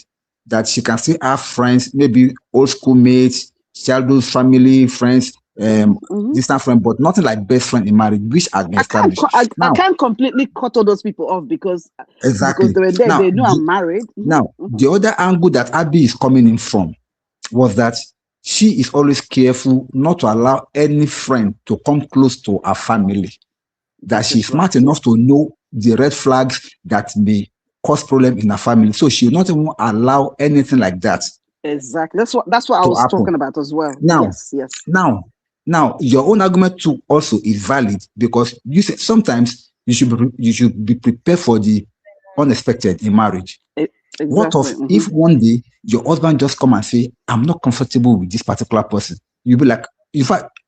that she can still have friends, maybe old school mates, childhood family friends, distant friend, but nothing like best friend in marriage, which has been established. I can't completely cut all those people off because they were there. They know I'm married. Now, the other angle that Abby is coming in from was that she is always careful not to allow any friend to come close to her family. That she's smart enough to know the red flags that may cause problem in her family. So she will not even allow anything like that. Exactly. That's what I was talking about as well. Now, yes. Now, your own argument too also is valid because you said sometimes you should be prepared for the unexpected in marriage. Exactly. What if one day your husband just come and say, "I'm not comfortable with this particular person"? You'll be like, in fact,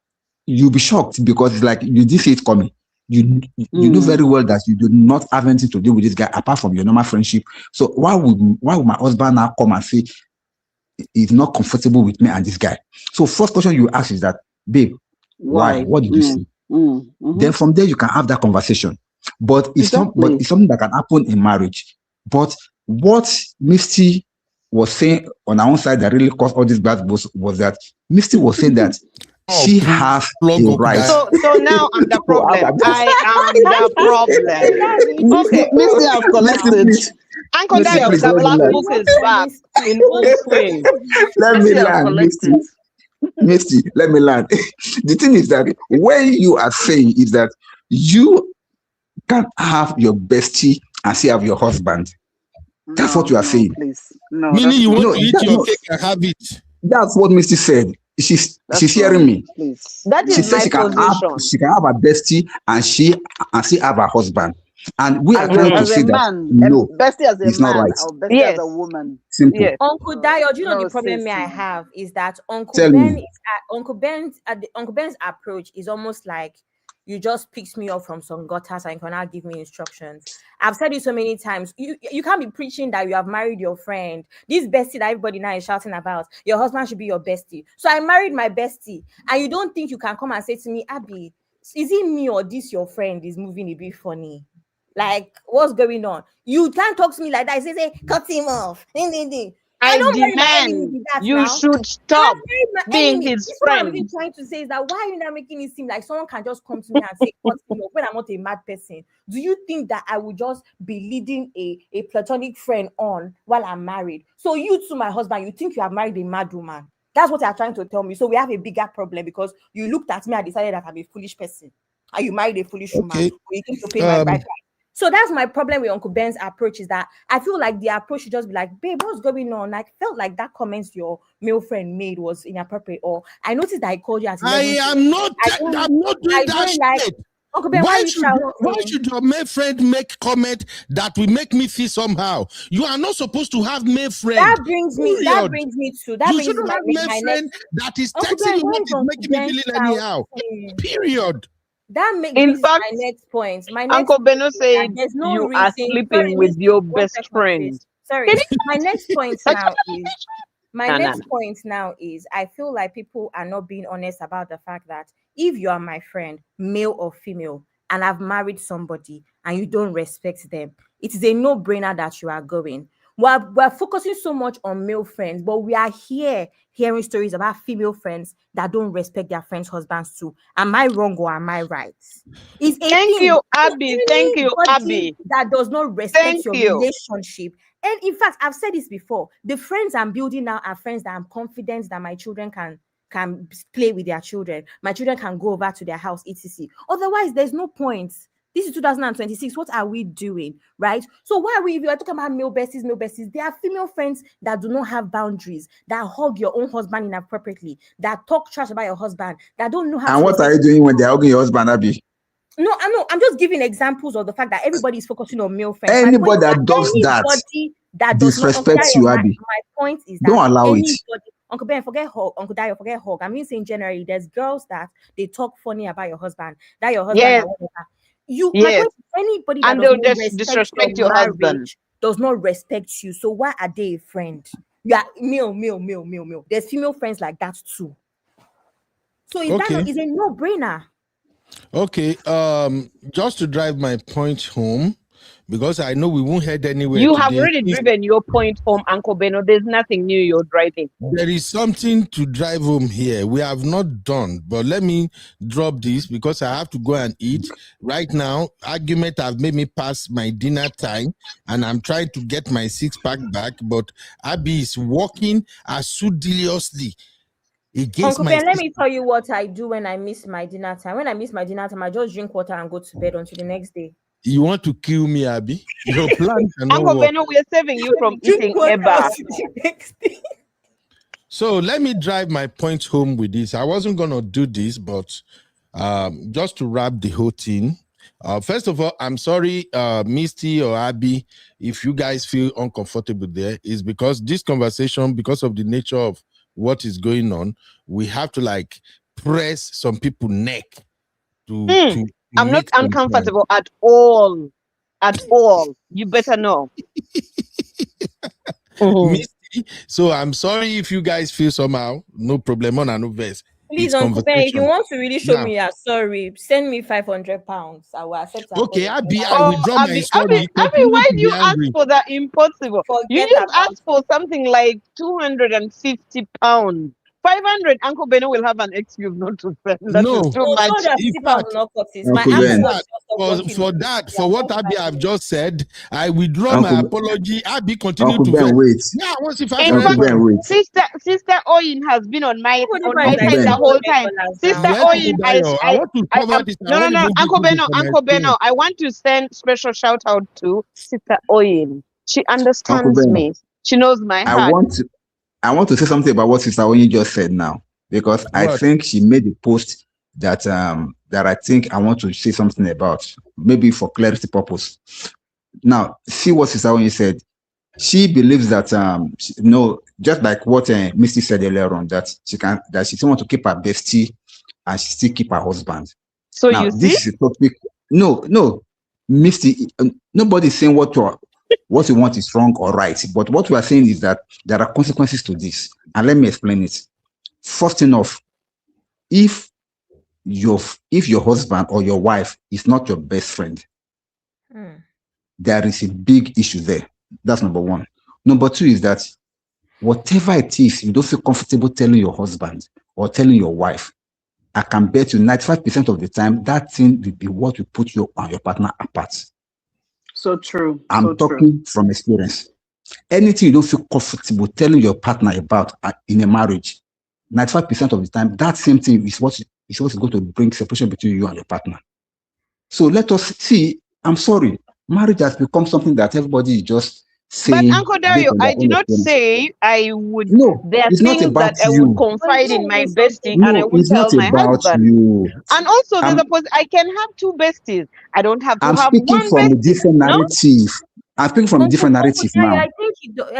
you'll be shocked because it's like you did see it coming. You know very well that you do not have anything to do with this guy apart from your normal friendship. So why would my husband now come and say he's not comfortable with me and this guy? So first question you ask is that, babe, why? What did you see? Then from there you can have that conversation. But it's something that can happen in marriage. But what Misty was saying on our own side that really caused all this bad buzz was that Misty was saying that she has a right. So now I'm the problem. I am the problem. Okay, Misty, I've collected. Uncle Dale, the black book is back in full swing. Let me land, Misty, let me land. The thing is that when you are saying is that you can have your bestie and still have your husband. That's what you are saying. Please. No, meaning you want to eat your cake and have it. That's what Misty said. She's hearing me. That is she said my position. She can have a bestie and she have a husband. And we are As trying a, to as say a that man, no, bestie as a it's not man right. or bestie as Yes. a woman. Simple. Yes. Uncle Dio, do you know No, the problem sis. I have is that Tell me. Uncle Ben's approach is almost like you just picked me up from some gutters and you can now give me instructions. I've said it so many times. You can't be preaching that you have married your friend. This bestie that everybody now is shouting about, your husband should be your bestie. So I married my bestie, and you don't think you can come and say to me, Abby, is it me or this your friend is moving a bit funny? Like, what's going on? You can't talk to me like that. I say, cut him off. I I don't marry my enemy demand with that you now. should stop My being enemy. his This is what I'm friend. even trying to say is that why are you not making it seem like someone can just come to me and say, cut him off when I'm not a mad person? Do you think that I would just be leading a platonic friend on while I'm married? So you to my husband, you think you have married a mad woman? That's what you're trying to tell me. So we have a bigger problem because you looked at me and decided that I'm a foolish person. And you married a foolish woman. Okay. Or you think to pay my bride price. So that's my problem with Uncle Ben's approach is that I feel like the approach should just be like, babe, what's going on? I felt like that comments your male friend made was inappropriate. Or I noticed that I called you at 11. I'm not doing that shit. Uncle Ben, why should your male friend make comment that will make me feel somehow? You are not supposed to have male friend. That brings me to you shouldn't have male friend that is texting you making me feeling anyhow. Period. That brings In me to fact, my next point. My Uncle next Beno point is said that there's no you reason. are sleeping with your best friend. Sorry, my next point now is next point now is I feel like people are not being honest about the fact that if you are my friend, male or female, and I've married somebody and you don't respect them, it is a no-brainer that you are going. We're focusing so much on male friends, but we are hearing stories about female friends that don't respect their friends' husbands too. Am I wrong or am I right? Thank you, Abby. Thank you, Abby. That does not respect your relationship. And in fact, I've said this before. The friends I'm building now are friends that I'm confident that my children can play with their children. My children can go over to their house, etc. Otherwise, there's no point. This is 2026. What are we doing, right? So why are if you are talking about male besties, there are female friends that do not have boundaries, that hug your own husband inappropriately, that talk trash about your husband, that don't know how. And what are you doing when they're hugging your husband, Abby? No, I know. I'm just giving examples of the fact that everybody is focusing on male friends. Anybody that does that disrespects you, Abby. My point is that don't allow it. Uncle Ben, forget hug. Uncle Dio, forget hug. I'm mean saying generally, there's girls that they talk funny about your husband, that your husband. Yes. Yes. Anybody that and they'll just disrespect your husband does not respect you. So why are they a friend? Yeah, male. There's female friends like that too. So is a no-brainer. Okay, just to drive my point home, because I know we won't head anywhere. You have already driven your point home, Uncle Beno. There's nothing new you're driving. There is something to drive home here. We have not done, but let me drop this because I have to go and eat. Right now, argument have made me pass my dinner time, and I'm trying to get my six-pack back, but Abby is working assiduously. Uncle Ben, let me tell you what I do when I miss my dinner time. When I miss my dinner time, I just drink water and go to bed until the next day. You want to kill me, Abby? Your plan cannot Uncle work. Beno, we are saving you from eating ever. So let me drive my point home with this. I wasn't going to do this, but just to wrap the whole thing. First of all, I'm sorry, Misty or Abby, if you guys feel uncomfortable there, is because this conversation, because of the nature of what is going on, we have to like press some people neck to I'm not uncomfortable at all. At all. You better know. Misty, so I'm sorry if you guys feel somehow. No problem on no verse. Please, Uncle Ben, if you want to really show me you're sorry, send me £500. I will accept that. Okay, Abby, I will draw my story. Abby, why do you ask for that impossible? You just asked for something like £250. 500, Uncle Beno will have an excuse not to spend. That is too much. For what Abby have just said, I withdraw my apology. Abby continue Uncle to Ben, wait. Yeah, Sister Oyin has been on my side the whole time. Sister Oyin, Uncle Beno, I want to send special shout out to Sister Oyin. She understands me. She knows my heart. I want to say something about what Sister Oyin just said now, because I think she made the post that that I think I want to say something about, maybe for clarity purpose. Now, see what Sister Onye said. She believes that just like what Misty said earlier on, that she still want to keep her bestie and she still keep her husband. So now, you this see, is a topic. No, Misty. Nobody's saying what you want is wrong or right. But what we are saying is that there are consequences to this, and let me explain it. First enough, if your husband or your wife is not your best friend, there is a big issue there. That's number one. Number two is that whatever it is, you don't feel comfortable telling your husband or telling your wife, I can bet you 95% of the time that thing will be what will put you and your partner apart. So true. I'm talking from experience. Anything you don't feel comfortable telling your partner about in a marriage, 95% of the time, that same thing is what is going to bring separation between you and your partner. So let us see. I'm sorry. Marriage has become something that everybody is just saying. But Uncle Dario, I did not say I would. No, there are it's not things about that I you. would confide in my bestie and I No, would it's not tell my about husband. you. And also, there's I can have two besties. I don't have to I'm have speaking one from a bestie. different No? narrative. I'm speaking from a different narrative now. I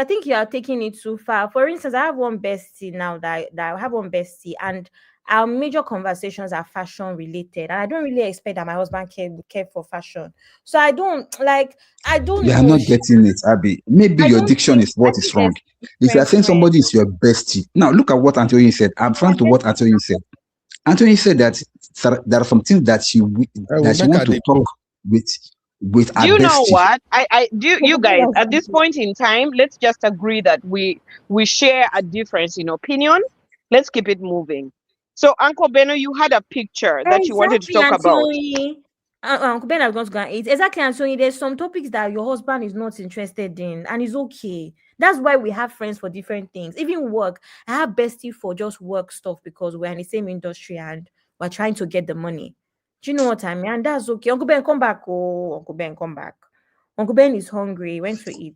think you are taking it too far. For instance, I have one bestie now that I have one bestie, and our major conversations are fashion related, and I don't really expect that my husband care for fashion. So I don't You are know. not getting it, Abby. Maybe your diction is what is wrong. If you are saying somebody is your bestie, now look at what Anthony said. I'm trying to what Anthony said. Anthony said that there are some things that she want to talk with her Do you know bestie. what? I do. You guys, at this point in time, let's just agree that we share a difference in opinion. Let's keep it moving. So, Uncle Beno, you had a picture that you wanted to talk about. Uncle Ben, I'm going to go and eat. Exactly, and so there's some topics that your husband is not interested in, and it's okay. That's why we have friends for different things. Even work, I have bestie for just work stuff because we're in the same industry and we're trying to get the money. Do you know what I mean? And that's okay. Uncle Ben, come back. Oh, Uncle Ben, come back. Uncle Ben is hungry. He went to eat.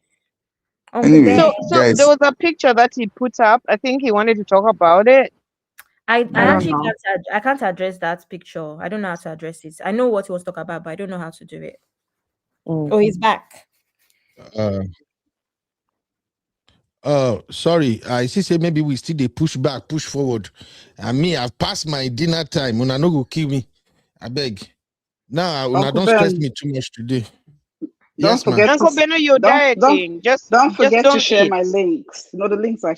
Uncle Anyway, Ben. So there was a picture that he put up. I think he wanted to talk about it. I actually can't address that picture. I don't know how to address it. I know what he wants to talk about, but I don't know how to do it. Oh, he's back. Sorry, I say maybe we still they push back, push forward. And me, I've passed my dinner time. Una no go kill me. I beg. Now, una don't stress me too much today. Don't forget, Uncle Beno, you're dieting. Don't forget don't to share eat. my links. You know the links I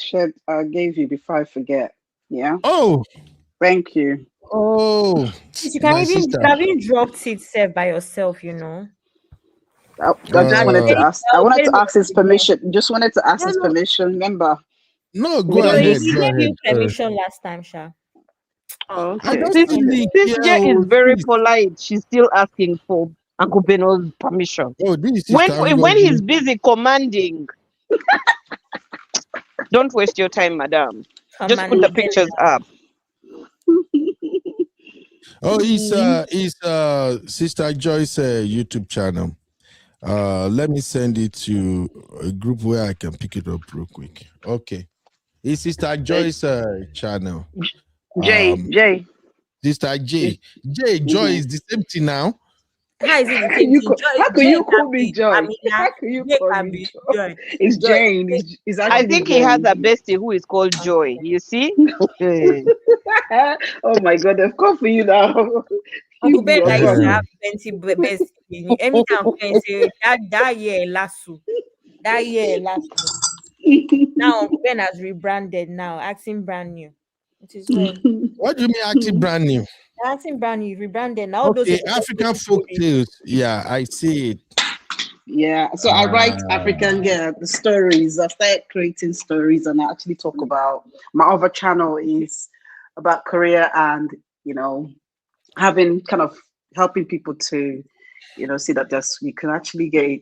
gave you before I forget. Yeah. Oh, thank you. Oh, you can even drop it self by yourself, you know. I just wanted to ask. I wanted to ask his permission. Just wanted to ask his permission. Remember? No, go ahead. He gave you permission last time, Sha. Oh, okay. This J is very polite. She's still asking for Uncle Beno's permission. Oh, this when he's busy commanding. Don't waste your time, madam. Just put the pictures up. Oh, it's Sister Joyce YouTube channel. Let me send it to a group where I can pick it up real quick. Okay. It's Sister Joyce channel. Jay. Sister J. Joy is the same thing now. How is it the same thing? How can you call me Joy? How can you call me Joy? It's Jane. I think he has a bestie who is called Joy. You see? Oh my God, they've come for you now. Uncle Ben, I used to have plenty bestie. Anytime friends say that year lasso. Now Uncle Ben has rebranded now, acting brand new. It is well. What do you mean acting brand new? Acting brand new, rebranded now. Okay, African folk tales. Yeah, I see it. Yeah, so I write African the stories. I've started creating stories, and I actually talk about my other channel is about career and having kind of helping people to see that you can actually get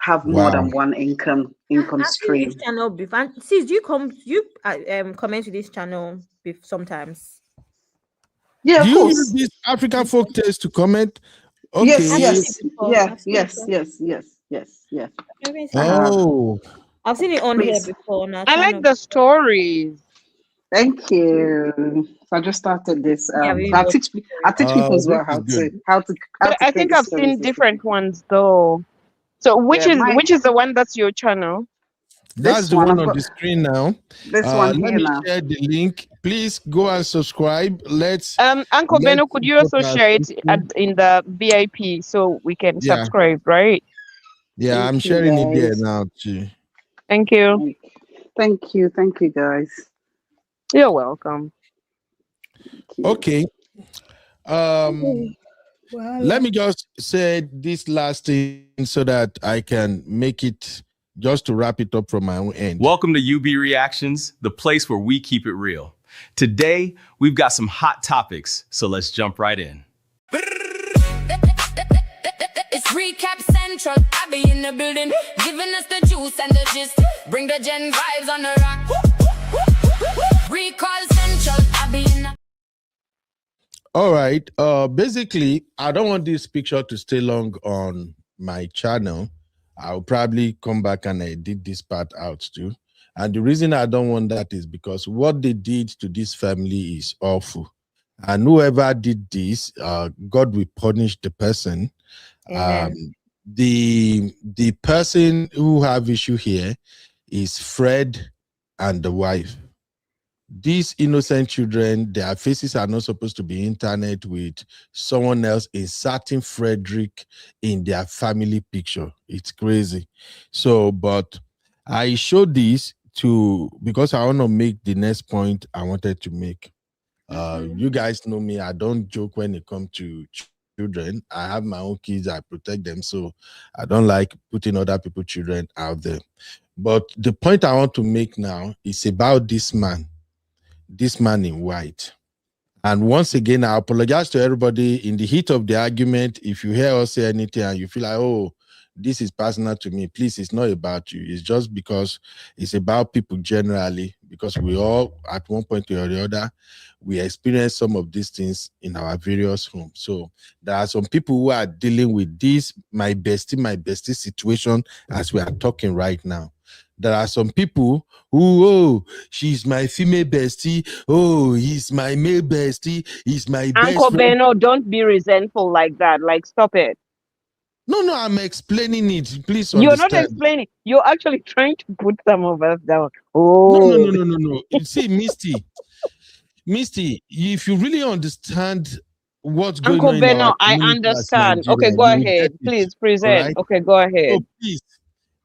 have more than one income stream. This channel before. Sis, do you comment to this channel sometimes? Yeah, of course. Use this African folk tales to comment. Okay. Yes. Oh, I've seen it on here before. I like the stories. Thank you. So I just started this. I'll teach people as well how to But I create think the I've stories. seen different ones though. So which is the one that's your channel? That's the one on the screen now. This one Let here me now. share the link. Please go and subscribe. Uncle Beno, could you also share it in the VIP so we can subscribe, right? Yeah, I'm sharing it there now too. Thank you. Thank you, guys. You're welcome. Okay. Let me just say this last thing so that I can make it just to wrap it up from my own end. Welcome to UB Reactions, the place where we keep it real. Today, we've got some hot topics, so let's jump right in. It's recap central. I be in the building, giving us the juice and the gist. Bring the gen vibes on the rock. Recall central. I be in the... All right. Basically, I don't want this picture to stay long on my channel. I'll probably come back and edit this part out too. And the reason I don't want that is because what they did to this family is awful. And whoever did this, God will punish the person. The person who have issue here is Fred and the wife. These innocent children, their faces are not supposed to be internet with someone else inserting Frederick in their family picture. It's crazy. So, but I showed this because I want to make the next point I wanted to make. You guys know me. I don't joke when it comes to children. I have my own kids. I protect them. So I don't like putting other people's children out there. But the point I want to make now is about this man in white. And once again, I apologize to everybody in the heat of the argument. If you hear us say anything and you feel like, oh, this is personal to me, please, it's not about you. It's just because it's about people generally, because we all, at one point or the other, we experience some of these things in our various homes. So there are some people who are dealing with this, my bestie situation as we are talking right now. There are some people who, oh, she's my female bestie. Oh, he's my male bestie. He's my best Uncle friend. Beno, don't be resentful like that. Like, stop it. No, I'm explaining it. Please You're understand. not explaining. You're actually trying to put some of us down. Oh. No. See, Misty, if you really understand what's going Uncle on Beno, in our I community as understand. Nigeria, Okay, go you will get ahead. it, Please present. right? Okay, go ahead. So please,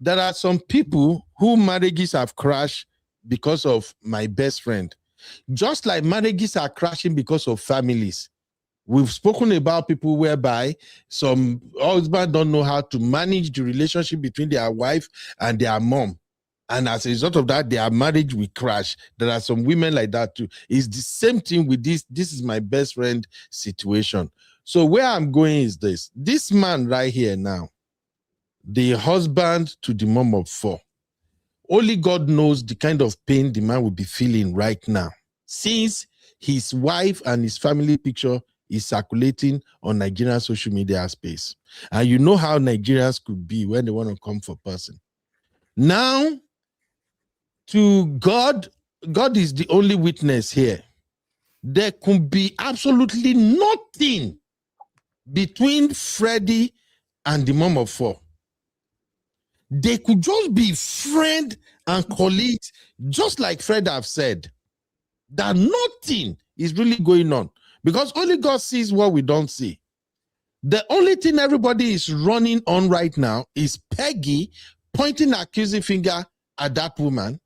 there are some people who marriages have crashed because of my best friend. Just like marriages are crashing because of families. We've spoken about people whereby some husbands don't know how to manage the relationship between their wife and their mom. And as a result of that, their marriage will crash. There are some women like that too. It's the same thing with this. This is my best friend situation. So where I'm going is this. This man right here now, the husband to the mom of 4. Only God knows the kind of pain the man will be feeling right now, since his wife and his family picture is circulating on Nigerian social media space. And you know how Nigerians could be when they want to come for person. Now, to God is the only witness here. There could be absolutely nothing between Freddie and the mom of 4. They could just be friend and colleagues, just like Fred have said, that nothing is really going on because only God sees what we don't see. The only thing everybody is running on right now is Peggy pointing an accusing finger at that woman,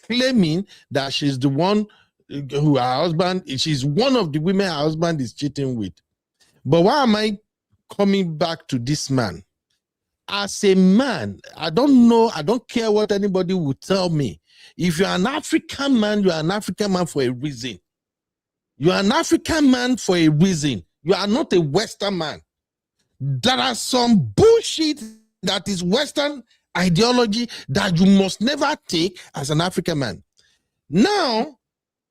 claiming that she's the one who her husband, she's one of the women her husband is cheating with. But why am I coming back to this man? As a man, I don't know, I don't care what anybody would tell me. If you're an African man, you're an African man for a reason. You're an African man for a reason. You are not a Western man. There are some bullshit that is Western ideology that you must never take as an African man. Now,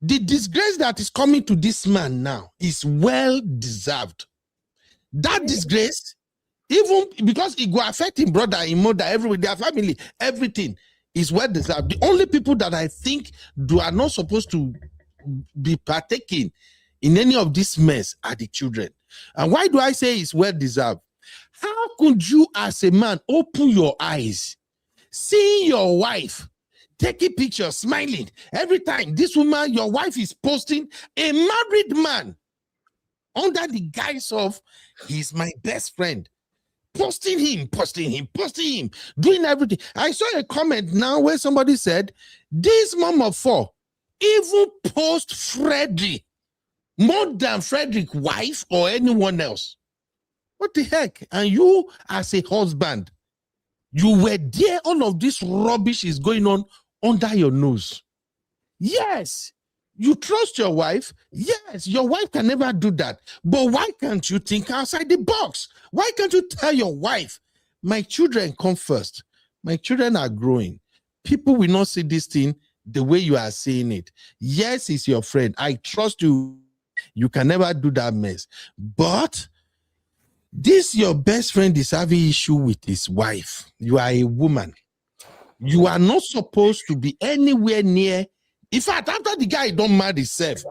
the disgrace that is coming to this man now is well deserved. That disgrace, even because it will affect him brother, him mother, everyone, their family, everything is well deserved. The only people that I think are not supposed to be partaking in any of this mess are the children. And why do I say it's well deserved? How could you as a man open your eyes, seeing your wife taking pictures, smiling every time this woman, your wife, is posting a married man under the guise of he's my best friend, posting him, doing everything. I saw a comment now where somebody said, this mom of four even post Fredrick more than Fredrick's wife or anyone else. What the heck? And you as a husband, you were there, all of this rubbish is going on under your nose. Yes, you trust your wife. Yes, your wife can never do that. But why can't you think outside the box? Why can't you tell your wife, my children come first. My children are growing. People will not see this thing the way you are seeing it. Yes, it's your friend. I trust you. You can never do that mess. But this your best friend is having issue with his wife. You are a woman. You are not supposed to be anywhere near. In fact, after the guy don't marry himself,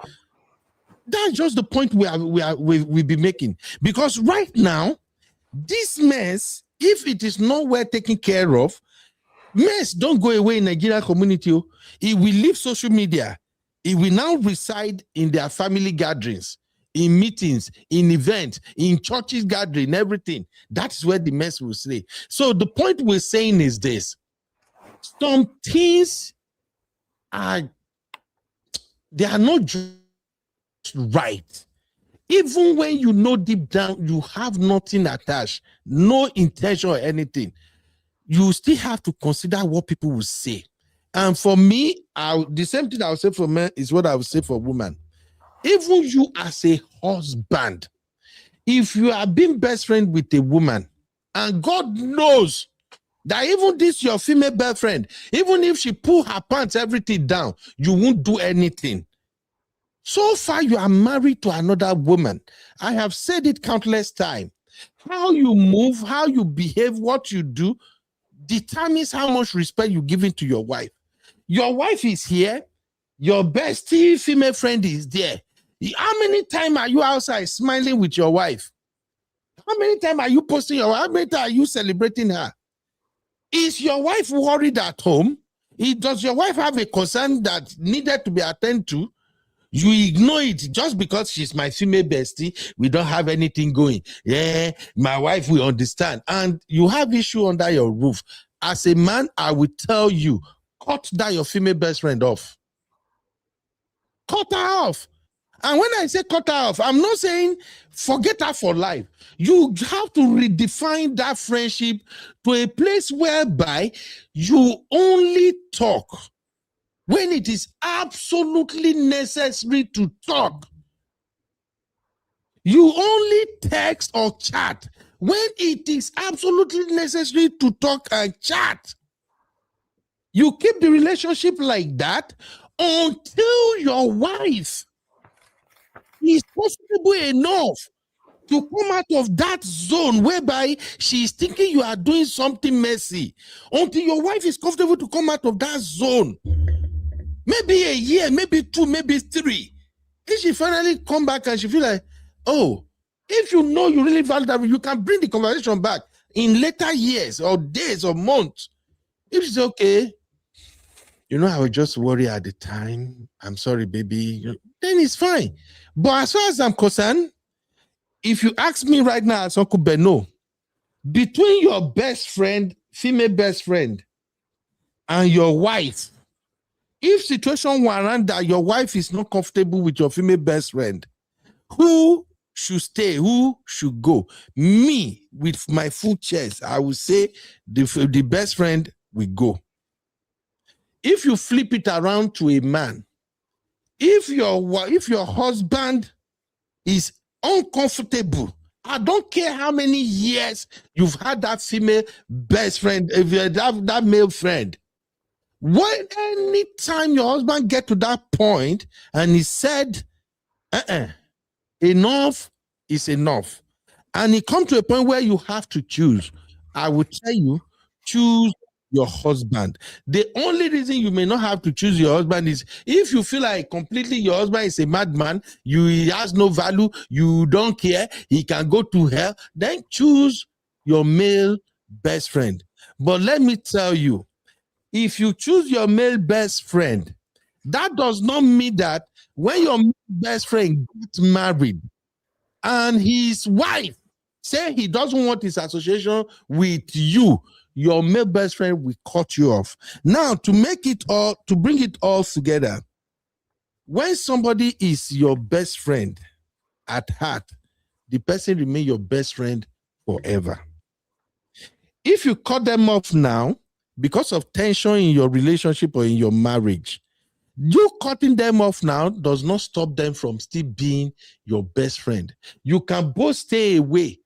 that's just the point we'll be making. Because right now, this mess, if it is not well taken care of, mess don't go away in Nigerian community. It will leave social media. It will now reside in their family gatherings, in meetings, in events, in churches gathering, everything. That's where the mess will stay. So the point we're saying is this. Some things they are not just right. Even when you know deep down you have nothing attached, no intention or anything, you still have to consider what people will say. And for me, the same thing I would say for men is what I would say for women. Even you as a husband, if you are being best friend with a woman, and God knows that even this your female best friend, even if she pull her pants, everything down, you won't do anything. So far, you are married to another woman. I have said it countless times. How you move, how you behave, what you do determines how much respect you give to your wife. Your wife is here. Your bestie female friend is there. How many times are you outside smiling with your wife? How many times are you posting your wife? How many times are you celebrating her? Is your wife worried at home? Does your wife have a concern that needed to be attended to? You ignore it just because she's my female bestie. We don't have anything going. Yeah, my wife will understand. And you have issue under your roof. As a man, I will tell you, cut that your female best friend off. Cut her off. And when I say cut her off, I'm not saying forget her for life. You have to redefine that friendship to a place whereby you only talk when it is absolutely necessary to talk. You only text or chat when it is absolutely necessary to talk and chat. You keep the relationship like that until your wife is comfortable enough to come out of that zone whereby she is thinking you are doing something messy. Until your wife is comfortable to come out of that zone. Maybe a year, maybe 2, maybe 3. If she finally come back and she feel like, oh, if you know you really value that, you can bring the conversation back in later years or days or months. If she's okay, you know, I was just worried at the time. I'm sorry, baby. Then it's fine. But as far as I'm concerned, if you ask me right now as Uncle Beno, between your best friend, female best friend, and your wife, if situation warrant that your wife is not comfortable with your female best friend, who should stay? Who should go? Me, with my full chest, I will say the best friend will go. If you flip it around to a man, if your husband is uncomfortable, I don't care how many years you've had that female best friend, if you have that male friend, when anytime your husband get to that point and he said, enough is enough, and he come to a point where you have to choose, I would tell you, choose your husband. The only reason you may not have to choose your husband is if you feel like completely your husband is a madman, he has no value, you don't care, he can go to hell, then choose your male best friend. But let me tell you, if you choose your male best friend, that does not mean that when your best friend gets married and his wife say he doesn't want his association with you, your male best friend will cut you off. Now, to bring it all together, when somebody is your best friend at heart, the person remains your best friend forever. If you cut them off now because of tension in your relationship or in your marriage, you cutting them off now does not stop them from still being your best friend. You can both stay away.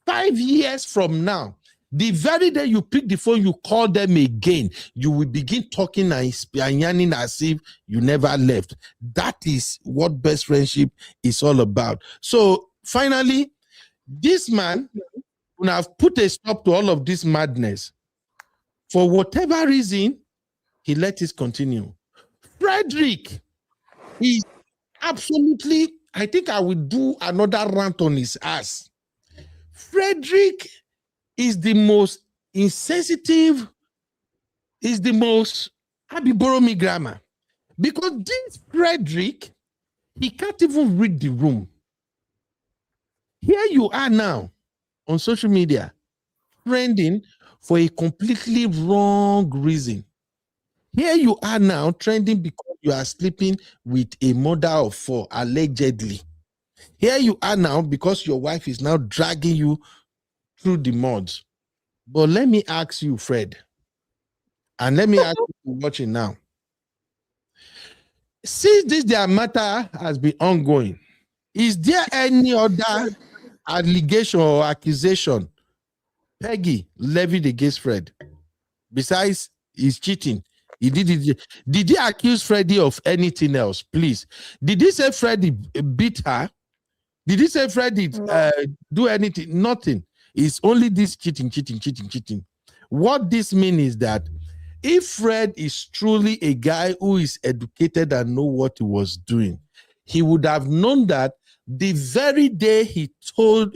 5 years from now, the very day you pick the phone, you call them again, you will begin talking and yarning as if you never left. That is what best friendship is all about. So finally, this man would have put a stop to all of this madness. For whatever reason, he let it continue. Fredrick is absolutely, I think I will do another rant on his ass. Fredrick is the most insensitive, is the most, borrow me grammar. Because this Fredrick, he can't even read the room. Here you are now on social media, trending for a completely wrong reason. Here you are now trending because you are sleeping with a mother of 4, allegedly. Here you are now because your wife is now dragging you through the mud. But let me ask you, Fred, and let me ask you watching now. Since this their matter has been ongoing, is there any other allegation or accusation Peggy levied against Fred besides his cheating? Did he accuse Freddie of anything else? Please. Did he say Freddie beat her? Did he say Freddie do anything? Nothing. It's only this cheating. What this means is that if Fred is truly a guy who is educated and know what he was doing, he would have known that the very day he told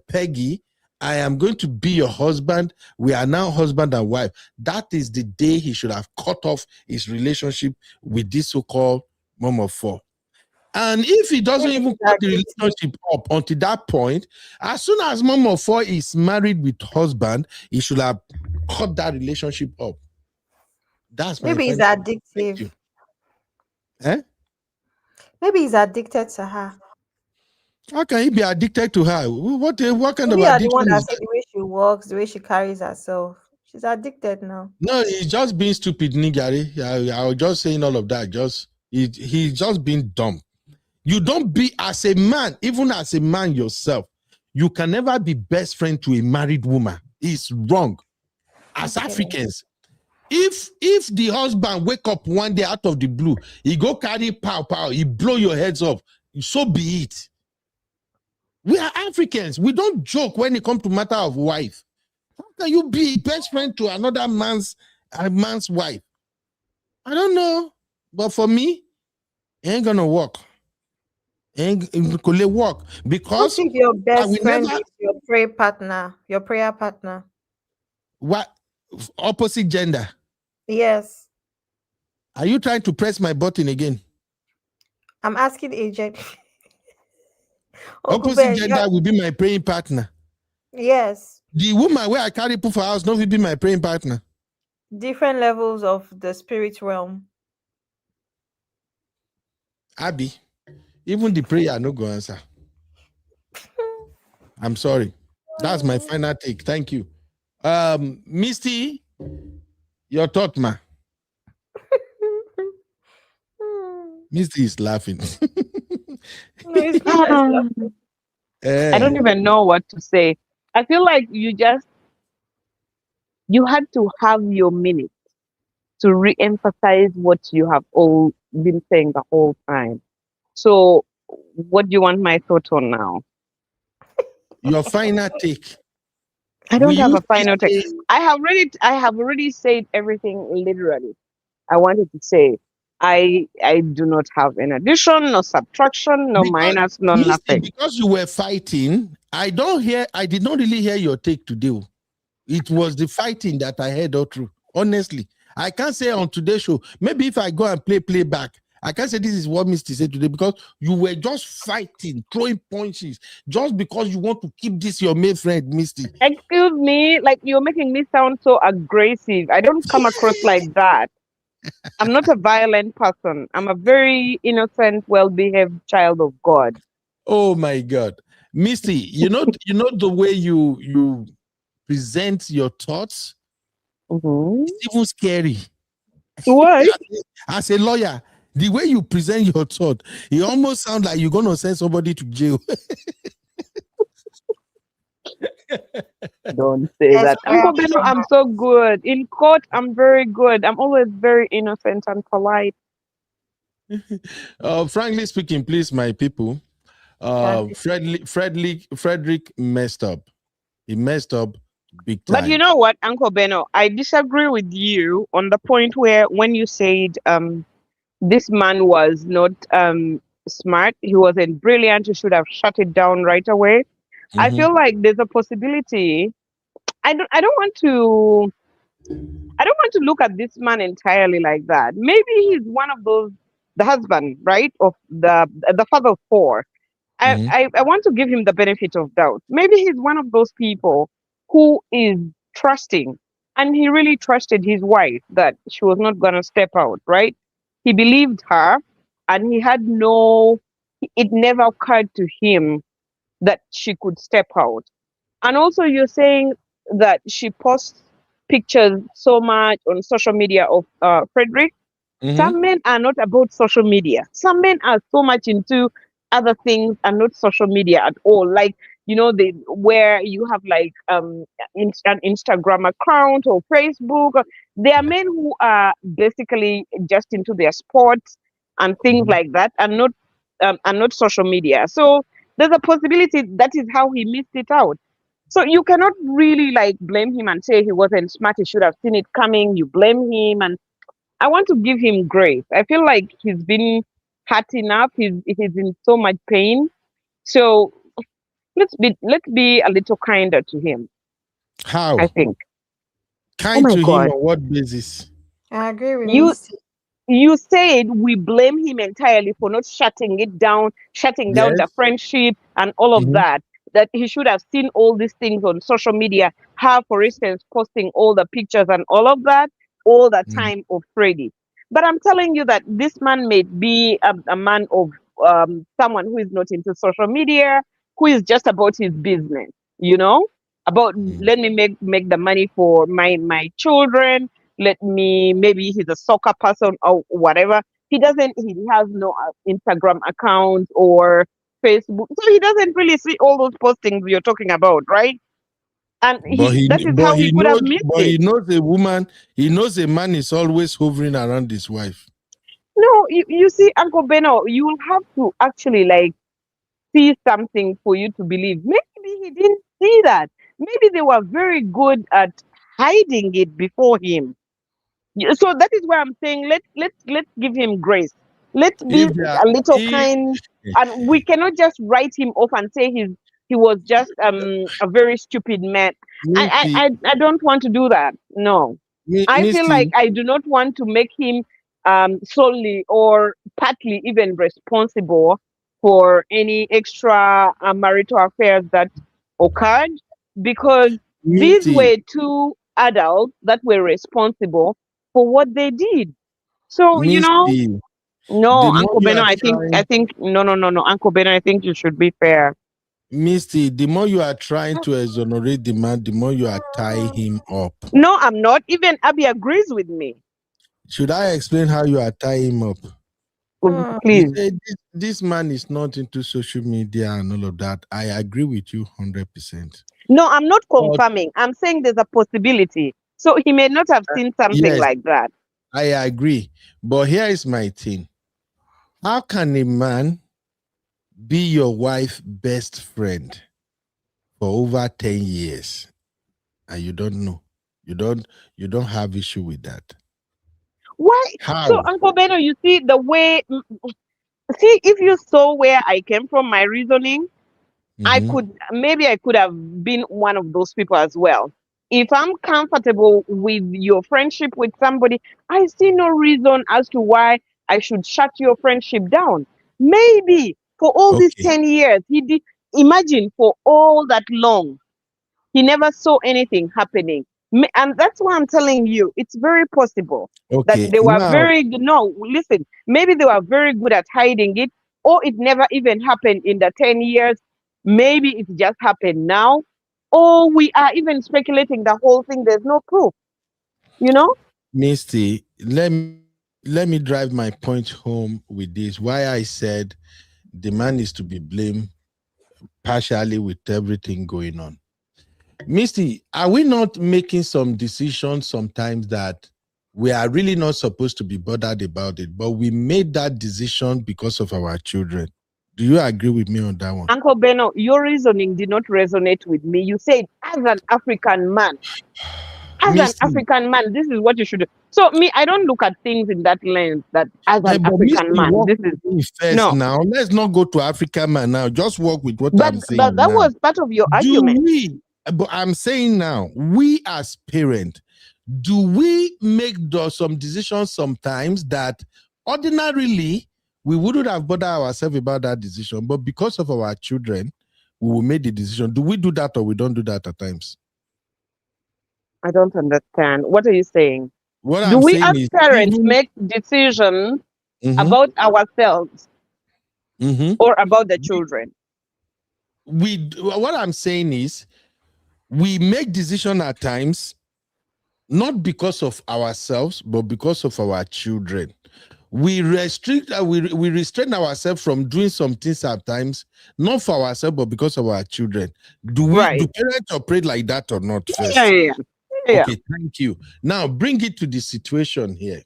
Peggy, I am going to be your husband. We are now husband and wife. That is the day he should have cut off his relationship with this so-called mom of 4. And if he doesn't even cut the relationship up until that point, as soon as mom of 4 is married with husband, he should have cut that relationship up. That's maybe he's addictive. Eh? Maybe he's addicted to her. How can he be addicted to her? What kind of We are the addiction one that is see that? the way she walks, the way she carries herself. She's addicted now. No, he's just being stupid, Nigari. I was just saying all of that. He's just being dumb. You don't be, as a man, even as a man yourself, you can never be best friend to a married woman. It's wrong. As Africans, if the husband wake up one day out of the blue, he go carry pow, he blow your heads off, so be it. We are Africans. We don't joke when it comes to matter of wife. How can you be best friend to another man's wife? I don't know. But for me, it ain't gonna work. It ain't gonna work. Because what if your best friend is your prayer partner? What? Opposite gender? Yes. Are you trying to press my button again? I'm asking agent. Opposite gender will be my praying partner. Yes. The woman where I carry put for house, no, will be my praying partner. Different levels of the spirit realm. Abby, even the prayer no go answer. I'm sorry. That's my final take. Thank you. Misty, your thought, ma. Misty is laughing. I don't even know what to say. I feel like you had to have your minute to re-emphasize what you have all been saying the whole time. So what do you want my thought on now? Your final take. I will don't have you a final take. say I have already said everything literally. I wanted to say I do not have an addition, no subtraction, no because minus, no Misty, nothing. because you were fighting, I did not really hear your take today. It was the fighting that I heard all through. Honestly, I can't say on today's show. Maybe if I go and play playback, I can't say this is what Misty said today because you were just fighting, throwing punches, just because you want to keep this your male friend, Misty. Excuse me, like you're making me sound so aggressive. I don't come across like that. I'm not a violent person. I'm a very innocent, well-behaved child of God. Oh my God, Misty, you know the way you present your thoughts. It's even scary. Why? As a lawyer, the way you present your thought, it almost sounds like you're gonna send somebody to jail. Don't say that. Uncle Beno, I'm so good. In court, I'm very good. I'm always very innocent and polite. Frankly speaking, please, my people, Frederick messed up. He messed up big time. But you know what, Uncle Beno, I disagree with you on the point where when you said this man was not smart, he wasn't brilliant, he should have shut it down right away. I feel like there's a possibility. I don't want to look at this man entirely like that. Maybe he's one of those, the husband, right, of the father of four. I want to give him the benefit of doubt. Maybe he's one of those people who is trusting, and he really trusted his wife that she was not gonna step out, right? He believed her, and it never occurred to him that she could step out. And also, you're saying that she posts pictures so much on social media of Frederick. Some men are not about social media. Some men are so much into other things and not social media at all. Like, where you have like an Instagram account or Facebook. There are men who are basically just into their sports and things like that, and not social media. So there's a possibility that is how he missed it out. So you cannot really like blame him and say he wasn't smart. He should have seen it coming. You blame him, and I want to give him grace. I feel like he's been hurt enough. He's in so much pain. So let's be a little kinder to him. How? I think. Kind my to God. him on what basis? I agree with You Missy. you said we blame him entirely for not shutting it down, shutting down the Yes. friendship and all of that. That he should have seen all these things on social media. Her, for instance, posting all the pictures and all of that all the time of Freddie. But I'm telling you that this man may be a man of someone who is not into social media, who is just about his business, about let me make the money for my children. Let me, maybe he's a soccer person or whatever. He has no Instagram account or Facebook. So he doesn't really see all those postings you're talking about, right? And that is how he could have missed But he it. knows a woman. He knows a man is always hovering around his wife. No, you see, Uncle Beno, you will have to actually like see something for you to believe. Maybe he didn't see that. Maybe they were very good at hiding it before him. So that is why I'm saying let's give him grace. Let's be a little kind, and we cannot just write him off and say he was just a very stupid man. I don't want to do that. No, I feel like I do not want to make him solely or partly even responsible for any extra marital affairs that occurred, because these were two adults that were responsible for what they did. So no, Uncle Beno, I think no, Uncle Beno, I think you should be fair. Misty, the more you are trying to exonerate the man, the more you are tying him up. No, I'm not. Even Abby agrees with me. Should I explain how you are tying him up? Please. This man is not into social media and all of that. I agree with you 100%. No, I'm not confirming. I'm saying there's a possibility. So he may not have seen something like that. I agree. But here is my thing. How can a man be your wife's best friend for over 10 years and you don't know. You don't have issue with that. Why? How? So, Uncle Beno, you see the way. See, if you saw where I came from, my reasoning, I could have been one of those people as well. If I'm comfortable with your friendship with somebody, I see no reason as to why I should shut your friendship down. Maybe for all these 10 years, he did. Imagine for all that long, he never saw anything happening. And that's why I'm telling you, it's very possible that they were very good. No, listen, maybe they were very good at hiding it, or it never even happened in the 10 years. Maybe it just happened now, or we are even speculating the whole thing. There's no proof, you know? Misty, let me drive my point home with this. Why I said the man is to be blamed partially with everything going on. Misty, are we not making some decisions sometimes that we are really not supposed to be bothered about it, but we made that decision because of our children? Do you agree with me on that one? Uncle Beno, your reasoning did not resonate with me. You said, as an African man, this is what you should do. So me, I don't look at things in that lens that as an African man, this is first no. Now, let's not go to African man now. Just work with what I'm saying. But that was part of your argument. But I'm saying now, we as parents, do we make some decisions sometimes that ordinarily we wouldn't have bothered ourselves about that decision, but because of our children, we will make the decision? Do we do that or we don't do that at times? I don't understand. What are you saying? What do I'm we saying as is, parents make decisions about ourselves or about the children? What I'm saying is, we make decisions at times, not because of ourselves, but because of our children. We restrict, we restrain ourselves from doing some things at times, not for ourselves, but because of our children. Do parents operate like that or not first? Yeah. Okay, thank you. Now bring it to the situation here.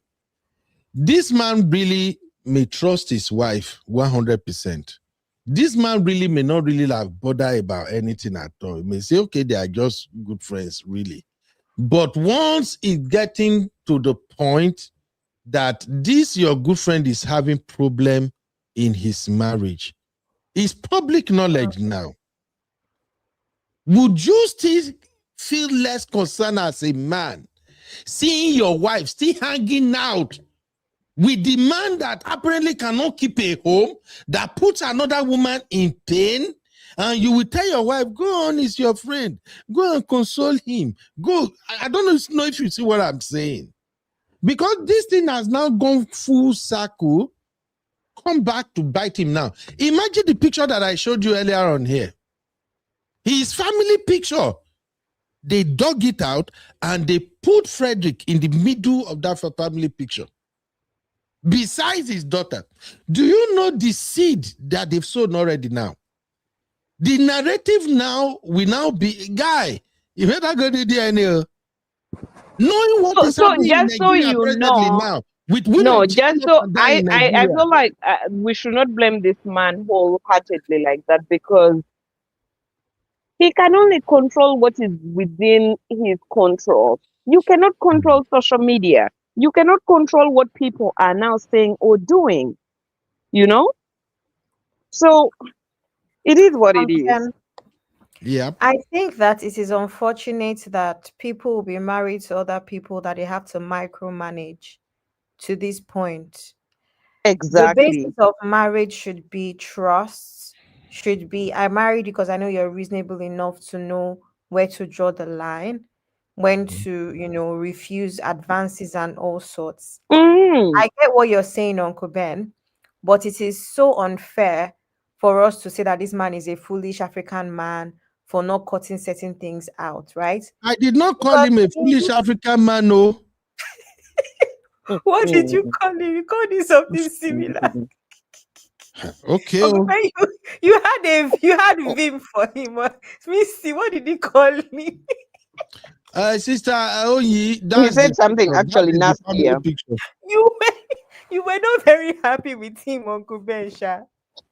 This man really may trust his wife 100%. This man really may not really have bothered about anything at all. He may say, okay, they are just good friends, really. But once it's getting to the point that this your good friend is having problem in his marriage, it's public knowledge now. Would you still feel less concerned as a man seeing your wife still hanging out with the man that apparently cannot keep a home, that puts another woman in pain, and you will tell your wife, go on, it's your friend, go and console him, go? I don't know if you see what I'm saying, because this thing has now gone full circle, come back to bite him now. Imagine the picture that I showed you earlier on here. His family picture. They dug it out and they put Frederick in the middle of that family picture, besides his daughter. Do you know the seed that they've sown already now? The narrative now will now be, guy, you better go to DNA. Knowing what is happening in Nigeria presently now, with women I feel like we should not blame this man wholeheartedly like that, because he can only control what is within his control. You cannot control social media. You cannot control what people are now saying or doing, you know? So it is what it is. Yeah. I think that it is unfortunate that people will be married to other people that they have to micromanage to this point. Exactly. The basis of marriage should be trust, should be I married because I know you're reasonable enough to know where to draw the line, when to, refuse advances and all sorts. I get what you're saying, Uncle Ben, but it is so unfair for us to say that this man is a foolish African man for not cutting certain things out, right? I did not call him a foolish African man, no. What did you call him? You called him something similar. Okay. You had vim for him. Missy, what did he call me? Sister Oyi, he said something actually nasty. You were not very happy with him, Uncle Bensha.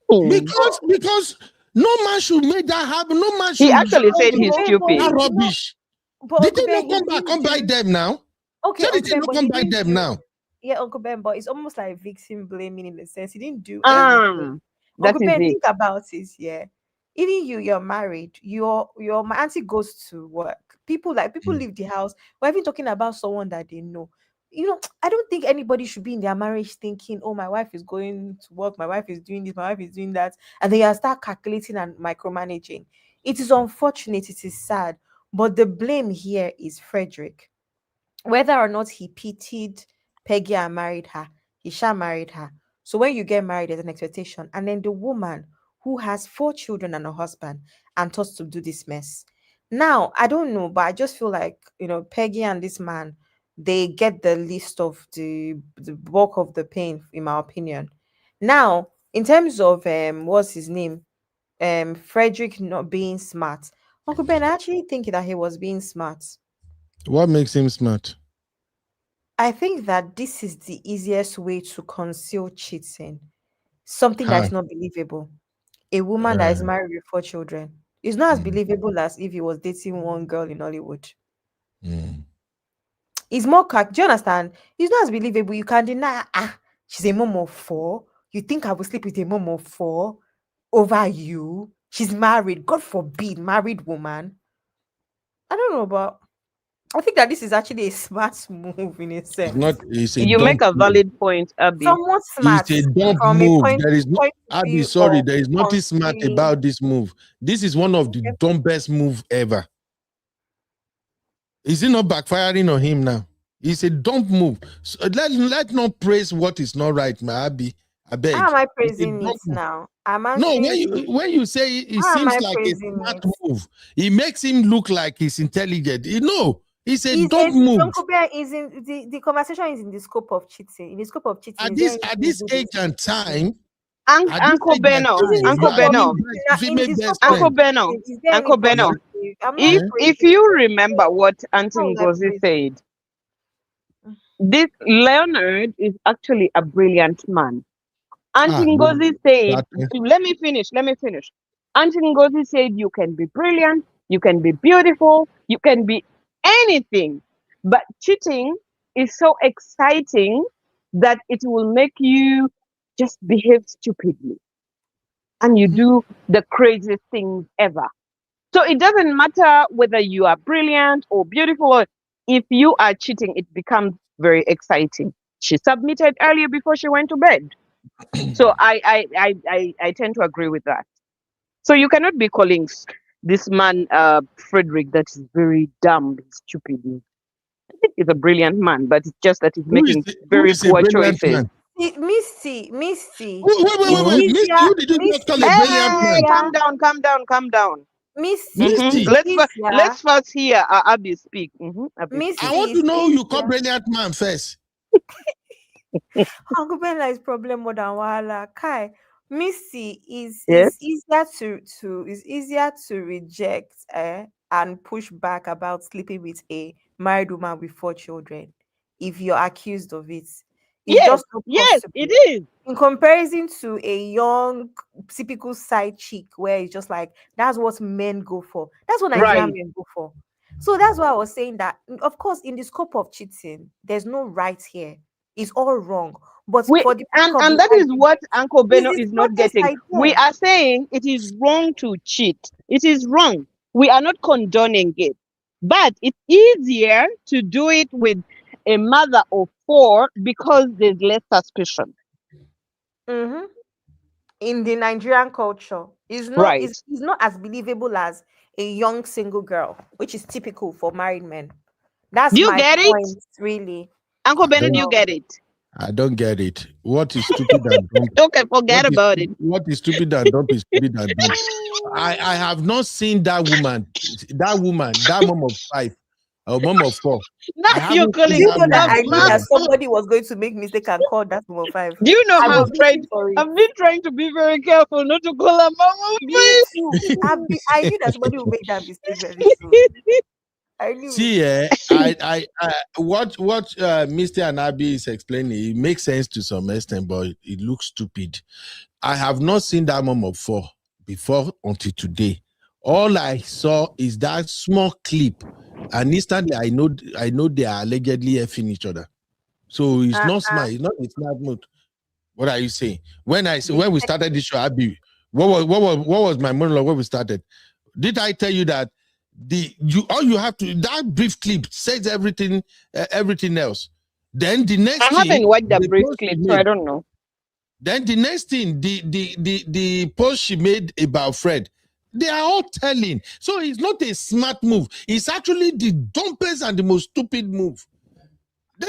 Because no man should make that happen. No man should. He actually said he's stupid. That rubbish. But The Uncle thing Ben, not he come back, come didn't buy do. them now. Okay, So the Uncle thing Ben, not but come he buy didn't them do. now. Yeah, Uncle Ben, but it's almost like victim blaming in a sense. He didn't do everything. That Uncle is Ben, it. think about it. Yeah, even you're married. My auntie goes to work. People leave the house. We're even talking about someone that they know. I don't think anybody should be in their marriage thinking, "Oh, my wife is going to work. My wife is doing this. My wife is doing that," and then you start calculating and micromanaging. It is unfortunate. It is sad, but the blame here is Frederick. Whether or not he pitied Peggy and married her, he shall married her. So when you get married, there's an expectation. And then the woman who has 4 children and a husband and thought to do this mess. Now, I don't know, but I just feel like, Peggy and this man, they get the least of the bulk of the pain, in my opinion. Now, in terms of what's his name? Frederick not being smart. Uncle Ben, I actually think that he was being smart. What makes him smart? I think that this is the easiest way to conceal cheating. Something that How? is not believable. A woman that is married with 4 children. It's not as believable as if he was dating one girl in Hollywood. It's more do you understand? It's not as believable. You can deny, she's a mom of 4. You think I will sleep with a mom of 4 over you? She's married. God forbid, married woman. I don't know, but I think that this is actually a smart move in a sense. It's not. It's a You dumb make a move. valid point, Abby. Somewhat smart. It's a dumb from a move. point There is no. of I'll be view sorry. of There is nothing smart concealing. about this move. This is one of the dumbest move ever. Is it not backfiring on him now? It's a dumb move. So let not praise what is not right, my Abby. I beg. How am I It's a praising dumb it move. now? I'm No, answering. when you say it How am seems I like a praising smart it? move, it makes him look like he's intelligent. No, it's a Is dumb move. Uncle Ben is in the conversation is in the scope of cheating. In the scope of cheating, At is there this anything good in age and cheating? time, at this Uncle age and Beno, time, In the you Uncle scope are of Beno, giving cheating, birth to in the female scope best of Uncle friend. Beno, cheating, is there any Uncle Beno. positive? I'm not If praising. you remember what Auntie How will I Ngozi praise? said, this Leonard is actually a brilliant man. Auntie Ngozi said, let me finish. Auntie Ngozi said you can be brilliant, you can be beautiful, you can be anything. But cheating is so exciting that it will make you just behave stupidly. And you do the craziest things ever. So it doesn't matter whether you are brilliant or beautiful, or if you are cheating, it becomes very exciting. She submitted earlier before she went to bed. So I tend to agree with that. So you cannot be calling this man Frederick that is very dumb, stupid. I think he's a brilliant man, but it's just that he's making very poor choices. Missy. Wait. It's easier. Who did you just call a brilliant man? Calm down. Missy. Let's first hear Abby speak. Missy, I want to know who you call brilliant man first. Uncle Bella is problem more than Wahala. Kai, Missy is Yes. easier to reject and push back about sleeping with a married woman with 4 children if you're accused of it. It's just not possible. It is. In comparison to a young, typical side chick where it's just like, that's what men go for. That's what Nigerian men go for. So that's why I was saying that, of course, in the scope of cheating, there's no right here. It's all wrong. But for the and that is what Uncle Beno is not getting. idea. We are saying it is wrong to cheat. It is wrong. We are not condoning it. But it's easier to do it with a mother of 4 because there's less suspicion. In the Nigerian culture, it's not as believable as a young single girl, which is typical for married men. That's Do you my get point, it? really. Uncle Beno, do you get it? I don't get it. What is stupid and dumb? Okay, forget about it. What is stupid and dumb is stupid and dumb. I have not seen that woman, that mom of 5 or mom of 4. Now you're calling. Do you know that I knew that somebody was going to make mistake and call that mom of 5? Do you know I how was waiting for it. I've been trying to be very careful not to call her mom of 5. I knew that somebody would make that mistake very soon. I knew. See, what Mr. Anabi is explaining, it makes sense to some extent, but it looks stupid. I have not seen that mom of 4 before until today. All I saw is that small clip, and instantly I know they are allegedly effing each other. So it's not smart. It's not a smart move. What are you saying? When we started this show, Abby, what was my monologue when we started? Did I tell you that all you have to, that brief clip says everything else. Then the next I haven't watched the brief clip, so I don't know. Then the next thing, the post she made about Fred, they are all telling. So it's not a smart move. It's actually the dumbest and the most stupid move.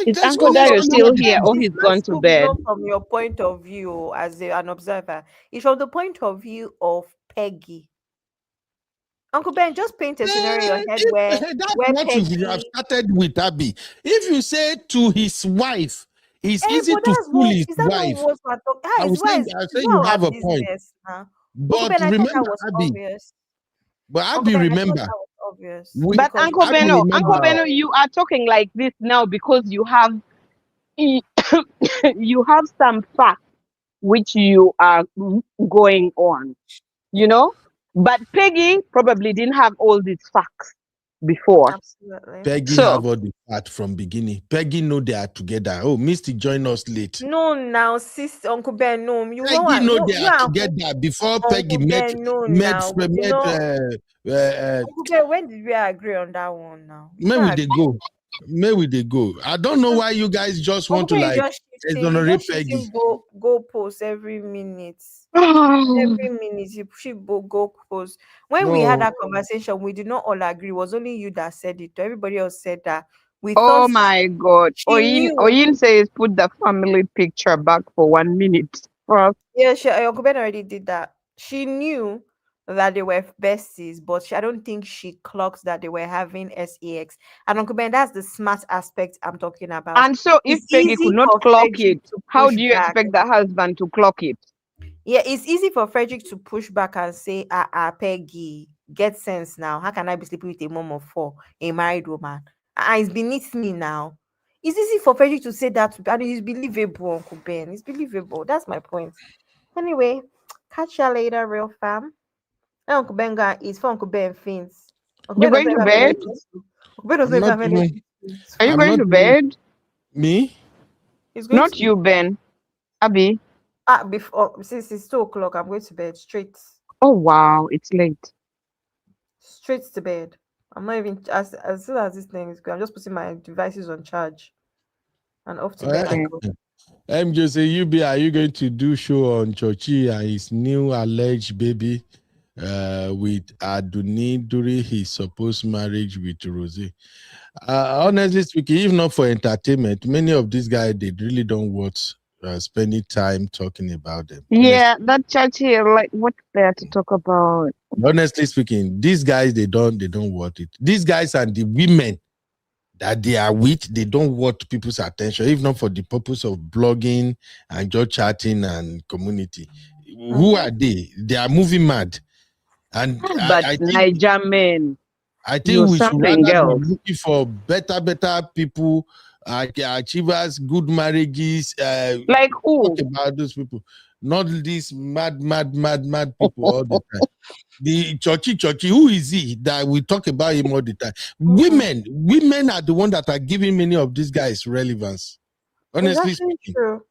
Is Uncle Dario still here, or he's gone to bed? From your point of view as an observer, it's from the point of view of Peggy. Uncle Ben, just paint a scenario in your head where what Peggy... you have started with, Abby. If you say to his wife, it's easy to fool his wife. I would say you have a point. But remember, Abby. But Abby, remember. But Uncle Beno, you are talking like this now because you have you have some facts which you are going on, you know. But Peggy probably didn't have all these facts before. Absolutely. Peggy have all the facts from beginning. Peggy know they are together. Oh, Misty join us late. No, now, sis, Uncle Ben, no. You Peggy know they are together before Peggy met. Uncle Ben, when did we agree on that one now? Maybe they go. I don't know why you guys just want to like exonerate Peggy. Go post every minute. Every minute you push go post. When we had that conversation, we did not all agree. It was only you that said it. Everybody else said that. Oh my God! Oyin says put the family picture back for 1 minute. Yeah, Uncle Ben already did that. She knew that they were besties, but I don't think she clocks that they were having sex. And Uncle Ben, that's the smart aspect I'm talking about. And so if Peggy could not clock it, how do you expect the husband to clock it? Yeah, it's easy for Frederick to push back and say, Peggy, get sense now. How can I be sleeping with a mom of 4, a married woman? It's beneath me now. It's easy for Frederick to say that, and it's believable, Uncle Ben. It's believable. That's my point. Anyway, catch you later, real fam. Uncle Ben is for Uncle Ben Fins. You're going to bed? Are you going to bed? Me? Not you, Ben. Abby. Before since it's 2 o'clock, I'm going to bed straight. Oh wow, it's late. Straight to bed. I'm not even as soon as this thing is going. I'm just putting my devices on charge and off to bed. MJ say, are you going to do show on Chochi and his new alleged baby with Aduni during his supposed marriage with Rosie? Honestly speaking, if not for entertainment, many of these guys, they really don't watch spending time talking about them. Yeah, that church here, like what's there to talk about? Honestly speaking, these guys, they don't want it. These guys and the women that they are with, they don't want people's attention, if not for the purpose of blogging and just chatting and community. Who are they? They are moving mad. And but I think, Niger men, I think we should rather be looking for better people, achievers, good marriages. Like who? Talk about those people, not these mad people all the time. The Chochi, who is he that we talk about him all the time? Women are the ones that are giving many of these guys relevance. Honestly speaking, true.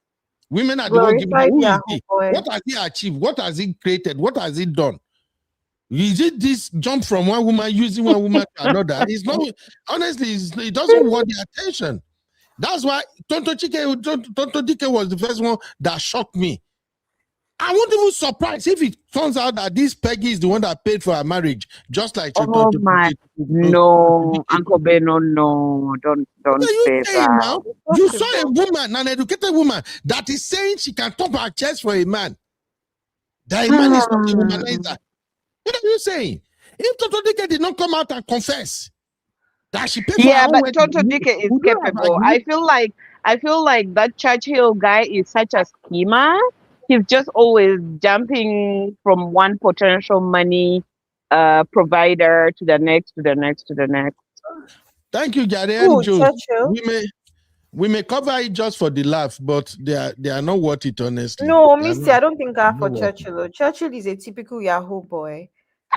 Women are the ones giving. Who is he? What has he achieved? What has he created? What has he done? Is it this jump from one woman using one woman to another? It's not. Honestly, it doesn't want the attention. That's why Tonto Dike was the first one that shocked me. I won't even surprised if it turns out that this Peggy is the one that paid for her marriage, just like no, Uncle Beno, no, don't say that. Now? You saw a woman, an educated woman, that is saying she can top her chest for a man. That a man is not a womanizer. What are you saying? If Tonto Dike did not come out and confess that she paid for her but Tonto Dike is capable. I feel like that Churchill guy is such a schemer. He's just always jumping from one potential money provider to the next. Thank you, Gary. We may cover it just for the laugh, but they are not worth it, honestly. No, Misty, I don't think for Churchill. Churchill is a typical Yahoo boy.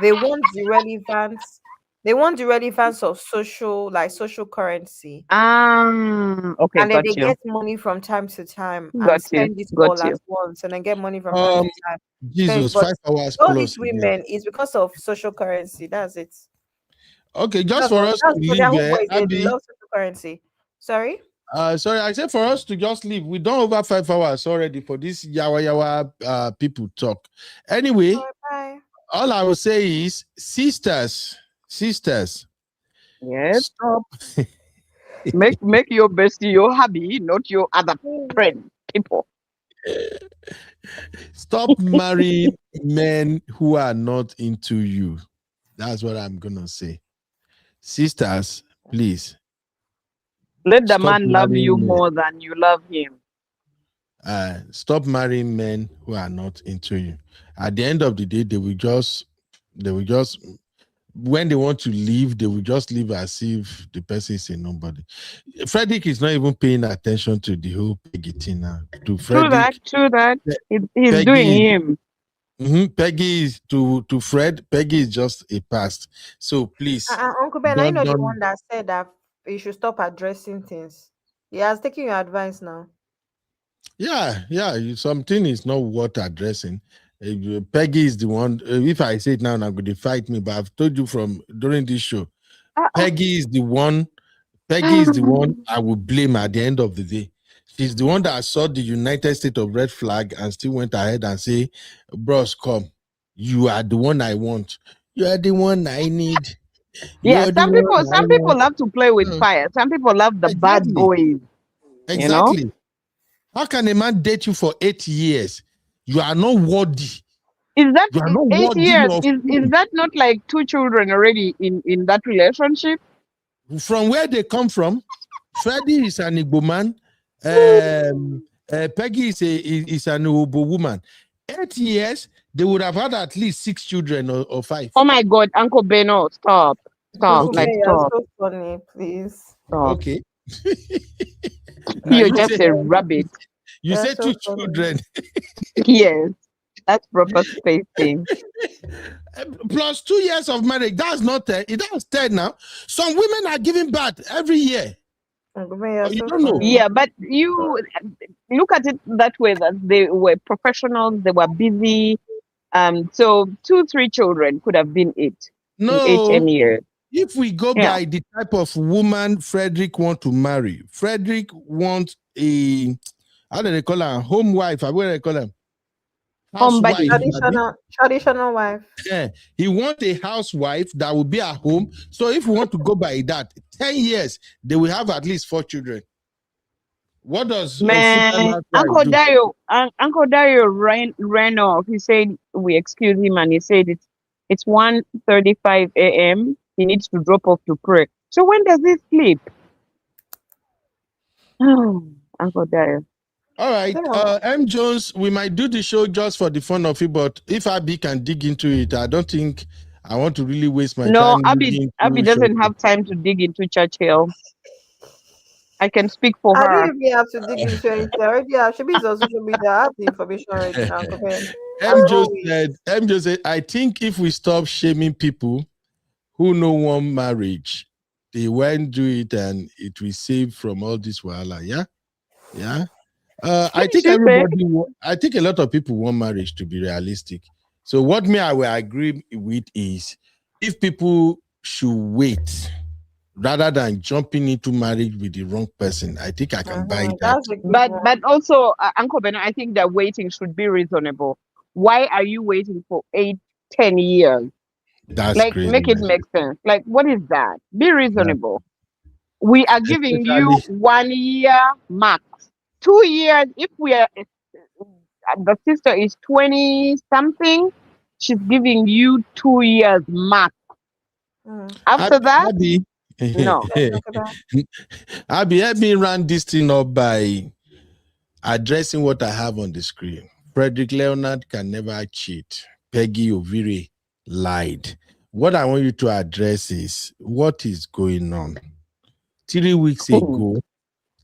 They want the relevance. They want the relevance of social currency. Okay, And then got they you. get money from time to time and Got you. spend it all Got at you. once and then get money from time to time. Jesus, But 5 hours all plus these again. women is because of social currency. That's it. Okay, just for us to So their leave, whole voice, they Abby. love social currency. Sorry? Sorry, I said for us to just leave. We done over 5 hours already for this yawa people talk. Anyway, Bye. all I will say is, sisters, Yes. stop. make your bestie your hubby, not your other friend people. Stop marrying men who are not into you. That's what I'm gonna say. Sisters, please. Let the Stop man love you marrying men. more than you love him. Stop marrying men who are not into you. At the end of the day, they will just when they want to leave, they will just leave as if the person is a nobody. Frederick is not even paying attention to the whole Peggy thing now. To Frederick, True that. He's Peggy doing is- him. Peggy is to Fred. Peggy is just a past. So please, Uncle Ben, I know the don't. one that said that you should stop addressing things. He has taken your advice now. Yeah. Something is not worth addressing. Peggy is the one. If I say it now, I'm going to fight me. But I've told you from during this show, Peggy is the one. Peggy is the one I will blame at the end of the day. She's the one that saw the United States of red flag and still went ahead and say, "Bros, come. You are the one I want. You are the one I need." Yeah, You're the some one I people want. love to play with fire. Some people love the bad boys. Exactly. You know? How can a man date you for 8 years? You are not worthy. Is that You are not 8 worthy years? of Is that not like 2 children already in that relationship? from where they come from. Freddie is an Igbo man. Peggy is an Igbo woman. 8 years, they would have had at least 6 children or 5. Oh my God, Uncle Beno, stop. Uncle Okay. Ben, you're so funny, please. Stop. Okay. You're just a rabbit. You You're say so 2 funny. children. Yes, that's proper spacing. Plus 2 years of marriage. That's not 10. That's 10 now. Some women are giving birth every year. Uncle Ben, you're You so don't know. funny. Yeah, but you look at it that way, that they were professionals, they were busy. So 2, 3 children could have been it in 8, 10 No. years. If we go Yeah. by the type of woman Frederick want to marry, Frederick wants a, how do they call her? Home wife. What do they call her? Homebody. Traditional wife. Yeah. He wants a housewife that will be at home. So if we want to go by that, 10 years, they will have at least 4 children. What does Man, Uncle Dario ran off. He said we excuse him, and he said it's 1:35 a.m. He needs to drop off to pray. So when does he sleep? Uncle Dario. All right, M. Jones, we might do the show just for the fun of it, but if Abby can dig into it, I don't think I want to really waste my No, time. Abby doesn't have time to dig into Churchill. I can speak for I her. don't even have to dig into anything. I already have. She be on social media. I have the information already now. Uncle Ben. M. Jones said, I think if we stop shaming people who know one marriage, they won't do it and it will save from all this wahala. Yeah. I think I think a lot of people want marriage to be realistic. So what I will agree with is if people should wait rather than jumping into marriage with the wrong person, I think I can buy that. But also, Uncle Ben, I think that waiting should be reasonable. Why are you waiting for 8, 10 years? That's like crazy. Make it make sense. Like, what is that? Be reasonable. We are giving you 1 year max. 2 years, if we are, the sister is 20 something, she's giving you 2 years max. After that, Abby, no. Abby, help me run this thing up by addressing what I have on the screen. Fredrick Leonard can never cheat. Peggy Ovire lied. What I want you to address is what is going on. 3 weeks ago,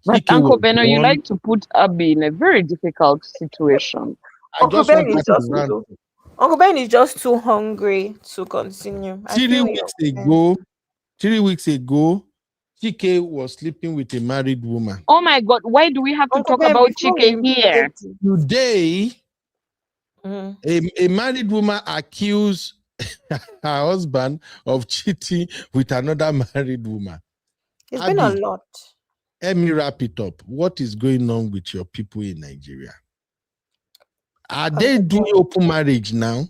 but Uncle Beno, you like to put Abby in a very difficult situation. Uncle Ben is just Uncle Ben is just too hungry to continue. I feel you. 3 weeks ago, Chike was sleeping with a married woman. Oh my God, why do we have to Uncle talk Ben, about before Chike we here? Today, Mhm. a married woman accused her husband of cheating with another married woman. It's been a lot. Let me wrap it up. What is going on with your people in Nigeria? Are they doing open marriage now?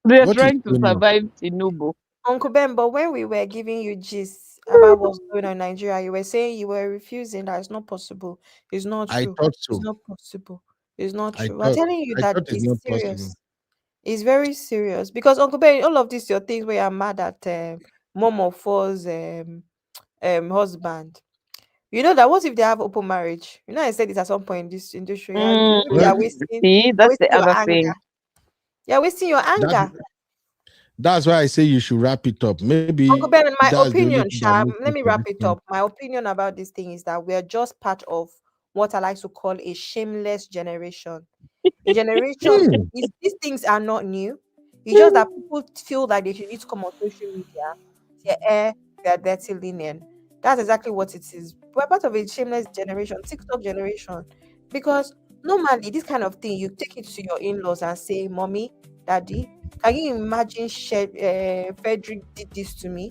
They are What is trying to going on? survive Tinubu. Uncle Ben, but when we were giving you gist about what's going on in Nigeria, you were saying you were refusing that it's not possible. It's not I true. thought It's so. not possible. It's not I true. We're telling you that thought it's it's not serious. possible. It's very serious because Uncle Ben, all of these your things where you're mad at mom of four's husband. You know that what if they have open marriage? You know, I said it at some point in this industry. Maybe Well, you're wasting, See, that's the your other anger. thing. You're wasting your anger. That's why I say you should wrap it up. Maybe Uncle Ben, in my that's the only opinion, thing that Sham, makes let it me a wrap it difference. up. My opinion about this thing is that we are just part of what I like to call a shameless generation. The generation, these things are not new. It's just that people feel like they should need to come on social media, say, we are dirty linen. That's exactly what it is. We're part of a shameless generation, TikTok generation. Because normally, this kind of thing, you take it to your in-laws and say, Mommy, Daddy, can you imagine Frederick did this to me?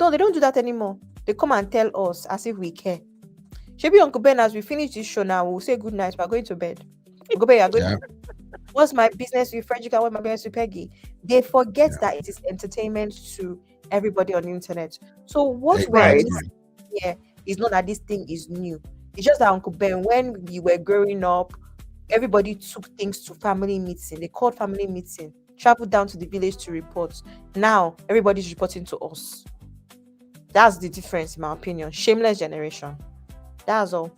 No, they don't do that anymore. They come and tell us as if we care. Maybe Uncle Ben, as we finish this show now, we'll say good night. We're going to bed. Uncle Ben, you're going to bed. What's my business with Frederick and what's my business with Peggy? They forget that it is entertainment to everybody on the internet. So what we're missing here is not that this thing is new. It's just that Uncle Ben, when we were growing up, everybody took things to family meeting. They called family meeting, traveled down to the village to report. Now everybody's reporting to us. That's the difference, in my opinion. Shameless generation. That's all.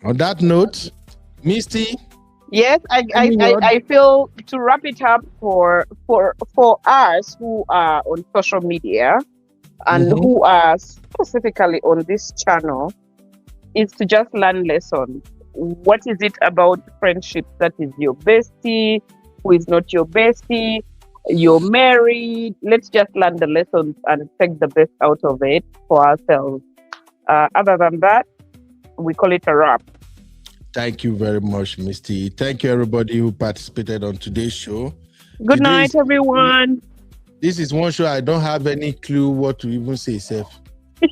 On that note, Misty. Yes, I feel to wrap it up for us who are on social media and who are specifically on this channel is to just learn lessons. What is it about friendship that is your bestie, who is not your bestie? You're married. Let's just learn the lessons and take the best out of it for ourselves. Other than that, we call it a wrap. Thank you very much, Misty. Thank you, everybody who participated on today's show. Good night, everyone. This is one show I don't have any clue what to even say, Seth.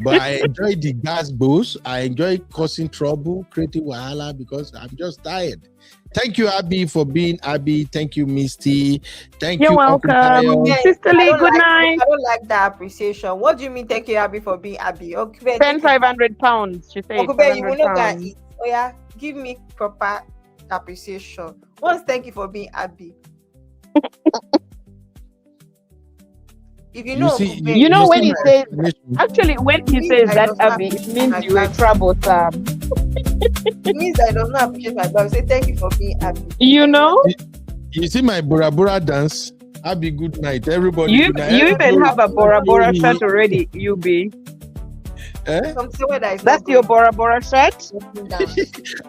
But I enjoy the gas boost. I enjoy causing trouble, creating wahala because I'm just tired. Thank you, Abby, for being Abby. Thank you, Misty. Thank You're you, welcome. Sister Lee, good night. I don't like that appreciation. What do you mean? Thank you, Abby, for being Abby. Okay, Spend 500 pounds. She said. Uncle Ben, you will not get it. Oh yeah, give me proper appreciation. Once, thank you for being Abby. If you know, you know when he says, actually, when he says that, Abby, it means you were troublesome. It means I don't appreciate my dog. Say thank you for being Abby. You know? You see my Bora Bora dance? Abby, good night. Everybody, you good night. You even have a Bora Bora shirt already, UB. Eh? That's your Bora Bora shirt?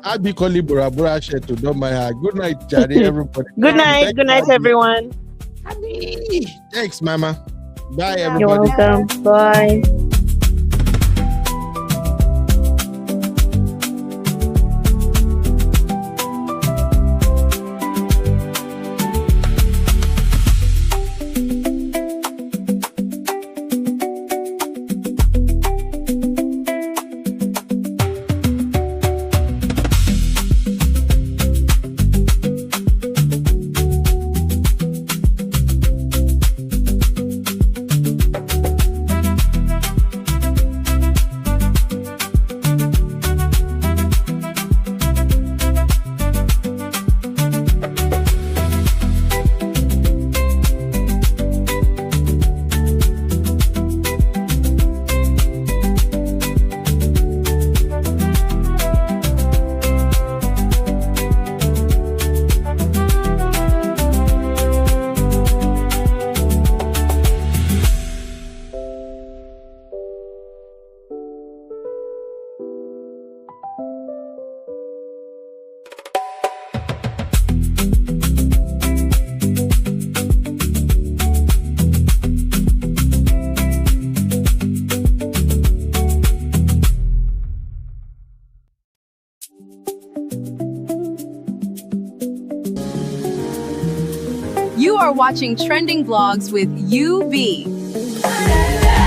Abby call it Bora Bora shirt to don't mind her. Good night, Jari, everybody. Good night. Good night, everyone. Abby. Thanks, Mama. Bye, everybody. You're welcome. Bye. are watching Trending Vlogs with UB.